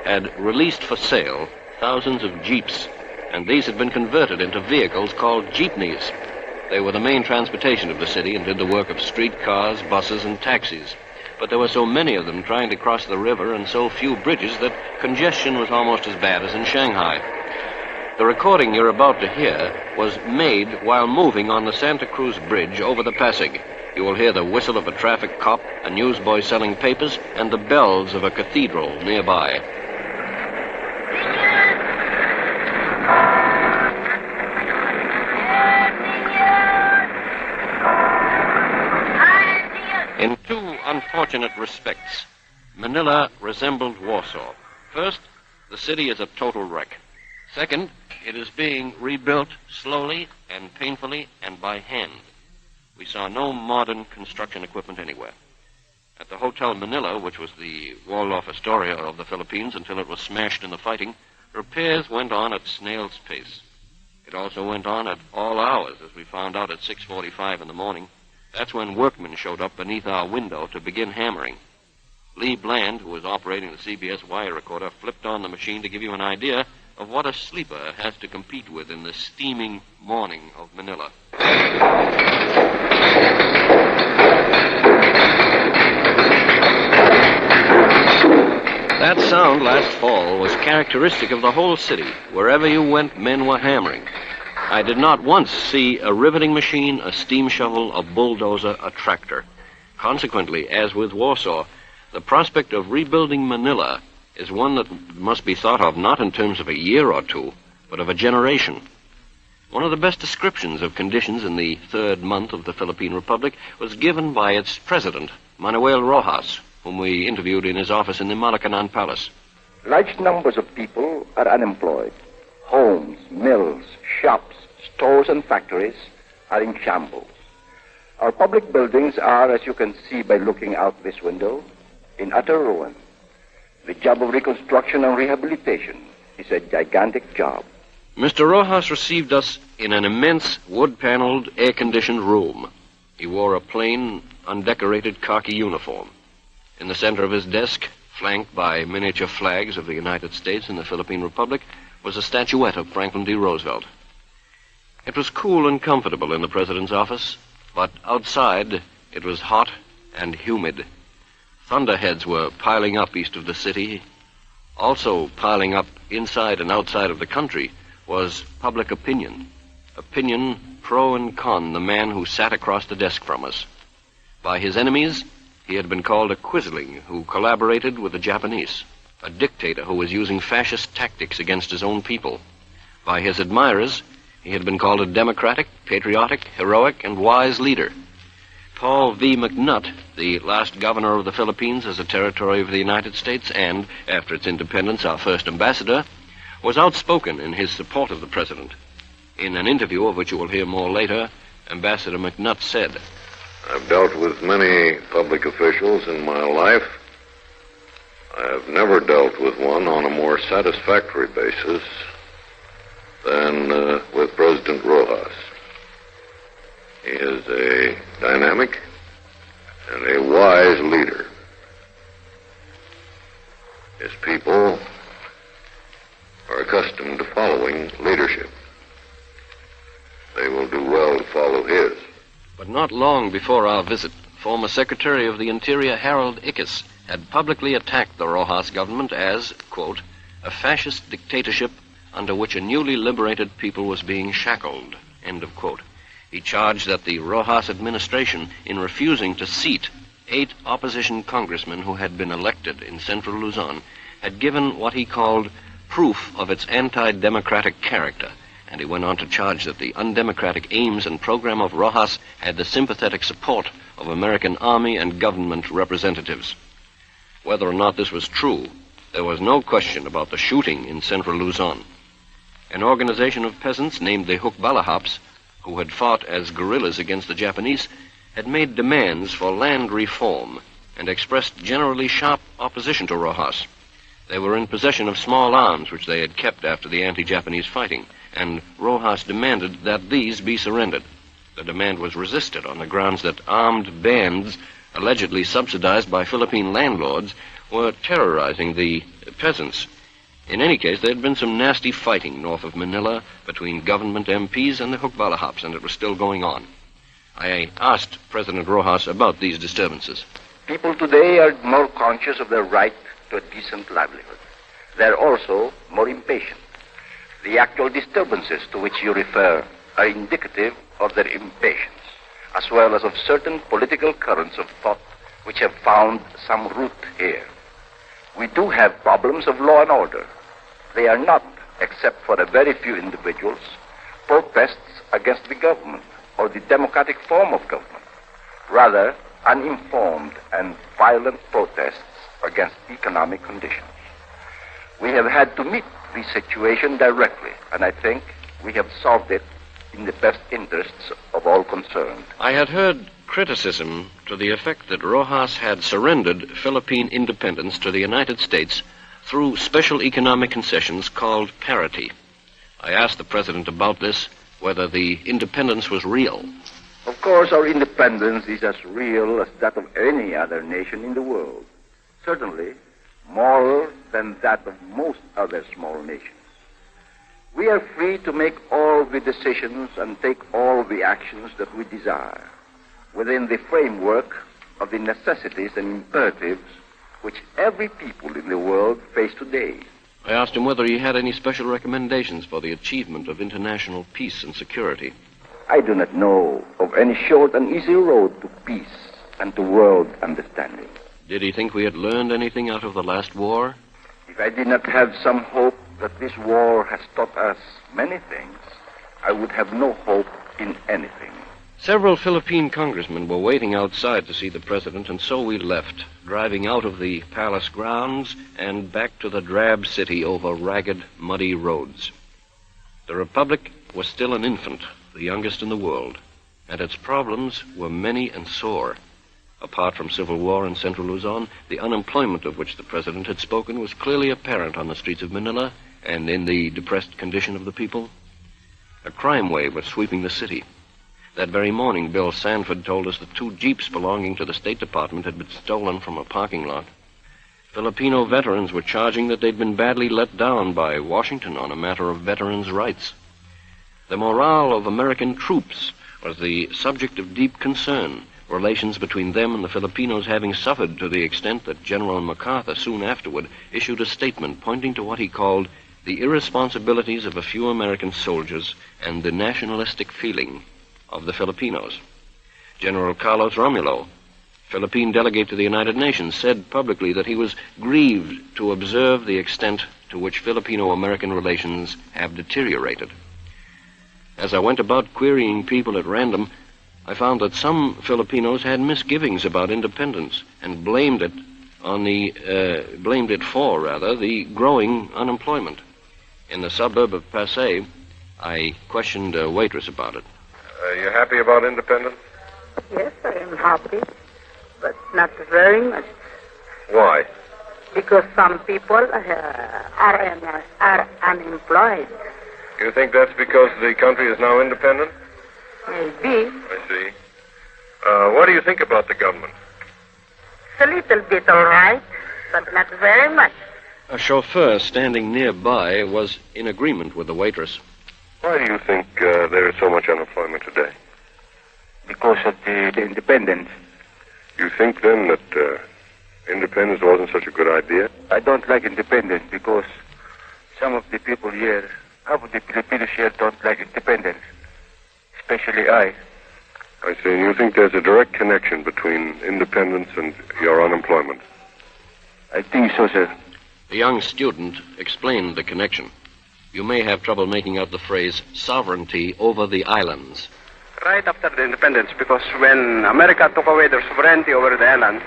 had released for sale thousands of jeeps, and these had been converted into vehicles called jeepneys. They were the main transportation of the city and did the work of streetcars, buses, and taxis. But there were so many of them trying to cross the river and so few bridges that congestion was almost as bad as in Shanghai. The recording you're about to hear was made while moving on the Santa Cruz Bridge over the Pasig. You will hear the whistle of a traffic cop, a newsboy selling papers, and the bells of a cathedral nearby. In two unfortunate respects, Manila resembled Warsaw. First, the city is a total wreck. Second, it is being rebuilt slowly and painfully and by hand. We saw no modern construction equipment anywhere. At the Hotel Manila, which was the Waldorf Astoria of the Philippines until it was smashed in the fighting, repairs went on at snail's pace. It also went on at all hours, as we found out at 6:45 in the morning. That's when workmen showed up beneath our window to begin hammering. Lee Bland, who was operating the CBS wire recorder, flipped on the machine to give you an idea of what a sleeper has to compete with in the steaming morning of Manila. That sound last fall was characteristic of the whole city. Wherever you went, men were hammering. I did not once see a riveting machine, a steam shovel, a bulldozer, a tractor. Consequently, as with Warsaw, the prospect of rebuilding Manila is one that must be thought of not in terms of a year or two, but of a generation. One of the best descriptions of conditions in the third month of the Philippine Republic was given by its president, Manuel Rojas, whom we interviewed in his office in the Malacanan Palace. Large numbers of people are unemployed. Homes, mills, shops, stores, and factories are in shambles. Our public buildings are, as you can see by looking out this window, in utter ruin. The job of reconstruction and rehabilitation is a gigantic job. Mr. Rojas received us in an immense wood-paneled, air-conditioned room. He wore a plain, undecorated khaki uniform. In the center of his desk, flanked by miniature flags of the United States and the Philippine Republic, was a statuette of Franklin D. Roosevelt. It was cool and comfortable in the president's office, but outside it was hot and humid. Thunderheads were piling up east of the city. Also piling up inside and outside of the country was public opinion. Opinion pro and con the man who sat across the desk from us. By his enemies, he had been called a quisling who collaborated with the Japanese, a dictator who was using fascist tactics against his own people. By his admirers, he had been called a democratic, patriotic, heroic, and wise leader. Paul V. McNutt, the last governor of the Philippines as a territory of the United States and, after its independence, our first ambassador, was outspoken in his support of the president. In an interview, of which you will hear more later, Ambassador McNutt said, I've dealt with many public officials in my life. I have never dealt with one on a more satisfactory basis than with President Rojas. He is a dynamic and a wise leader. His people are accustomed to following leadership. They will do well to follow his. But not long before our visit, former Secretary of the Interior Harold Ickes had publicly attacked the Rojas government as, quote, a fascist dictatorship under which a newly liberated people was being shackled, end of quote. He charged that the Rojas administration, in refusing to seat 8 opposition congressmen who had been elected in central Luzon, had given what he called proof of its anti-democratic character, and he went on to charge that the undemocratic aims and program of Rojas had the sympathetic support of American army and government representatives. Whether or not this was true, there was no question about the shooting in central Luzon. An organization of peasants named the Hukbalahaps, who had fought as guerrillas against the Japanese, had made demands for land reform and expressed generally sharp opposition to Rojas. They were in possession of small arms which they had kept after the anti-Japanese fighting, and Rojas demanded that these be surrendered. The demand was resisted on the grounds that armed bands, allegedly subsidized by Philippine landlords, were terrorizing the peasants. In any case, there had been some nasty fighting north of Manila between government MPs and the Hukbalahaps, and it was still going on. I asked President Rojas about these disturbances. People today are more conscious of their right to a decent livelihood. They're also more impatient. The actual disturbances to which you refer are indicative of their impatience, as well as of certain political currents of thought which have found some root here. We do have problems of law and order. They are not, except for a very few individuals, protests against the government or the democratic form of government. Rather, uninformed and violent protests against economic conditions. We have had to meet the situation directly, and I think we have solved it in the best interests of all concerned. I had heard criticism to the effect that Rojas had surrendered Philippine independence to the United States through special economic concessions called parity. I asked the president about this, whether the independence was real. Of course, our independence is as real as that of any other nation in the world. Certainly, more than that of most other small nations. We are free to make all the decisions and take all the actions that we desire within the framework of the necessities and imperatives which every people in the world face today. I asked him whether he had any special recommendations for the achievement of international peace and security. I do not know of any short and easy road to peace and to world understanding. Did he think we had learned anything out of the last war? If I did not have some hope that this war has taught us many things, I would have no hope in anything. Several Philippine congressmen were waiting outside to see the president, and so we left, driving out of the palace grounds and back to the drab city over ragged, muddy roads. The Republic was still an infant, the youngest in the world, and its problems were many and sore. Apart from civil war in central Luzon, the unemployment of which the president had spoken was clearly apparent on the streets of Manila and in the depressed condition of the people. A crime wave was sweeping the city. That very morning, Bill Sanford told us that 2 jeeps belonging to the State Department had been stolen from a parking lot. Filipino veterans were charging that they'd been badly let down by Washington on a matter of veterans' rights. The morale of American troops was the subject of deep concern, relations between them and the Filipinos having suffered to the extent that General MacArthur soon afterward issued a statement pointing to what he called the irresponsibilities of a few American soldiers and the nationalistic feeling of the Filipinos. General Carlos Romulo, Philippine delegate to the United Nations, said publicly that he was grieved to observe the extent to which Filipino-American relations have deteriorated. As I went about querying people at random, I found that some Filipinos had misgivings about independence and blamed it for the growing unemployment. In the suburb of Pasay, I questioned a waitress about it. Are you happy about independence? Yes, I am happy, but not very much. Why? Because some people are unemployed. You think that's because the country is now independent? Maybe. I see. What do you think about the government? It's a little bit all right, but not very much. A chauffeur standing nearby was in agreement with the waitress. Why do you think there is so much unemployment today? Because of the independence. You think, then, that independence wasn't such a good idea? I don't like independence because some of the people here, half of the Filipinos here don't like independence. Especially I. I see. You think there's a direct connection between independence and your unemployment? I think so, sir. The young student explained the connection. You may have trouble making out the phrase sovereignty over the islands. Right after the independence, because when America took away their sovereignty over the islands,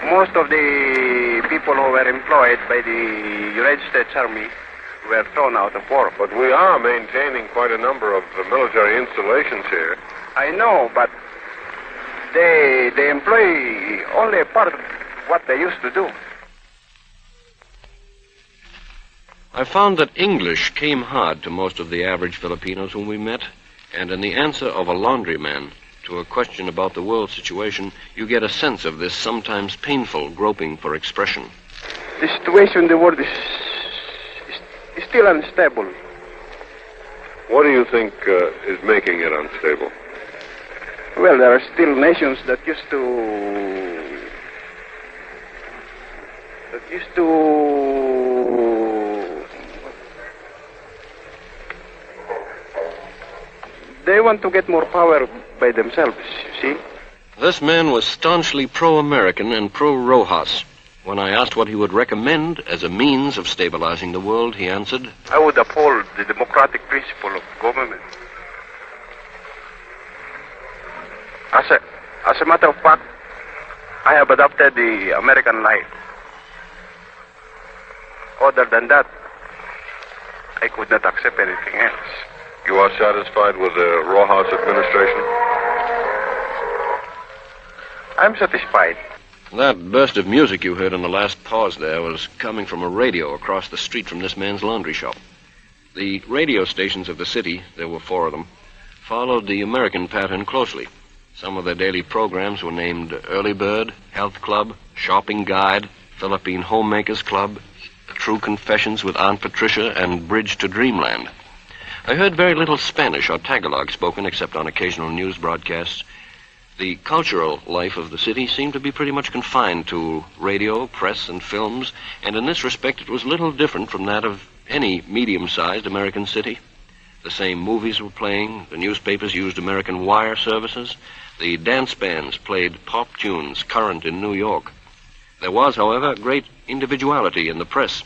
most of the people who were employed by the United States Army were thrown out of work. But we are maintaining quite a number of military installations here. I know, but they employ only a part of what they used to do. I found that English came hard to most of the average Filipinos whom we met, and in the answer of a laundryman to a question about the world situation, you get a sense of this sometimes painful groping for expression. The situation in the world is still unstable. What do you think is making it unstable? Well, there are still nations that used to they want to get more power by themselves, you see? This man was staunchly pro-American and pro-Rojas. When I asked what he would recommend as a means of stabilizing the world, he answered, I would uphold the democratic principle of government. As a matter of fact, I have adopted the American life. Other than that, I could not accept anything else. You are satisfied with the Rojas administration? I'm satisfied. That burst of music you heard in the last pause there was coming from a radio across the street from this man's laundry shop. The radio stations of the city, there were 4 of them, followed the American pattern closely. Some of their daily programs were named Early Bird, Health Club, Shopping Guide, Philippine Homemakers Club, True Confessions with Aunt Patricia, and Bridge to Dreamland. I heard very little Spanish or Tagalog spoken except on occasional news broadcasts. The cultural life of the city seemed to be pretty much confined to radio, press, and films, and in this respect it was little different from that of any medium-sized American city. The same movies were playing, the newspapers used American wire services, the dance bands played pop tunes current in New York. There was, however, great individuality in the press.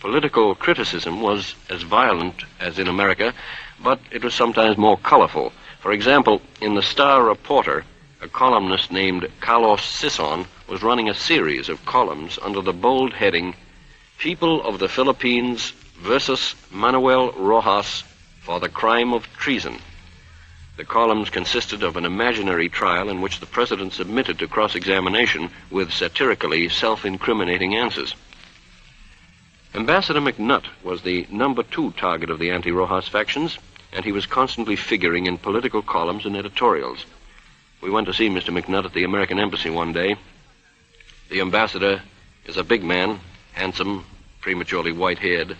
Political criticism was as violent as in America, but it was sometimes more colorful. For example, in the Star Reporter, a columnist named Carlos Sison was running a series of columns under the bold heading, People of the Philippines versus Manuel Rojas for the crime of treason. The columns consisted of an imaginary trial in which the president submitted to cross-examination with satirically self-incriminating answers. Ambassador McNutt was the number 2 target of the anti-Rojas factions, and he was constantly figuring in political columns and editorials. We went to see Mr. McNutt at the American Embassy one day. The ambassador is a big man, handsome, prematurely white-haired.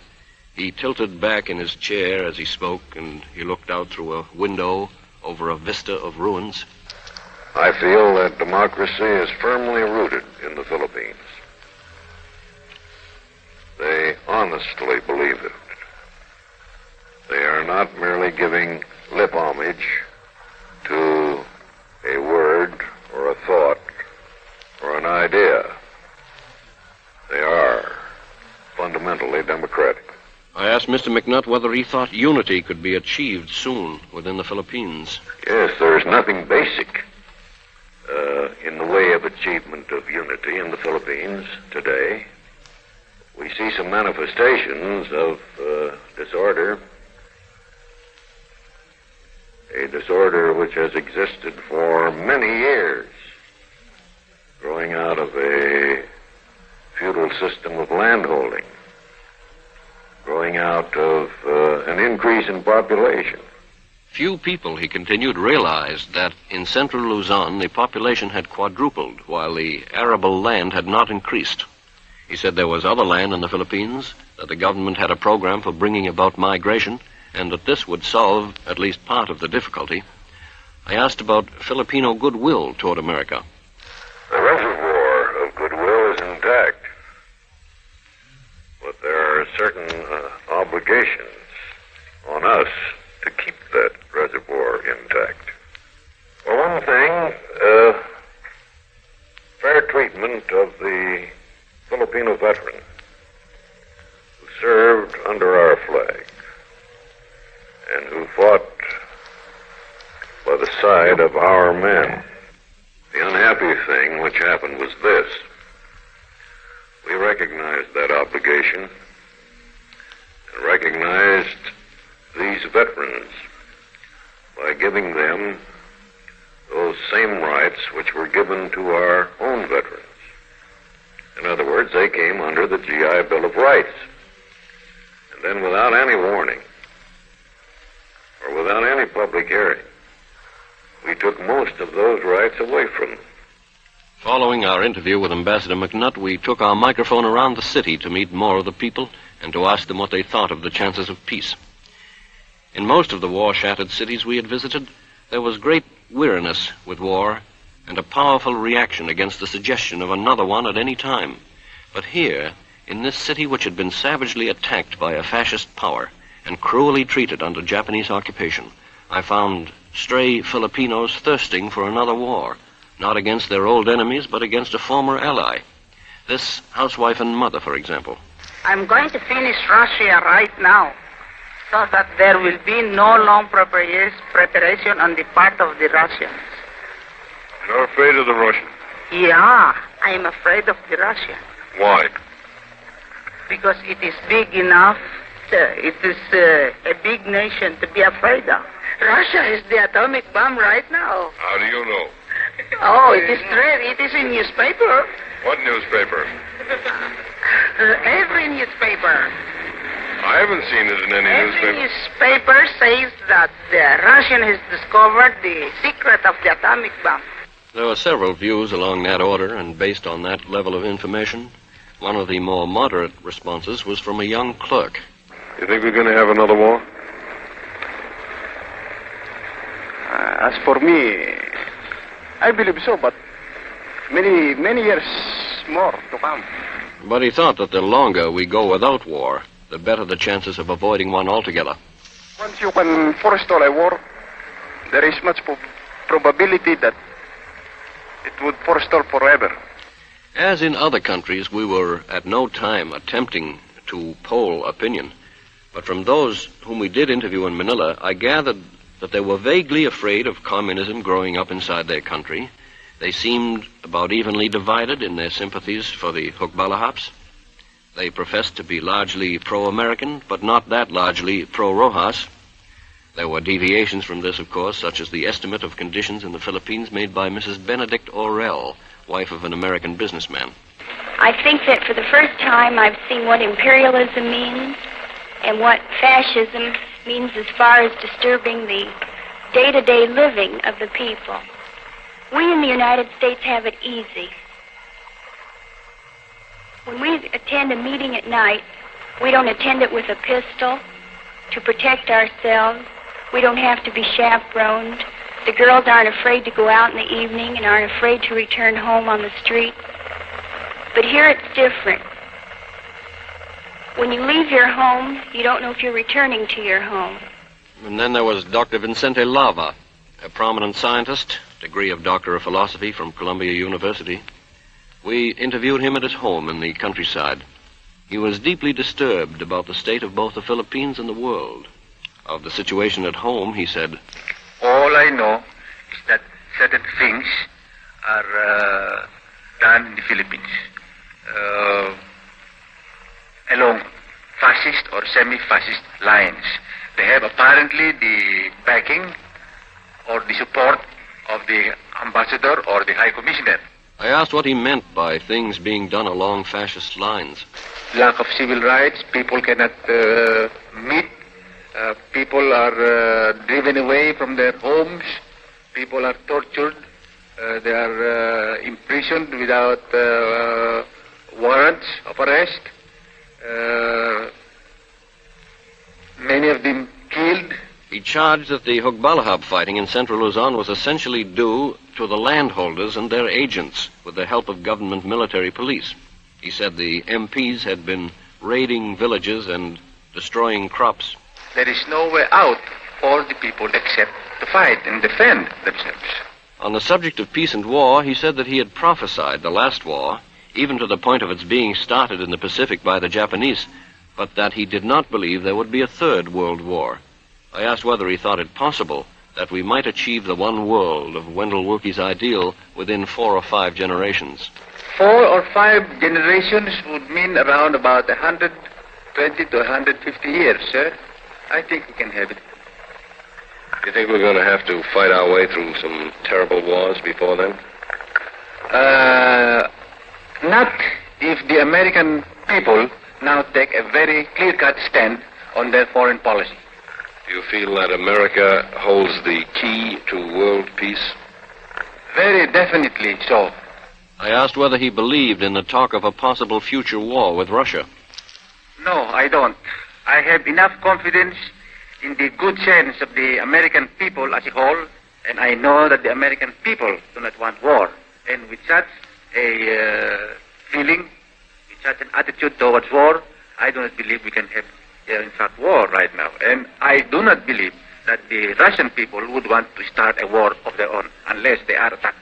He tilted back in his chair as he spoke, and he looked out through a window over a vista of ruins. I feel that democracy is firmly rooted in the Philippines. They honestly believe it. They are not merely giving lip homage to a word or a thought or an idea. They are fundamentally democratic. I asked Mr. McNutt whether he thought unity could be achieved soon within the Philippines. Yes, there is nothing basic in the way of achievement of unity in the Philippines today. We see some manifestations of disorder, a disorder which has existed for many years, growing out of a feudal system of landholding, growing out of an increase in population. Few people, he continued, realized that in central Luzon the population had quadrupled while the arable land had not increased. He said there was other land in the Philippines, that the government had a program for bringing about migration, and that this would solve at least part of the difficulty. I asked about Filipino goodwill toward America. The reservoir of goodwill is intact, but there are certain obligations on us to keep that reservoir intact. For one thing, fair treatment of the Filipino veteran who served under our flag and who fought by the side of our men. The unhappy thing which happened was this. We recognized that obligation and recognized these veterans by giving them those same rights which were given to our own veterans. In other words, they came under the GI Bill of Rights. And then without any warning, or without any public hearing, we took most of those rights away from them. Following our interview with Ambassador McNutt, we took our microphone around the city to meet more of the people and to ask them what they thought of the chances of peace. In most of the war-shattered cities we had visited, there was great weariness with war and a powerful reaction against the suggestion of another one at any time. But here, in this city which had been savagely attacked by a fascist power and cruelly treated under Japanese occupation, I found stray Filipinos thirsting for another war, not against their old enemies, but against a former ally. This housewife and mother, for example. I'm going to finish Russia right now, so that there will be no long preparation on the part of the Russians. You're afraid of the Russians? Yeah, I am afraid of the Russians. Why? Because it is big enough. It is a big nation to be afraid of. Russia is the atomic bomb right now. How do you know? Oh, it is true. It is in newspaper. What newspaper? Every newspaper. I haven't seen it in any newspaper. Every newspaper says that the Russian has discovered the secret of the atomic bomb. There were several views along that order, and based on that level of information, one of the more moderate responses was from a young clerk. You think we're going to have another war? As for me, I believe so, but many years more to come. But he thought that the longer we go without war, the better the chances of avoiding one altogether. Once you can forestall a war, there is much probability that it would forestall forever. As in other countries, we were at no time attempting to poll opinion. But from those whom we did interview in Manila, I gathered that they were vaguely afraid of communism growing up inside their country. They seemed about evenly divided in their sympathies for the Hukbalahaps. They professed to be largely pro-American, but not that largely pro-Rojas. There were deviations from this, of course, such as the estimate of conditions in the Philippines made by Mrs. Benedict Orell, wife of an American businessman. I think that for the first time I've seen what imperialism means and what fascism means as far as disturbing the day-to-day living of the people. We in the United States have it easy. When we attend a meeting at night, we don't attend it with a pistol to protect ourselves. We don't have to be chaperoned. The girls aren't afraid to go out in the evening and aren't afraid to return home on the street. But here it's different. When you leave your home, you don't know if you're returning to your home. And then there was Dr. Vicente Lava, a prominent scientist, degree of Doctor of Philosophy from Columbia University. We interviewed him at his home in the countryside. He was deeply disturbed about the state of both the Philippines and the world. Of the situation at home, he said, all I know is that certain things are done in the Philippines along fascist or semi-fascist lines. They have apparently the backing or the support of the ambassador or the high commissioner. I asked what he meant by things being done along fascist lines. Lack of civil rights, people cannot meet, people are driven away from their homes, people are tortured, they are imprisoned without warrants of arrest, many of them killed. He charged that the Hugbalahab fighting in central Luzon was essentially due to the landholders and their agents with the help of government military police. He said the MPs had been raiding villages and destroying crops. There is no way out for the people except to fight and defend themselves. On the subject of peace and war, he said that he had prophesied the last war, even to the point of its being started in the Pacific by the Japanese, but that he did not believe there would be a third world war. I asked whether he thought it possible that we might achieve the one world of Wendell Willkie's ideal within 4 or 5 generations. 4 or 5 generations would mean around about 120 to 150 years, sir. I think we can have it. You think we're going to have to fight our way through some terrible wars before then? Not if the American people now take a very clear-cut stand on their foreign policy. Do you feel that America holds the key to world peace? Very definitely so. I asked whether he believed in the talk of a possible future war with Russia. No, I don't. I have enough confidence in the good sense of the American people as a whole, and I know that the American people do not want war. And with such a feeling, with such an attitude towards war, I do not believe we can have, in fact, war right now. And I do not believe that the Russian people would want to start a war of their own unless they are attacked.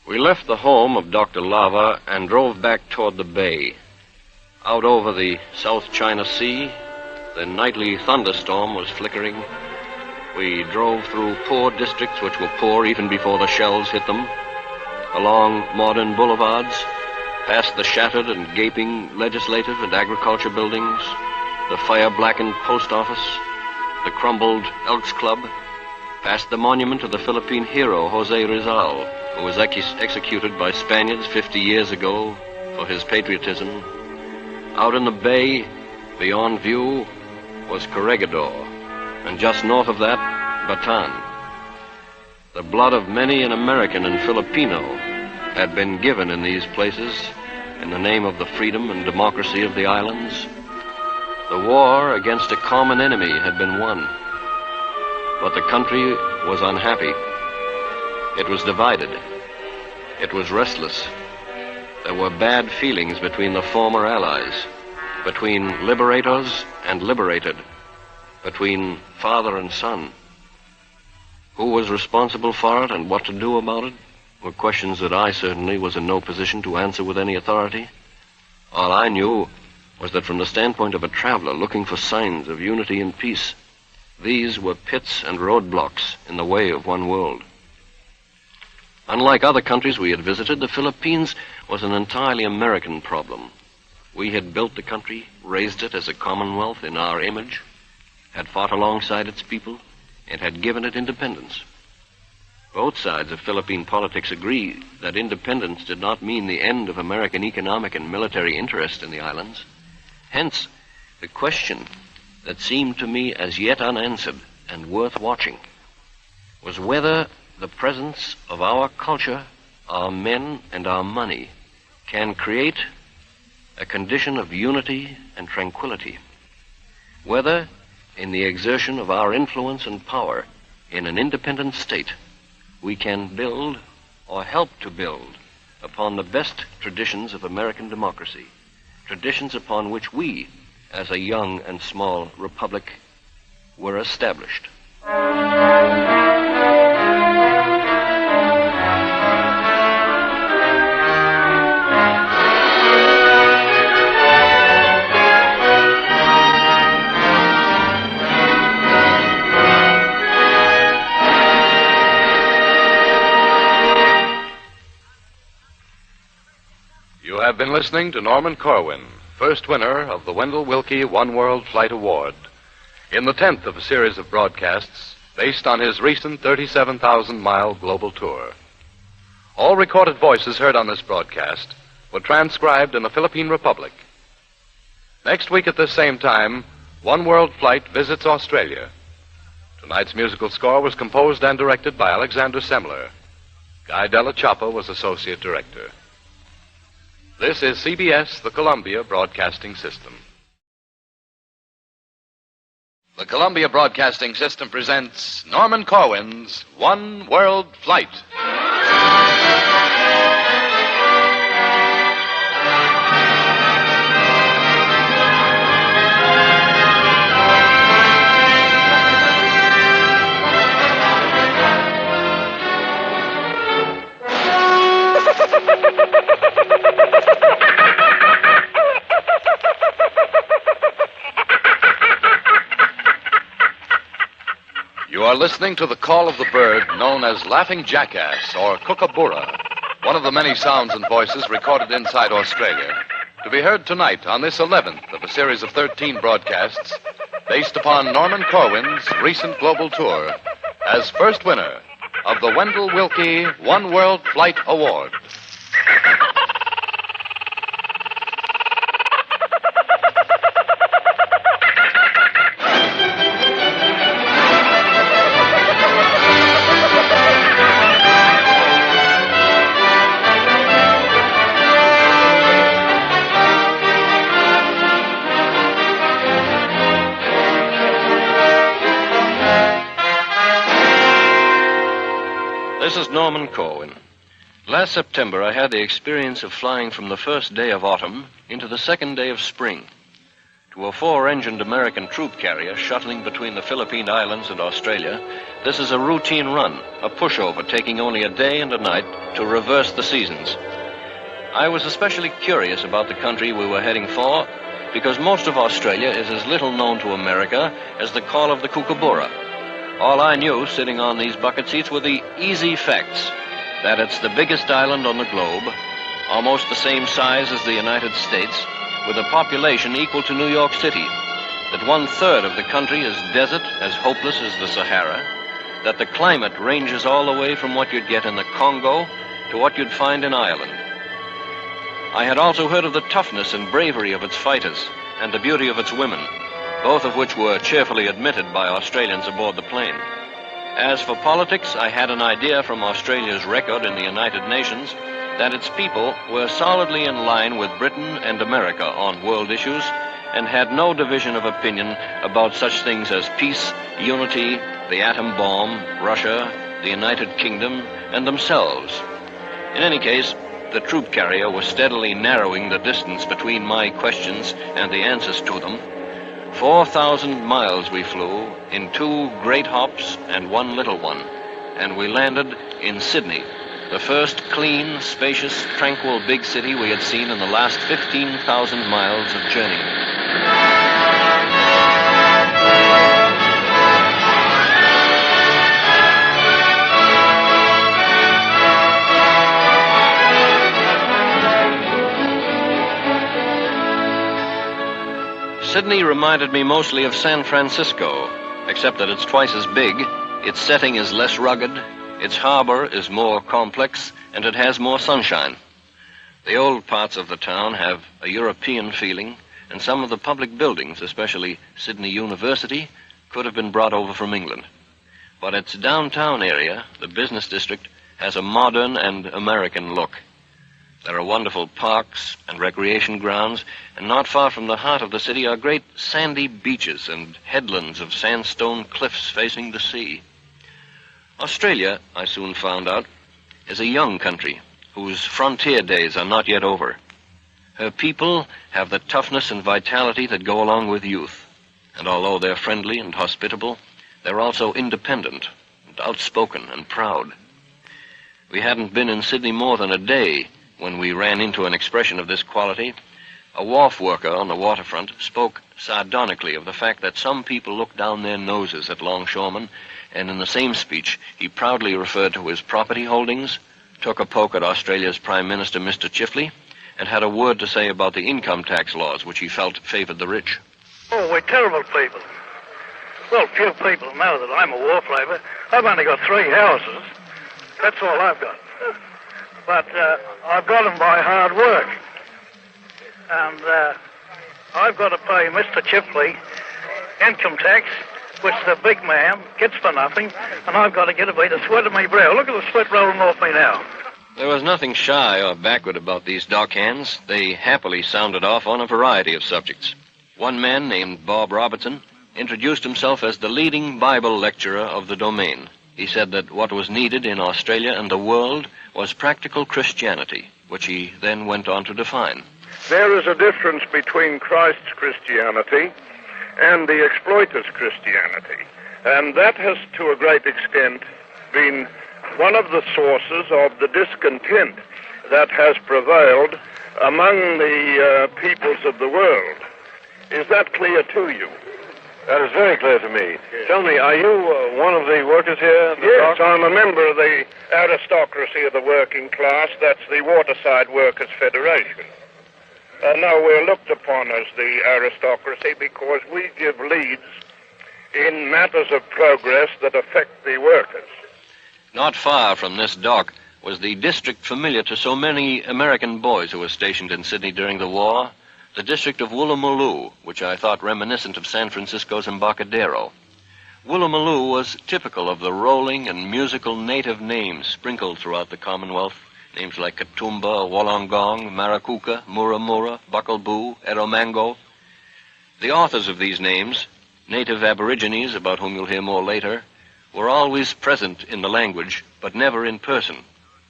We left the home of Dr. Lava and drove back toward the bay. Out over the South China Sea, the nightly thunderstorm was flickering. We drove through poor districts which were poor even before the shells hit them, along modern boulevards, past the shattered and gaping legislative and agriculture buildings, the fire-blackened post office, the crumbled Elks Club, past the monument to the Philippine hero Jose Rizal, who was executed by Spaniards 50 years ago for his patriotism. Out in the bay, beyond view, was Corregidor, and just north of that, Bataan. The blood of many an American and Filipino had been given in these places in the name of the freedom and democracy of the islands. The war against a common enemy had been won, but the country was unhappy. It was divided. It was restless. There were bad feelings between the former allies, between liberators and liberated, between father and son. Who was responsible for it and what to do about it were questions that I certainly was in no position to answer with any authority. All I knew was that from the standpoint of a traveler looking for signs of unity and peace, these were pits and roadblocks in the way of one world. Unlike other countries we had visited, the Philippines was an entirely American problem. We had built the country, raised it as a commonwealth in our image, had fought alongside its people, and had given it independence. Both sides of Philippine politics agree that independence did not mean the end of American economic and military interest in the islands. Hence, the question that seemed to me as yet unanswered and worth watching was whether the presence of our culture, our men, and our money can create a condition of unity and tranquility. Whether, in the exertion of our influence and power in an independent state, we can build or help to build upon the best traditions of American democracy, traditions upon which we, as a young and small republic, were established. You have been listening to Norman Corwin, first winner of the Wendell Willkie One World Flight Award, in the 10th of a series of broadcasts based on his recent 37,000-mile global tour. All recorded voices heard on this broadcast were transcribed in the Philippine Republic. Next week at this same time, One World Flight visits Australia. Tonight's musical score was composed and directed by Alexander Semler. Guy Della Chapa was associate director. This is CBS, the Columbia Broadcasting System. The Columbia Broadcasting System presents Norman Corwin's One World Flight. You are listening to the call of the bird known as Laughing Jackass or Kookaburra, one of the many sounds and voices recorded inside Australia, to be heard tonight on this 11th of a series of 13 broadcasts based upon Norman Corwin's recent global tour as first winner of the Wendell Willkie One World Flight Award. This is Norman Corwin. Last September, I had the experience of flying from the first day of autumn into the second day of spring. To a four-engined American troop carrier shuttling between the Philippine Islands and Australia, this is a routine run, a pushover taking only a day and a night to reverse the seasons. I was especially curious about the country we were heading for because most of Australia is as little known to America as the call of the Kookaburra. All I knew, sitting on these bucket seats, were the easy facts. That it's the biggest island on the globe, almost the same size as the United States, with a population equal to New York City. That 1/3 of the country is desert, as hopeless as the Sahara. That the climate ranges all the way from what you'd get in the Congo to what you'd find in Ireland. I had also heard of the toughness and bravery of its fighters and the beauty of its women, both of which were cheerfully admitted by Australians aboard the plane. As for politics, I had an idea from Australia's record in the United Nations that its people were solidly in line with Britain and America on world issues and had no division of opinion about such things as peace, unity, the atom bomb, Russia, the United Kingdom, and themselves. In any case, the troop carrier was steadily narrowing the distance between my questions and the answers to them. 4,000 miles we flew in 2 great hops and 1 little one, and we landed in Sydney, the first clean, spacious, tranquil big city we had seen in the last 15,000 miles of journeying. Sydney reminded me mostly of San Francisco, except that it's twice as big, its setting is less rugged, its harbor is more complex, and it has more sunshine. The old parts of the town have a European feeling, and some of the public buildings, especially Sydney University, could have been brought over from England. But its downtown area, the business district, has a modern and American look. There are wonderful parks and recreation grounds, and not far from the heart of the city are great sandy beaches and headlands of sandstone cliffs facing the sea. Australia, I soon found out, is a young country whose frontier days are not yet over. Her people have the toughness and vitality that go along with youth. And although they're friendly and hospitable, they're also independent and outspoken and proud. We hadn't been in Sydney more than a day when we ran into an expression of this quality. A wharf worker on the waterfront spoke sardonically of the fact that some people look down their noses at longshoremen, and in the same speech he proudly referred to his property holdings, took a poke at Australia's Prime Minister, Mr. Chifley, and had a word to say about the income tax laws, which he felt favored the rich. Oh, we're terrible people. Well, few people know that I'm a wharf labourer. I've only got 3 houses. That's all I've got. But I've got them by hard work. And I've got to pay Mr. Chifley income tax, which the big man gets for nothing, and I've got to get away the sweat of my brow. Look at the sweat rolling off me now. There was nothing shy or backward about these dock hands. They happily sounded off on a variety of subjects. One man, named Bob Robertson, introduced himself as the leading Bible lecturer of the domain. He said that what was needed in Australia and the world was practical Christianity, which he then went on to define. There is a difference between Christ's Christianity and the exploiters' Christianity, and that has, to a great extent, been one of the sources of the discontent that has prevailed among the peoples of the world. Is that clear to you? That is very clear to me. Tell me, are you one of the workers here? Yes, I'm a member of the aristocracy of the working class. That's the Waterside Workers' Federation. Now, we're looked upon as the aristocracy because we give leads in matters of progress that affect the workers. Not far from this dock was the district familiar to so many American boys who were stationed in Sydney during the war, the district of Woolloomooloo, which I thought reminiscent of San Francisco's Embarcadero. Woolloomooloo was typical of the rolling and musical native names sprinkled throughout the Commonwealth, names like Katoomba, Wollongong, Maracuca, Murra, Buckalboo, Eromango. The authors of these names, native aborigines, about whom you'll hear more later, were always present in the language, but never in person.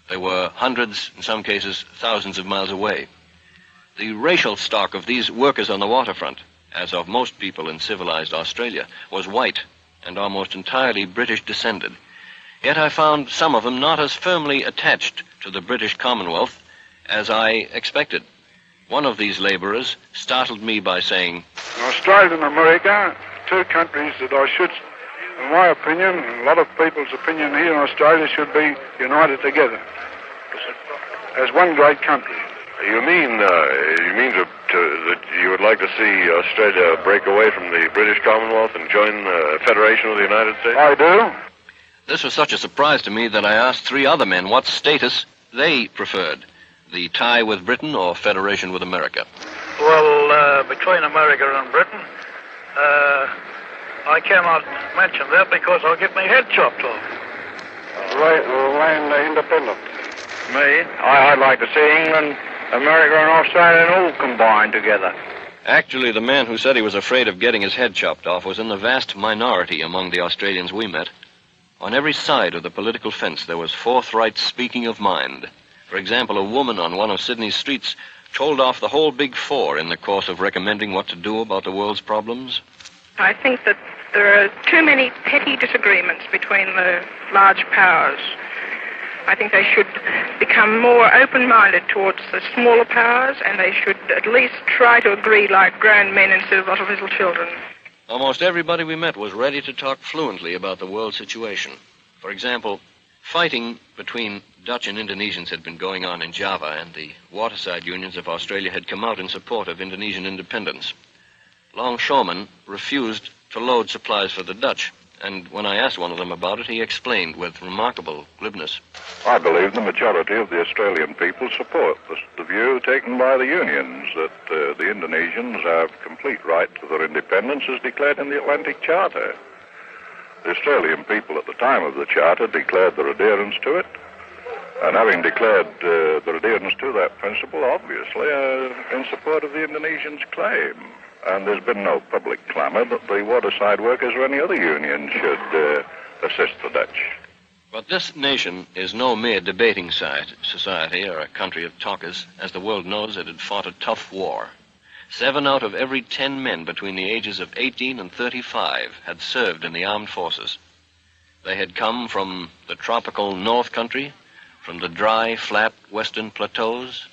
They were hundreds, in some cases thousands of miles away. The racial stock of these workers on the waterfront, as of most people in civilized Australia, was white and almost entirely British descended. Yet I found some of them not as firmly attached to the British Commonwealth as I expected. One of these laborers startled me by saying, Australia and America, 2 countries that I should, in my opinion, and a lot of people's opinion here in Australia, should be united together as one great country. You mean that you would like to see Australia break away from the British Commonwealth and join the Federation with the United States? I do. This was such a surprise to me that I asked 3 other men what status they preferred, the tie with Britain or federation with America. Well, between America and Britain, I cannot mention that because I'll get my head chopped off. Remain independent. Me? I'd like to see England, America, and Australia all combined together. Actually, the man who said he was afraid of getting his head chopped off was in the vast minority among the Australians we met. On every side of the political fence, there was forthright speaking of mind. For example, a woman on one of Sydney's streets told off the whole Big Four in the course of recommending what to do about the world's problems. I think that there are too many petty disagreements between the large powers. I think they should become more open-minded towards the smaller powers, and they should at least try to agree like grown men instead of a lot of little children. Almost everybody we met was ready to talk fluently about the world situation. For example, fighting between Dutch and Indonesians had been going on in Java, and the waterside unions of Australia had come out in support of Indonesian independence. Longshoremen refused to load supplies for the Dutch, and when I asked one of them about it, he explained with remarkable glibness. I believe the majority of the Australian people support the view taken by the unions that the Indonesians have complete right to their independence as declared in the Atlantic Charter. The Australian people at the time of the Charter declared their adherence to it, and having declared their adherence to that principle, obviously, in support of the Indonesians' claim. And there's been no public clamour that the waterside workers or any other union should assist the Dutch. But this nation is no mere debating society or a country of talkers. As the world knows, it had fought a tough war. 7 out of every 10 men between the ages of 18 and 35 had served in the armed forces. They had come from the tropical North Country, from the dry, flat western plateaus,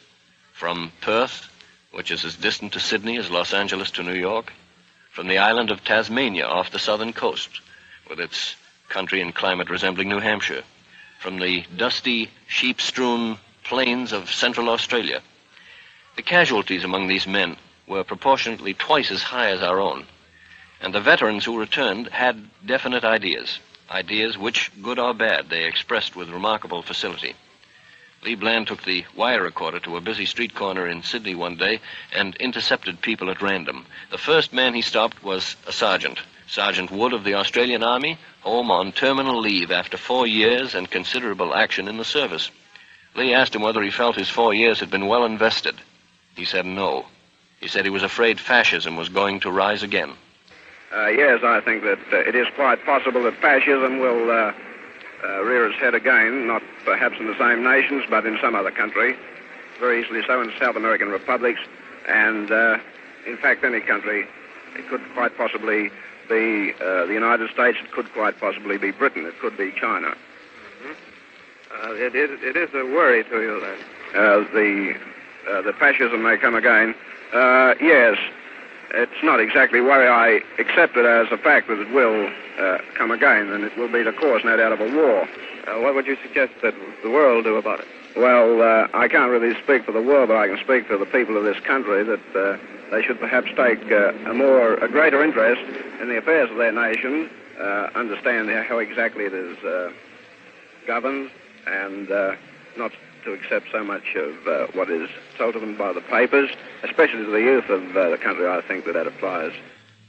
from Perth, which is as distant to Sydney as Los Angeles to New York, from the island of Tasmania off the southern coast, with its country and climate resembling New Hampshire, from the dusty, sheep-strewn plains of central Australia. The casualties among these men were proportionately twice as high as our own, and the veterans who returned had definite ideas which, good or bad, they expressed with remarkable facility. Lee Bland took the wire recorder to a busy street corner in Sydney one day and intercepted people at random. The first man he stopped was a sergeant, Sergeant Wood of the Australian Army, home on terminal leave after 4 years and considerable action in the service. Lee asked him whether he felt his 4 years had been well invested. He said no. He said he was afraid fascism was going to rise again. Yes, I think that it is quite possible that fascism will rear its head again, not perhaps in the same nations, but in some other country. Very easily so in South American republics, and in fact any country. It could quite possibly be the United States, it could quite possibly be Britain, it could be China. It is a worry to you, then? The fascism may come again. Yes, it's not exactly worry. I accept it as a fact that it will come again, and it will be the cause, no doubt, of a war. What would you suggest that the world do about it? Well, I can't really speak for the world, but I can speak for the people of this country that they should perhaps take a greater interest in the affairs of their nation, understand how exactly it is governed, and not to accept so much of what is told to them by the papers, especially to the youth of the country. I think that applies.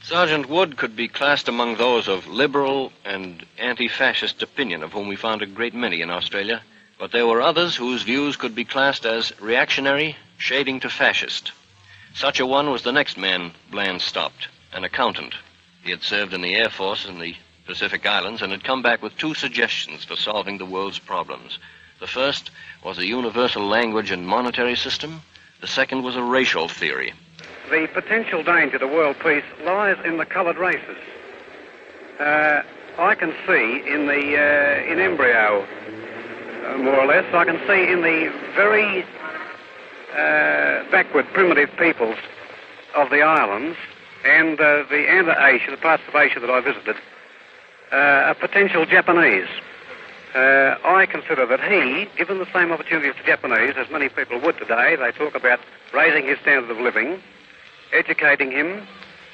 Sergeant Wood could be classed among those of liberal and anti-fascist opinion, of whom we found a great many in Australia, but there were others whose views could be classed as reactionary, shading to fascist. Such a one was the next man Bland stopped, an accountant. He had served in the Air Force in the Pacific Islands and had come back with 2 suggestions for solving the world's problems. The first was a universal language and monetary system. The second was a racial theory. The potential danger to world peace lies in the coloured races. I can see in embryo, more or less, I can see in the very backward primitive peoples of the islands and the parts of Asia that I visited, a potential Japanese. I consider that he, given the same opportunities to Japanese as many people would today, they talk about raising his standard of living, educating him,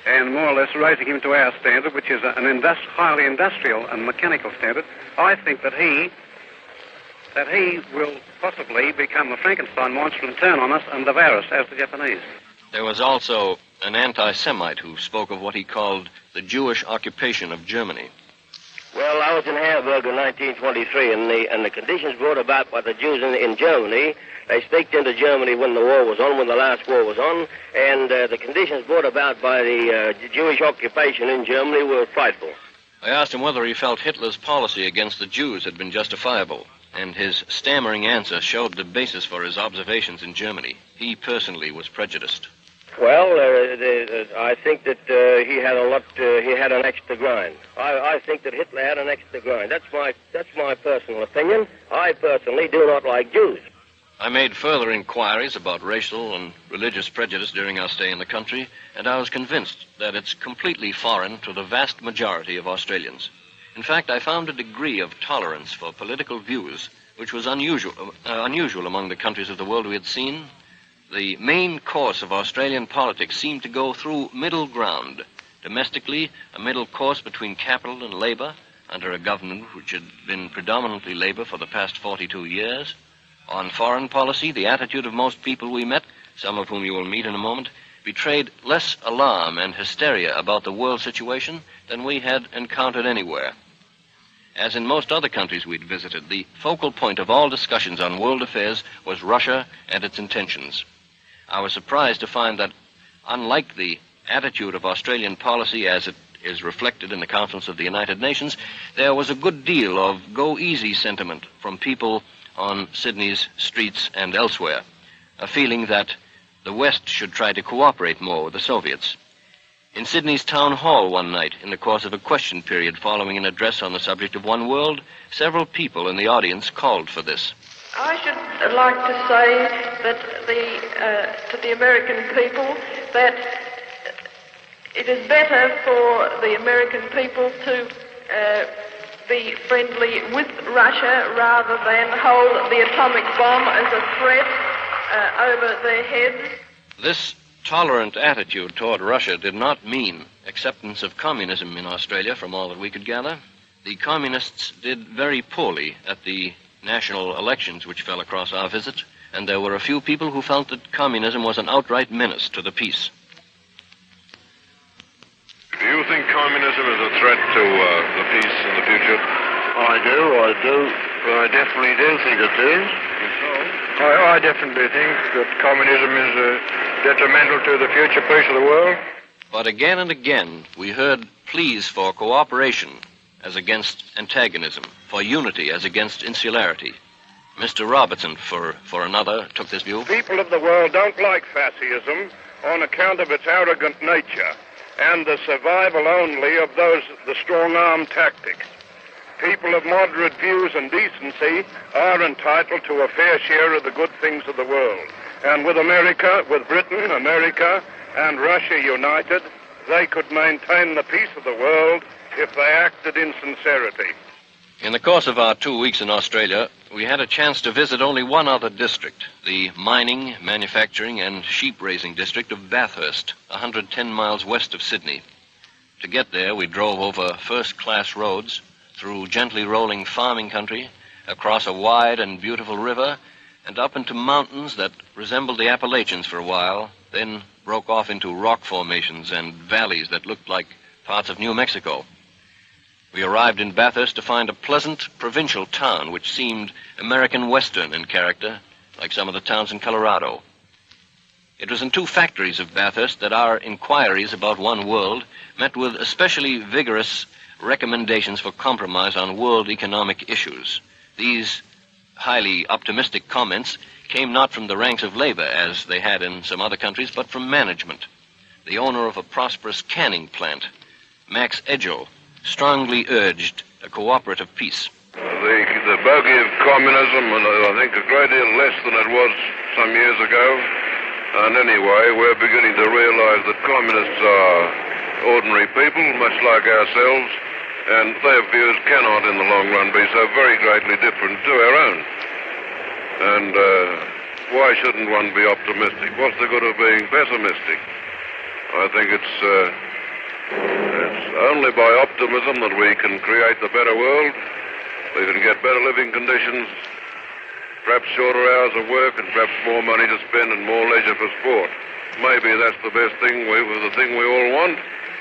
and more or less raising him to our standard, which is an highly industrial and mechanical standard. I think that he will possibly become the Frankenstein monster and turn on us and devour us as the Japanese. There was also an anti-Semite who spoke of what he called the Jewish occupation of Germany. Well, I was in Hamburg in 1923, and the conditions brought about by the Jews in Germany, they staked into Germany when the war was on, when the last war was on, and the conditions brought about by the Jewish occupation in Germany were frightful. I asked him whether he felt Hitler's policy against the Jews had been justifiable, and his stammering answer showed the basis for his observations in Germany. He personally was prejudiced. Well, I think that he had an extra grind. I think that Hitler had an extra grind. That's my personal opinion. I personally do not like Jews. I made further inquiries about racial and religious prejudice during our stay in the country, and I was convinced that it's completely foreign to the vast majority of Australians. In fact, I found a degree of tolerance for political views which was unusual among the countries of the world we had seen. The main course of Australian politics seemed to go through middle ground. Domestically, a middle course between capital and labor, under a government which had been predominantly labor for the past 42 years. On foreign policy, the attitude of most people we met, some of whom you will meet in a moment, betrayed less alarm and hysteria about the world situation than we had encountered anywhere. As in most other countries we'd visited, the focal point of all discussions on world affairs was Russia and its intentions. I was surprised to find that, unlike the attitude of Australian policy as it is reflected in the councils of the United Nations, there was a good deal of go-easy sentiment from people on Sydney's streets and elsewhere, a feeling that the West should try to cooperate more with the Soviets. In Sydney's town hall one night, in the course of a question period following an address on the subject of one world, several people in the audience called for this. I should like to say that to the American people that it is better for the American people to be friendly with Russia rather than hold the atomic bomb as a threat over their heads. This tolerant attitude toward Russia did not mean acceptance of communism in Australia, from all that we could gather. The communists did very poorly at the national elections which fell across our visit, and there were a few people who felt that communism was an outright menace to the peace. Do you think communism is a threat to the peace in the future? I definitely do think it is. I definitely think that communism is detrimental to the future peace of the world. But again and again, we heard pleas for cooperation as against antagonism, for unity as against insularity. Mr. Robertson, for another, took this view. People of the world don't like fascism on account of its arrogant nature and the survival only of the strong-arm tactics. People of moderate views and decency are entitled to a fair share of the good things of the world. And with Britain, America, and Russia united, they could maintain the peace of the world if they acted in sincerity. In the course of our 2 weeks in Australia, we had a chance to visit only one other district, the mining, manufacturing, and sheep-raising district of Bathurst, 110 miles west of Sydney. To get there, we drove over first-class roads, through gently rolling farming country, across a wide and beautiful river, and up into mountains that resembled the Appalachians for a while, then broke off into rock formations and valleys that looked like parts of New Mexico. We arrived in Bathurst to find a pleasant provincial town which seemed American Western in character, like some of the towns in Colorado. It was in 2 factories of Bathurst that our inquiries about one world met with especially vigorous recommendations for compromise on world economic issues. These highly optimistic comments came not from the ranks of labor, as they had in some other countries, but from management. The owner of a prosperous canning plant, Max Edgell, strongly urged a cooperative peace. The bogey of communism is, I think, a great deal less than it was some years ago. And anyway, we're beginning to realize that communists are ordinary people, much like ourselves, and their views cannot, in the long run, be so very greatly different to our own. And why shouldn't one be optimistic? What's the good of being pessimistic? I think it's only by optimism that we can create the better world. We can get better living conditions, perhaps shorter hours of work, and perhaps more money to spend and more leisure for sport. Maybe that's the best thing, the thing we all want.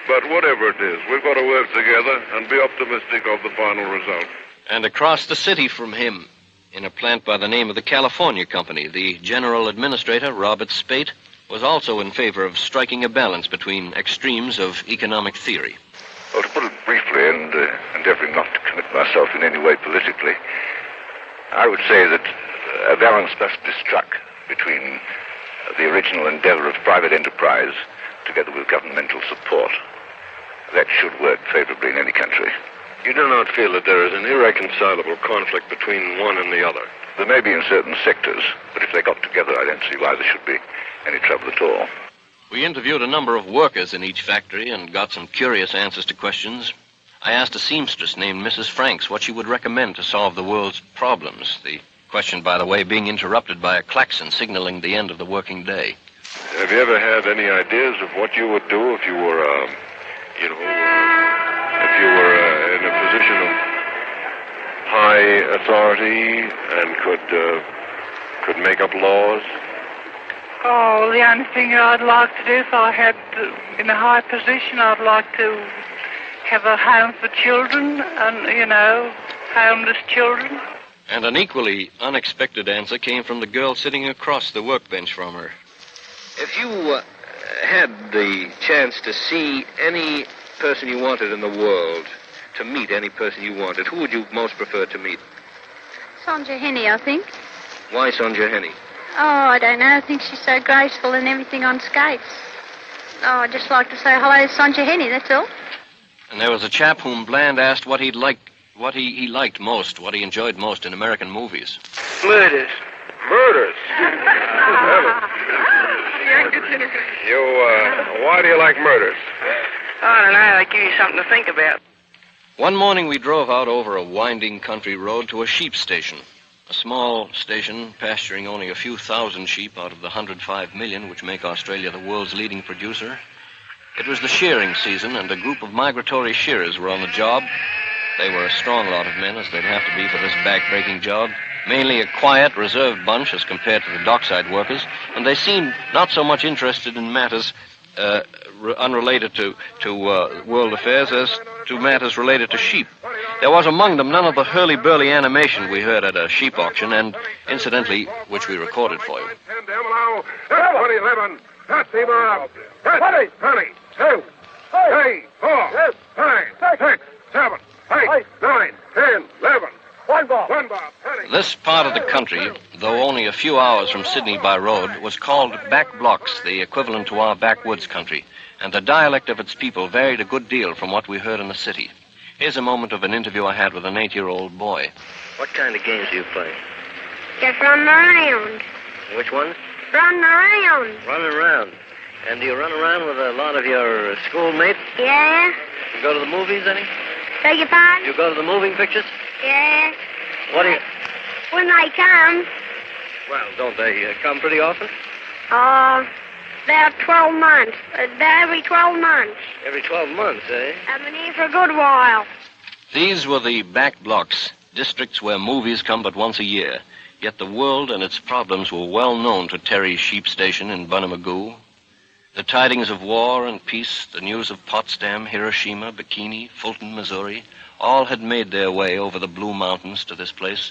But whatever it is, we've got to work together and be optimistic of the final result. And across the city from him, in a plant by the name of the California Company, the general administrator, Robert Spate, was also in favor of striking a balance between extremes of economic theory. Well, to put it briefly, and endeavoring not to commit myself in any way politically, I would say that a balance must be struck between the original endeavor of private enterprise together with governmental support. That should work favorably in any country. You do not feel that there is an irreconcilable conflict between one and the other? There may be in certain sectors, but if they got together, I don't see why there should be any trouble at all. We interviewed a number of workers in each factory and got some curious answers to questions. I asked a seamstress named Mrs. Franks what she would recommend to solve the world's problems. The question, by the way, being interrupted by a klaxon signaling the end of the working day. Have you ever had any ideas of what you would do if you were, in a position of high authority and could make up laws? Oh, the only thing I'd like to do if I had in a high position, I'd like to have a home for children and, homeless children. And an equally unexpected answer came from the girl sitting across the workbench from her. If you had the chance to see any person you wanted in the world, to meet any person you wanted, who would you most prefer to meet? Sonja Henie, I think. Why Sonja Henie? Oh, I don't know. I think she's so graceful and everything on skates. Oh, I'd just like to say hello to Sonja Henie, that's all. And there was a chap whom Bland asked what he liked most, what he enjoyed most in American movies. Murders. Murders? Why do you like murders? I don't know. They give you something to think about. One morning we drove out over a winding country road to a sheep station. A small station pasturing only a few thousand sheep out of the 105 million which make Australia the world's leading producer. It was the shearing season, and a group of migratory shearers were on the job. They were a strong lot of men, as they'd have to be for this back-breaking job. Mainly a quiet, reserved bunch as compared to the dockside workers, and they seemed not so much interested in matters unrelated to world affairs as to matters related to sheep. There was among them none of the hurly-burly animation we heard at a sheep auction, and, incidentally, which we recorded for you. 11, 20, 2, 3, 4, 5, 6, 7, 8, 9, 10, 11. One bob. This part of the country, though only a few hours from Sydney by road, was called back blocks, the equivalent to our backwoods country, and the dialect of its people varied a good deal from what we heard in the city. Here's a moment of an interview I had with an 8-year-old boy. What kind of games do you play? Just running around. Which one? Running around. Running around. And do you run around with a lot of your schoolmates? Yeah. You go to the movies, any? Beg your pardon? You go to the moving pictures? Yeah. What do you... When they come. Well, don't they come pretty often? About 12 months. About every 12 months. Every 12 months, eh? I've been here for a good while. These were the back blocks, districts where movies come but once a year. Yet the world and its problems were well known to Terry's sheep station in Bunamagoo. The tidings of war and peace, the news of Potsdam, Hiroshima, Bikini, Fulton, Missouri, all had made their way over the Blue Mountains to this place.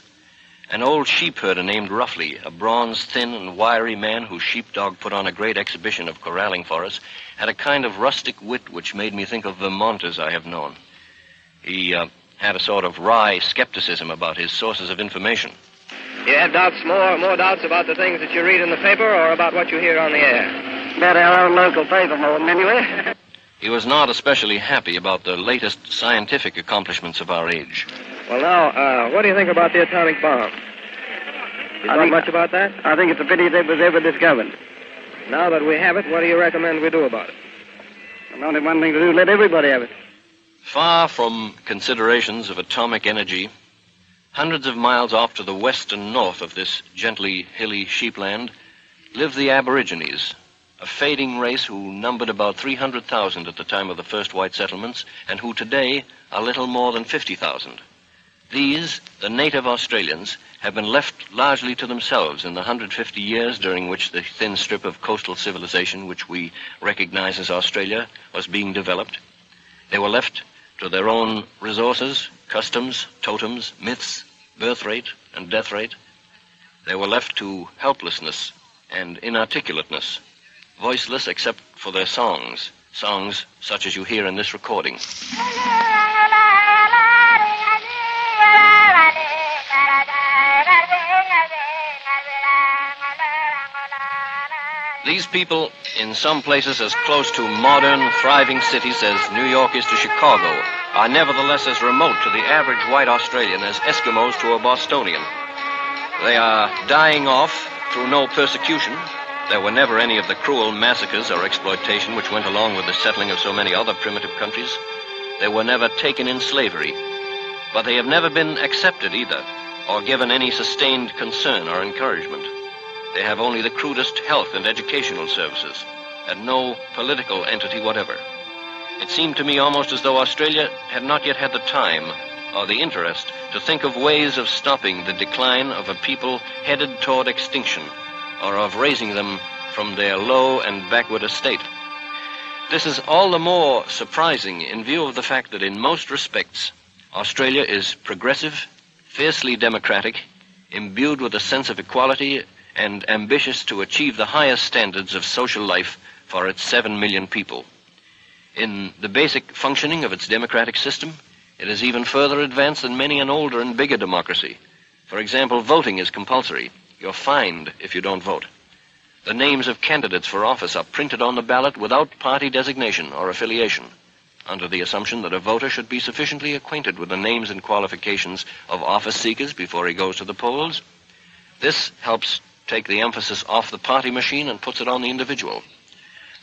An old sheepherder named Roughly, a bronze, thin, and wiry man whose sheepdog put on a great exhibition of corralling for us, had a kind of rustic wit which made me think of Vermonters I have known. He had a sort of wry skepticism about his sources of information. You have doubts, more doubts about the things that you read in the paper or about what you hear on the air? About our own local paper, more than anyway. He was not especially happy about the latest scientific accomplishments of our age. Well, now, what do you think about the atomic bomb? You thought much about that? I think it's a pity that it was ever discovered. Now that we have it, what do you recommend we do about it? There's only one thing to do, let everybody have it. Far from considerations of atomic energy, hundreds of miles off to the west and north of this gently hilly sheepland live the Aborigines, a fading race who numbered about 300,000 at the time of the first white settlements, and who today are little more than 50,000. These, the native Australians, have been left largely to themselves in the 150 years during which the thin strip of coastal civilization which we recognize as Australia was being developed. They were left to their own resources, customs, totems, myths, birth rate and death rate. They were left to helplessness and inarticulateness, voiceless except for their songs such as you hear in this recording. These people, in some places as close to modern, thriving cities as New York is to Chicago, are nevertheless as remote to the average white Australian as Eskimos to a Bostonian. They are dying off through no persecution. There were never any of the cruel massacres or exploitation which went along with the settling of so many other primitive countries. They were never taken in slavery. But they have never been accepted either, or given any sustained concern or encouragement. They have only the crudest health and educational services, and no political entity whatever. It seemed to me almost as though Australia had not yet had the time or the interest to think of ways of stopping the decline of a people headed toward extinction, or of raising them from their low and backward estate. This is all the more surprising in view of the fact that in most respects, Australia is progressive, fiercely democratic, imbued with a sense of equality, and ambitious to achieve the highest standards of social life for its 7 million people. In the basic functioning of its democratic system, it is even further advanced than many an older and bigger democracy. For example, voting is compulsory. You're fined if you don't vote. The names of candidates for office are printed on the ballot without party designation or affiliation, under the assumption that a voter should be sufficiently acquainted with the names and qualifications of office seekers before he goes to the polls. This helps take the emphasis off the party machine and puts it on the individual.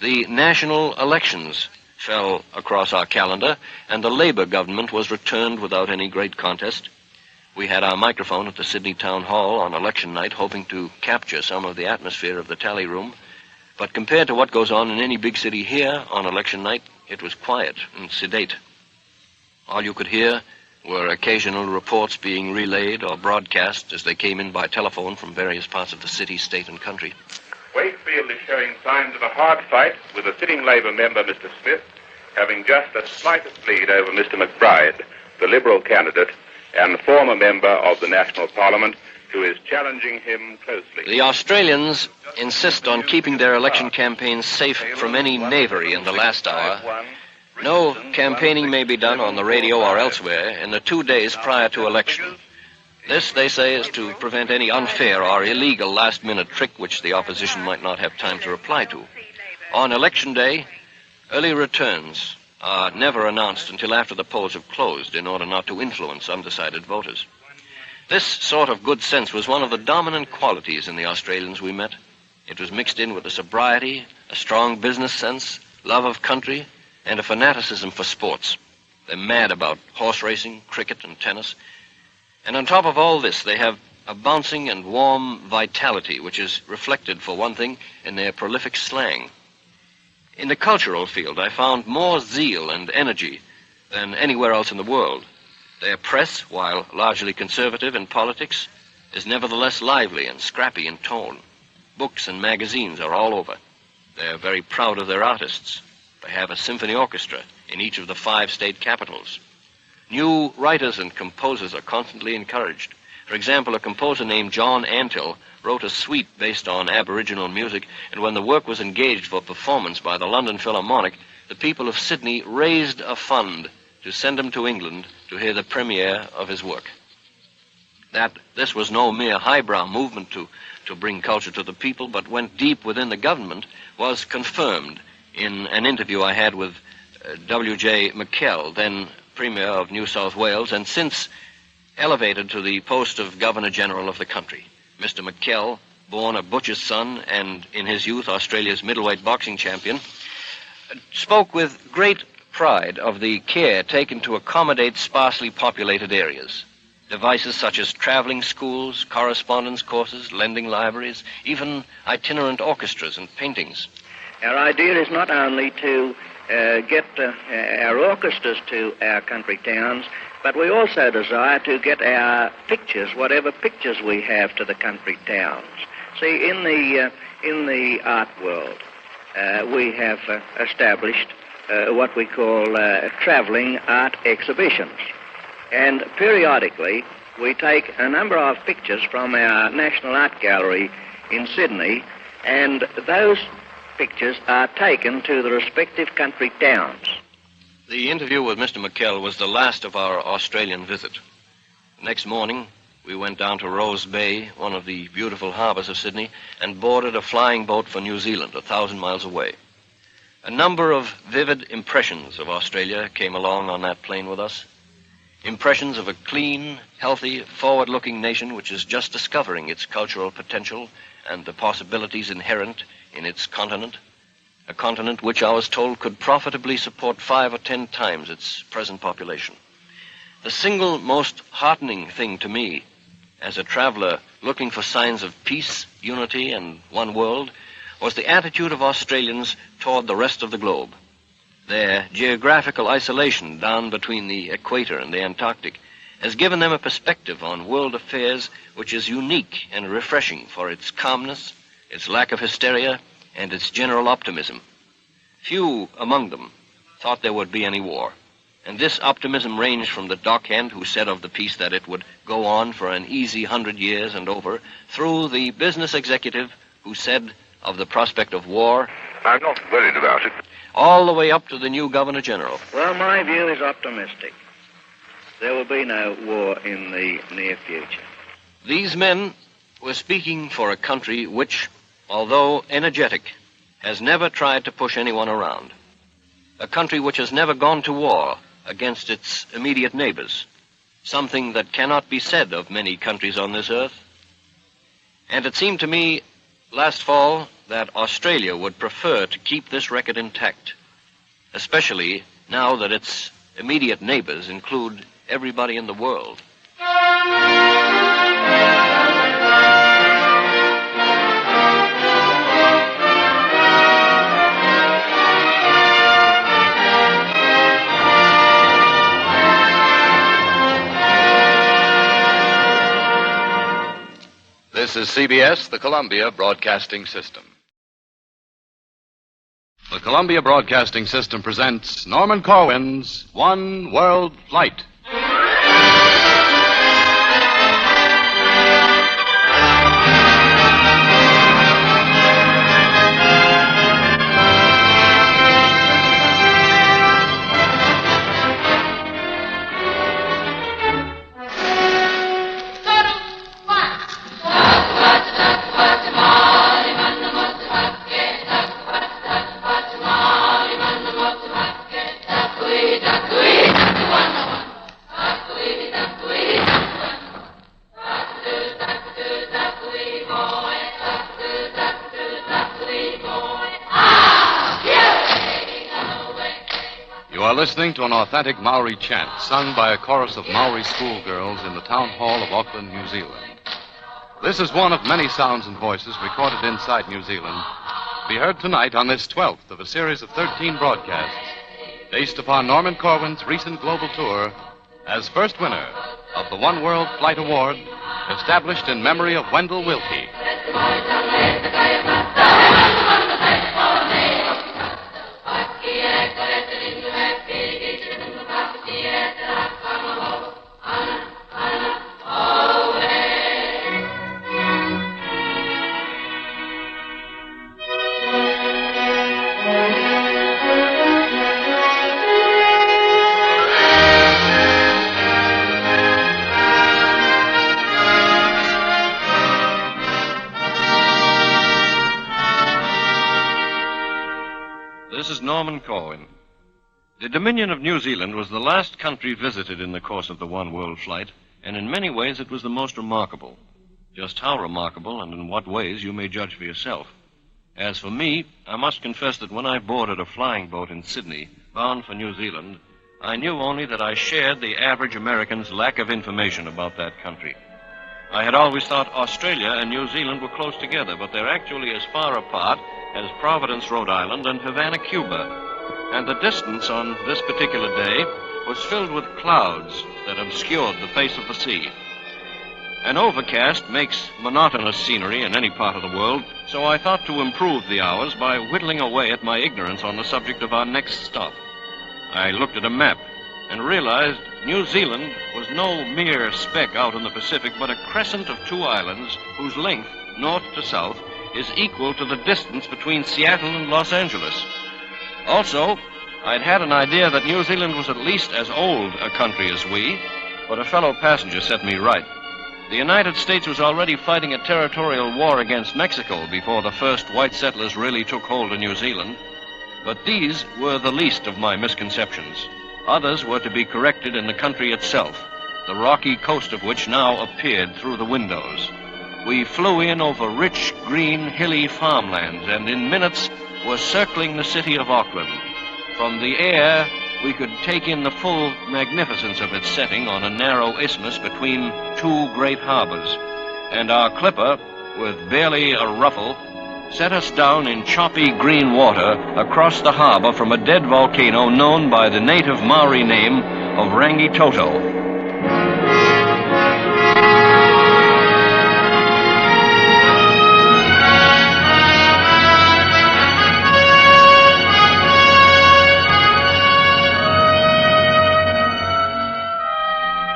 The national elections fell across our calendar, and the Labour government was returned without any great contest. We had our microphone at the Sydney Town Hall on election night, hoping to capture some of the atmosphere of the tally room. But compared to what goes on in any big city here on election night, it was quiet and sedate. All you could hear were occasional reports being relayed or broadcast as they came in by telephone from various parts of the city, state, and country. Wakefield is showing signs of a hard fight, with the sitting Labour member, Mr. Smith, having just the slightest lead over Mr. McBride, the Liberal candidate and former member of the National Parliament, who is challenging him closely. The Australians insist on keeping their election campaigns safe from any knavery in the last hour. No campaigning may be done on the radio or elsewhere in the 2 days prior to election. This, they say, is to prevent any unfair or illegal last-minute trick which the opposition might not have time to reply to. On election day, early returns are never announced until after the polls have closed in order not to influence undecided voters. This sort of good sense was one of the dominant qualities in the Australians we met. It was mixed in with a sobriety, a strong business sense, love of country, and a fanaticism for sports. They're mad about horse racing, cricket, and tennis. And on top of all this, they have a bouncing and warm vitality, which is reflected, for one thing, in their prolific slang. In the cultural field, I found more zeal and energy than anywhere else in the world. Their press, while largely conservative in politics, is nevertheless lively and scrappy in tone. Books and magazines are all over. They're very proud of their artists. They have a symphony orchestra in each of the 5 state capitals. New writers and composers are constantly encouraged. For example, a composer named John Antill wrote a suite based on Aboriginal music, and when the work was engaged for performance by the London Philharmonic, the people of Sydney raised a fund to send him to England to hear the premiere of his work. That this was no mere highbrow movement to bring culture to the people, but went deep within the government, was confirmed in an interview I had with W.J. McKell, then Premier of New South Wales, and since elevated to the post of Governor-General of the country. Mr. McKell, born a butcher's son and in his youth Australia's middleweight boxing champion, spoke with great pride of the care taken to accommodate sparsely populated areas. Devices such as traveling schools, correspondence courses, lending libraries, even itinerant orchestras and paintings. Our idea is not only to get our orchestras to our country towns, but we also desire to get our pictures, whatever pictures we have, to the country towns. See, in the art world, we have established what we call traveling art exhibitions. And periodically, we take a number of pictures from our National Art Gallery in Sydney, and those pictures are taken to the respective country towns. The interview with Mr. McKell was the last of our Australian visit. Next morning, we went down to Rose Bay, one of the beautiful harbors of Sydney, and boarded a flying boat for New Zealand, 1,000 miles away. A number of vivid impressions of Australia came along on that plane with us. Impressions of a clean, healthy, forward-looking nation which is just discovering its cultural potential and the possibilities inherent in its continent. A continent which, I was told, could profitably support 5 or 10 times its present population. The single most heartening thing to me, as a traveler looking for signs of peace, unity, and one world, was the attitude of Australians toward the rest of the globe. Their geographical isolation down between the equator and the Antarctic has given them a perspective on world affairs which is unique and refreshing for its calmness, its lack of hysteria, and its general optimism. Few among them thought there would be any war, and this optimism ranged from the dockhand who said of the peace that it would go on for an easy 100 years and over, through the business executive who said of the prospect of war, I'm not worried about it. all the way up to the new Governor General? Well, my view is optimistic. There will be no war in the near future. These men were speaking for a country which, although energetic, has never tried to push anyone around. A country which has never gone to war against its immediate neighbors, something that cannot be said of many countries on this earth. And it seemed to me last fall that Australia would prefer to keep this record intact, especially now that its immediate neighbors include everybody in the world. This is CBS, the Columbia Broadcasting System. The Columbia Broadcasting System presents Norman Corwin's One World Flight. Listening to an authentic Maori chant sung by a chorus of Maori schoolgirls in the town hall of Auckland, New Zealand. This is one of many sounds and voices recorded inside New Zealand, to be heard tonight on this 12th of a series of 13 broadcasts, based upon Norman Corwin's recent global tour as first winner of the One World Flight Award, established in memory of Wendell Willkie. This is Norman Corwin. The Dominion of New Zealand was the last country visited in the course of the One World Flight, and in many ways it was the most remarkable. Just how remarkable and in what ways you may judge for yourself. As for me, I must confess that when I boarded a flying boat in Sydney, bound for New Zealand, I knew only that I shared the average American's lack of information about that country. I had always thought Australia and New Zealand were close together, but they're actually as far apart as Providence, Rhode Island, and Havana, Cuba. And the distance on this particular day was filled with clouds that obscured the face of the sea. An overcast makes monotonous scenery in any part of the world, so I thought to improve the hours by whittling away at my ignorance on the subject of our next stop. I looked at a map and realized New Zealand was no mere speck out in the Pacific, but a crescent of two islands whose length, north to south, is equal to the distance between Seattle and Los Angeles. Also, I'd had an idea that New Zealand was at least as old a country as we, but a fellow passenger set me right. The United States was already fighting a territorial war against Mexico before the first white settlers really took hold of New Zealand. But these were the least of my misconceptions. Others were to be corrected in the country itself, the rocky coast of which now appeared through the windows. We flew in over rich, green, hilly farmlands, and in minutes were circling the city of Auckland. From the air, we could take in the full magnificence of its setting on a narrow isthmus between two great harbors. And our clipper, with barely a ruffle, set us down in choppy green water across the harbor from a dead volcano known by the native Maori name of Rangitoto.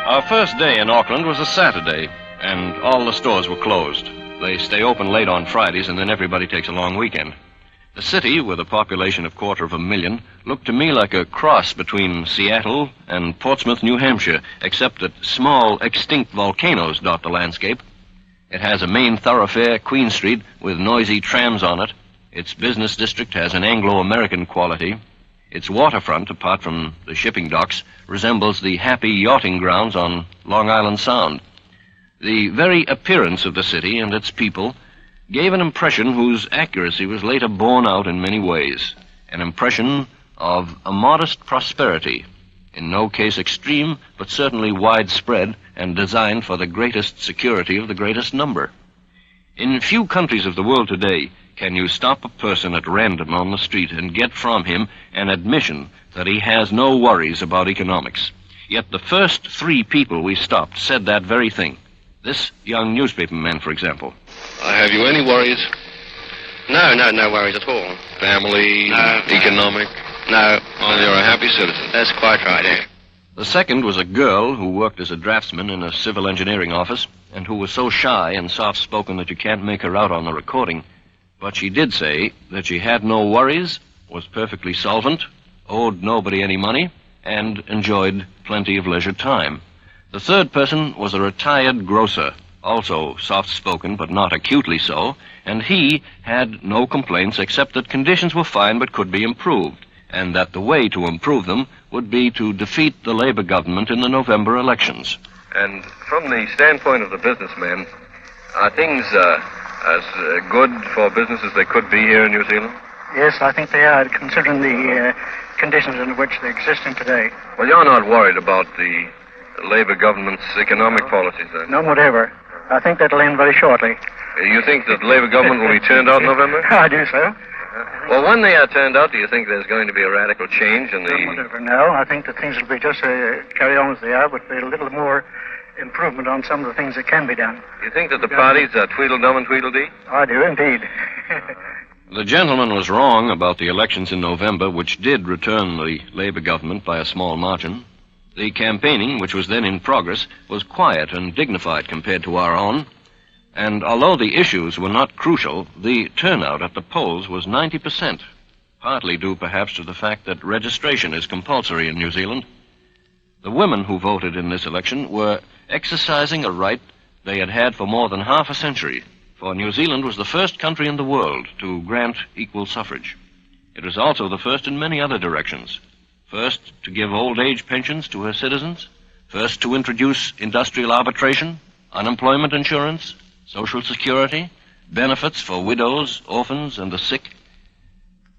Our first day in Auckland was a Saturday, and all the stores were closed. They stay open late on Fridays, and then everybody takes a long weekend. The city, with a population of 250,000, looked to me like a cross between Seattle and Portsmouth, New Hampshire, except that small, extinct volcanoes dot the landscape. It has a main thoroughfare, Queen Street, with noisy trams on it. Its business district has an Anglo-American quality. Its waterfront, apart from the shipping docks, resembles the happy yachting grounds on Long Island Sound. The very appearance of the city and its people gave an impression whose accuracy was later borne out in many ways. An impression of a modest prosperity, in no case extreme, but certainly widespread and designed for the greatest security of the greatest number. In few countries of the world today can you stop a person at random on the street and get from him an admission that he has no worries about economics. Yet the first 3 people we stopped said that very thing. This young newspaperman, for example. Have you any worries? No worries at all. Family, No. economic? No. Well, you're a happy citizen. That's quite right, yeah. The second was a girl who worked as a draftsman in a civil engineering office and who was so shy and soft-spoken that you can't make her out on the recording. But she did say that she had no worries, was perfectly solvent, owed nobody any money, and enjoyed plenty of leisure time. The third person was a retired grocer, also soft-spoken but not acutely so, and he had no complaints except that conditions were fine but could be improved, and that the way to improve them would be to defeat the Labor government in the November elections. And from the standpoint of the businessman, are things as good for business as they could be here in New Zealand? Yes, I think they are, considering the conditions in which they're existing today. Well, you're not worried about the Labor government's economic policies, then? None whatever. I think that'll end very shortly. You think that the Labor government will be turned out in November? I do, sir. Well, when they are turned out, do you think there's going to be a radical change in the... None whatever, no. I think that things will be just carry on as they are, but with a little more improvement on some of the things that can be done. You think that the parties are Tweedledum and Tweedledee? I do, indeed. The gentleman was wrong about the elections in November, which did return the Labor government by a small margin. The campaigning, which was then in progress, was quiet and dignified compared to our own. And although the issues were not crucial, the turnout at the polls was 90%, partly due perhaps to the fact that registration is compulsory in New Zealand. The women who voted in this election were exercising a right they had had for more than half a century, for New Zealand was the first country in the world to grant equal suffrage. It was also the first in many other directions. First, to give old age pensions to her citizens. First, to introduce industrial arbitration, unemployment insurance, Social Security, benefits for widows, orphans, and the sick.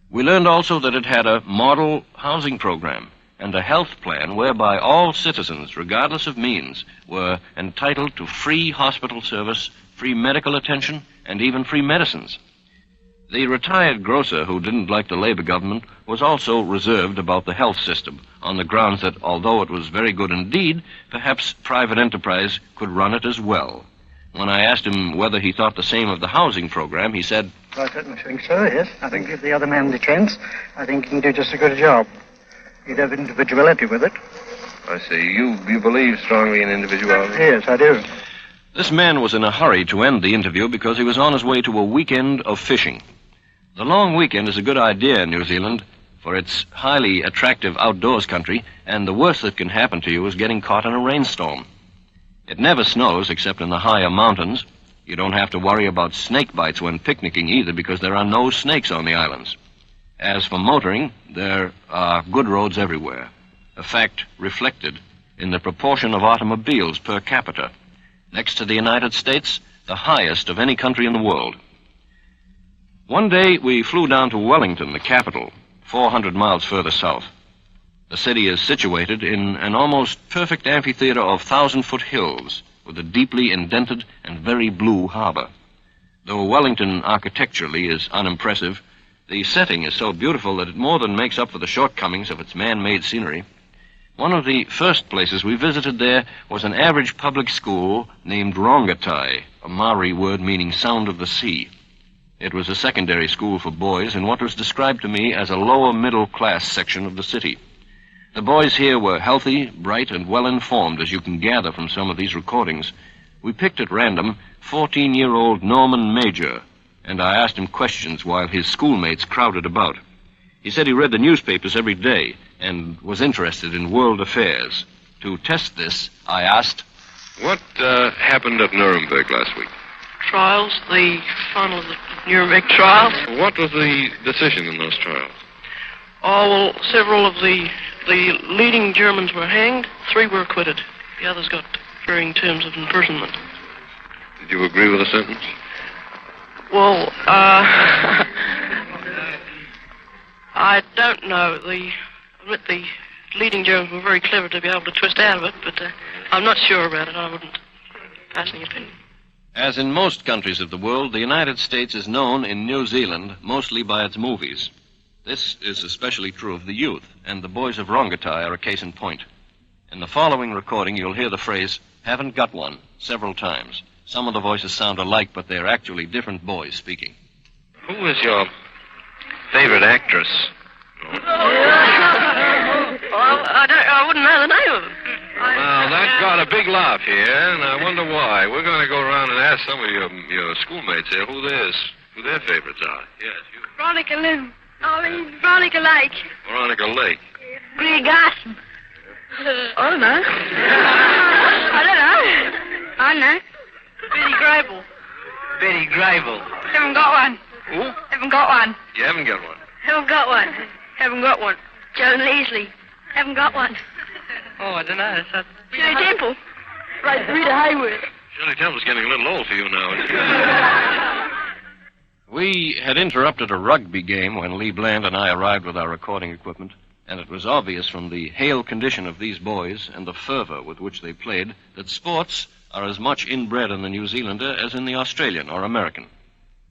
We learned also that it had a model housing program and a health plan whereby all citizens, regardless of means, were entitled to free hospital service, free medical attention, and even free medicines. The retired grocer who didn't like the Labor government was also reserved about the health system, on the grounds that, although it was very good indeed, perhaps private enterprise could run it as well. When I asked him whether he thought the same of the housing program, he said, I certainly think so, yes. I think if the other man the chance, I think he can do just as good a job. He'd have individuality with it. I see. You believe strongly in individuality? Yes, I do. This man was in a hurry to end the interview because he was on his way to a weekend of fishing. The long weekend is a good idea in New Zealand, for it's highly attractive outdoors country, and the worst that can happen to you is getting caught in a rainstorm. It never snows except in the higher mountains. You don't have to worry about snake bites when picnicking either, because there are no snakes on the islands. As for motoring, there are good roads everywhere, a fact reflected in the proportion of automobiles per capita. Next to the United States, the highest of any country in the world. One day, we flew down to Wellington, the capital, 400 miles further south. The city is situated in an almost perfect amphitheater of 1,000-foot hills with a deeply indented and very blue harbor. Though Wellington architecturally is unimpressive, the setting is so beautiful that it more than makes up for the shortcomings of its man-made scenery. One of the first places we visited there was an average public school named Rongatai, a Maori word meaning sound of the sea. It was a secondary school for boys in what was described to me as a lower middle-class section of the city. The boys here were healthy, bright, and well-informed, as you can gather from some of these recordings. We picked at random 14-year-old Norman Major, and I asked him questions while his schoolmates crowded about. He said he read the newspapers every day and was interested in world affairs. To test this, I asked, What happened at Nuremberg last week? Trials, the final of the Nuremberg trials. What was the decision in those trials? Oh, well, several of the leading Germans were hanged. 3 were acquitted. The others got varying terms of imprisonment. Did you agree with the sentence? Well, I don't know. The leading Germans were very clever to be able to twist out of it, but I'm not sure about it. I wouldn't pass any opinion. As in most countries of the world, the United States is known in New Zealand mostly by its movies. This is especially true of the youth, and the boys of Rongotai are a case in point. In the following recording, you'll hear the phrase, haven't got one, several times. Some of the voices sound alike, but they're actually different boys speaking. Who is your favorite actress? Well, I wouldn't know the name of them. Well, that got a big laugh here, and I wonder why. We're going to go around and ask some of your schoolmates here who their favorites are. Yes, you. Veronica Lake. Veronica Lake. Brie Garson. I don't know. I know. Betty Grable. Betty Grable. Haven't got one. Who? Haven't got one. You haven't got one. Haven't got one. Haven't got one. Joan Leslie. Haven't got one. Oh, I don't know. Shirley Temple. Right, Rita Hayworth. Shirley Temple's getting a little old for you now. We had interrupted a rugby game when Lee Bland and I arrived with our recording equipment, and it was obvious from the hale condition of these boys and the fervor with which they played that sports are as much inbred in the New Zealander as in the Australian or American.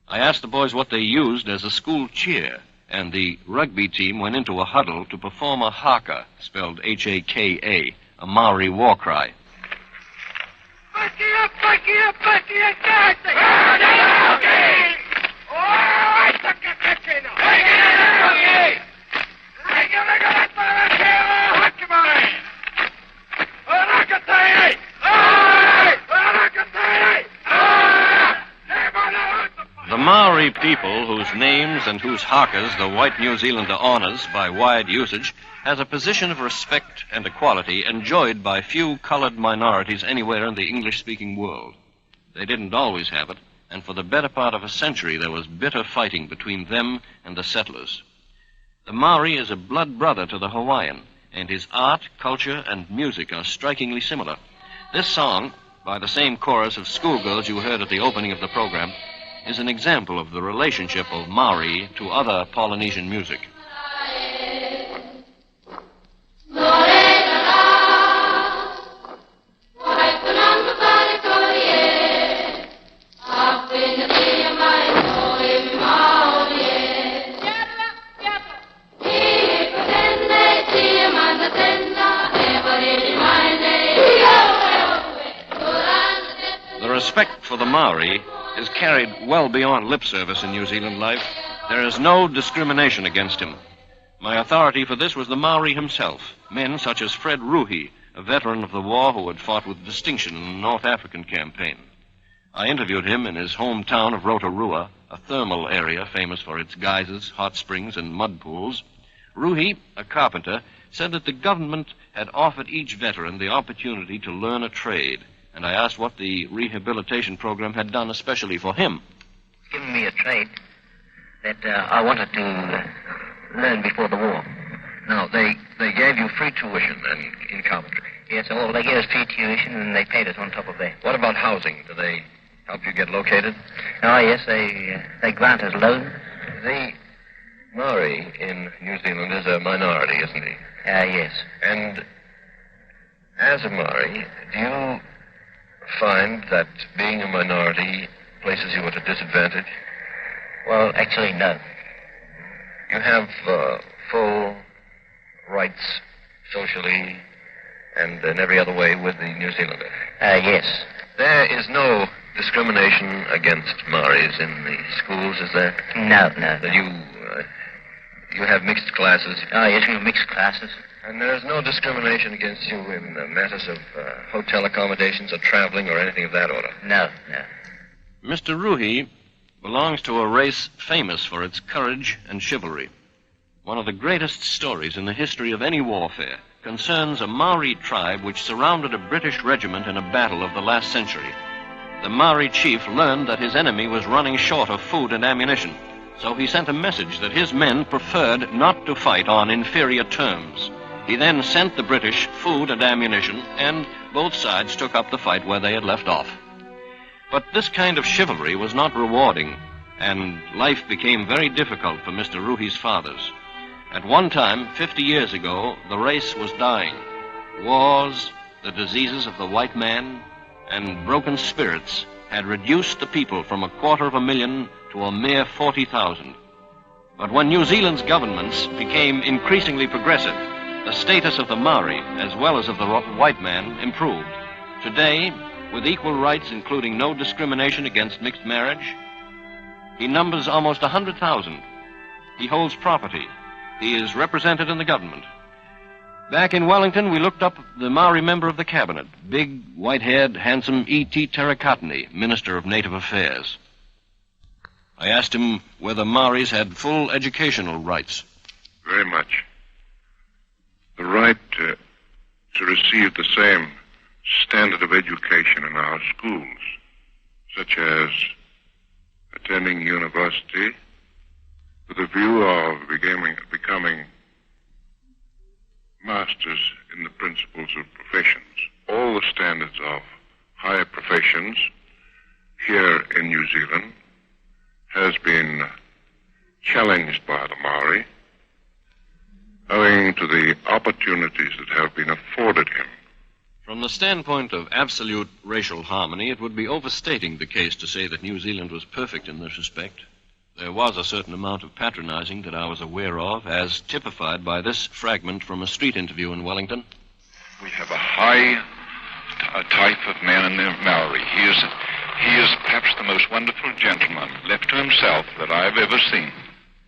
I asked the boys what they used as a school cheer, and the rugby team went into a huddle to perform a haka, spelled H-A-K-A, a Maori war cry. The Maori people, whose names and whose hakas the white New Zealander honors by wide usage, has a position of respect and equality enjoyed by few colored minorities anywhere in the English-speaking world. They didn't always have it, and for the better part of a century there was bitter fighting between them and the settlers. The Maori is a blood brother to the Hawaiian, and his art, culture, and music are strikingly similar. This song, by the same chorus of schoolgirls you heard at the opening of the program, is an example of the relationship of Maori to other Polynesian music. The respect for the Maori is carried well beyond lip service in New Zealand life. There is no discrimination against him. My authority for this was the Maori himself, men such as Fred Ruhi, a veteran of the war who had fought with distinction in the North African campaign. I interviewed him in his hometown of Rotorua, a thermal area famous for its geysers, hot springs, and mud pools. Ruhi, a carpenter, said that the government had offered each veteran the opportunity to learn a trade, and I asked what the rehabilitation program had done especially for him. Given me a trade that I wanted to learn before the war. Now, they gave you free tuition in carpentry. Yes, all they gave us free tuition, and they paid us on top of that. What about housing? Do they help you get located? Oh, yes, they grant us loans. The Maori in New Zealand is a minority, isn't he? Yes. And as a Maori, do you find that being a minority places you at a disadvantage? Well, actually, no. You have full rights socially and in every other way with the New Zealander? Yes. There is no discrimination against Maoris in the schools, is there? No. You have mixed classes? Oh, yes, we have mixed classes. And there is no discrimination against you in matters of hotel accommodations or traveling or anything of that order? No. Mr. Ruhi belongs to a race famous for its courage and chivalry. One of the greatest stories in the history of any warfare concerns a Maori tribe which surrounded a British regiment in a battle of the last century. The Maori chief learned that his enemy was running short of food and ammunition, so he sent a message that his men preferred not to fight on inferior terms. He then sent the British food and ammunition, and both sides took up the fight where they had left off. But this kind of chivalry was not rewarding, and life became very difficult for Mr. Ruhi's fathers. At one time, 50 years ago, the race was dying. Wars, the diseases of the white man, and broken spirits had reduced the people from 250,000 to a mere 40,000. But when New Zealand's governments became increasingly progressive, the status of the Maori, as well as of the white man, improved. Today, with equal rights including no discrimination against mixed marriage, he numbers almost 100,000. He holds property. He is represented in the government. Back in Wellington, we looked up the Maori member of the cabinet, big, white-haired, handsome E.T. Terakatani, Minister of Native Affairs. I asked him whether Maoris had full educational rights. Very much. The right to receive the same standard of education in our schools, such as attending university with a view of becoming masters in the principles of professions. All the standards of higher professions here in New Zealand has been challenged by the Maori owing to the opportunities that have been afforded him. From the standpoint of absolute racial harmony, it would be overstating the case to say that New Zealand was perfect in this respect. There was a certain amount of patronizing that I was aware of, as typified by this fragment from a street interview in Wellington. We have a high type of man in the Maori. He is perhaps the most wonderful gentleman, left to himself, that I've ever seen.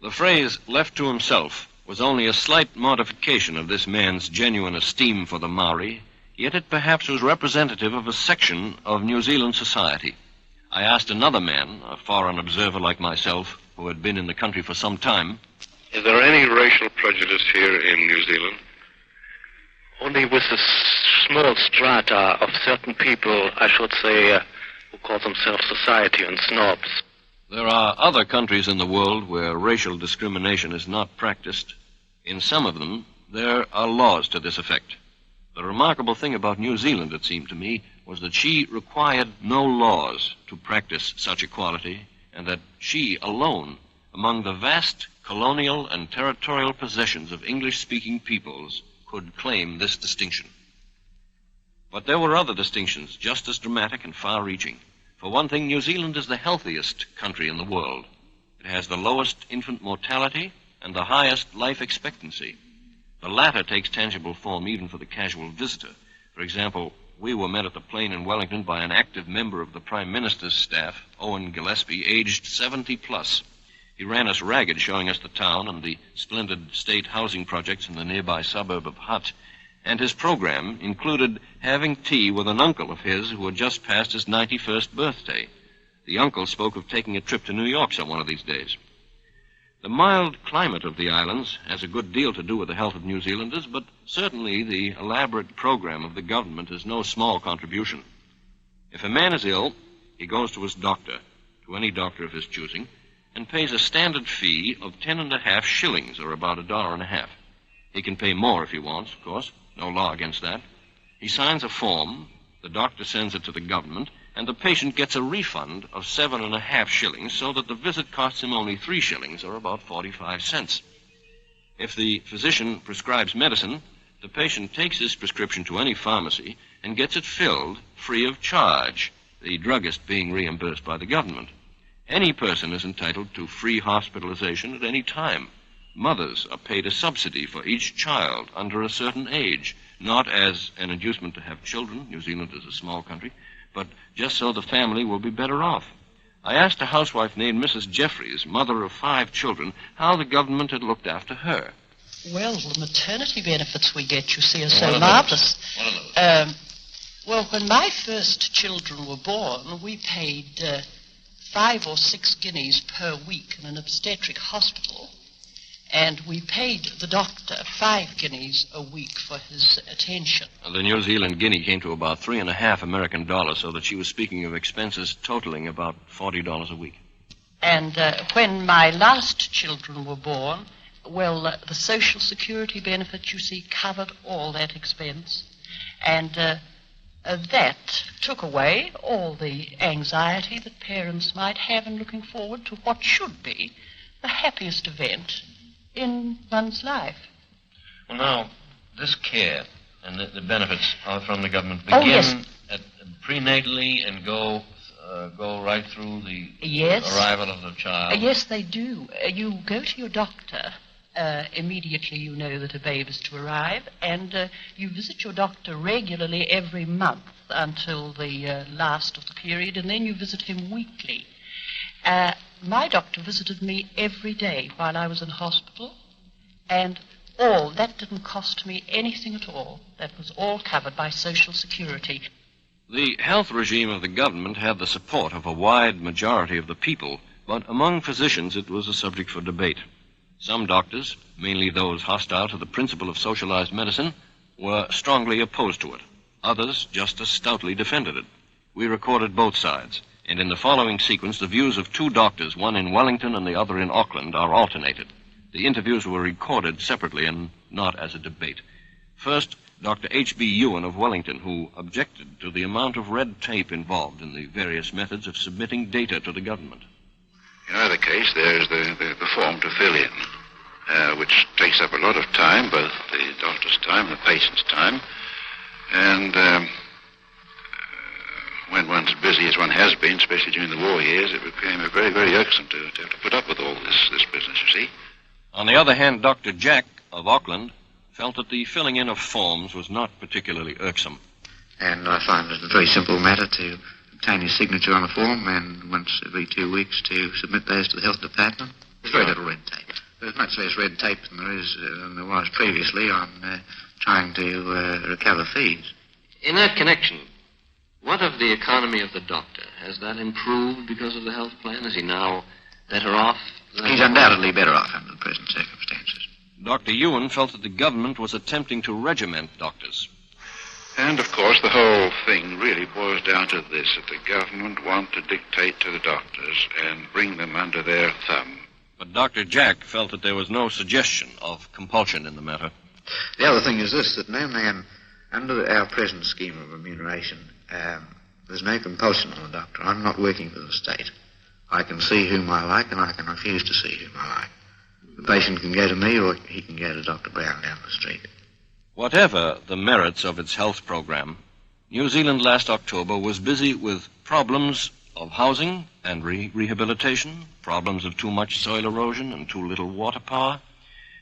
The phrase, left to himself, was only a slight modification of this man's genuine esteem for the Maori, yet it perhaps was representative of a section of New Zealand society. I asked another man, a foreign observer like myself, who had been in the country for some time. Is there any racial prejudice here in New Zealand? Only with a small strata of certain people, I should say, who call themselves society and snobs. There are other countries in the world where racial discrimination is not practiced. In some of them, there are laws to this effect. The remarkable thing about New Zealand, it seemed to me, was that she required no laws to practice such equality, and that she alone, among the vast colonial and territorial possessions of English-speaking peoples, could claim this distinction. But there were other distinctions, just as dramatic and far-reaching. For one thing, New Zealand is the healthiest country in the world. It has the lowest infant mortality and the highest life expectancy. The latter takes tangible form even for the casual visitor. For example, we were met at the plane in Wellington by an active member of the Prime Minister's staff, Owen Gillespie, aged 70+. He ran us ragged, showing us the town and the splendid state housing projects in the nearby suburb of Hutt. And his program included having tea with an uncle of his who had just passed his 91st birthday. The uncle spoke of taking a trip to New York some one of these days. The mild climate of the islands has a good deal to do with the health of New Zealanders, but certainly the elaborate program of the government is no small contribution. If a man is ill, he goes to his doctor, to any doctor of his choosing, and pays a standard fee of 10.5 shillings, or about $1.50. He can pay more if he wants, of course. No law against that. He signs a form, the doctor sends it to the government, and the patient gets a refund of 7.5 shillings, so that the visit costs him only 3 shillings, or about 45 cents. If the physician prescribes medicine, the patient takes his prescription to any pharmacy and gets it filled free of charge, the druggist being reimbursed by the government. Any person is entitled to free hospitalization at any time. Mothers are paid a subsidy for each child under a certain age, not as an inducement to have children, New Zealand is a small country, but just so the family will be better off. I asked a housewife named Mrs. Jeffries, mother of 5 children, how the government had looked after her. Well, the maternity benefits we get, you see, are so marvelous. Well, when my first children were born, we paid 5 or 6 guineas per week in an obstetric hospital, and we paid the doctor 5 guineas a week for his attention. The New Zealand guinea came to about $3.50 American, so that she was speaking of expenses totaling about $40 a week. And when my last children were born, well, the Social Security benefit, you see, covered all that expense. And that took away all the anxiety that parents might have in looking forward to what should be the happiest event in one's life. Well, now, this care and the benefits from the government begin at prenatally and go right through the arrival of the child? Yes, they do. You go to your doctor. Immediately you know that a babe is to arrive, and you visit your doctor regularly every month until the last of the period, and then you visit him weekly. My doctor visited me every day while I was in hospital, and that didn't cost me anything at all. That was all covered by Social Security. The health regime of the government had the support of a wide majority of the people, but among physicians it was a subject for debate. Some doctors, mainly those hostile to the principle of socialized medicine, were strongly opposed to it. Others just as stoutly defended it. We recorded both sides, and in the following sequence, the views of 2 doctors, one in Wellington and the other in Auckland, are alternated. The interviews were recorded separately and not as a debate. First, Dr. H.B. Ewan of Wellington, who objected to the amount of red tape involved in the various methods of submitting data to the government. In either case, there's the form to fill in, which takes up a lot of time, both the doctor's time and the patient's time. And when one's as busy as one has been, especially during the war years, it became very, very irksome to have to put up with all this business, you see. On the other hand, Dr. Jack of Auckland felt that the filling in of forms was not particularly irksome. And I find it a very simple matter to obtain his signature on a form and once every 2 weeks to submit those to the health department. There's very little red tape. There's much less red tape than there was previously on trying to recover fees. In that connection, what of the economy of the doctor? Has that improved because of the health plan? Is he now better off? He's undoubtedly better off under the present circumstances. Dr. Ewan felt that the government was attempting to regiment doctors. And, of course, the whole thing really boils down to this, that the government want to dictate to the doctors and bring them under their thumb. But Dr. Jack felt that there was no suggestion of compulsion in the matter. The other thing is this, that no man, under our present scheme of remuneration, there's no compulsion on the doctor. I'm not working for the state. I can see whom I like and I can refuse to see whom I like. The patient can go to me or he can go to Dr. Brown down the street. Whatever the merits of its health program, New Zealand last October was busy with problems of housing and rehabilitation, problems of too much soil erosion and too little water power,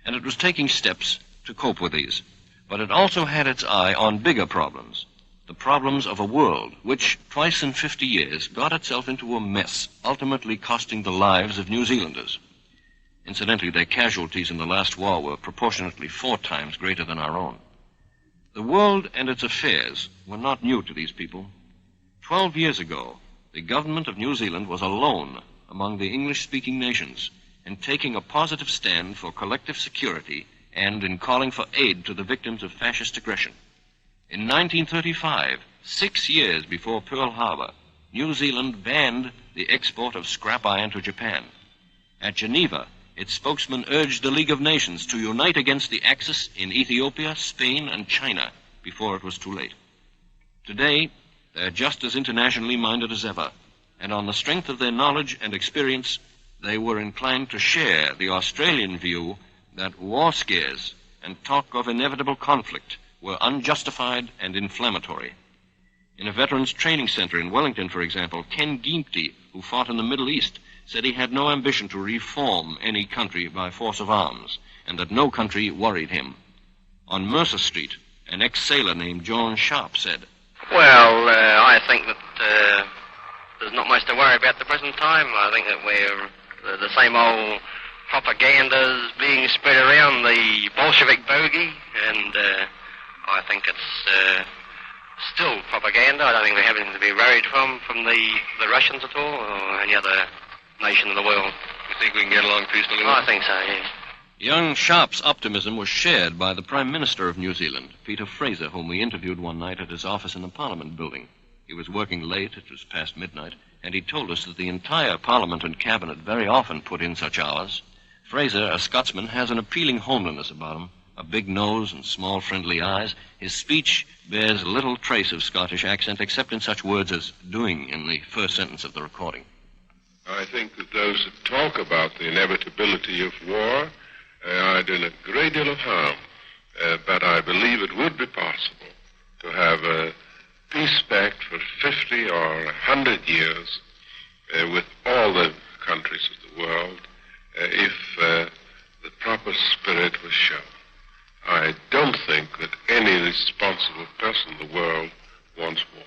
and it was taking steps to cope with these. But it also had its eye on bigger problems, the problems of a world which, twice in 50 years, got itself into a mess, ultimately costing the lives of New Zealanders. Incidentally, their casualties in the last war were proportionately 4 times greater than our own. The world and its affairs were not new to these people. 12 years ago, the government of New Zealand was alone among the English-speaking nations in taking a positive stand for collective security and in calling for aid to the victims of fascist aggression. In 1935, 6 years before Pearl Harbor, New Zealand banned the export of scrap iron to Japan. At Geneva, its spokesman urged the League of Nations to unite against the Axis in Ethiopia, Spain, and China before it was too late. Today, they're just as internationally minded as ever, and on the strength of their knowledge and experience, they were inclined to share the Australian view that war scares and talk of inevitable conflict were unjustified and inflammatory. In a veterans training center in Wellington, for example, Ken Gimpty, who fought in the Middle East, said he had no ambition to reform any country by force of arms, and that no country worried him. On Mercer Street, an ex-sailor named John Sharp said, Well, I think that there's not much to worry about at the present time. I think that we're the same old propaganda's being spread around, the Bolshevik bogey, and I think it's still propaganda. I don't think we have anything to be worried from the Russians at all, or any other nation in the world. You think we can get along peacefully? I think so, yes. Young Sharp's optimism was shared by the Prime Minister of New Zealand, Peter Fraser, whom we interviewed one night at his office in the Parliament building. He was working late, it was past midnight, and he told us that the entire Parliament and Cabinet very often put in such hours. Fraser, a Scotsman, has an appealing homeliness about him, a big nose and small friendly eyes. His speech bears little trace of Scottish accent except in such words as doing in the first sentence of the recording. I think that those who talk about the inevitability of war are doing a great deal of harm, but I believe it would be possible to have a peace pact for 50 or 100 years with all the countries of the world if the proper spirit was shown. I don't think that any responsible person in the world wants war.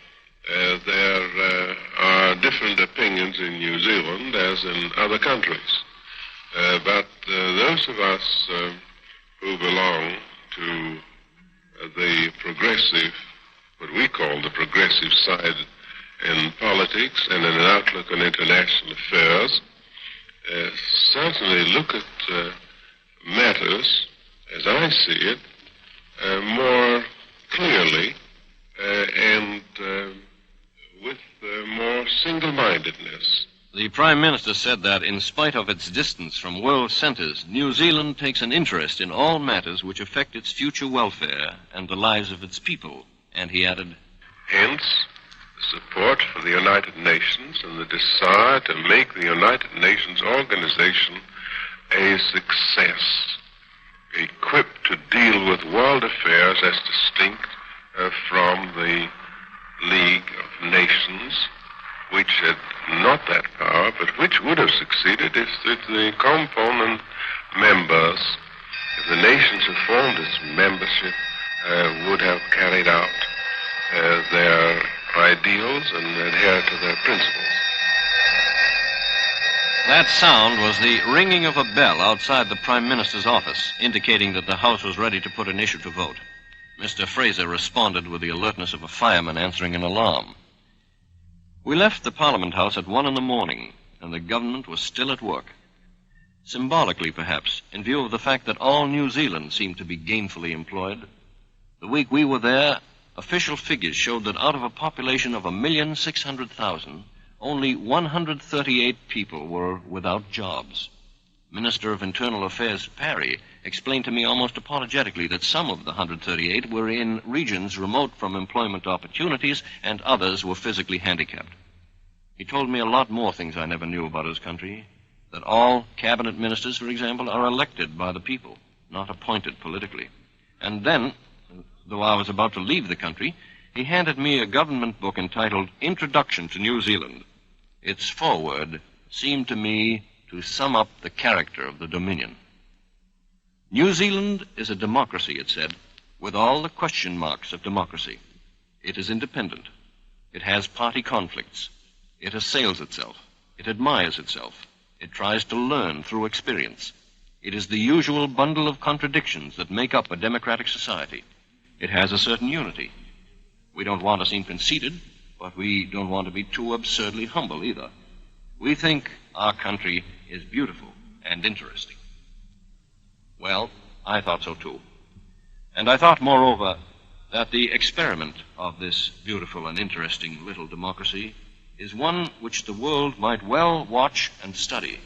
There are different opinions in New Zealand as in other countries. But those of us who belong to the progressive, what we call the progressive side in politics and in an outlook on international affairs, certainly look at matters, as I see it, more clearly and with more single-mindedness. The Prime Minister said that, in spite of its distance from world centers, New Zealand takes an interest in all matters which affect its future welfare and the lives of its people. And he added, hence, the support for the United Nations and the desire to make the United Nations organization a success, equipped to deal with world affairs as distinct from the League of Nations, which had not that power, but which would have succeeded if the component members, if the nations who formed its membership, would have carried out their ideals and adhered to their principles. That sound was the ringing of a bell outside the Prime Minister's office, indicating that the House was ready to put an issue to vote. Mr. Fraser responded with the alertness of a fireman answering an alarm. We left the Parliament House at 1 a.m, and the government was still at work. Symbolically, perhaps, in view of the fact that all New Zealand seemed to be gainfully employed, the week we were there, official figures showed that out of a population of 1,600,000, only 138 people were without jobs. Minister of Internal Affairs Parry explained to me almost apologetically that some of the 138 were in regions remote from employment opportunities and others were physically handicapped. He told me a lot more things I never knew about his country, that all cabinet ministers, for example, are elected by the people, not appointed politically. And then, though I was about to leave the country, he handed me a government book entitled Introduction to New Zealand. Its foreword seemed to me to sum up the character of the Dominion. New Zealand is a democracy, it said, with all the question marks of democracy. It is independent. It has party conflicts. It assails itself. It admires itself. It tries to learn through experience. It is the usual bundle of contradictions that make up a democratic society. It has a certain unity. We don't want to seem conceited, but we don't want to be too absurdly humble either. We think our country is beautiful and interesting. Well, I thought so too. And I thought, moreover, that the experiment of this beautiful and interesting little democracy is one which the world might well watch and study.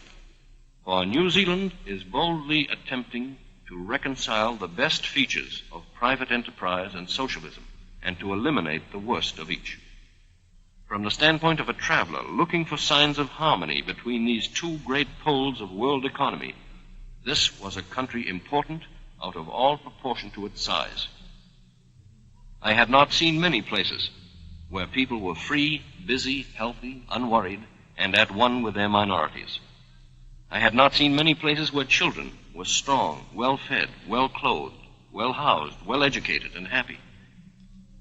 For New Zealand is boldly attempting to reconcile the best features of private enterprise and socialism and to eliminate the worst of each. From the standpoint of a traveler looking for signs of harmony between these two great poles of world economy, this was a country important out of all proportion to its size. I had not seen many places where people were free, busy, healthy, unworried, and at one with their minorities. I had not seen many places where children were strong, well-fed, well-clothed, well-housed, well-educated, and happy.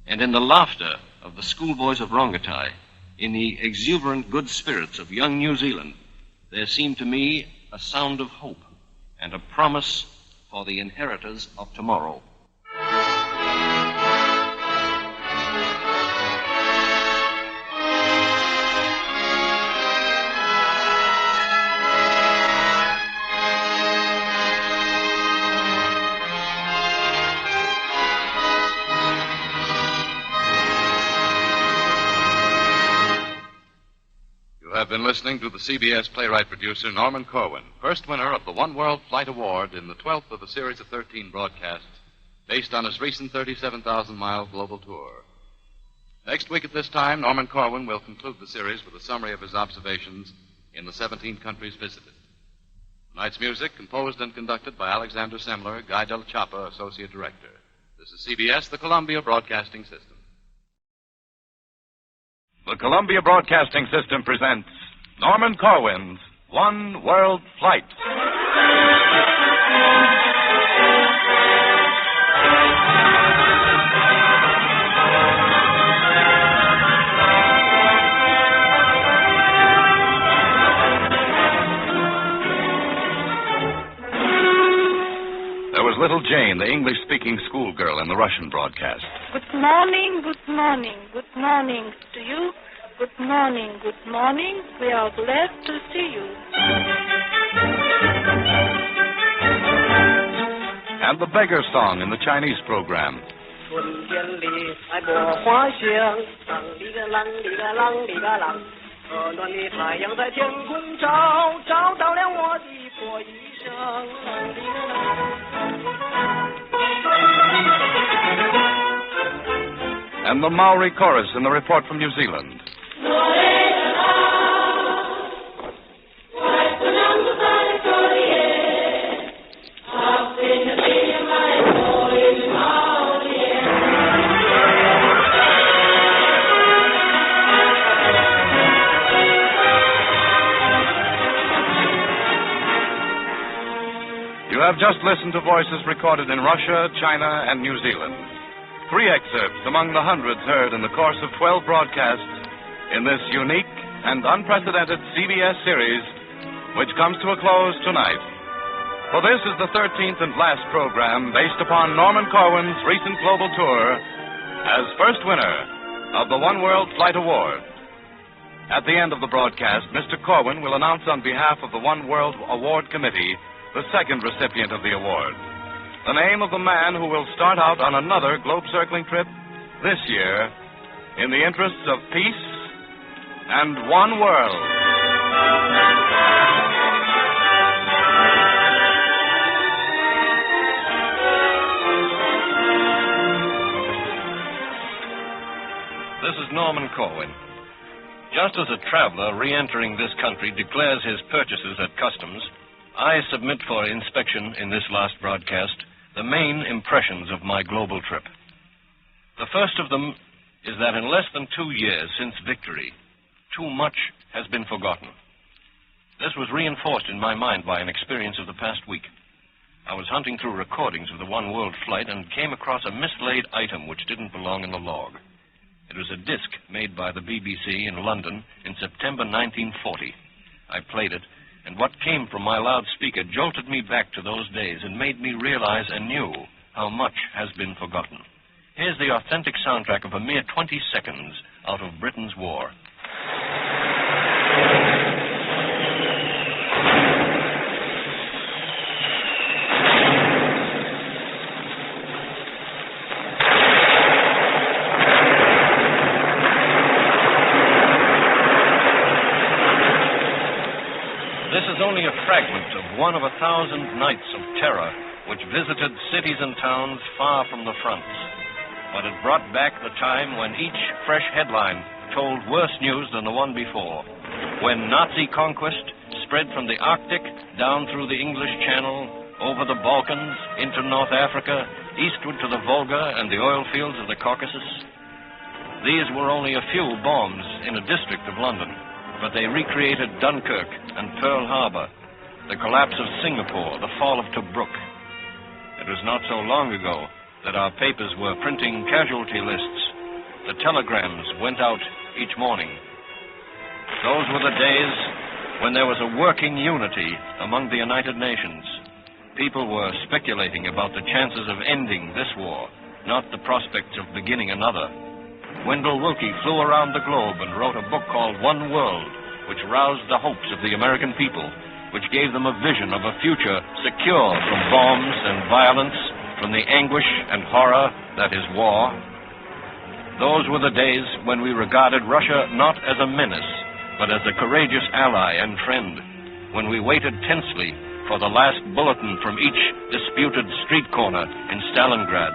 And in the laughter of the schoolboys of Rongotai, in the exuberant good spirits of young New Zealand, there seemed to me a sound of hope and a promise for the inheritors of tomorrow. been listening to the CBS playwright-producer Norman Corwin, first winner of the One World Flight Award in the 12th of a series of 13 broadcasts based on his recent 37,000-mile global tour. Next week at this time, Norman Corwin will conclude the series with a summary of his observations in the 17 countries visited. Tonight's music, composed and conducted by Alexander Semler, Guy Del Chapa, Associate Director. This is CBS, the Columbia Broadcasting System. The Columbia Broadcasting System presents Norman Corwin's One World Flight. There was little Jane, the English-speaking schoolgirl in the Russian broadcast. Good morning, good morning, good morning to you. Good morning, good morning. We are glad to see you. And the beggar song in the Chinese program. And the Maori chorus in the report from New Zealand. You have just listened to voices recorded in Russia, China, and New Zealand. 3 excerpts among the hundreds heard in the course of 12 broadcasts in this unique and unprecedented CBS series, which comes to a close tonight. For this is the 13th and last program based upon Norman Corwin's recent global tour as first winner of the One World Flight Award. At the end of the broadcast, Mr. Corwin will announce on behalf of the One World Award Committee the second recipient of the award. The name of the man who will start out on another globe-circling trip this year in the interests of peace and one world. This is Norman Corwin. Just as a traveler re-entering this country declares his purchases at customs, I submit for inspection in this last broadcast the main impressions of my global trip. The first of them is that in less than 2 years since victory, too much has been forgotten. This was reinforced in my mind by an experience of the past week. I was hunting through recordings of the One World flight and came across a mislaid item which didn't belong in the log. It was a disc made by the BBC in London in September 1940. I played it, and what came from my loudspeaker jolted me back to those days and made me realize anew how much has been forgotten. Here's the authentic soundtrack of a mere 20 seconds out of Britain's war. Only a fragment of one of 1,000 nights of terror which visited cities and towns far from the fronts. But it brought back the time when each fresh headline told worse news than the one before. When Nazi conquest spread from the Arctic down through the English Channel, over the Balkans, into North Africa, eastward to the Volga and the oil fields of the Caucasus. These were only a few bombs in a district of London, but they recreated Dunkirk and Pearl Harbor, the collapse of Singapore, the fall of Tobruk. It was not so long ago that our papers were printing casualty lists. The telegrams went out each morning. Those were the days when there was a working unity among the United Nations. People were speculating about the chances of ending this war, not the prospects of beginning another. Wendell Willkie flew around the globe and wrote a book called One World, which roused the hopes of the American people, which gave them a vision of a future secure from bombs and violence, from the anguish and horror that is war. Those were the days when we regarded Russia not as a menace, but as a courageous ally and friend when we waited tensely for the last bulletin from each disputed street corner in Stalingrad.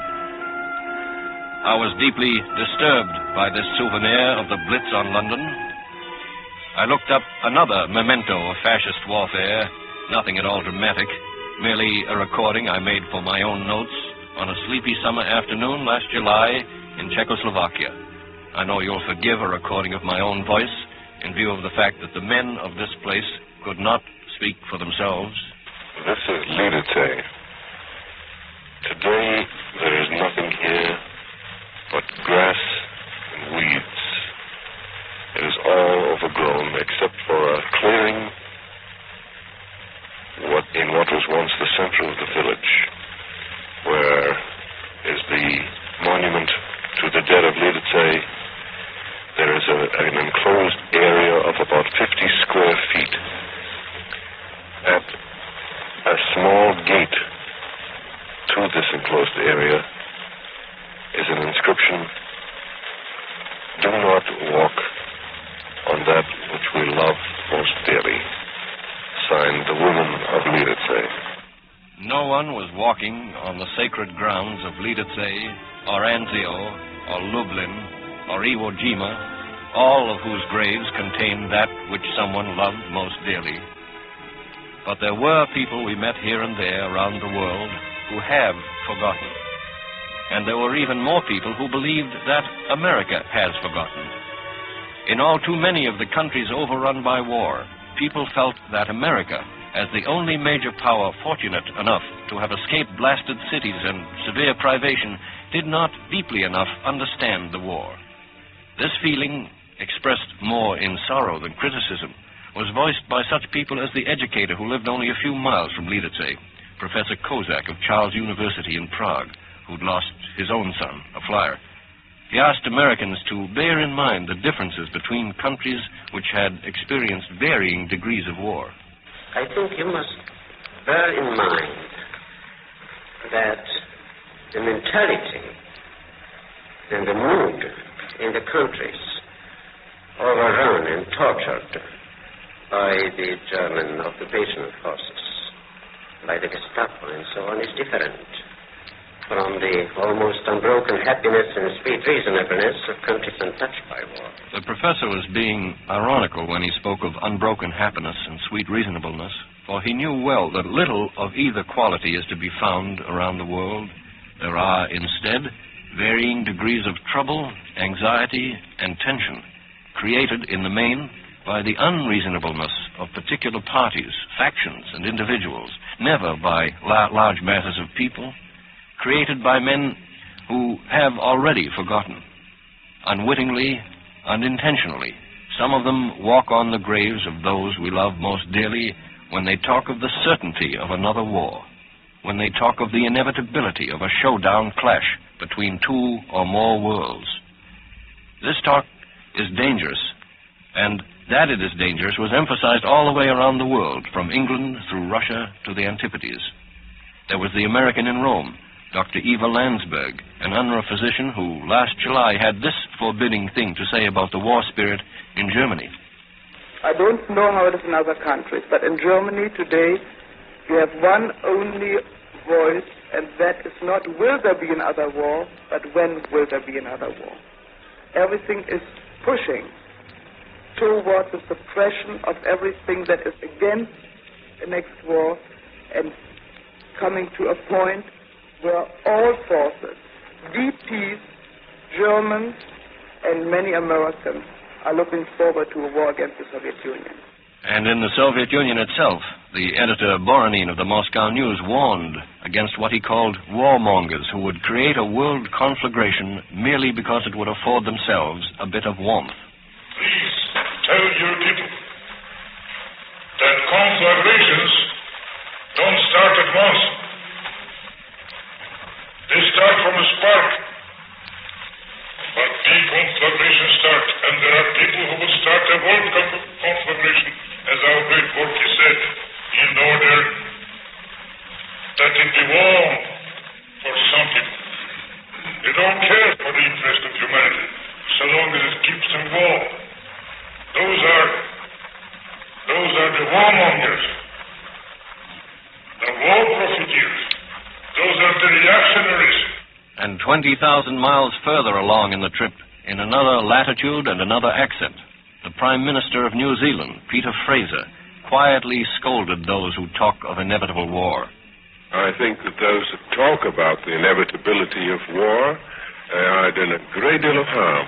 I was deeply disturbed by this souvenir of the Blitz on London. I looked up another memento of fascist warfare, nothing at all dramatic, merely a recording I made for my own notes on a sleepy summer afternoon last July in Czechoslovakia. I know you'll forgive a recording of my own voice in view of the fact that the men of this place could not speak for themselves. This is Lidice. Today there is nothing here but grass and weeds. It is all overgrown except for a clearing in what was once the center of the village, where is the monument to the dead of Lidice. There is an enclosed area of about 50 square feet. At a small gate to this enclosed area is an inscription, "Do not walk on that which we love most dearly." Signed, the women of Lidice. No one was walking on the sacred grounds of Lidice, or Anzio, or Lublin, or Iwo Jima, all of whose graves contained that which someone loved most dearly. But there were people we met here and there around the world who have forgotten. And there were even more people who believed that America has forgotten. In all too many of the countries overrun by war, people felt that America, as the only major power fortunate enough to have escaped blasted cities and severe privation, did not deeply enough understand the war. This feeling, expressed more in sorrow than criticism, was voiced by such people as the educator who lived only a few miles from Lidice, Professor Kozak of Charles University in Prague, who'd lost his own son, a flyer. He asked Americans to bear in mind the differences between countries which had experienced varying degrees of war. I think you must bear in mind that the mentality and the mood in the countries overrun and tortured by the German occupation forces, by the Gestapo and so on, is different from the almost unbroken happiness and sweet reasonableness of countries untouched by war. The professor was being ironical when he spoke of unbroken happiness and sweet reasonableness, for he knew well that little of either quality is to be found around the world. There are, instead, varying degrees of trouble, anxiety, and tension, created in the main by the unreasonableness of particular parties, factions, and individuals, never by large masses of people, created by men who have already forgotten, unwittingly, unintentionally. Some of them walk on the graves of those we love most dearly when they talk of the certainty of another war, when they talk of the inevitability of a showdown clash between two or more worlds. This talk is dangerous, and that it is dangerous was emphasized all the way around the world, from England through Russia to the Antipodes. There was the American in Rome, Dr. Eva Landsberg, an UNRWA physician who last July had this forbidding thing to say about the war spirit in Germany. I don't know how it is in other countries, but in Germany today you have one only voice, and that is not will there be another war, but when will there be another war. Everything is pushing towards the suppression of everything that is against the next war and coming to a point where all forces, DPs, Germans, and many Americans are looking forward to a war against the Soviet Union. And in the Soviet Union itself, the editor Boranin of the Moscow News warned against what he called warmongers who would create a world conflagration merely because it would afford themselves a bit of warmth. Please tell your people that conflagrations don't start at once. They start from a spark. But big conflagrations start, and there are people who will start a world conflagration, as our great Gorky said, in order that it be warm for some people. They don't care for the interest of humanity, so long as it keeps them warm. Those are are the warmongers, the war profiteers. Those are the reactionaries. And 20,000 miles further along in the trip, in another latitude and another accent, the Prime Minister of New Zealand, Peter Fraser, quietly scolded those who talk of inevitable war. I think that those that talk about the inevitability of war are doing a great deal of harm.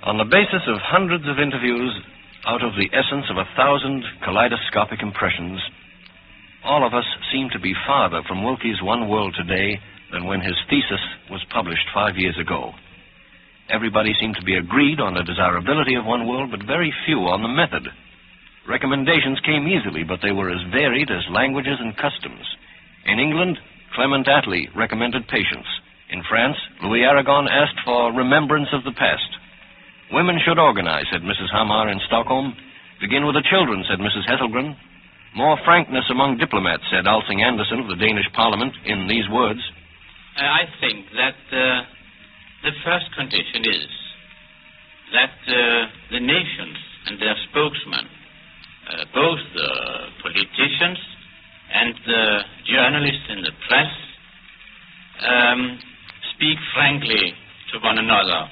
On the basis of hundreds of interviews, out of the essence of 1,000 kaleidoscopic impressions, all of us seem to be farther from Wilkie's One World today than when his thesis was published 5 years ago. Everybody seemed to be agreed on the desirability of one world, but very few on the method. Recommendations came easily, but they were as varied as languages and customs. In England, Clement Attlee recommended patience. In France, Louis Aragon asked for remembrance of the past. Women should organize, said Mrs. Hamar in Stockholm. Begin with the children, said Mrs. Hettelgren. More frankness among diplomats, said Alsing Anderson of the Danish Parliament, in these words. I think that the first condition is that the nations and their spokesmen, both the politicians and the journalists in the press, speak frankly to one another.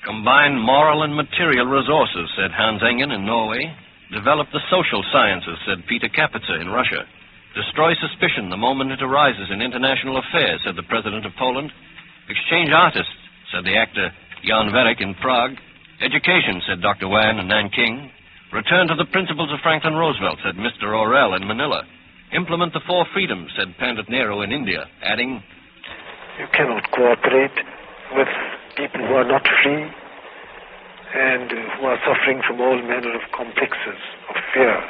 Combine moral and material resources, said Hans Engen in Norway. Develop the social sciences, said Peter Kapitsa in Russia. Destroy suspicion the moment it arises in international affairs, said the President of Poland. Exchange artists, said the actor Jan Verek in Prague. Education, said Dr. Wan in Nanking. Return to the principles of Franklin Roosevelt, said Mr. Orell in Manila. Implement the 4 freedoms, said Pandit Nehru in India, adding, You cannot cooperate with people who are not free and who are suffering from all manner of complexes of fear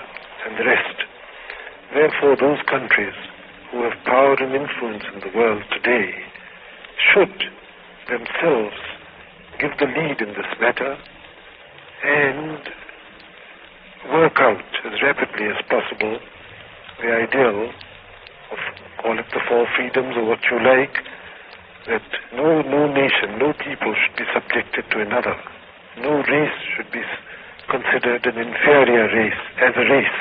and the rest. Therefore, those countries who have power and influence in the world today should themselves give the lead in this matter and work out as rapidly as possible the ideal of, call it the 4 freedoms or what you like, that no nation, no people should be subjected to another. No race should be considered an inferior race as a race.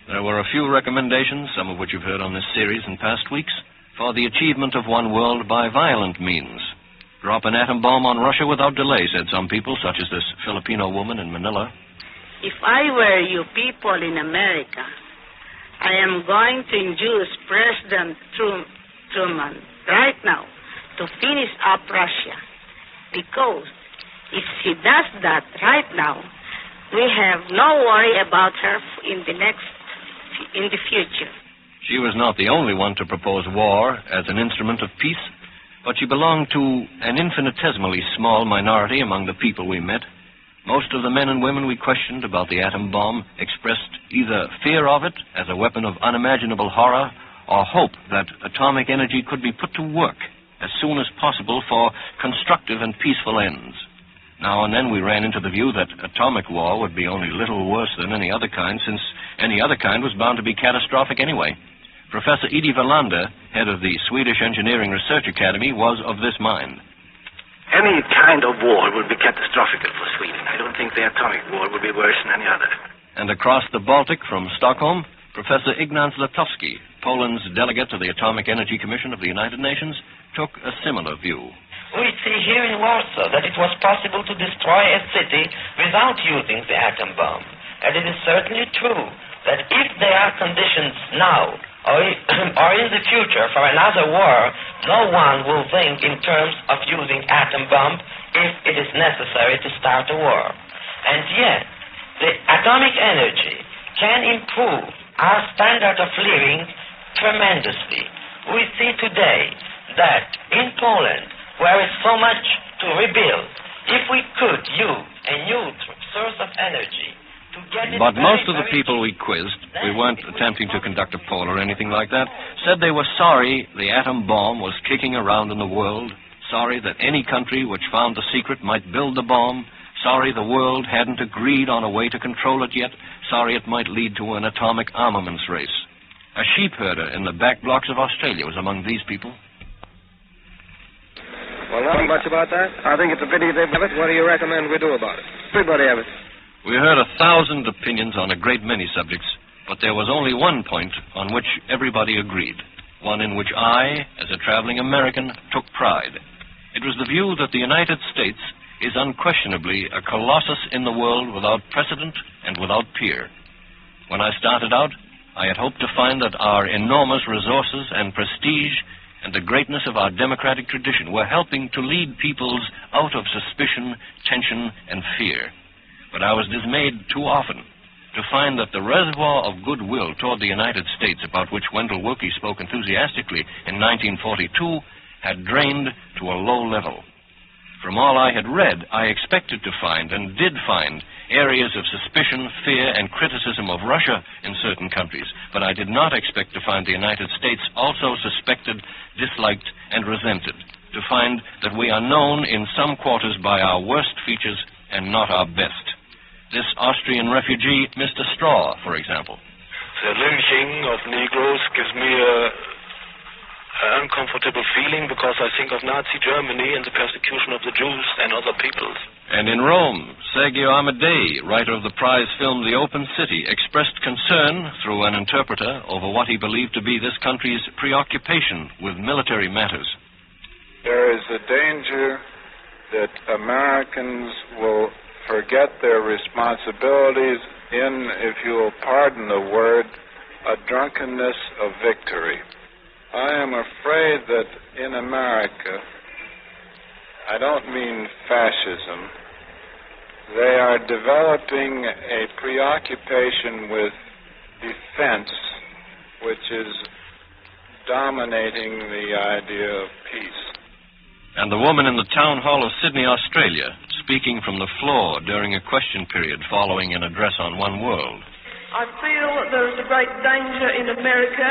There were a few recommendations, some of which you've heard on this series in past weeks, for the achievement of one world by violent means. Drop an atom bomb on Russia without delay, said some people, such as this Filipino woman in Manila. If I were you people in America, I am going to induce President Truman right now to finish up Russia. Because if she does that right now, we have no worry about her in the future. She was not the only one to propose war as an instrument of peace, but she belonged to an infinitesimally small minority among the people we met. Most of the men and women we questioned about the atom bomb expressed either fear of it as a weapon of unimaginable horror or hope that atomic energy could be put to work as soon as possible for constructive and peaceful ends. Now and then we ran into the view that atomic war would be only little worse than any other kind, since any other kind was bound to be catastrophic anyway. Professor Edie Wallander, head of the Swedish Engineering Research Academy, was of this mind. Any kind of war would be catastrophic for Sweden. I don't think the atomic war would be worse than any other. And across the Baltic from Stockholm, Professor Ignaz Latowski, Poland's delegate to the Atomic Energy Commission of the United Nations, took a similar view. We see here in Warsaw that it was possible to destroy a city without using the atom bomb. And it is certainly true that if there are conditions now or in the future for another war, no one will think in terms of using atom bomb if it is necessary to start a war. And yet, the atomic energy can improve our standard of living tremendously. We see today that in Poland, where is so much to rebuild, if we could use a new source of energy to get it. But most of the people we quizzed, we weren't attempting to conduct a poll or anything like that, said they were sorry the atom bomb was kicking around in the world, sorry that any country which found the secret might build the bomb, sorry the world hadn't agreed on a way to control it yet, sorry it might lead to an atomic armaments race. A sheep herder in the back blocks of Australia was among these people. Well, not much about that. I think it's a pity they have it. What do you recommend we do about it? Everybody have it. We heard 1,000 opinions on a great many subjects, But there was only one point on which everybody agreed, one in which I, as a traveling American, took pride. It was the view that the United States is unquestionably a colossus in the world without precedent and without peer. When I started out, I had hoped to find that our enormous resources and prestige and the greatness of our democratic tradition were helping to lead peoples out of suspicion, tension, and fear. But I was dismayed too often to find that the reservoir of goodwill toward the United States, about which Wendell Willkie spoke enthusiastically in 1942, had drained to a low level. From all I had read, I expected to find, and did find, areas of suspicion, fear, and criticism of Russia in certain countries, but I did not expect to find the United States also suspected, disliked, and resented, to find that we are known in some quarters by our worst features and not our best. This Austrian refugee, Mr. Straw, for example. The lynching of Negroes gives me an uncomfortable feeling because I think of Nazi Germany and the persecution of the Jews and other peoples. And in Rome, Sergio Amadei, writer of the prize film The Open City, expressed concern through an interpreter over what he believed to be this country's preoccupation with military matters. There is a danger that Americans will forget their responsibilities in, if you will pardon the word, a drunkenness of victory. I am afraid that in America, I don't mean fascism, they are developing a preoccupation with defense, which is dominating the idea of peace. And the woman in the town hall of Sydney, Australia, speaking from the floor during a question period following an address on One World. I feel that there is a great danger in America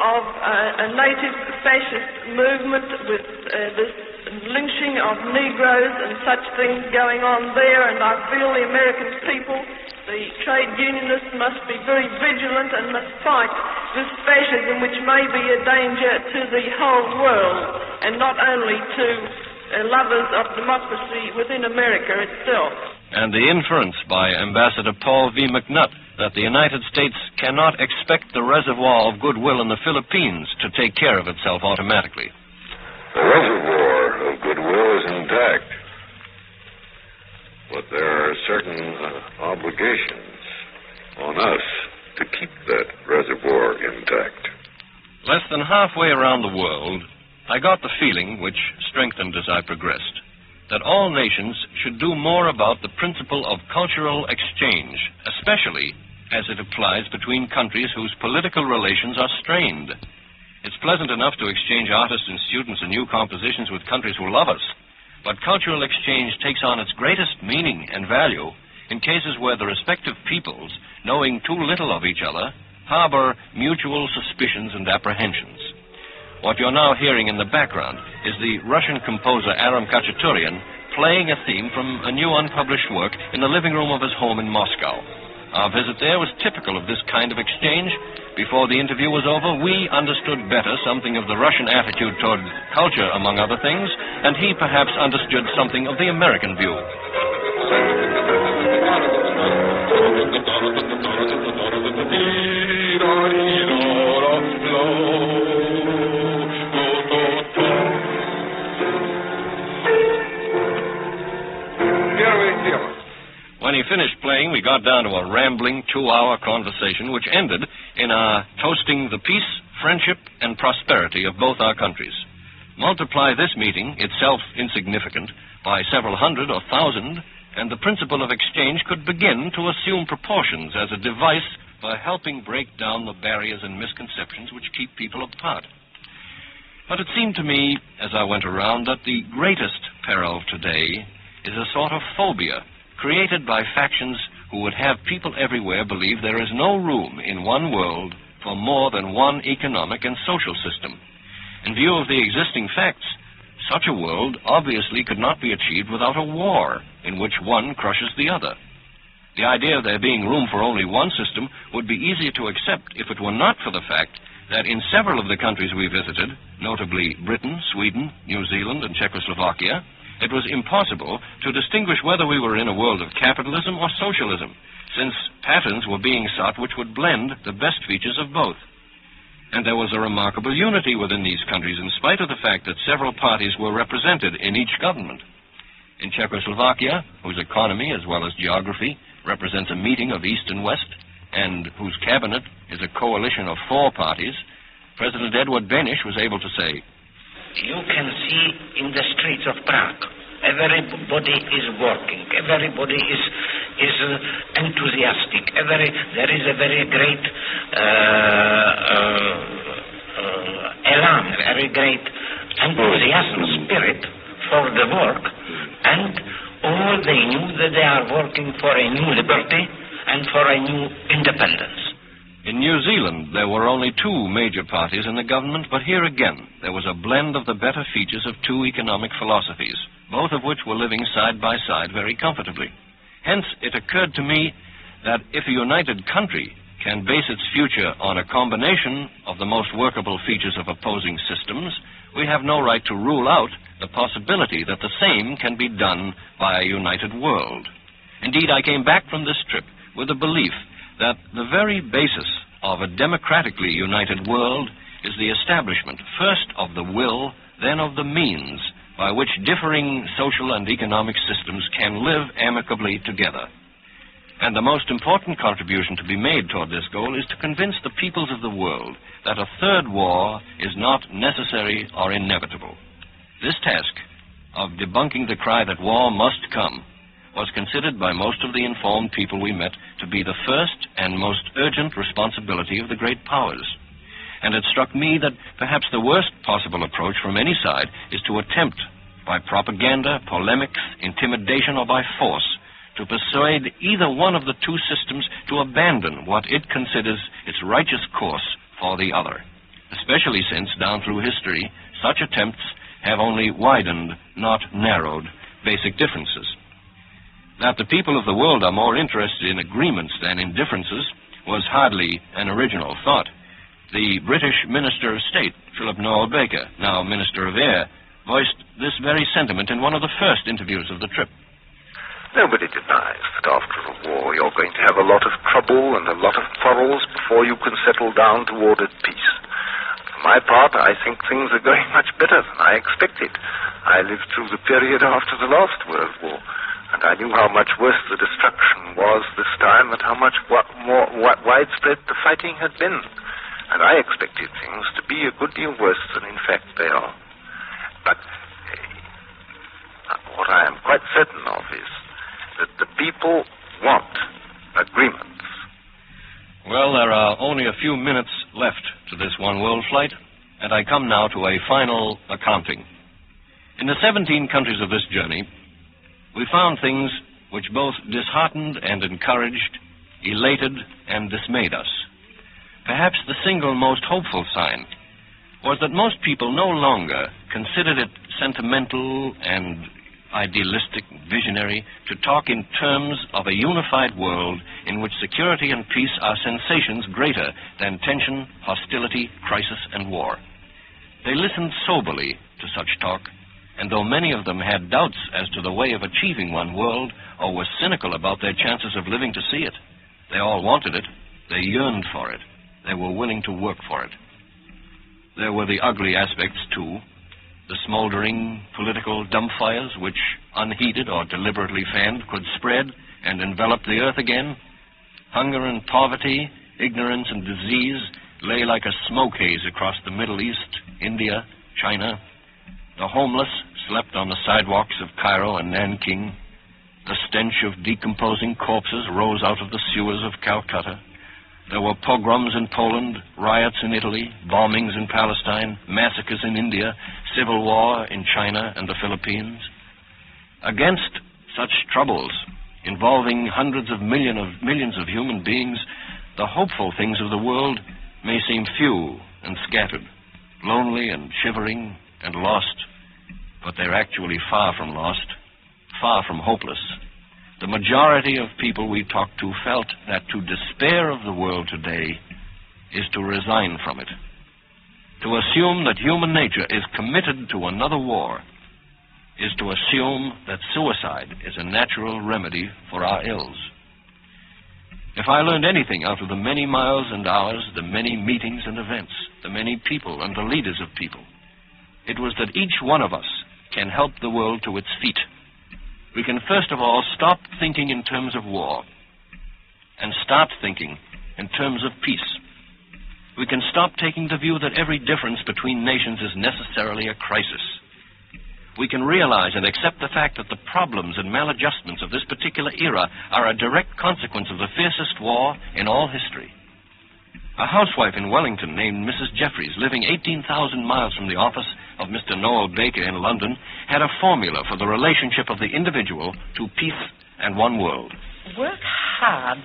of a native fascist movement with this lynching of Negroes and such things going on there, and I feel the American people, the trade unionists, must be very vigilant and must fight this fascism, which may be a danger to the whole world and not only to lovers of democracy within America itself. And the inference by Ambassador Paul V. McNutt that the United States cannot expect the reservoir of goodwill in the Philippines to take care of itself automatically. The reservoir of goodwill is intact, but there are certain obligations on us to keep that reservoir intact. Less than halfway around the world, I got the feeling, which strengthened as I progressed, that all nations should do more about the principle of cultural exchange, especially as it applies between countries whose political relations are strained. It's pleasant enough to exchange artists and students and new compositions with countries who love us, but cultural exchange takes on its greatest meaning and value in cases where the respective peoples, knowing too little of each other, harbor mutual suspicions and apprehensions. What you're now hearing in the background is the Russian composer Aram Khachaturian playing a theme from a new unpublished work in the living room of his home in Moscow. Our visit there was typical of this kind of exchange. Before the interview was over, we understood better something of the Russian attitude toward culture, among other things, and he perhaps understood something of the American view. When he finished playing, we got down to a rambling 2-hour conversation which ended in our toasting the peace, friendship, and prosperity of both our countries. Multiply this meeting, itself insignificant, by several hundred or thousand, and the principle of exchange could begin to assume proportions as a device for helping break down the barriers and misconceptions which keep people apart. But it seemed to me, as I went around, that the greatest peril today is a sort of phobia created by factions who would have people everywhere believe there is no room in one world for more than one economic and social system. In view of the existing facts, such a world obviously could not be achieved without a war in which one crushes the other. The idea of there being room for only one system would be easier to accept if it were not for the fact that in several of the countries we visited, notably Britain, Sweden, New Zealand, and Czechoslovakia, it was impossible to distinguish whether we were in a world of capitalism or socialism, since patterns were being sought which would blend the best features of both. And there was a remarkable unity within these countries, in spite of the fact that several parties were represented in each government. In Czechoslovakia, whose economy as well as geography represents a meeting of East and West, and whose cabinet is a coalition of 4 parties, President Edward Beneš was able to say, "You can see in the streets of Prague, everybody is working, everybody is enthusiastic, there is a very great elan, very great enthusiasm, spirit for the work, and all they knew that they are working for a new liberty and for a new independence." In New Zealand, there were only 2 major parties in the government, but here again, there was a blend of the better features of 2 economic philosophies, both of which were living side by side very comfortably. Hence, it occurred to me that if a united country can base its future on a combination of the most workable features of opposing systems, we have no right to rule out the possibility that the same can be done by a united world. Indeed, I came back from this trip with the belief that the very basis of a democratically united world is the establishment, first of the will, then of the means, by which differing social and economic systems can live amicably together. And the most important contribution to be made toward this goal is to convince the peoples of the world that a third war is not necessary or inevitable. This task of debunking the cry that war must come was considered by most of the informed people we met to be the first and most urgent responsibility of the great powers. And it struck me that perhaps the worst possible approach from any side is to attempt, by propaganda, polemics, intimidation, or by force, to persuade either one of the 2 systems to abandon what it considers its righteous course for the other, especially since, down through history, such attempts have only widened, not narrowed, basic differences. That the people of the world are more interested in agreements than in differences was hardly an original thought. The British Minister of State, Philip Noel Baker, now Minister of Air, voiced this very sentiment in one of the first interviews of the trip. Nobody denies that after a war you're going to have a lot of trouble and a lot of quarrels before you can settle down toward a peace. For my part, I think things are going much better than I expected. I lived through the period after the last World War, and I knew how much worse the destruction was this time and how much more widespread the fighting had been. And I expected things to be a good deal worse than in fact they are. But what I am quite certain of is that the people want agreements. Well, there are only a few minutes left to this one world flight, and I come now to a final accounting. In the 17 countries of this journey, we found things which both disheartened and encouraged, elated and dismayed us. Perhaps the single most hopeful sign was that most people no longer considered it sentimental and idealistic, visionary, to talk in terms of a unified world in which security and peace are sensations greater than tension, hostility, crisis, and war. They listened soberly to such talk, and though many of them had doubts as to the way of achieving one world, or were cynical about their chances of living to see it, they all wanted it, they yearned for it, they were willing to work for it. There were the ugly aspects, too, the smoldering political dump fires which, unheeded or deliberately fanned, could spread and envelop the earth again. Hunger and poverty, ignorance and disease lay like a smoke haze across the Middle East, India, China. The homeless slept on the sidewalks of Cairo and Nanking. The stench of decomposing corpses rose out of the sewers of Calcutta. There were pogroms in Poland, riots in Italy, bombings in Palestine, massacres in India, civil war in China and the Philippines. Against such troubles, involving hundreds of millions of human beings, the hopeful things of the world may seem few and scattered, lonely and shivering and lost, but they're actually far from lost, far from hopeless. The majority of people we talked to felt that to despair of the world today is to resign from it. To assume that human nature is committed to another war is to assume that suicide is a natural remedy for our ills. If I learned anything out of the many miles and hours, the many meetings and events, the many people and the leaders of people, it was that each one of us can help the world to its feet. We can first of all stop thinking in terms of war and start thinking in terms of peace. We can stop taking the view that every difference between nations is necessarily a crisis. We can realize and accept the fact that the problems and maladjustments of this particular era are a direct consequence of the fiercest war in all history. A housewife in Wellington named Mrs. Jeffries, living 18,000 miles from the office of Mr. Noel Baker in London, had a formula for the relationship of the individual to peace and one world. Work hard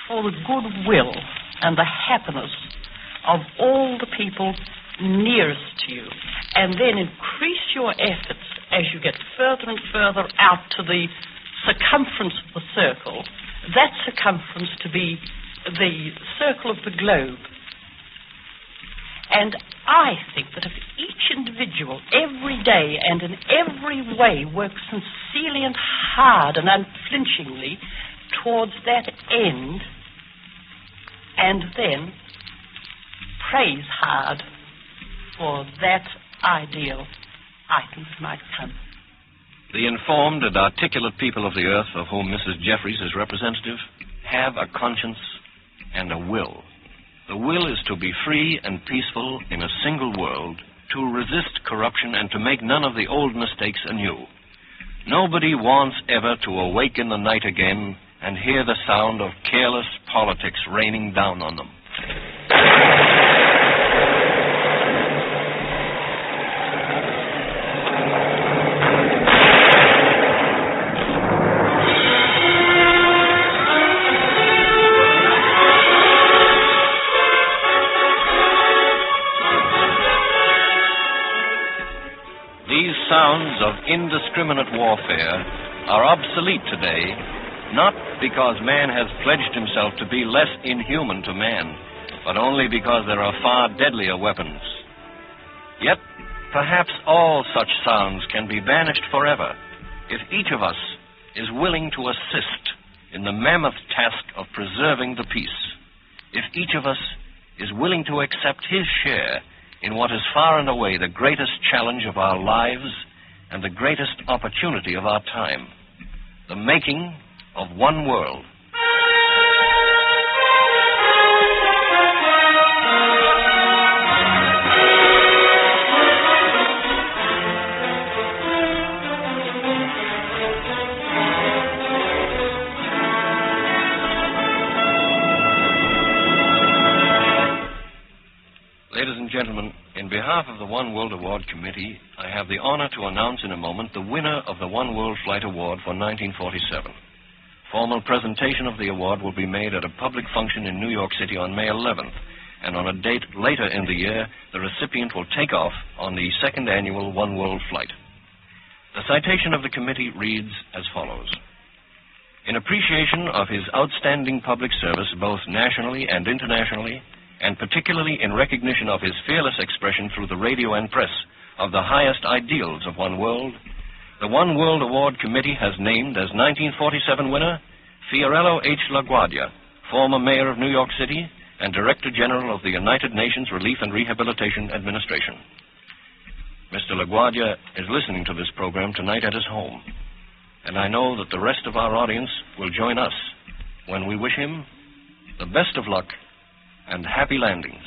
for the goodwill and the happiness of all the people nearest to you, and then increase your efforts as you get further and further out to the circumference of the circle, that circumference to be the circle of the globe. And I think that if each individual every day and in every way works sincerely and hard and unflinchingly towards that end, and then prays hard for that ideal, I think it might come. The informed and articulate people of the earth, of whom Mrs. Jeffries is representative, have a conscience and a will. The will is to be free and peaceful in a single world, to resist corruption and to make none of the old mistakes anew. Nobody wants ever to awake in the night again and hear the sound of careless politics raining down on them. These sounds of indiscriminate warfare are obsolete today, not because man has pledged himself to be less inhuman to man, but only because there are far deadlier weapons. Yet, perhaps all such sounds can be banished forever if each of us is willing to assist in the mammoth task of preserving the peace, if each of us is willing to accept his share in what is far and away the greatest challenge of our lives and the greatest opportunity of our time, the making of one world. Ladies and gentlemen, in behalf of the One World Award Committee, I have the honor to announce in a moment the winner of the One World Flight Award for 1947. Formal presentation of the award will be made at a public function in New York City on May 11th, and on a date later in the year, the recipient will take off on the second annual One World Flight. The citation of the committee reads as follows. In appreciation of his outstanding public service, both nationally and internationally, and particularly in recognition of his fearless expression through the radio and press of the highest ideals of one world, the One World Award Committee has named as 1947 winner Fiorello H. LaGuardia, former mayor of New York City and Director General of the United Nations Relief and Rehabilitation Administration. Mr. LaGuardia is listening to this program tonight at his home, and I know that the rest of our audience will join us when we wish him the best of luck and happy landings.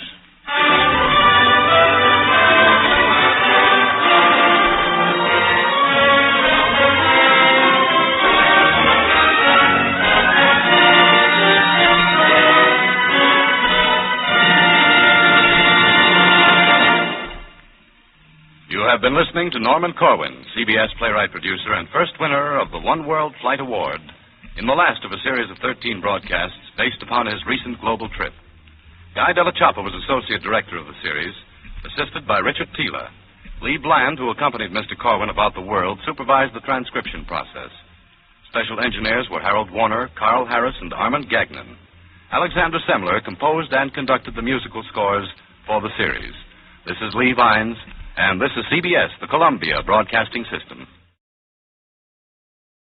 You have been listening to Norman Corwin, CBS playwright-producer and first winner of the One World Flight Award, in the last of a series of 13 broadcasts based upon his recent global trip. Guy Della Chappa was associate director of the series, assisted by Richard Tila. Lee Bland, who accompanied Mr. Corwin about the world, supervised the transcription process. Special engineers were Harold Warner, Carl Harris, and Armand Gagnon. Alexander Semler composed and conducted the musical scores for the series. This is Lee Vines, and this is CBS, the Columbia Broadcasting System.